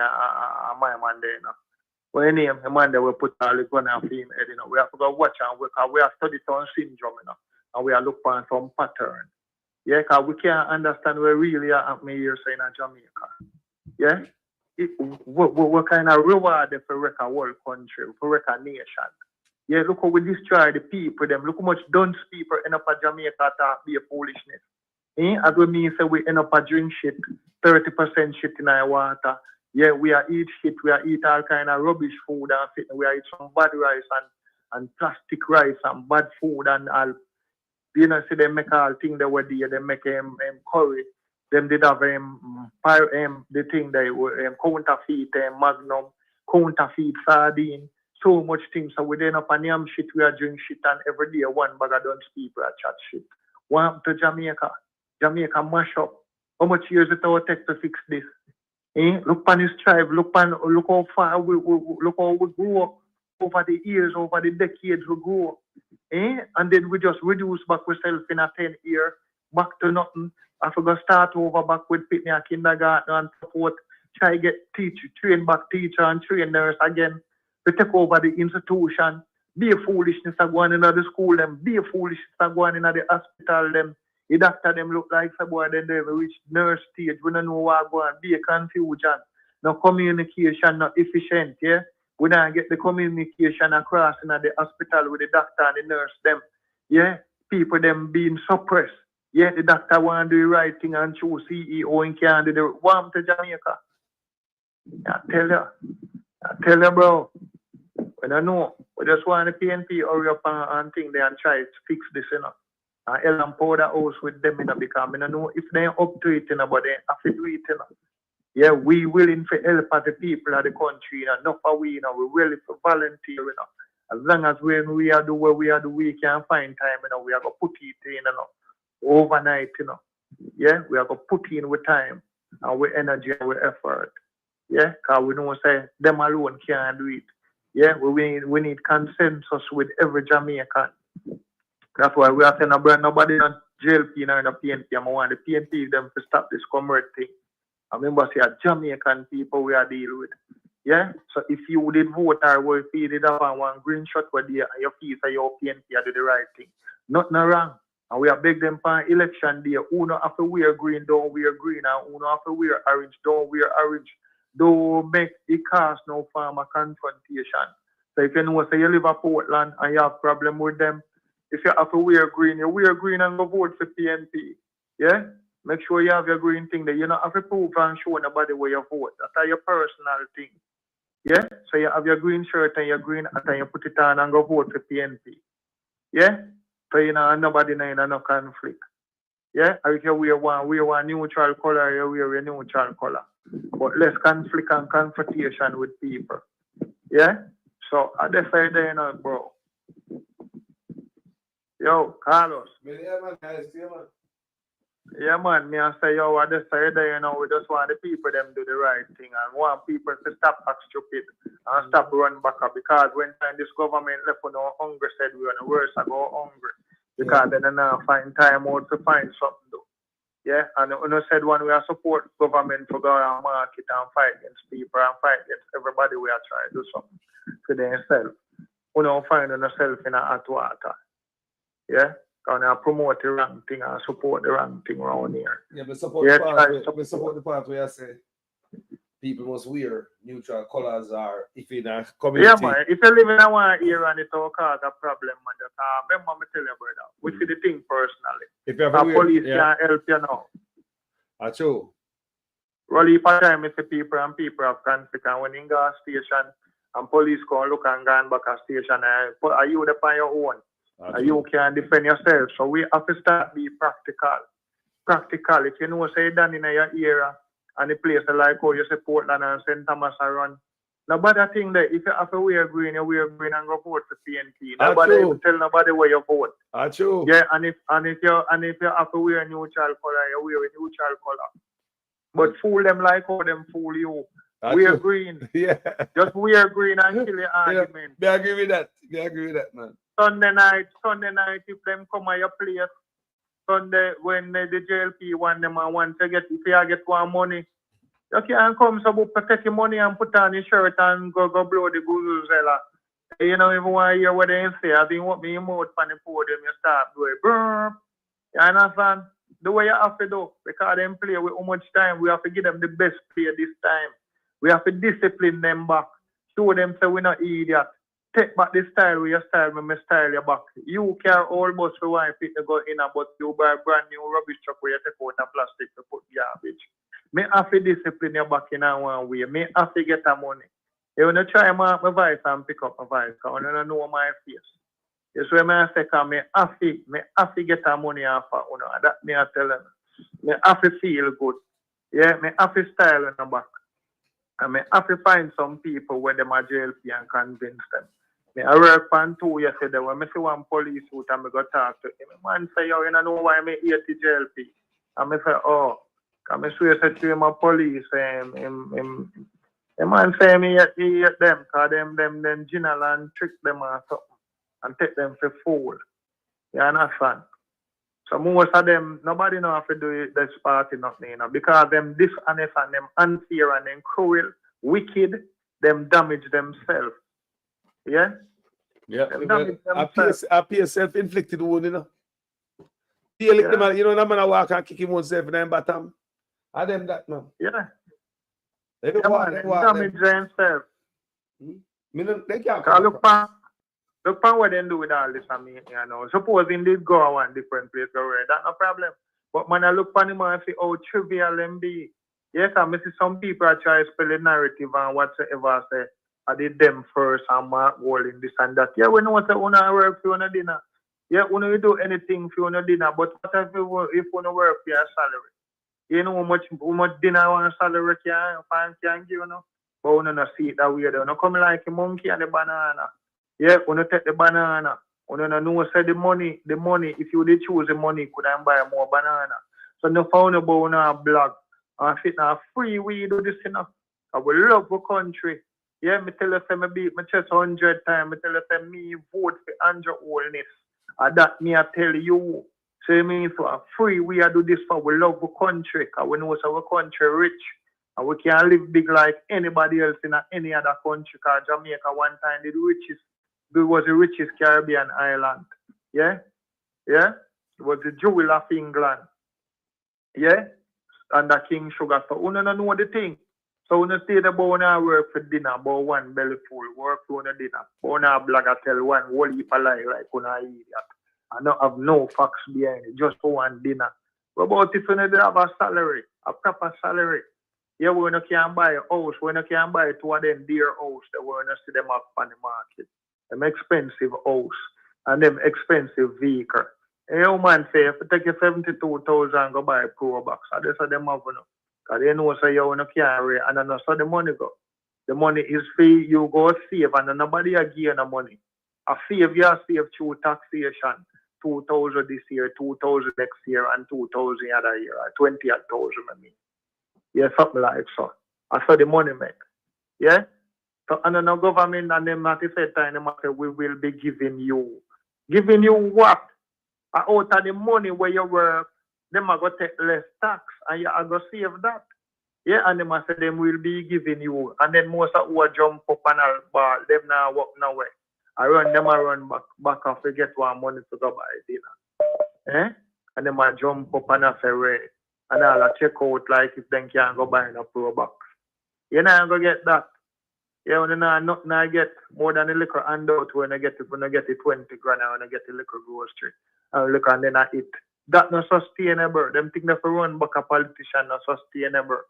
my man there. When you name the man that we put all the gun and film head, we have to go watch and we have studied on syndrome, and we are looking for some pattern. Yeah, because we can't understand what really happening here in Jamaica. Yeah? What kind of reward for wreck a whole country, for wreck a nation? Yeah, look how we destroy the people, them. Look how much dunce people end up at Jamaica to be a foolishness. As we mean, say we end up at drink shit, 30% shit in our water. Yeah, we are eat shit, we are eat all kind of rubbish food and shit. We are eat some bad rice and plastic rice and bad food and all. You know, see them make all things that were there. They make curry. Them did have the thing they were counterfeit Magnum, counterfeit sardine, so much things. So we end up on yam shit, we are doing shit, and every day one bag of dunce people are chat shit. What happened to Jamaica? Jamaica mash up. How much years it will take to fix this? Look on this tribe, look how far look how we grew up over the years, over the decades we grew up. And then we just reduce back ourselves in a 10 year, back to nothing. I forgot start over back with Pitney kindergarten and support, try get train back teacher and train nurse again. to take over the institution. Be a foolishness are going in the school them. Be a foolishness are going in the hospital them. The doctor them look like some boy then they reach nurse stage. We don't know what going. Be a confusion. No communication, not efficient. Yeah, we don't get the communication across in the hospital with the doctor and the nurse them. Yeah, people them being suppressed. Yeah, the doctor want to do the right thing and choose CEO and can't do the warm to Jamaica. I tell you, bro. We don't know. We just want the PNP hurry up and think they and try to fix this, you know. And Ellen Powder House with them, you know, because I don't know if they're up to it, you know, but they have to do it, you know. Yeah, we willing to help the people of the country, you know, not for we, you know, we're willing to volunteer, you know. As long as when we are do what we are do, we can find time, you know, we are going to put it in, you know, overnight, you know. Yeah, we are going to put in with time and with energy and with effort. Yeah, because we know say them alone can't do it. Yeah, we need consensus with every Jamaican. That's why we are saying nobody not JLP nor the PNP. I want the PNP them to stop this comrade thing. I remember say Jamaican people we are dealing with. Yeah, so if you did vote or if you did have one green shot where your fees or your PNP do the right thing. Nothing wrong. And we are beg them for election day. Who not have to wear green, don't wear green. And who not have to wear orange, don't wear orange. Don't make the cause no form of confrontation. So if you know say you live at Portland and you have problem with them, if you have to wear green, you wear green and go vote for PNP. Yeah? Make sure you have your green thing there. You don't have to prove and show nobody where you vote. That's your personal thing. Yeah? So you have your green shirt and your green hat and you put it on and go vote for PNP. Yeah? So you know nobody in no conflict. Yeah? Or if you wear one neutral color, you wear a neutral color. But less conflict and confrontation with people. Yeah? So I just say there, you know, bro. Yo, Carlos. Yeah, man. Me I say, yo, I just say there, you know, we just want the people them do the right thing and want people to stop act stupid and stop run back up because when time this government left on our hungry said we are the worst I go hungry because they don't find time out to find something to do. Yeah, and you said when we are support government for go and market and fight against people and fight against everybody, we are trying to do something to themselves. We don't find themselves in a hot water. Yeah, and I promote the wrong thing and support the wrong thing around here. Yeah, but support the part where I say people must wear neutral colors or if in a community. Yeah, man, if you live in a one area and it will cause a problem, man, just remember me tell you, brother, we see the thing personally. If you have police can help you now. That's true. Well, if I time it's the people and people have conflict and when in gas station and police come look and go back a station, are you there on your own? You can defend yourself. So we have to start be practical. Practical. If you know say done in your area and the place like how you say Portland and St. Thomas are run. Nobody think that if you have to wear green, you wear green and go vote for PNP. Nobody even tell nobody where you vote. That's true. Yeah, and if you have to wear a neutral color, you wear a neutral color. But fool them like how them fool you. Wear green. Yeah. Just wear green and kill your argument. Yeah, I agree with that, man. Sunday night, if them come at your place, Sunday when the JLP want them and want to get, if you get one money, you can come so take your money and put on your shirt and go blow the guzuzela. You know, even want to hear what they say, I think what me mouth on the podium, you start doing brr. You understand? The way you have to do, because them play with how much time, we have to give them the best play this time. We have to discipline them back. Show them so we're not idiots. Take back the style with your style, when me style your back. You carry all bus for one fit to go in, but you buy a brand new rubbish truck where you take out a plastic to put garbage. Me have to discipline your back in one way. Me have to get the money. You want to try my voice and pick up my voice, because I don't know my face. That's why I say, me have to get the money off of you. That me I tell them. Me have to feel good. Yeah, me have to style in the back. And me have to find some people where them are JLP and convince them. I work on 2 yesterday when I see one police suit and I go talk to him. Man say, yo, you don't know why I hate the JLP. And I say, oh, because I swear to him a police. The man say me hate them because them general and trick them or something and take them for fool. You understand? So most of them, nobody know how to do this party nothing, you know, because them dishonest and them unfair and them cruel, wicked, them damage themselves. Yeah? Yeah. Them damage I themselves. pay self-inflicted wound, you know. You know, that man I walk and kick him oneself in the bottom. I them that, man. Yeah. They Yeah, walk, man, they them walk, damage them. themselves. They can't Cause come look pan what they do with all this, I mean, you know. Supposing they go a one different place already, that's no problem. But man, I look pan him and see how trivial them be. Yes, I see some people are trying to spell a narrative and whatsoever say, I did them first and mark goal in this and that. Yeah, we know what you work for your dinner. Yeah, you do anything for your dinner, but what if you work for your salary? You know how much dinner one salary can give, you know? But you don't see it that way. You don't come like a monkey and the banana. Yeah, when you take the banana, you don't know say the money, if you did choose the money, you could buy more banana. So no found about a blog. And fit now free we do this, you know. I will love the country. Yeah, me tell you say me beat my chest 100 times. Me tell you say me vote for Andrew Holness. And that me I tell you. So it means for free we are do this for we love the country. Because we know our country rich. And we can live big like anybody else in any other country. Because Jamaica one time it was the richest Caribbean island. Yeah? Yeah? It was the jewel of England. Yeah? Under King Sugar. So you don't know the thing. So you stay there about work for dinner, about one belly full, work for dinner. But you blog tell one whole heap of lie like you idiot. I don't have no facts behind it, just for one dinner. What about if you don't have a salary, a proper salary? Yeah, when you can't buy a house, when you can't buy two of them dear house, that when you see them up on the market. Them expensive house and them expensive vehicle. And you man say, if you take your 72,000 and go buy a Pro Box, I just say them have no. Because they know say you want to carry and then so the money go. The money is free, you go save and nobody a give you the money. A save, you save through taxation. 2,000 this year, 2,000 next year, and 2,000 other year, 20,000 I mean. Yeah, something like so. I saw the money make. Yeah? So and then the government and them at the same time them say we will be giving you. Giving you what? Out of the money where you work, them are going to take less tax and you are going to save that. Yeah, and them say them will be giving you. And then most of who jump up and all ball, them now walk nowhere. I run back off to get one money to go buy dinner. Eh? And them jump up and say red. And I'll check out like if they can't go buy a Pro Box. You're not going to get that. Yeah, when you nothing I get more than a liquor handout when I get it 20 grand and when I get a liquor grocery. And look and then I eat. That's not sustainable. Them think that for run back a politician not sustainable.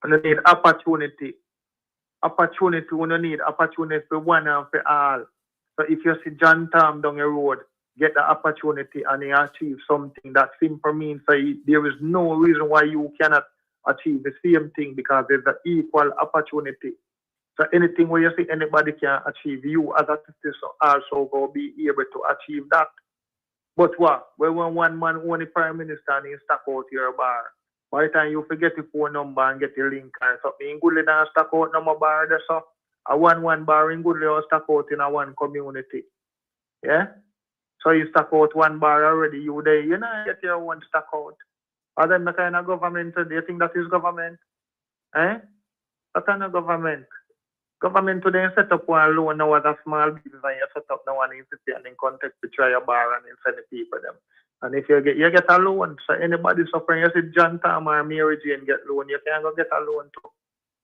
And you need opportunity. Opportunity when you need opportunity for one and for all. So if you see John Tam down the road, get the opportunity and you achieve something that simple means there is no reason why you cannot achieve the same thing because there's an equal opportunity. So anything where you see anybody can achieve, you as a citizen also go be able to achieve that. But what? When one man only prime minister and he stack out your bar. By the time you forget the phone number and get the link and something, in Goodley and stack out number bar there, so a one bar in Goodley or stack out in a one community. Yeah? So you stack out one bar already, you there, you know, get your one stack out. Are them the kind of government, do you think that is government? Eh? That kind of government. Government today set up one loan now as a small business and you set up now one institution in context to try a bar and send the people them. And if you get a loan, so anybody suffering, you see John Tam or Mary Jane get loan, you can go get a loan too.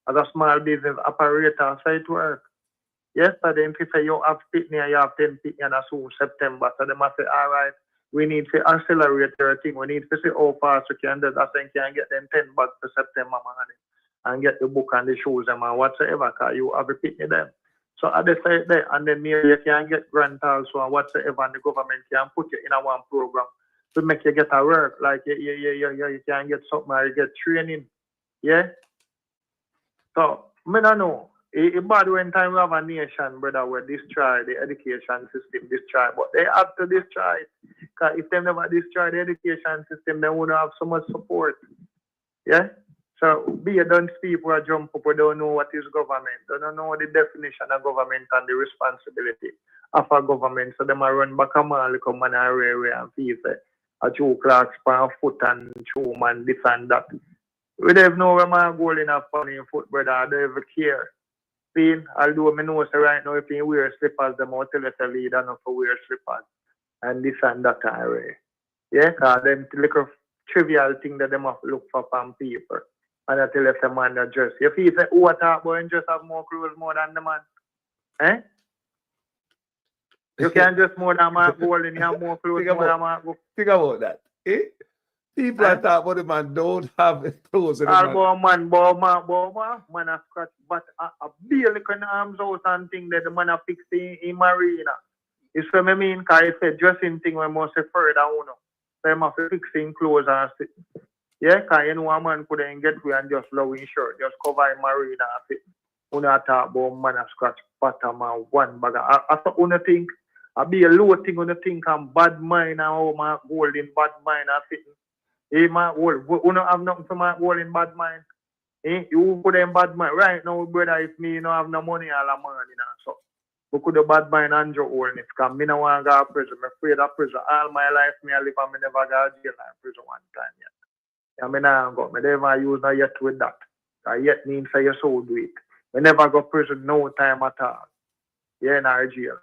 As a small business operator, so it work. Yesterday, if you say you have pitney and you have 10 pitney and soon September, so they must say, all right, we need to accelerate your thing. We need to see how fast we can do that. I think you can get them 10 back for September morning. And get the book and the shoes and whatsoever, because you have a pitney them. So I decide there, and then maybe you can get grant also and whatsoever, and the government can put you in a one program to make you get a work. Like you can get something or you get training. Yeah? So, I don't know. It's bad when time we have a nation, brother, where destroy the education system, destroy. But they have to destroy it. Because if they never destroy the education system, they wouldn't have so much support. Yeah? So, be done people who jump up who don't know what is government. They don't know the definition of government and the responsibility of a government. So, they might run back a mall, come on a railway and feel a 2 clocks per foot and 2 man, this and that. We don't know where my goal in a funny foot, brother. I don't ever care. See, although I know so right now if you wear slippers, them will tell us a leader not to wear slippers. And this and that area. Yeah, because them little trivial thing that them have to look for from people. And I tell us a man that dress. If he say, oh, I talk about and just have more clothes more than the man. Eh? You can't just more than man gold and you have more clothes more than man gold. Think about that. Eh? People are talking about the man don't have clothes. Man a scratch, but a bill can arms out and thing that the man a fix in marina. It's what I mean, because I said dressing thing we must say further, you know. So you must fixing clothes and sit. Yeah, because you know a man couldn't get away and just low in shirt, just cover in marina and fit. You know talk about man a scratch bottom and one bag. I thought you know think, I be a low thing you know think and bad mind and how my gold in bad mind and fitting. Hey, my gold, you don't have nothing for my gold in bad mind. Eh? You put in bad mind. Right now, brother, if me don't have no money all the morning and so. We could have bad mind and your own it. Because me don't want to go to prison. I'm afraid of prison. All my life, me I live and me never go to jail in prison one time yet. And me now go. Me never use no yet with that. Because yet means say you so do it. Me never go to prison no time at all. Yeah, in our jail.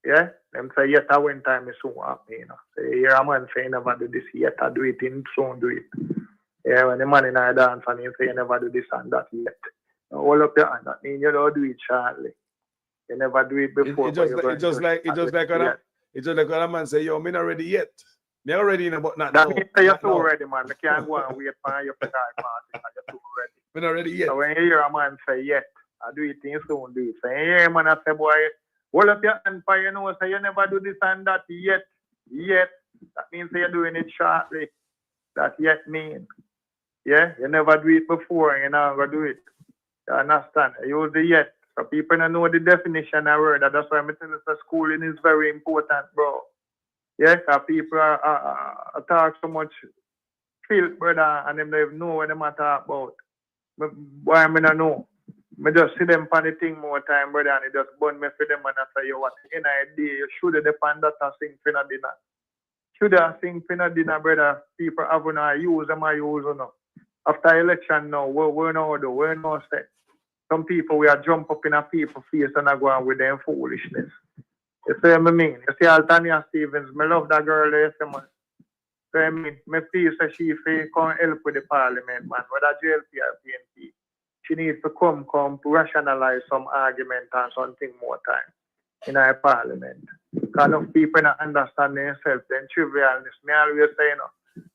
Yeah? Them say yet I went time is soon happen, you know. Say here a man say never do this yet. I do it in soon do it. Yeah, when the man in our dance and you say you never do this and that yet. Now hold up your hand. That means you don't do it shortly. You never do it before. It's just like when a man say, yo, me not ready yet. Me not ready but not that now. means you're so ready, man. I can't go and wait for you for that party. You're so ready. Me not ready yet. So when you hear a man say yet, I do it in soon do it. So you hear a man say, boy, hold up your hand for you know, say you never do this and that yet. Yet. That means you're doing it shortly. That yet means. Yeah? You never do it before and you're not going to do it. You understand? You use the yet. So people don't know the definition of word. That's why I'm telling you schooling is very important, bro. Yeah? Because people are talk so much filth, brother, and them don't even know what they talk about. Why I don't know? I just see them on the thing more time, brother, and it just burn me for them and I say, yo, what in a day, you should have depend that and sing for dinner. Should have sing for dinner, brother. People have no use them, I use them. After election now, we know do, we know say. Some people we are jump up in a people's face and I go on with them foolishness. You see what I mean? You see Altania Stevens, I love that girl there, man. So I mean, my piece that she can help with the parliament, man. Whether JLP or PNP. She needs to come rationalize some argument and something more time in our parliament. Because of people not understand themselves, then trivialness. Me always say, you know,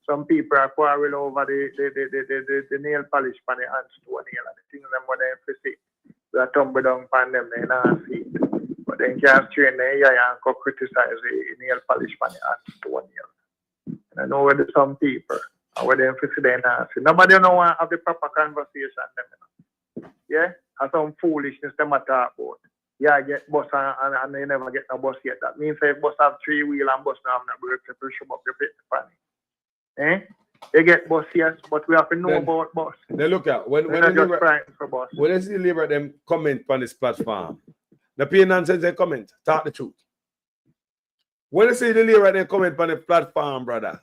some people are quarrel over the nail polish on the hands to a nail and the things them what they see. They tumble down upon them, they not see it. But they can't strain their eye and go criticize the nail polish on the hands to a nail. And I know where there's some people and where they see they not see. Nobody don't want to have the proper conversation them, you know. Yeah? And some foolishness them talk about. Yeah, I get bus and they never get no bus yet. That means if bus have 3 wheel and bus now have no brake, you push them up your bit funny. Eh? They get bus, yes, but we have to know about bus. Now look at when you see the Labour them comment on this platform, the pay nonsense they comment, talk the truth. When you see the Labour they comment on the platform, brother,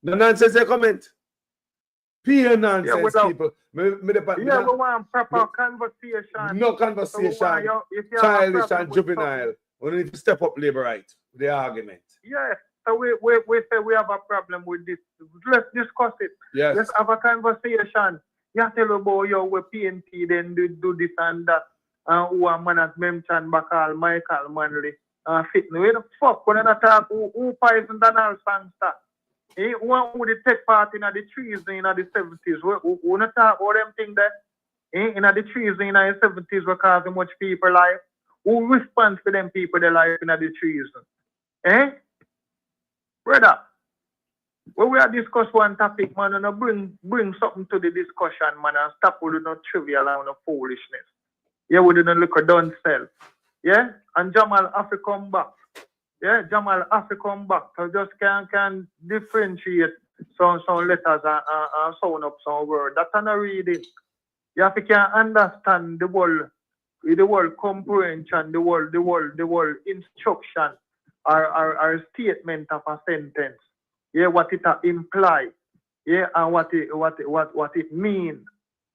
the nonsense they comment. Pay nonsense, people. We want proper conversation. No conversation. So childish and juvenile. We need to step up Labour right with the argument. Yes. So we say we have a problem with this. Let's discuss it. Yes. Let's have a conversation. You tell about your PNP then do this and that. Who a man at Memchan Bakal, Michael Manley, Fitney. Where the fuck when I talk who poisoned Donald Sangster? Who they take part in the treason in the 70s? Who not talk about them thing there? In the treason in the 70s were causing much people life. Who responds for them people their life in the treason? Brother, when we are discuss one topic, man, and bring something to the discussion, man, and stop with no trivial and no foolishness. Yeah, we didn't look at done self. Yeah? And Jamal have to come back. Yeah, Jamal have to come back. So just can differentiate some letters and sound up some word. That's not reading. You have to can understand the word comprehension, the word instruction. Our statement of a sentence, yeah, what it imply, yeah, and what it means.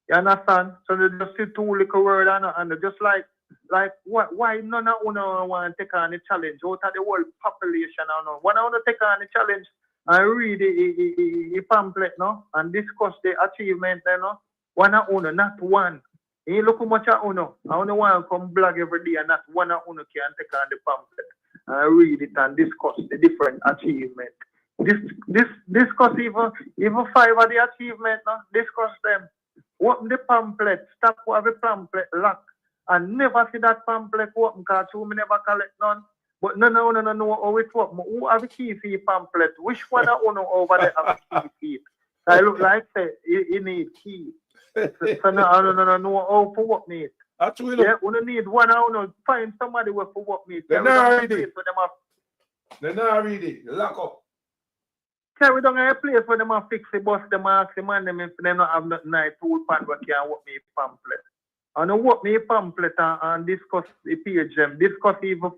You understand? So they just see 2 little words and just like Like, why none of you want to take on the challenge out of the whole population? One of you take on the challenge and read the pamphlet, no? And discuss the achievement, you know? One of you, not one. You look how much of you. I only want to come blog every day and not one of you can take on the pamphlet and read it and discuss the different achievements. Discuss even 5 of the achievements, no? Discuss them. Open the pamphlet, stop what the pamphlet lack. And never see that pamphlet open because we never collect none. But no how it work. Who have a key for your pamphlet? Which one of you over there have a key for it? I look like say you need key. So no how for what meet. Actually, yeah, we need one of you find somebody where for what meet. They're not ready. They're not ready. Lock up. Carry down a place where them fix the bus, them ask the man them if they don't have nothing nice tool pan where can work me pamphlet. And work me pamphlet and discuss the page them, discuss even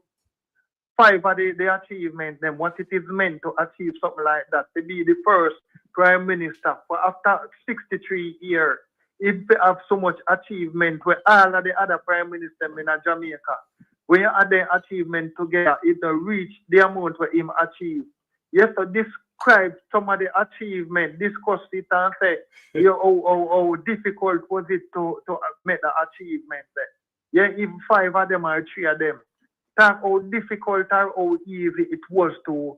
5 of the achievements, them what it is meant to achieve something like that, to be the first prime minister for after 63 years. If they have so much achievement where all of the other prime ministers in Jamaica, when you add the achievement together, it don't reach the amount where him achieve. Yes, so describe some of the achievement, discuss it and say, how difficult was it to make the achievement there. Yeah, even 5 of them or 3 of them. Talk how difficult or how easy it was to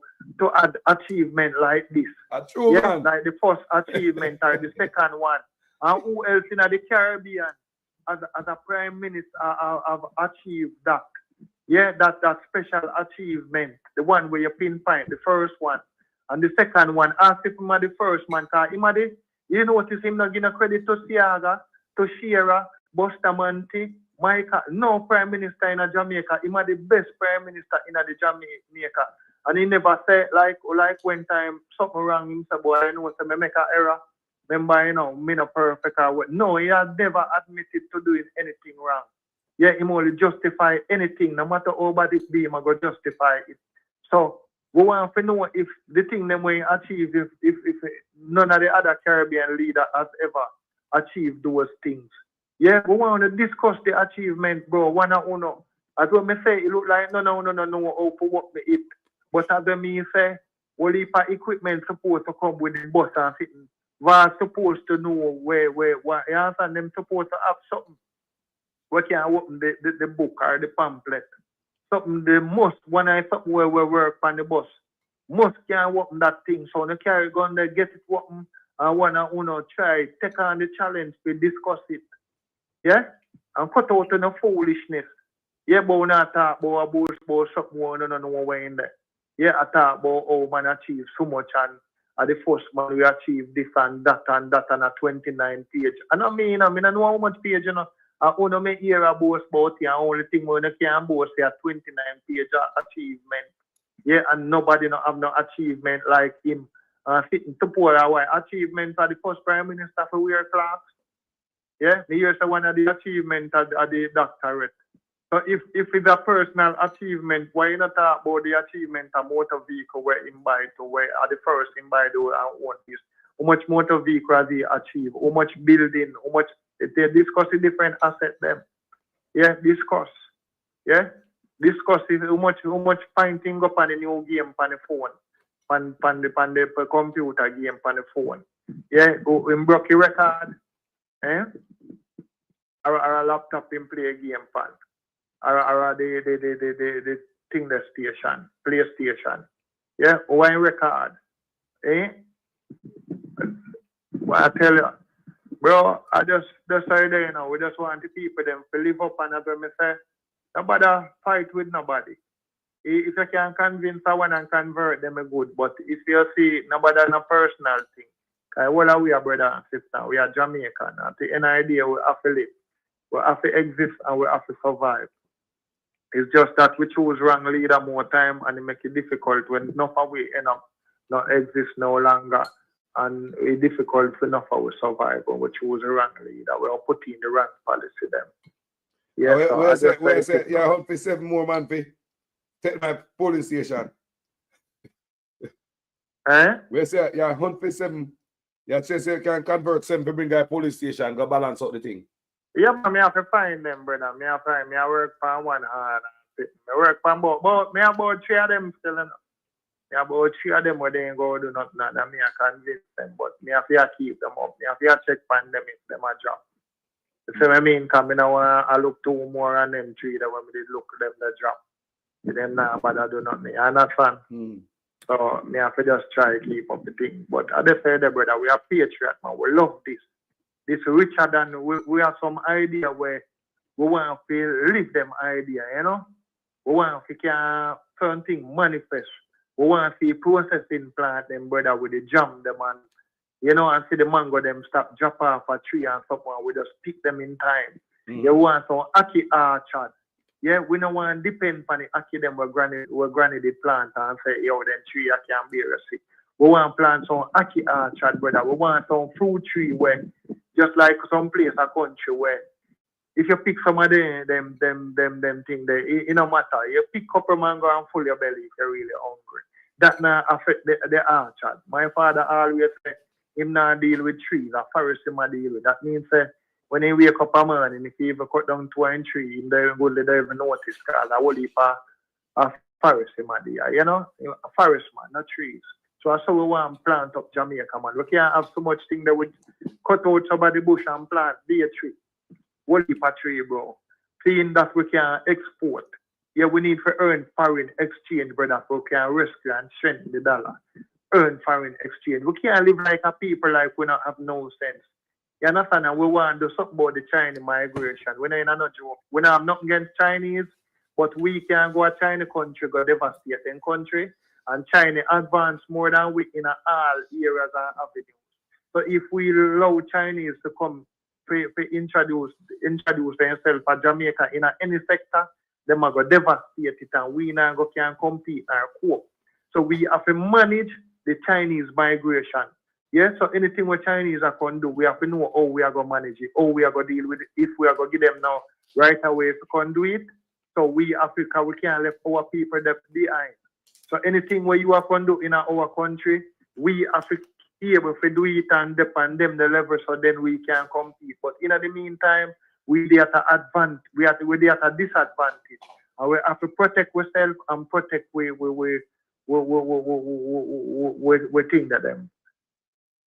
add achievement like this. True, yeah, man. like the first achievement or the second one. And who else in the Caribbean as a prime minister have achieved that? Yeah, that special achievement, the one where you pinpoint, the first one. And the second one, ask if him the first man, because you notice him not giving credit to Siaga, to Shearer, Bustamante, Micah. No prime minister in Jamaica. Him the best prime minister in the Jamaica. And he never said, like one time, something wrong, him say, boy, I know, so I make an error. Remember, me not perfect or what. No, he has never admitted to doing anything wrong. Yeah, him only justify anything, no matter how bad it be, him go justify it. So, we want to know if the thing them will achieve, if none of the other Caribbean leader has ever achieved those things. Yeah, we want to discuss the achievement, bro. One or uno. As what me say, it look like no how to work me it. But as me say, all the equipment supposed to come with the bus and sitting. Was supposed to know where you understand, them supposed to have something. We can open the book or the pamphlet. Something they must, when I something where we work on the bus, must can open that thing. So they carry gun there, get it open, and wanna try, take on the challenge, we discuss it. Yeah? And cut out the foolishness. Yeah, but we not talk about something we don't know where in there. Yeah, I talk about how man achieve so much and at the first man we achieve this and that and a 29 page. And I mean know how much page, you know. I only may hear a boast about it, and only thing we can boast is a 29 page achievement. Yeah, and nobody no have no achievement like him. Sitting to pour away achievement for the first prime minister for wear clocks. Yeah, here's one of the achievements at the doctorate. So if it's a personal achievement, why you not talk about the achievement of motor vehicle where him buy to where at the first him buy the own this? How much motor vehicle has he achieved? How much building? How much they discuss the different assets them? Yeah, discuss. Yeah? Discuss how much fine thing up on the new game on the phone. On the computer game on the phone. Yeah, go in broke your record. Eh? Or a laptop in play a game pan. Or the thing the station, PlayStation. Yeah, wine record. Eh? Well, I tell you, bro, I just say there, you know, we just want the people them to live up and as me say, nobody fight with nobody. If you can convince someone and convert them, a good. But if you see nobody on a personal thing, well, we are brother and sister, we are Jamaican. At the end of the day, we have to live. We have to exist and we have to survive. It's just that we choose wrong leader more time and it make it difficult when enough of we end up not exist no longer. And it's difficult for enough of we survive when we choose the wrong leader. We are putting the wrong policy them. Yeah, where say, yeah, hope for 7 more man pay. Take my polling station. Eh? We say, yeah, hunt for 7. Yeah, say you can convert 7 to bring a police station, go balance out the thing. Yeah, man, me have to find them, brother. Me have to find. Me I work for one hand. Me work for about me about 3 of them still. You know. Me about 3 of them where they ain't go do nothing. And me I convince them, but me have to keep them up. Me have to check on them if them a drop. You see what I mean? Because me now I look 2 more on them 3 that when me did look them the drop. Them now bother do nothing. I'm not fan. So me have to just try to keep up the thing. But as I said, brother, we are patriot, man. We love this. This richer than we have some idea where we want to live them idea, you know. We want to can turn things manifest. We want to see processing plant them, brother, with the jam them and you know, and see the mango them stop drop off a tree and something. We just pick them in time. You want some aki orchard. Yeah, we don't want to depend on the aki them where granny the plant and say, yo, then tree I can bear a seed. We want to plant some aki orchard, brother. We want some fruit tree where just like some place a country where if you pick some of them thing there, it no matter. You pick couple mango and full your belly if you're really hungry. That not affect the orchard. My father always say him not deal with trees, a forest him a deal with. That means when he wake up a morning, if he even cut down 2 and 3, he don't even notice because a whole heap of forest him a deal. You know? A forest man, not trees. So that's how we want to plant up Jamaica, man. We can't have so much thing that we cut out some of the bush and plant be a tree. Whole heap of tree, bro. Seeing that we can export. Yeah, we need to earn foreign exchange, brother, so we can rescue and strengthen the dollar. Earn foreign exchange. We can't live like a people like we not have no sense. You understand? And we want to do something about the Chinese migration. We not no joke. We not have nothing against Chinese, but we can go to China country, go devastate in country, and China advance more than we in all areas and avenues. So if we allow Chinese to come to introduce themselves for Jamaica in any sector, they might go devastate it and we now can compete or cope. So we have to manage the Chinese migration. Yeah, so anything what Chinese are going to do, we have to know how we are going to manage it, how we are going to deal with it, if we are going to give them now right away to can do it. So we Africa, we can't let our people left behind. So anything what you are going to do in our country, we have to be able to do it and depend them the level so then we can compete. But in the meantime, we are at an advantage, we are at a disadvantage. And we have to protect ourselves and protect we think that them.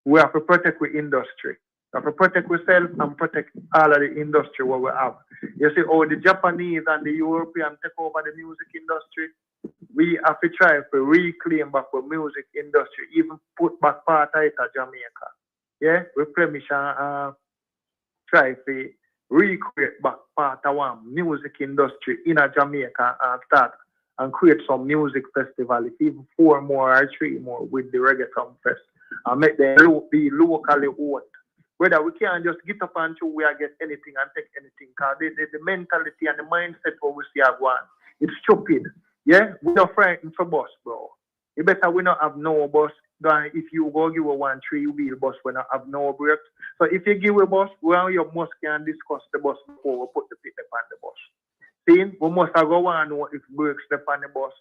We have to protect the industry. We have to protect ourselves and protect all of the industry what we have. You see, how the Japanese and the European take over the music industry, we have to try to reclaim back the music industry, even put back part of it to Jamaica. Yeah, replenish and try to recreate back part of one music industry in a Jamaica and start and create some music festival, if even 4 more or 3 more with the reggaeton fest, and make them be locally owned. Whether we can't just get up and show we are get anything and take anything, because the mentality and the mindset what we see are going, it's stupid. Yeah, we're not frightened for bus, bro. You better we not have no bus than if you go give a 1 3-wheel bus, we not have no brakes. So if you give a bus, well, you must can discuss the bus before we put the people on the bus. See, we must have go and know if brakes step on the bus,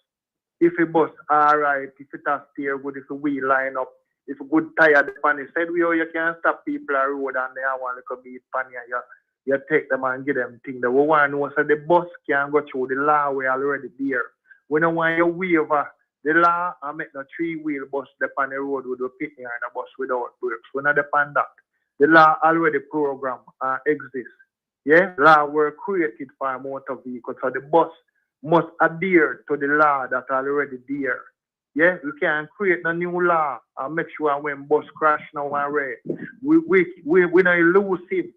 if the bus alright, if it has steer good, if the wheel line up, if a good tire the pan is said, you can stop people on the road and they want to be pan you take them and give them things that we want to know so the bus can go through the law we already there. We don't want you waiver the law and make no 3-wheel bus the on the road with the pitney and the bus without brakes. We not depend that. The law already program and exists. Yeah, law were created for motor vehicles, so the bus must adhere to the law that already there. Yeah, we can create a new law and make sure when bus crash now and red, we not lose it.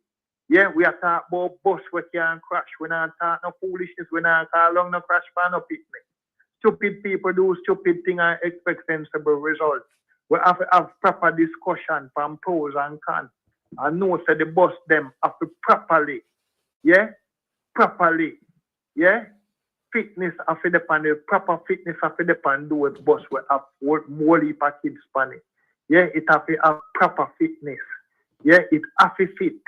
Yeah, we are talking about bus we can crash. We not talk no foolishness. We not call long no crash for no picnic. Stupid people do stupid things and expect sensible results. We have to have proper discussion from pros and cons. And know that the bus them have to properly, yeah, fitness have to depend, the proper fitness have to depend do with bus we have more heap of kids span it. Yeah, it have to have proper fitness. Yeah, it have to fit.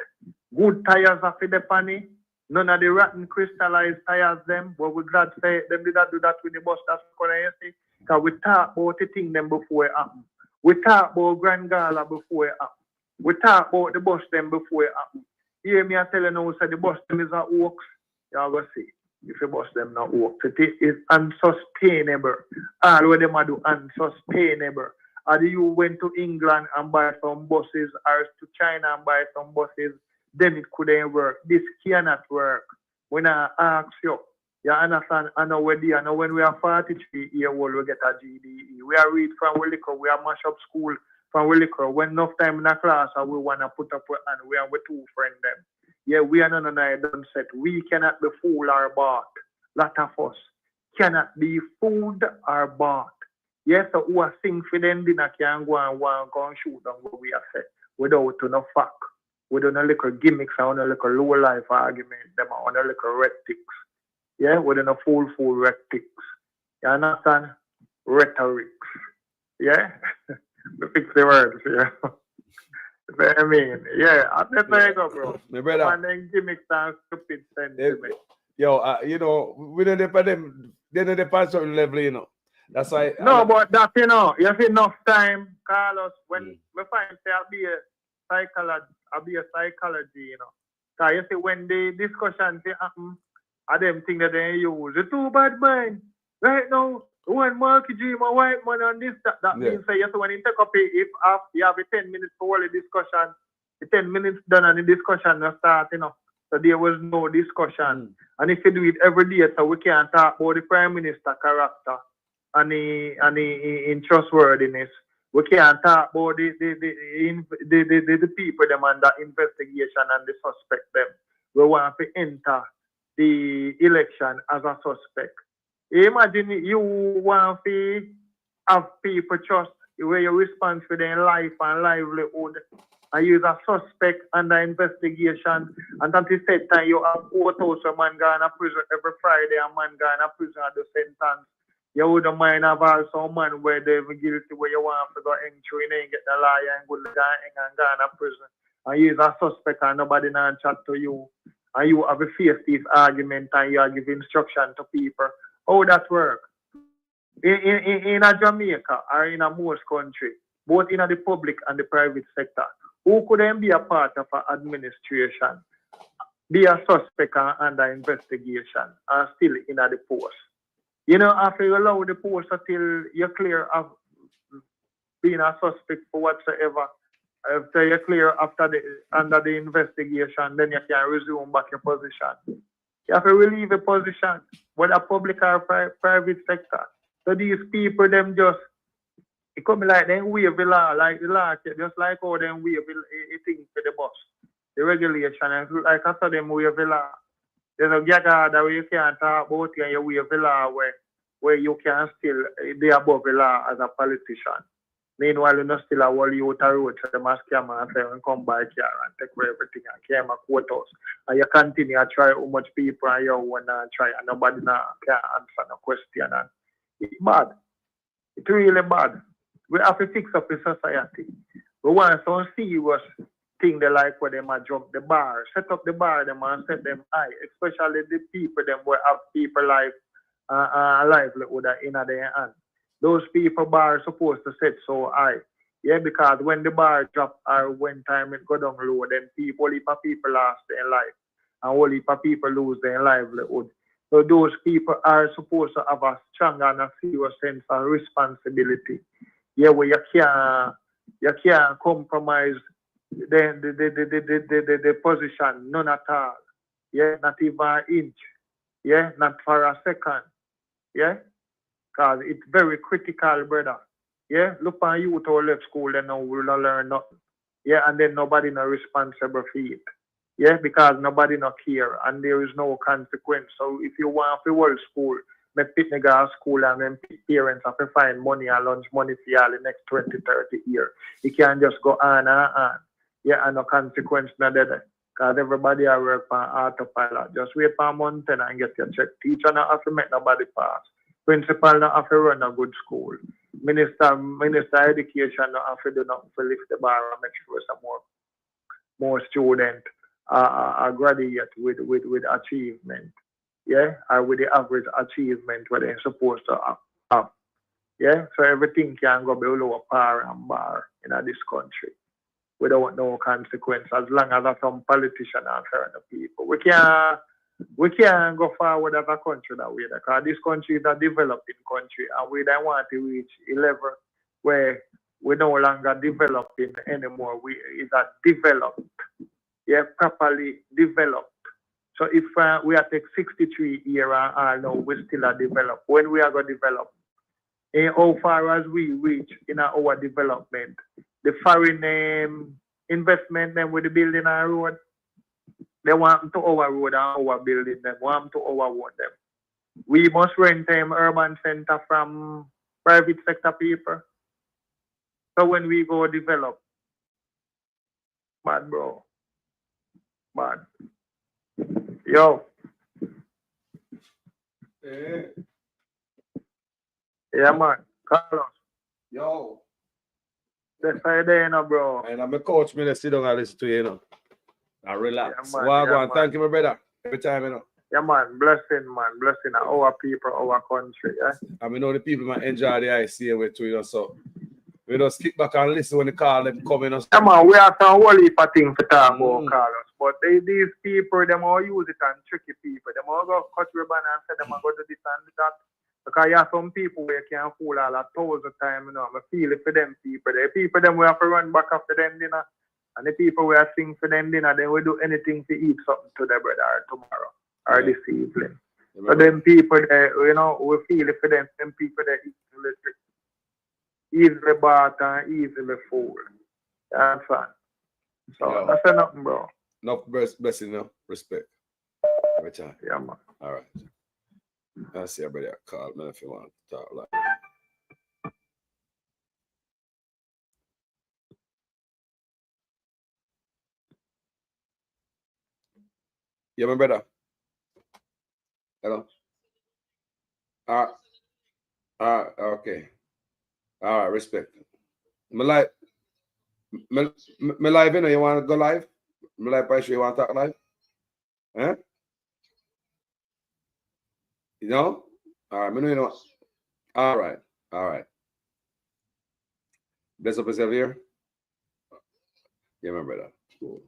Good tires have to depend it. None of the rotten crystallized tires them, but we're glad to say them did not do that with the bus, that's what I say. Because we talk about the thing them before it happen. We talk about Grand Gala before it happen. We talk about the bus them before it happen. hear me I tell you now, say the bus them is a hoax, you're going to see. If you bus them not hoax, it is unsustainable. All what them do unsustainable. Or you went to England and buy some buses, or to China and buy some buses, then it couldn't work. This cannot work. When I ask you, you understand, I know when we are 43 years old, we get a GDE. We are read from we liquor, we are mash up school from we liquor. When enough time in a class, we want to put up and we are with two friends them. Yeah, we are not done set. We cannot be fooled or bought. Lot of us cannot be fooled or bought. Yes, so who are sing for them dinner can go and shoot down what we have said without no fact. We don't little gimmicks and a little low life argument, them on a little rhetorics. Yeah, we don't full rhetorics. You understand? Rhetorics. Yeah? We fix the words here. I mean, yeah, I bet there you go, bro. My brother. And then gimmicks and stupid sentiment. Yo, you know, we don't depend them, they don't depend certain level, you know. That's why. No, but that, you know, you have enough time, Carlos, when we find say I'll be a psychology, you know. Because you see, when the discussion say happen, I them think that they use the two bad mind. Right now, one market dream, a white man and this, that means say, yes, when you take up if you have a 10 minutes for all the discussion, the 10 minutes done and the discussion will start, you know. So there was no discussion. And if you do it every day, so we can't talk about the Prime Minister character and the trustworthiness. We can't talk about the people them under investigation and the suspect them. We want to enter the election as a suspect. Imagine you want to have people trust where you respond for their life and livelihood and use a suspect under investigation, and at the same time you have 4,000 man going to prison every Friday and man going to prison at the sentence. You wouldn't mind have also man where they're guilty where you want to go entry and then get the lawyer and go to prison. And use a suspect and nobody not chat to you. And you have a face this argument and you are giving instruction to people. How that work? In a Jamaica or in a most country, both in the public and the private sector, who could then be a part of an administration, be a suspect under investigation and still in the post? You know, after you allow the post until you're clear of being a suspect for whatsoever, after you're clear under the investigation, then you can resume back your position. You have to relieve a position, whether public or private sector. So these people, them just, it come like them wave the law, like the law, just like how them wave a thing for the bus, the regulation, and like I saw them wave the law. There's a gag order where you can't talk about it and you wave the law where you can still be above the law as a politician. Meanwhile, you know still a whole youth a road so they must scam and say and come by car and take away everything and came a quotas. And you continue to try how much people and you want to try and nobody can answer no question. And it's bad. It's really bad. We have to fix up the society. We want some serious thing they like where they might jump the bar, set up the bar them and set them high, especially the people them where have people life livelihood in their hand. Those people bar are supposed to set so high. Yeah, because when the bar drop or when time it go down low, then people lost their life and whole heap of people lose their livelihood. So those people are supposed to have a strong and a serious sense of responsibility. Yeah, where you can't compromise the position, none at all. Yeah, not even an inch. Yeah, not for a second. Yeah, because it's very critical, brother. Yeah, look on you to left school, then now we'll not learn nothing. Yeah, and then nobody not responsible for it. Yeah, because nobody not care and there is no consequence. So if you want to world school, make people go to school and then parents have to find money and lunch money for you the next 20, 30 years. You can't just go on and on. Yeah, and no consequence not there. Because everybody I work on autopilot. Just wait for a month and get your check. Teacher not have to make nobody pass. Principal not have to run a good school. Minister education not have to do nothing to lift the bar and make sure some more students are graduate with achievement. Yeah, or with the average achievement where they're supposed to have. Yeah, so everything can go below par and bar in this country. without no consequence, as long as some politician and certain people. We can't go forward as a country that way, because this country is a developing country, and we don't want to reach a level where we're no longer developing anymore. It's a developed, properly developed. So if we are take 63 years and now we still are developed, when we are going to develop, how far as we reach in our development, the foreign investment them with the building our road, they want to overroad and overbuilding them, want to overwork them. We must rent them urban center from private sector people. So when we go develop, bad bro, bad. Yo. Yeah, man. Carlos. Yo. That's how you doing, bro. And I'm a coach, me, sit down and listen to you, you know. And relax. Yeah, man. Well, Yeah, man. thank you, my brother. Every time, you know. Yeah, man. Blessing, man. Blessing our people, our country. Yeah? And we know the people might enjoy the ICA way too, you know, so we just kick back and listen when they call them coming. Yeah, man. We have some whole heap of things to talk about, Carlos. But these people, them all use it and tricky people. Them all go cut ribbon and say them all go to this and that. Because you have some people where you can fool all 1,000 times, you know. I feel it for them people. The people them we have to run back after them dinner. And the people we are sing for them dinner, they will do anything to eat something to their brother or tomorrow or this evening. So them people there, you know, we feel it for them. Them people that easily bought and easily fooled. That's fine. So that's nothing, bro. No blessing, no respect. Every time. Yeah, man. All right. I see everybody call me if you want to talk like. Yeah, my brother. Hello. Okay. All right, respect. My live, you know, you want to go live? My live, Paisha, you want to talk live? Huh? You know? All right, you know. All right. Bless up yourself here. Yeah, my brother. Cool.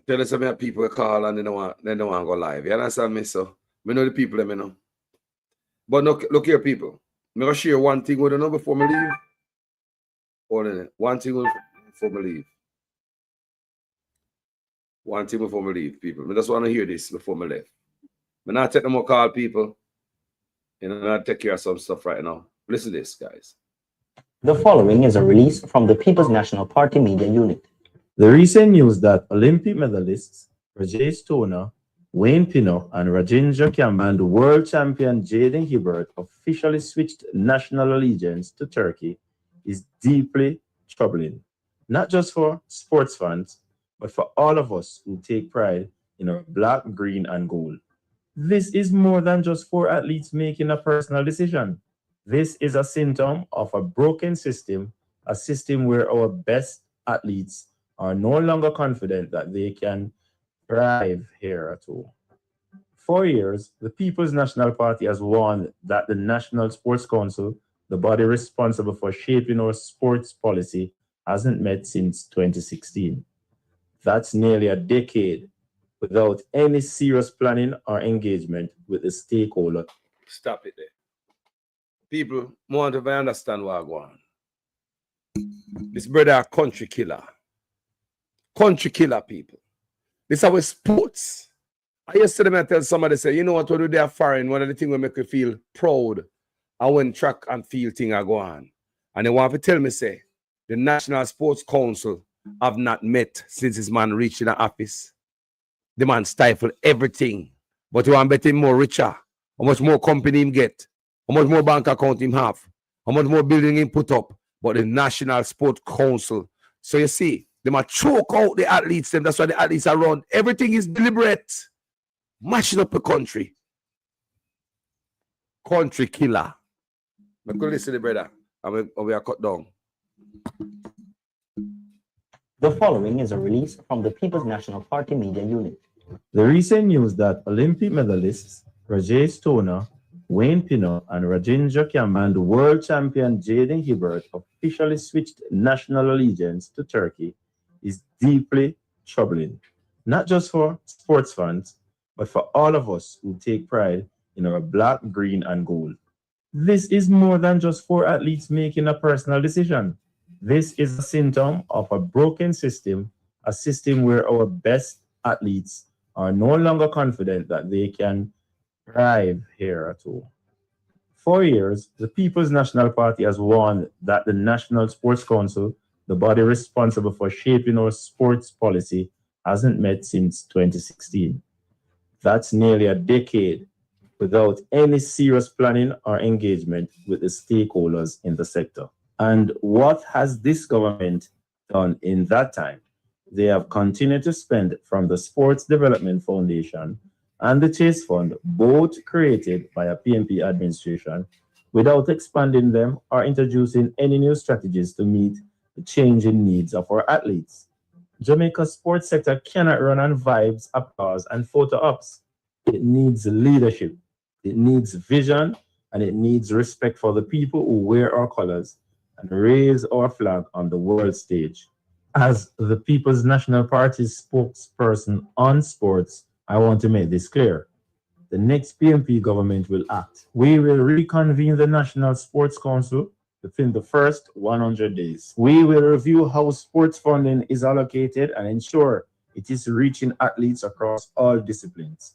Tell us about people who call and they don't want to go live. You understand me? So we know the people them, you know. But look here, people. I'm gonna share one thing with you before me leave. Hold on. One thing before me leave. One thing before me leave, people. I just want to hear this before me leave. I'm not taking more call, people. You know, I'm not take care of some stuff right now. Listen to this, guys. The following is a release from the People's National Party Media Unit. The recent news that Olympic medalists Rajay Stoner, Wayne Pinnock, and Rajendra Kamba and world champion Jaden Hibbert officially switched national allegiance to Turkey is deeply troubling, not just for sports fans, but for all of us who take pride in our black, green, and gold. This is more than just 4 athletes making a personal decision. This is a symptom of a broken system, a system where our best athletes are no longer confident that they can thrive here at all. For years, the People's National Party has warned that the National Sports Council, the body responsible for shaping our sports policy, hasn't met since 2016. That's nearly a decade without any serious planning or engagement with the stakeholder. Stop it there. People want to understand what I want. This brother a country killer. Country killer, people. This is our sports. I yesterday I tell somebody, say, you know what, when they are foreign, one of the things will make you feel proud and when track and field thing are go on. And they want to tell me, say, the National Sports Council have not met since this man reached in the office. The man stifled everything. But you want to bet him more richer. How much more company him get? How much more bank account him have? How much more building him put up? But the National Sports Council. So you see, they might choke out the athletes. That's why the athletes are run. Everything is deliberate. Mashing up the country. Country killer. I'm going to listen to the brother. And we are cut down. The following is a release from the People's National Party Media Unit. The recent news that Olympic medalists Rajay Stoner, Wayne Pino and Rajendra Kamba and world champion Jaden Hibbert officially switched national allegiance to Turkey is deeply troubling, not just for sports fans, but for all of us who take pride in our black, green, and gold. This is more than just four athletes making a personal decision. This is a symptom of a broken system, a system where our best athletes are no longer confident that they can thrive here at all. For years, the People's National Party has warned that the National Sports Council, the body responsible for shaping our sports policy, hasn't met since 2016. That's nearly a decade without any serious planning or engagement with the stakeholders in the sector. And what has this government done in that time? They have continued to spend from the Sports Development Foundation and the Chase Fund, both created by a PNP administration, without expanding them or introducing any new strategies to meet the changing needs of our athletes. Jamaica's sports sector cannot run on vibes, applause, and photo ops. It needs leadership, it needs vision, and it needs respect for the people who wear our colors and raise our flag on the world stage. As the People's National Party's spokesperson on sports, I want to make this clear. The next PNP government will act. We will reconvene the National Sports Council within the first 100 days. We will review how sports funding is allocated and ensure it is reaching athletes across all disciplines.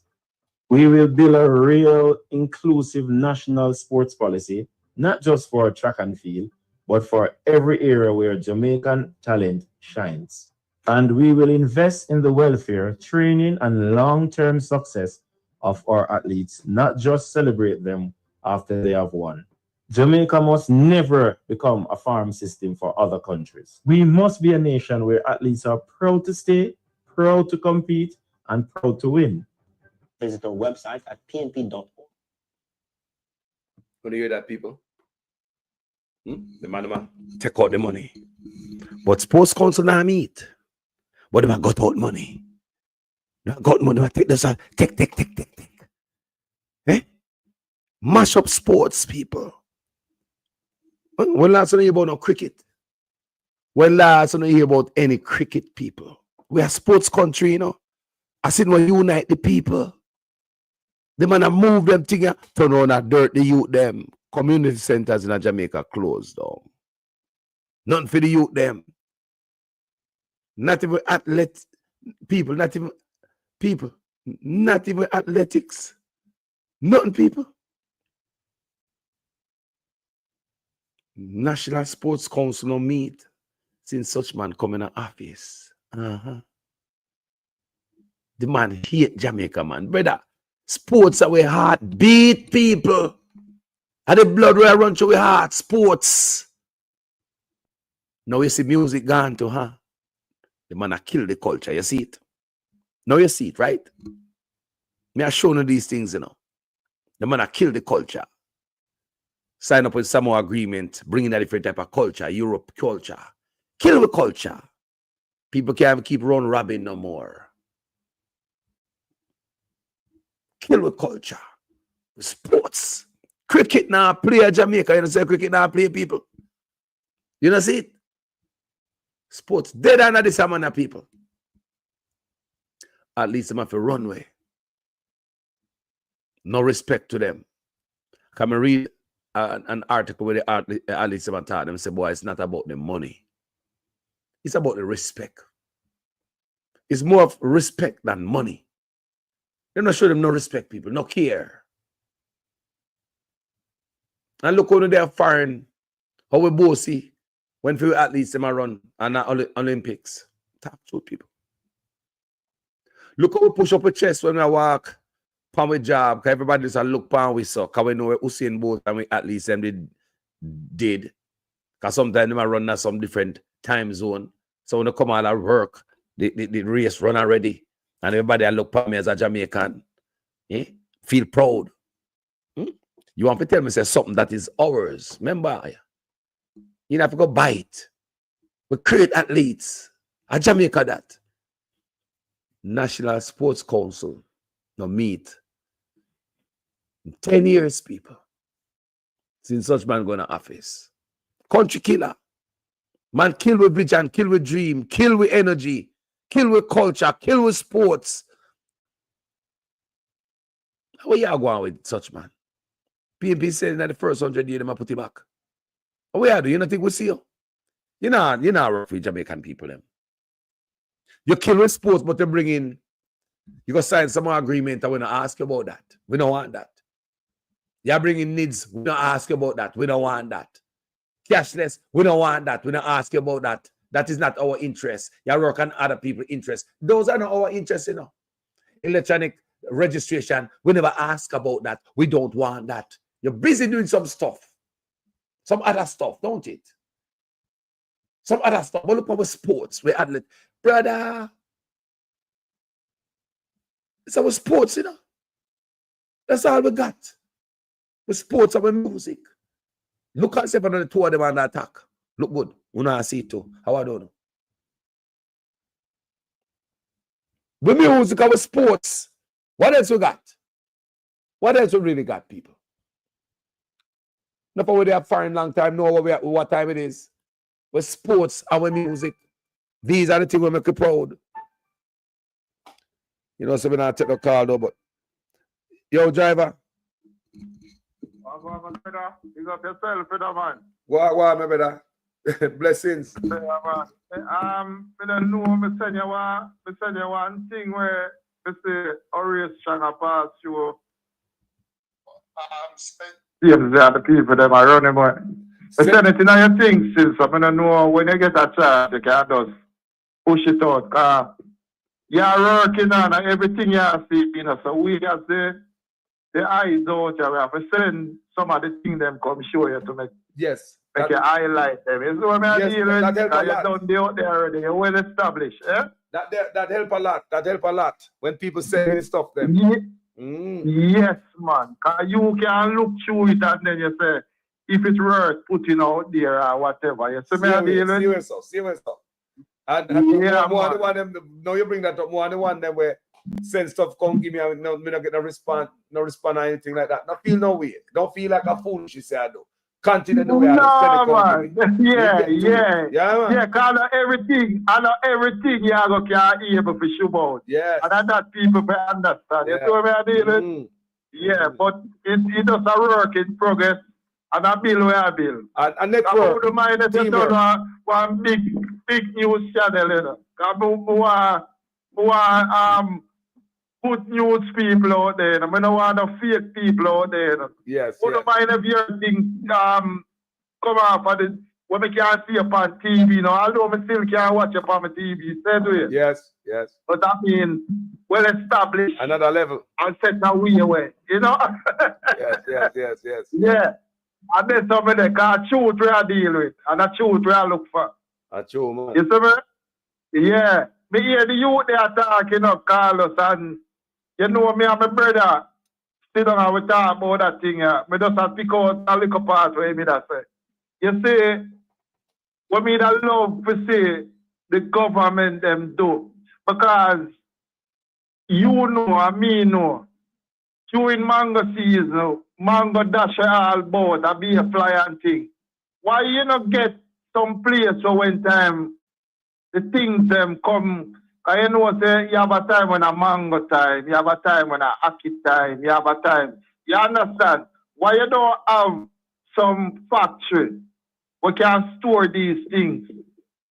We will build a real inclusive national sports policy, not just for track and field, but for every area where Jamaican talent shines. And we will invest in the welfare, training, and long-term success of our athletes, not just celebrate them after they have won. Jamaica must never become a farm system for other countries. We must be a nation where athletes are proud to stay, proud to compete, and proud to win. Visit our website at pnp.org. When you hear that, people? The man take out the money. But sports council now meet. But they got out money. They got money, they take this, take. Eh? Mash up sports, people. When last time you hear about no cricket? When last time you hear about any cricket, people? We are sports country, you know. I said we unite the people. The man move them thing, turn on that dirt, the youth them. Community centers in Jamaica closed down. Nothing for the youth them. Not even athlete people, not even athletics. Nothing, people. National Sports Council no meet since such man come in office. The man hate Jamaica, man. Brother, sports are where heart beat, people. And the blood where run through our heart, sports. Now you see music gone to, huh? The man kill the culture, you see it? Now you see it, right? Me I show you these things, you know. The man kill the culture. Sign up with some more agreement, bringing a different type of culture, Europe culture. Kill the culture. People can't keep round robbing no more. Kill the culture. Sports. Cricket now play Jamaica. You know say cricket now play, people. You know see it? Sports dead under this amount of people. At least them have to run away. No respect to them. Come and read an article where at least them taught them say, boy, it's not about the money. It's about the respect. It's more of respect than money. They're not show them no respect, people, no care. And look how they are foreign, how we both see when few athletes them are run and Olympics. Top two people. Look how we push up a chest when we walk, pan with job, because everybody just look pan we saw, because we know Usain Bolt and we athletes them did. Because sometimes they might run at some different time zone. So when they come out of work, the race run already. And everybody look at me as a Jamaican. Feel proud. You want to tell me say something that is ours. Remember, you have to go buy it. We create athletes. A Jamaica that. National Sports Council no meet. 10 years, people, since such man going to office. Country killer. Man kill with vision, kill with dream, kill with energy, kill with culture, kill with sports. How you going with such man? PNP said that the first 100 years, they put him back. How you do? You don't think we see you? You're not rough with Jamaican people, them. You kill with sports, but they bring in, you go sign some agreement, and we don't ask you about that. We don't want that. You're bringing needs, we don't ask you about that. We don't want that. Cashless, we don't want that. We don't ask you about that. That is not our interest. You work on other people's interests. Those are not our interests, you know. Electronic registration, we never ask about that. We don't want that. You're busy doing some stuff. Some other stuff, don't it? Some other stuff. But look at our sports. We athlete. Brother, it's our sports, you know. That's all we got. The sports and the music. Look at yourself on the two of them on the attack. Look good. We not see it too. How I don't know. The music, our sports. What else we got? What else we really got, people? Not for they have foreign long time, know what time it is. With sports, our music. These are the things we make you proud. You know, so we not take a call though, but yo, driver. Big up yourself, man. Go on, my brother. Blessings. Yeah, man. I don't know, I send you one thing where I say, always trying to pass you. Yes, they are the people that are running, boy. I send it in your things, sis. I don't know when you get a chance, you can just push it out. You're working on everything you see, you know, so we have the eyes out, we have to send some of the things them come show you to make. Yes. Make you highlight them. You see what I mean? That help a lot. You're done out there already. You're well established. Eh? That help a lot. That help a lot. When people say any stuff then. Yes, man. Because you can look through it and then you say, if it's worth putting out there or whatever. You see me? And yeah, more one them. Now you bring that up. More one them where send stuff come give me. No, me not get no response or anything like that. Not feel no way. Don't feel like a fool. She said, "No, continue the way." No, man. Yeah. Yeah, cause I know everything you can able to show about. Yes. And that people may understand. You see what I mean? Yeah, but it does a work in progress. And I build where I build. And network. I wouldn't mind if you done one big news channel, you know. Because put news people out there. I don't want no fake people out there. Yes. Wouldn't mind if your thing come off of the what we can't see upon TV, you know. Although we still can't watch upon my TV. Yes. But I mean, well established. Another level. And set a way, you know. Yes. Yeah. And then some of them can truth we are deal with. And the truth we are look for. A true man. You see me? Yeah. Me hear the youth they are talking of Carlos, and you know me and my brother sit down and we talk about that thing. Me just have to pick out a little part where me that say. You see, what me that love to see the government them do. Because you know and me know. During mango season, mango dash all about a be a fly and thing. Why you not get some place so when time the things them come? I know say you have a time when a mango time, you have a time when a ackee time, you have a time. You understand? Why you don't have some factory we can store these things?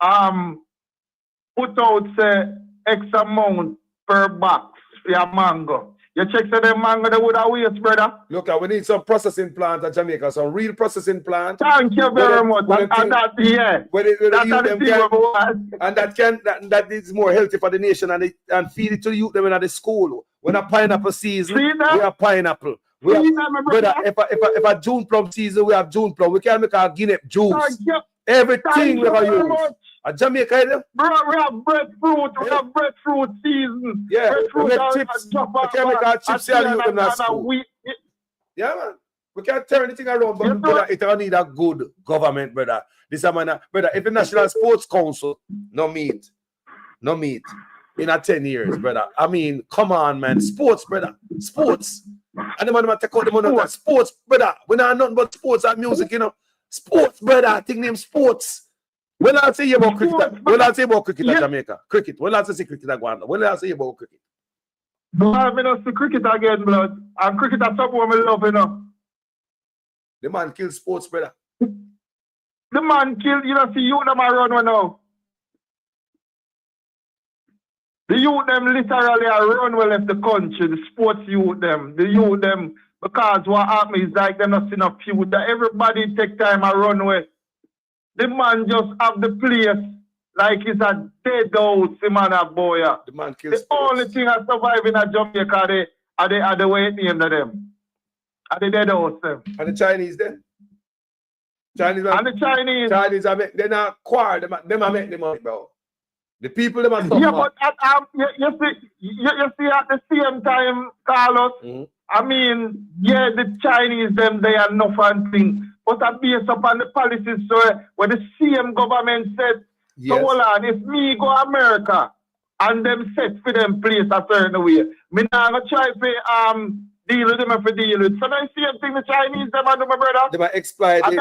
Put out say X amount per box for your mango. You check say them mango they would have waste, brother. Look, we need some processing plant at Jamaica, some real processing plant. Thank you very much. And that, yeah. That is more healthy for the nation and feed it to the youth them in the school. When a pineapple season, we have pineapple. Brother, if a June plum season, we have June plum. We can make our Guinea juice. Everything we have use. At Jamaica, bro, we have breadfruit. We have breadfruit season. Yeah, breadfruit we make chips. We can make our chips and use them school. Yeah, man. We can't turn anything around, but brother, it will need a good government, brother. This is brother. If the National Sports Council no meet in a 10 years, brother. I mean, come on, man. Sports, brother. Sports. And the man might take out the money out of sports, brother. We not nothing but sports and music, you know. Sports, brother. I think name sports. When I say about cricket, when I say about cricket in Jamaica, cricket. When I say cricket, I go on. When I say about cricket. No, I'm not see cricket again, blood. And cricket is something I love, you know. The man kill sports, brother. The man kill, you know, see you them a run one now. The youth them literally are run well left the country, the sports youth them, the youth them, because what happens is like they're not seeing a future. Everybody take time and run away. The man just have the place like it's a dead house, the man a boy. The man kills the only thing that survive in a Jamaica are the way it named them. Are the dead house them. And the Chinese then? Chinese and the Chinese are make, they're not quarrel, them are make the money, bro. The people them are tough. Yeah, but you see at the same time, Carlos, I mean, yeah, the Chinese them they are no fun thing. But I based upon the policies where the same government said, so hold on, if me go America and them set for them place a certain way, me not gonna try to deal with them if I deal with. So the same thing the Chinese them do, my brother. They might exploit it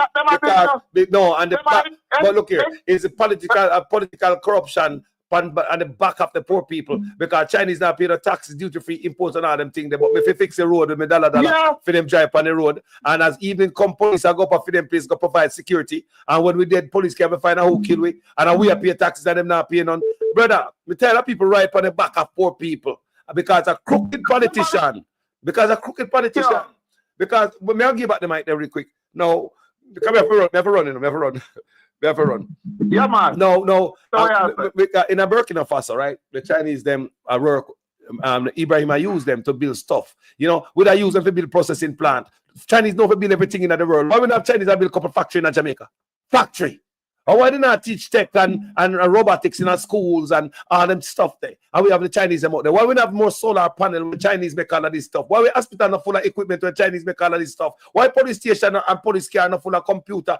but look here, it's a political corruption on the back of the poor people because Chinese not pay the taxes, duty free imports and all them things. But if they fix the road with me dollar for them drive on the road, and as evening come police I go up for them place go provide security, and when we dead police can find out who kill we, and we pay taxes and them not paying none. Brother, we tell the people right on the back of poor people because a crooked politician. Because may I give back the mic there real quick. No, because we have to run. We have to run. Yeah, man. No. In a Burkina Faso, right? The Chinese them work. Ibrahim, I use them to build stuff. You know, would I use them to build processing plant? Chinese know to build everything in the world. Why would not have Chinese build a couple factory in Jamaica? Factory. Or why did not teach tech and robotics in our schools and all them stuff there? And we have the Chinese them out there. Why we not have more solar panel when Chinese make all of this stuff? Why we hospital not full of equipment when Chinese make all of this stuff? Why police station and police car not full of computer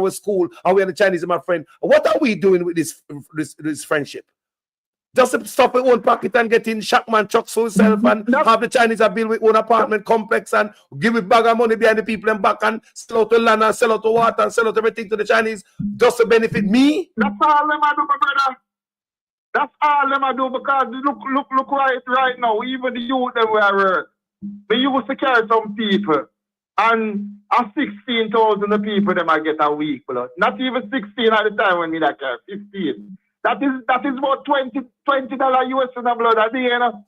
with school and we are the Chinese, my friend? What are we doing with this friendship? Just to stop with one pocket and get in Shackman trucks for himself and have the Chinese build with one apartment complex and give a bag of money behind the people and back and sell out the land and sell out the water and sell out everything to the Chinese just to benefit me? That's all them I do, my brother. That's all them I do because look right now, even the youth them we are they used to carry some people and 16,000 the people them I get a week, blood. Not even 16 at the time when me that carry 15. That is about $20 US in the blood at the end.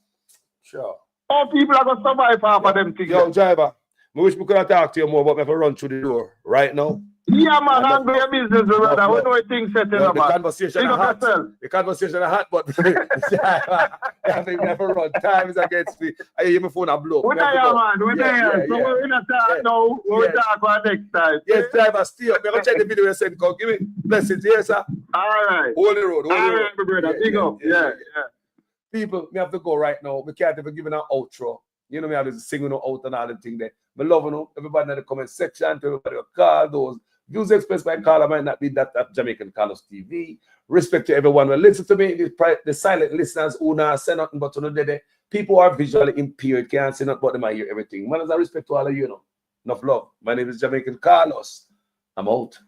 Sure. All people are gonna survive half of them things. Yo, driver, I wish we could have talked to you more, but if I run through the door right now. Yeah, man, I'm going to business, brother. We know things setting up. The conversation is hot, but I think never run. Time is against me. I hear my phone a blow. We're there, man. We're there. So we're in a talk now. We'll talk about next time. Yes, driver, stay up. I'm going to check the video you sent. Give me blessings. Yes, sir. All right. Hold the road. All right, my brother. Big up. Yeah. People, we have to go right now. We can't even give an outro. You know, me have to sing out and all the thing there. I love everybody in the comment section, to everybody who call those. Views expressed by Carla might not be that at Jamaican Carlos TV. Respect to everyone who listen to me. The silent listeners who not say nothing but to the people who are visually impaired can't say nothing but them I hear everything. Man, I respect to all of you, know. Enough love. My name is Jamaican Carlos. I'm out.